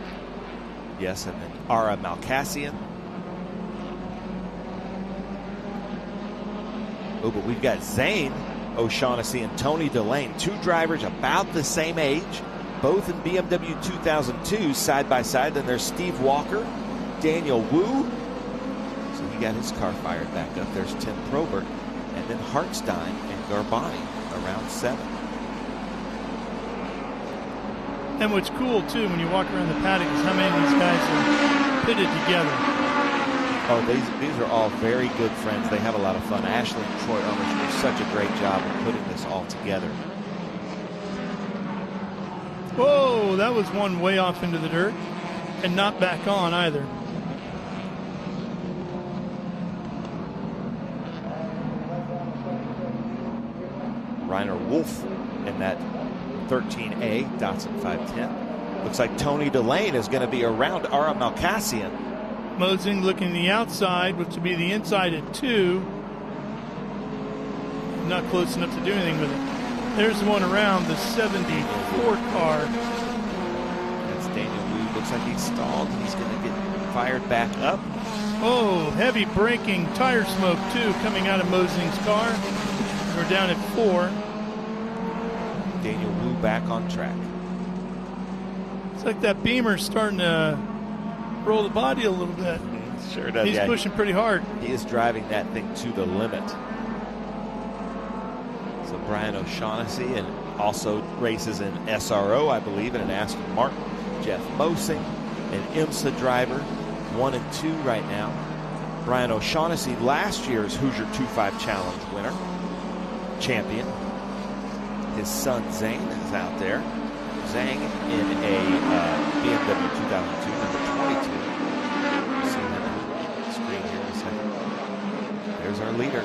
Yes, and then Ara Malkassian. Oh, but we've got Zane O'Shaughnessy and Tony Delane, 2 drivers about the same age, both in BMW 2002 side by side. Then there's Steve Walker, Daniel Wu. So he got his car fired back up. There's Tim Probert, and then Hartstein and Garbani around 7. And what's cool, too, when you walk around the paddock is how many of these guys are pitted together. Oh, these are all very good friends. They have a lot of fun. Ashley and Troy Ermish do such a great job of putting this all together. Whoa, that was one way off into the dirt and not back on either. Reiner Wolf in that 13A Datsun 510. Looks like Tony Delane is going to be around Ara Malkassian. Mosing looking the outside, which would be the inside at 2. Not close enough to do anything with it. There's one around the 74 car. That's Daniel Wu. Looks like he's stalled. He's going to get fired back up. Oh, heavy braking, tire smoke too coming out of Mosing's car. We're down at 4. Daniel Wu back on track. It's like that Beamer's starting to roll the body a little bit. Sure does. He's pushing pretty hard. He is driving that thing to the limit. So Brian O'Shaughnessy, and also races in SRO, I believe, in an Aston Martin. Jeff Mosing, an IMSA driver, 1 and 2 right now. Brian O'Shaughnessy, last year's Hoosier 2.5 Challenge winner, champion. His son Zane is out there. Zhang in a BMW 2002, number 22. We'll see him on the screen here in a second. There's our leader.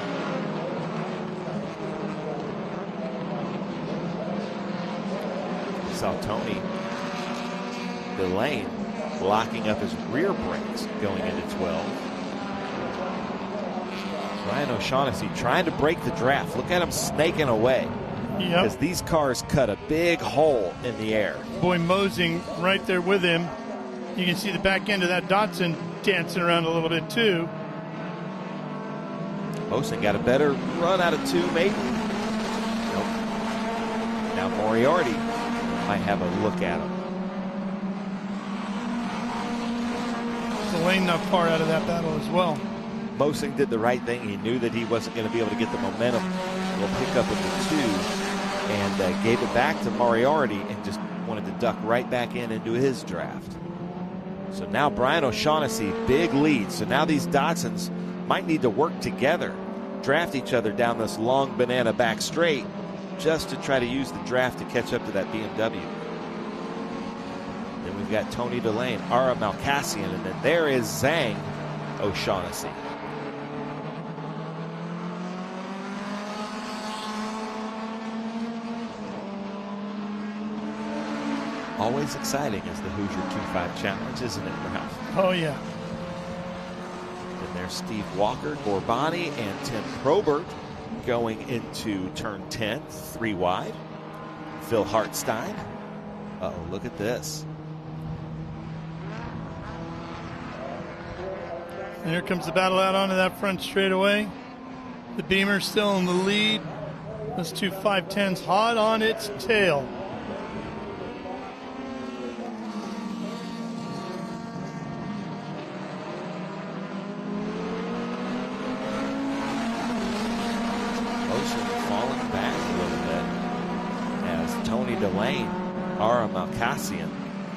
Saw Tony Delane locking up his rear brakes going into 12. Brian O'Shaughnessy trying to break the draft. Look at him snaking away. Because these cars cut a big hole in the air. Boy, Mosing right there with him. You can see the back end of that Datsun dancing around a little bit too. Mosing got a better run out of 2, maybe. Nope. Now Moriarty might have a look at him. Delane not far out of that battle as well. Mosing did the right thing. He knew that he wasn't going to be able to get the momentum. We'll pick up at the 2 and gave it back to Moriarty and just wanted to duck right back into his draft. So now Brian O'Shaughnessy, big lead. So now these Datsuns might need to work together, draft each other down this long banana back straight just to try to use the draft to catch up to that BMW. Then we've got Tony Delane, Ara Malkassian, and then there is Zhang O'Shaughnessy. Always exciting as the Hoosier 2.5 Challenge, isn't it, Ralph? Oh, yeah. And there's Steve Walker, Gorbani, and Tim Probert going into turn 10, 3 wide. Phil Hartstein. Uh-oh, look at this. And here comes the battle out onto that front straightaway. The Beamer still in the lead. This 2.510's hot on its tail. Falling back a little bit as Tony Delane, Ara Malkassian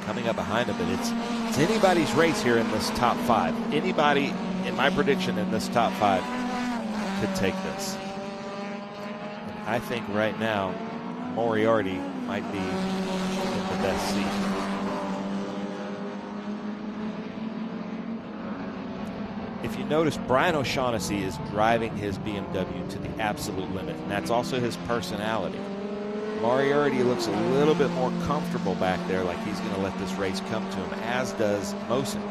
coming up behind him, but it's anybody's race here in this top 5. Anybody, in my prediction, in this top 5 could take this. And I think right now Moriarty might be in the best seat. If you notice, Brian O'Shaughnessy is driving his BMW to the absolute limit, and that's also his personality. Moriarty looks a little bit more comfortable back there, like he's going to let this race come to him, as does Mosing.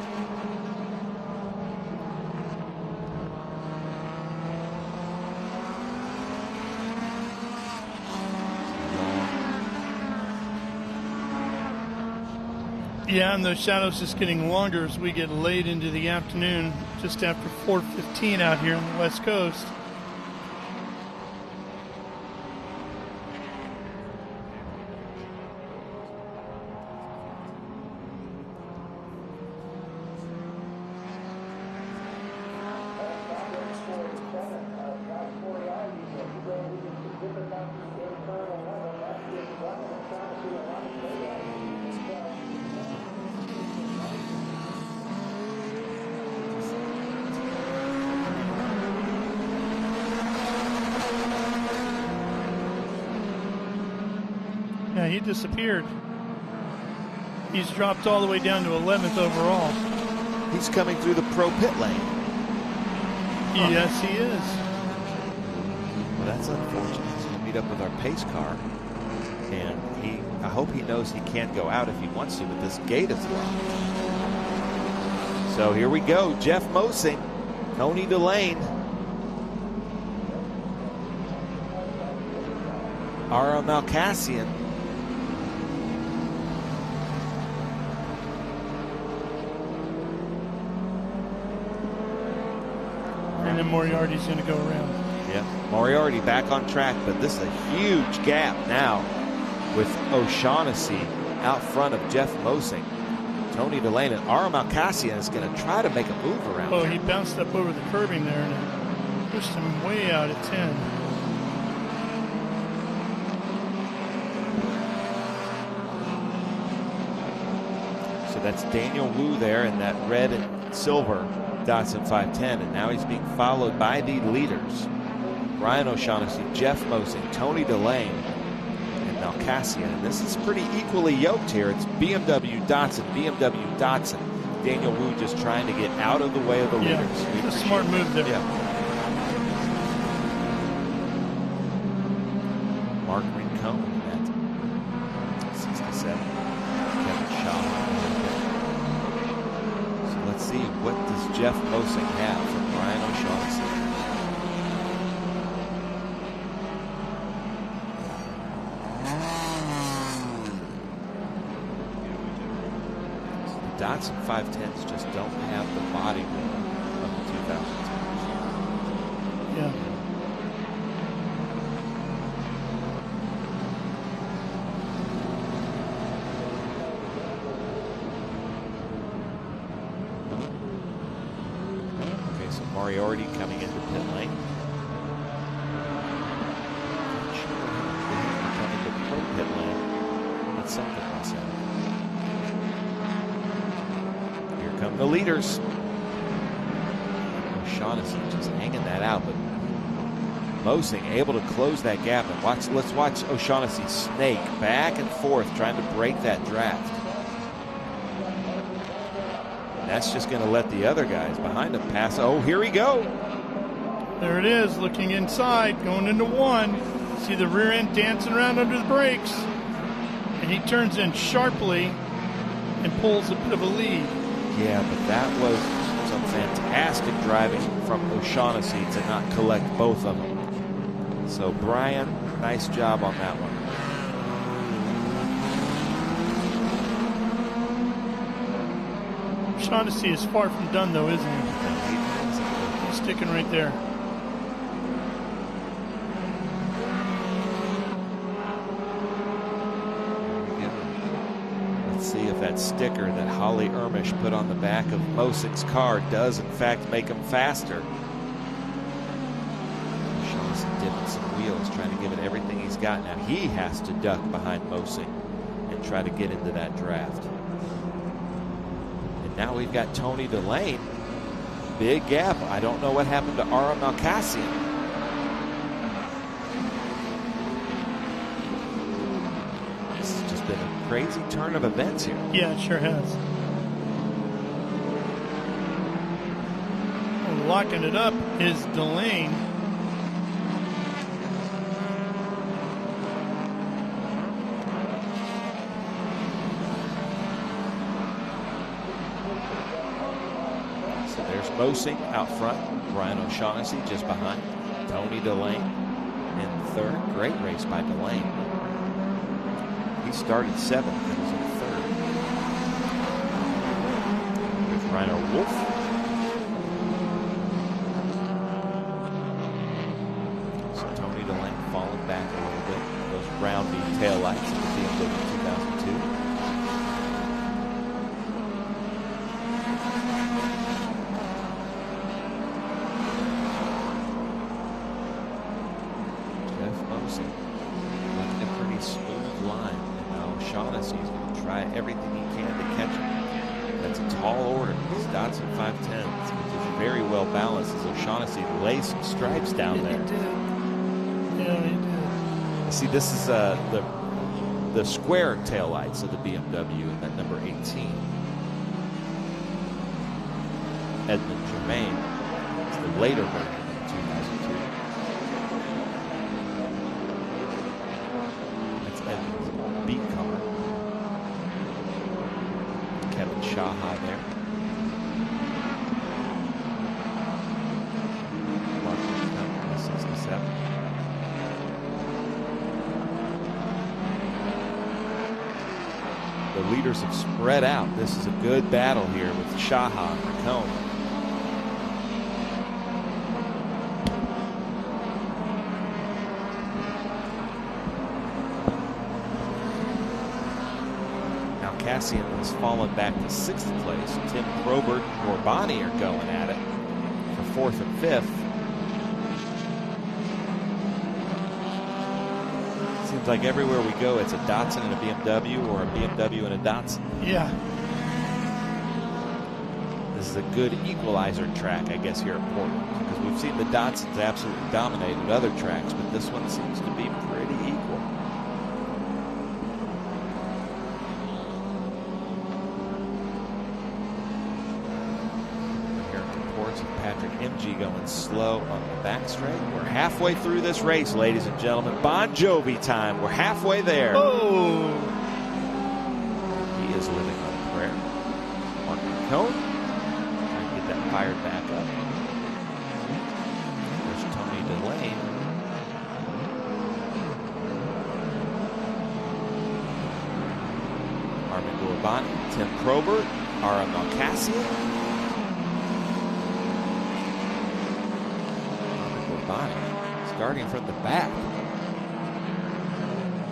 Yeah, and those shadows just getting longer as we get late into the afternoon, just after 4:15 out here on the West Coast. Yeah, he disappeared. He's dropped all the way down to 11th overall. He's coming through the pro pit lane. Yes, he is. Well, that's unfortunate. He's going to meet up with our pace car. And I hope he knows he can't go out if he wants to, but this gate is locked. So here we go. Jeff Mosing, Tony Delane. Ara Malkassian. And then Moriarty's going to go around. Yeah, Moriarty back on track, but this is a huge gap now with O'Shaughnessy out front of Jeff Mosing. Tony Delane and Ara Malkassian is going to try to make a move around. Oh, he bounced up over the curbing there and it pushed him way out at 10. So that's Daniel Wu there in that red and silver Datsun 510, and now he's being followed by the leaders. Brian O'Shaughnessy, Jeff Mosing, Tony Delane, and Malkassian. And this is pretty equally yoked here. It's BMW, Datsun, BMW, Datsun. Daniel Wu just trying to get out of the way of the leaders. It's a smart move there. Yeah. Mark Rincon at 67. Kevin Shaw. So let's see, what does Jeff Mosing have from Brian O'Shaughnessy? Datsun 510s just don't have the body room of the 2010s. Yeah. Okay, so Moriarty coming into pit lane. Coming to pro pit lane. That's something else. Come the leaders. O'Shaughnessy just hanging that out, but Mosing able to close that gap. And let's watch O'Shaughnessy snake back and forth trying to break that draft. And that's just going to let the other guys behind him pass. Oh, here we go. There it is, looking inside, going into one. See the rear end dancing around under the brakes. And he turns in sharply and pulls a bit of a lead. Yeah, but that was some fantastic driving from O'Shaughnessy to not collect both of them. So Brian, nice job on that one. O'Shaughnessy is far from done though, isn't he? He's sticking right there. See if that sticker that Holly Ermish put on the back of Mosing's car does in fact make him faster. O'Shaughnessy dipping some wheels, trying to give it everything he's got. Now he has to duck behind Mosing and try to get into that draft. And now we've got Tony Delane. Big gap. I don't know what happened to Ara Malkassian. Crazy turn of events here. Yeah, it sure has. Well, locking it up is Delane. So there's Mosing out front. Brian O'Shaughnessy just behind. Tony Delane in third. Great race by Delane. He started 7th and was in 3rd. With Reiner Wolf. So Tony Delane falling back a little bit. Those roundy taillights of the BMW 2002. Jeff Mosing looking a pretty smooth line. O'Shaughnessy's going to try everything he can to catch him. That's a tall order. These Datsun 510s, which is very well balanced, as O'Shaughnessy lays some stripes down there. He did. Yeah, he did. See, this is the square taillights of the BMW in that number 18. Edmund Germain. It's the later version of the 2002. That's Edmund's beat car. Kevin Shaw high there. Mark Rincon, 67. leaders have spread out. This is a good battle here with Shaha and Rincon. Now Cassian has fallen back to 6th place. Tim Probert and Gorbani are going at it for 4th and 5th. Seems like everywhere we go, it's a Datsun and a BMW, or a BMW and a Datsun. Yeah. This is a good equalizer track, I guess, here at Portland, because we've seen the Datsuns absolutely dominate at other tracks, but this one seems to be pretty equal. Here are reports of Patrick MG going slow on the back straight. We're halfway through this race, ladies and gentlemen. Bon Jovi time. We're halfway there. Oh! He is living on a prayer. Mark Rincon trying to get that fired back up. There's Tony Delane. Armin Gorbani, Tim Probert, Ara Malcassian. Starting from the back,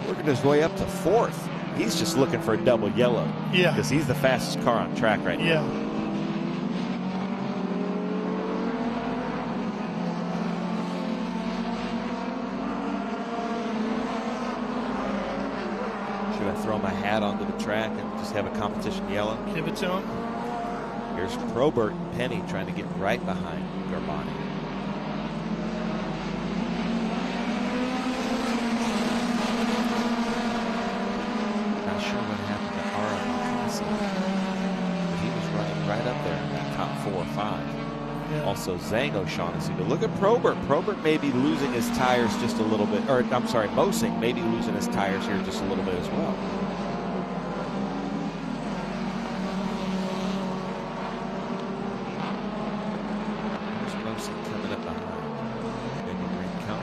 working his way up to 4th. He's just looking for a double yellow. Yeah. Because he's the fastest car on track right now. Yeah. Should I throw my hat onto the track and just have a competition yellow? Give it to him. Here's Probert and Penny trying to get right behind Gorbani. Right up there in that top 4 or 5. Yeah. Also Zhang O'Shaughnessy. But look at Probert. Probert may be losing his tires just a little bit. Or I'm sorry, Mosing may be losing his tires here just a little bit as well. There's Mosing coming up behind. Maybe Rincon.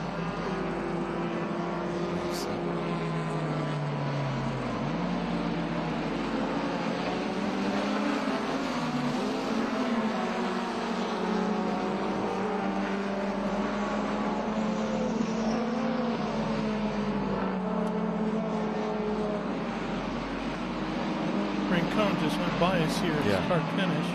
Rincon just went by us here at the start finish.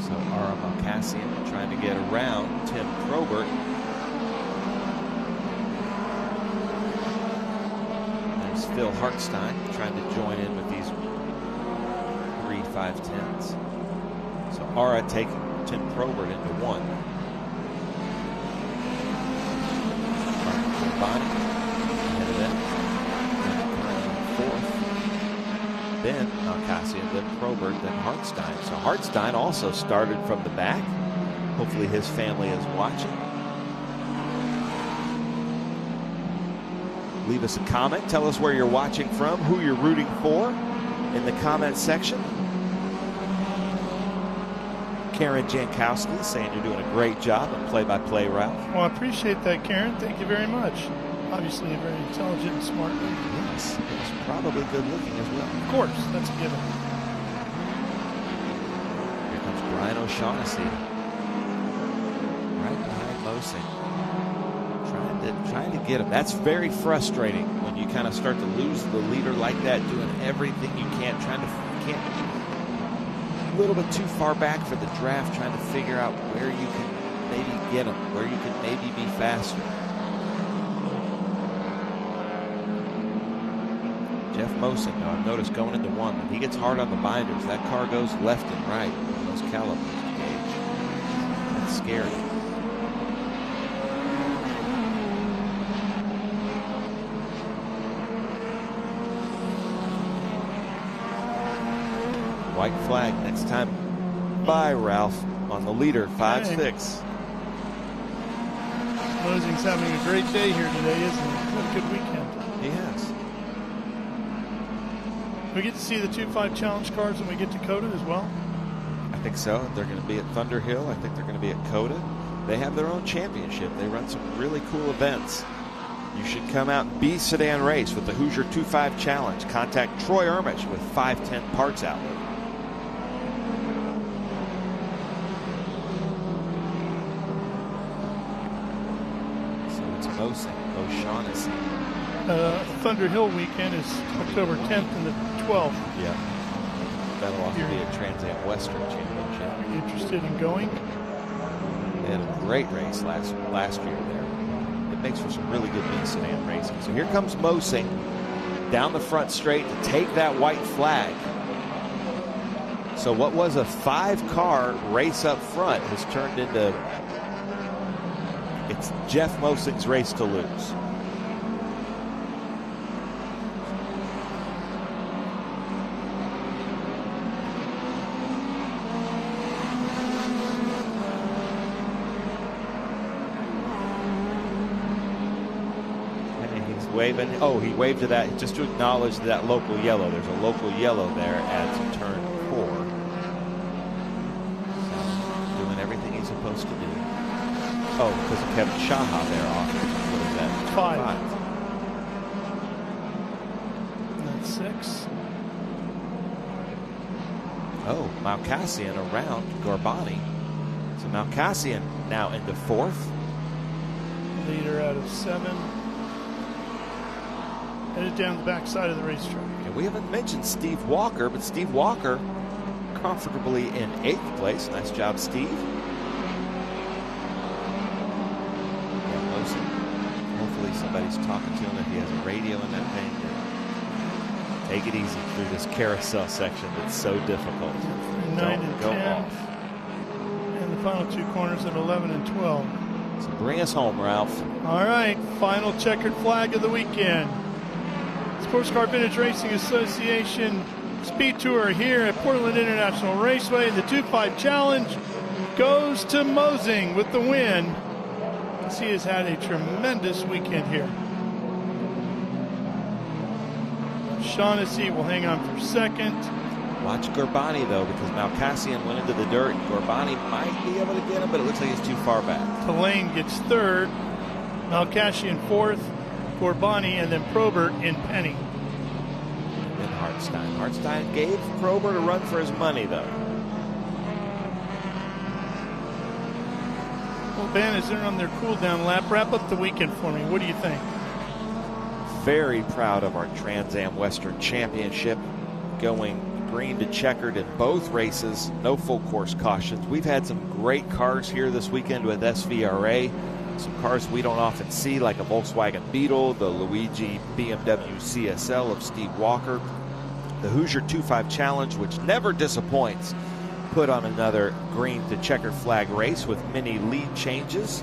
So Ara Malcassian trying to get around Tim Probert. Phil Hartstein trying to join in with these 3 510s. So Ara taking Tim Probert into 1. Body ahead of them. 4th. Then Malcassian, then Probert, then Hartstein. So Hartstein also started from the back. Hopefully his family is watching. Leave us a comment. Tell us where you're watching from, who you're rooting for in the comment section. Karen Jankowski saying you're doing a great job in play-by-play, Ralph. Well, I appreciate that, Karen. Thank you very much. Obviously a very intelligent and smart lady. Yes, it's probably good looking as well. Of course, that's a given. Here comes Brian O'Shaughnessy. Right behind Mosing. Trying to get him. That's very frustrating when you kind of start to lose the leader like that, doing everything you can, a little bit too far back for the draft, trying to figure out where you can maybe get him, where you can maybe be faster. Jeff Mosing, though, I've noticed going into 1, when he gets hard on the binders, that car goes left and right when those calipers engage. That's scary. White flag next time by Ralph on the leader, 5-6. Mosing's having a great day here today, isn't he? What a good weekend. He has. We get to see the 2.5 Challenge cars when we get to COTA as well? I think so. They're going to be at Thunderhill. I think they're going to be at COTA. They have their own championship. They run some really cool events. You should come out and be sedan race with the Hoosier 2.5 Challenge. Contact Troy Ermich with 510 Parts Outlet. So it's Mosing, O'Shaughnessy. Thunderhill weekend is October 10th and the 12th. Yeah. That'll also be a Trans Am Western Championship. Are you interested in going? They had a great race last year there. It makes for some really good sedan racing. So here comes Mosing down the front straight to take that white flag. So what was a 5-car race up front has turned into, it's Jeff Mosing's race to lose. Waving. Oh, he waved to that just to acknowledge that local yellow. There's a local yellow there at turn 4. So, doing everything he's supposed to do. Oh, because of Kevin Shaha there off. What is that? 5. That's 6. Oh, Malkassian around Gorbani. So Malkassian now into 4th. Leader out of 7. Headed down the backside of the racetrack. And we haven't mentioned Steve Walker, but Steve Walker comfortably in 8th place. Nice job, Steve. Yeah, Mosing. Hopefully somebody's talking to him if he has a radio in that thing. Take it easy through this carousel section that's so difficult. 9 and go 10. off. And the final 2 corners at 11 and 12. So bring us home, Ralph. All right, final checkered flag of the weekend. Sports Car Vintage Racing Association SpeedTour here at Portland International Raceway. The 2.5 Challenge goes to Mosing with the win. He has had a tremendous weekend here. Shaughnessy will hang on for 2nd. Watch Gorbani, though, because Malkassian went into the dirt. Gorbani might be able to get him, but it looks like he's too far back. Tulane gets 3rd. Malkassian 4th. Gorbani, and then Probert in Penny. And then Hartstein. Hartstein gave Probert a run for his money, though. Well, Ben, as they're on their cool-down lap, wrap up the weekend for me. What do you think? Very proud of our Trans Am Western Championship, going green to checkered in both races. No full course cautions. We've had some great cars here this weekend with SVRA. Some cars we don't often see, like a Volkswagen Beetle, the Luigi BMW CSL of Steve Walker, the Hoosier 2.5 Challenge, which never disappoints, put on another green to checkered flag race with many lead changes.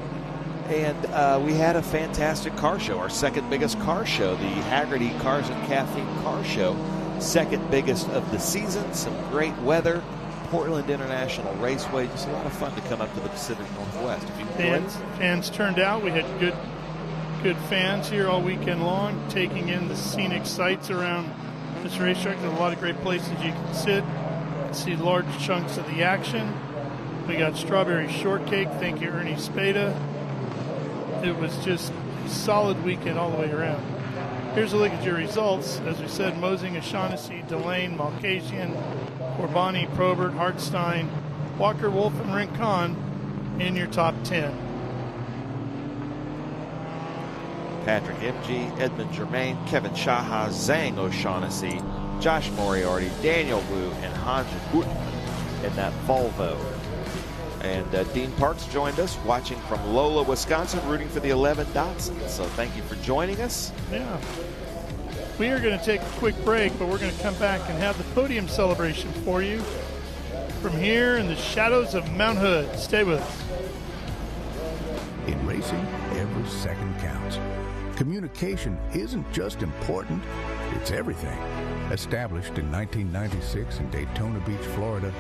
And we had a fantastic car show, our second biggest car show, the Haggerty Cars and Caffeine Car Show, second biggest of the season. Some great weather. Portland International Raceway, just a lot of fun to come up to the Pacific Northwest. Fans turned out. We had good fans here all weekend long, taking in the scenic sights around this racetrack. There's a lot of great places you can sit and see large chunks of the action. We got strawberry shortcake. Thank you, Ernie Spada. It was just a solid weekend all the way around. Here's a look at your results. As we said, Mosing, O'Shaughnessy, Delane, Malkassian, Gorbani, Probert, Hartstein, Walker, Wolf, and Rincon in your top 10. Patrick MG, Edmund Germain, Kevin Shaha, Zhang O'Shaughnessy, Josh Moriarty, Daniel Wu, and Hanjin Gutman in that Volvo. And Dean Parks joined us watching from Lola, Wisconsin, rooting for the 11 Datsun. So thank you for joining us. Yeah. We are going to take a quick break, but we're going to come back and have the podium celebration for you from here in the shadows of Mount Hood. Stay with us. In racing, every second counts. Communication isn't just important, it's everything. Established in 1996 in Daytona Beach, Florida,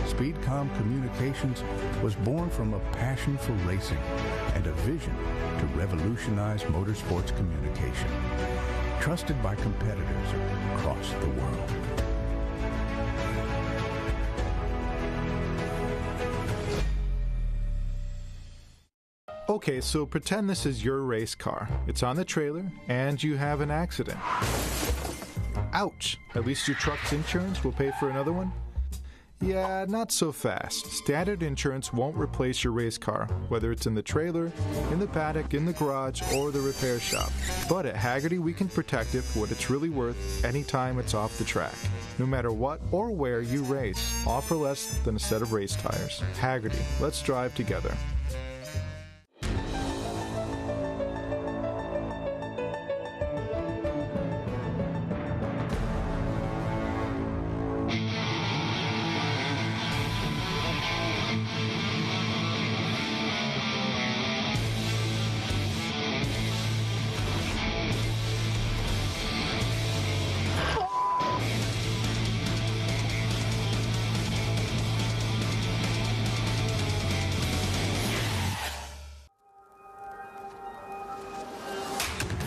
Speedcom Communications was born from a passion for racing and a vision to revolutionize motorsports communication. trusted by competitors across the world. Okay, so pretend this is your race car. It's on the trailer, and you have an accident. Ouch! At least your truck's insurance will pay for another one? Yeah, not so fast. Standard insurance won't replace your race car, whether it's in the trailer, in the paddock, in the garage, or the repair shop. But at Haggerty, we can protect it for what it's really worth anytime it's off the track. No matter what or where you race, all for less than a set of race tires. Haggerty, let's drive together.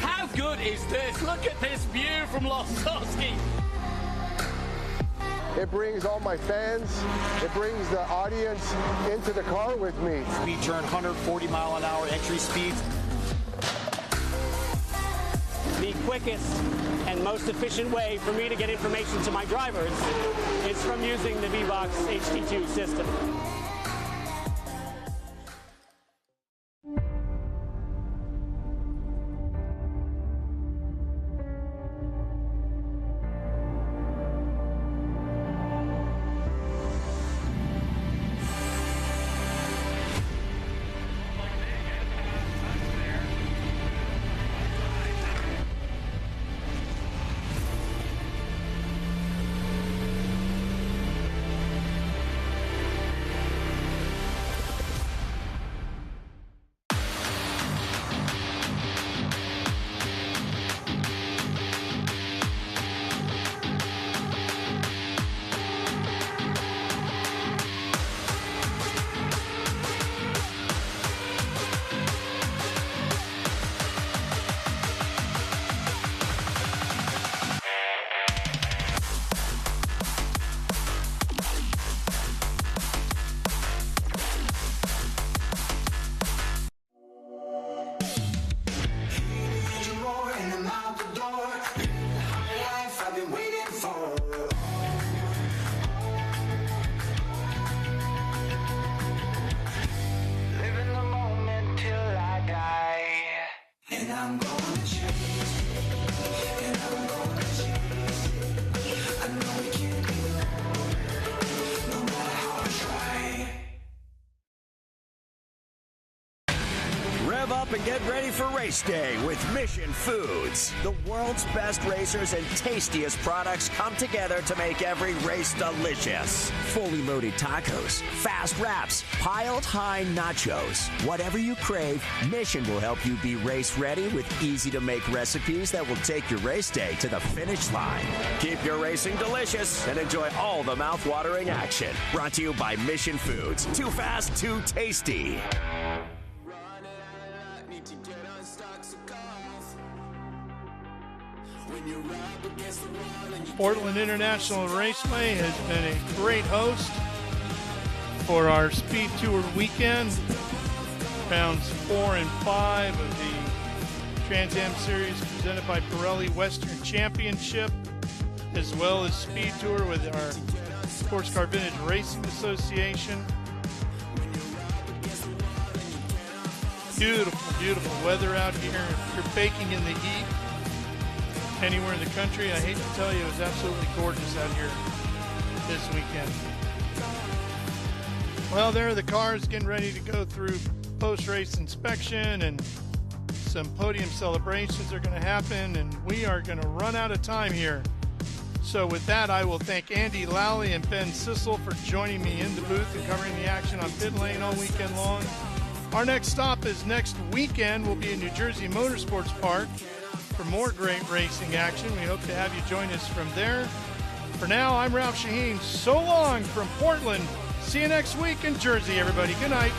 How good is this? Look at this view from Losowski. It brings all my fans, it brings the audience into the car with me. We turn 140 mile an hour entry speeds. The quickest and most efficient way for me to get information to my drivers is from using the VBox HD2 system. Rev up and get ready for race day with Mission Foods. The world's best racers and tastiest products come together to make every race delicious. Fully loaded tacos, fast wraps, piled high nachos. Whatever you crave, Mission will help you be race ready with easy to make recipes that will take your race day to the finish line. Keep your racing delicious and enjoy all the mouth-watering action. Brought to you by Mission Foods. Too fast, too tasty. Portland International Raceway has been a great host for our SpeedTour weekend. Rounds 4 and 5 of the Trans Am Series presented by Pirelli Western Championship, as well as SpeedTour with our Sports Car Vintage Racing Association. Beautiful, beautiful weather out here. If you're baking in the heat anywhere in the country, I hate to tell you, it was absolutely gorgeous out here this weekend. Well, there are the cars getting ready to go through post-race inspection, and some podium celebrations are going to happen, and we are going to run out of time here. So with that, I will thank Andy Lally and Ben Sissel for joining me in the booth and covering the action on pit lane all weekend long. Our next stop is next weekend. We'll be in New Jersey Motorsports Park for more great racing action. We hope to have you join us from there. For now, I'm Ralph Shaheen. So long from Portland. See you next week in Jersey, everybody. Good night.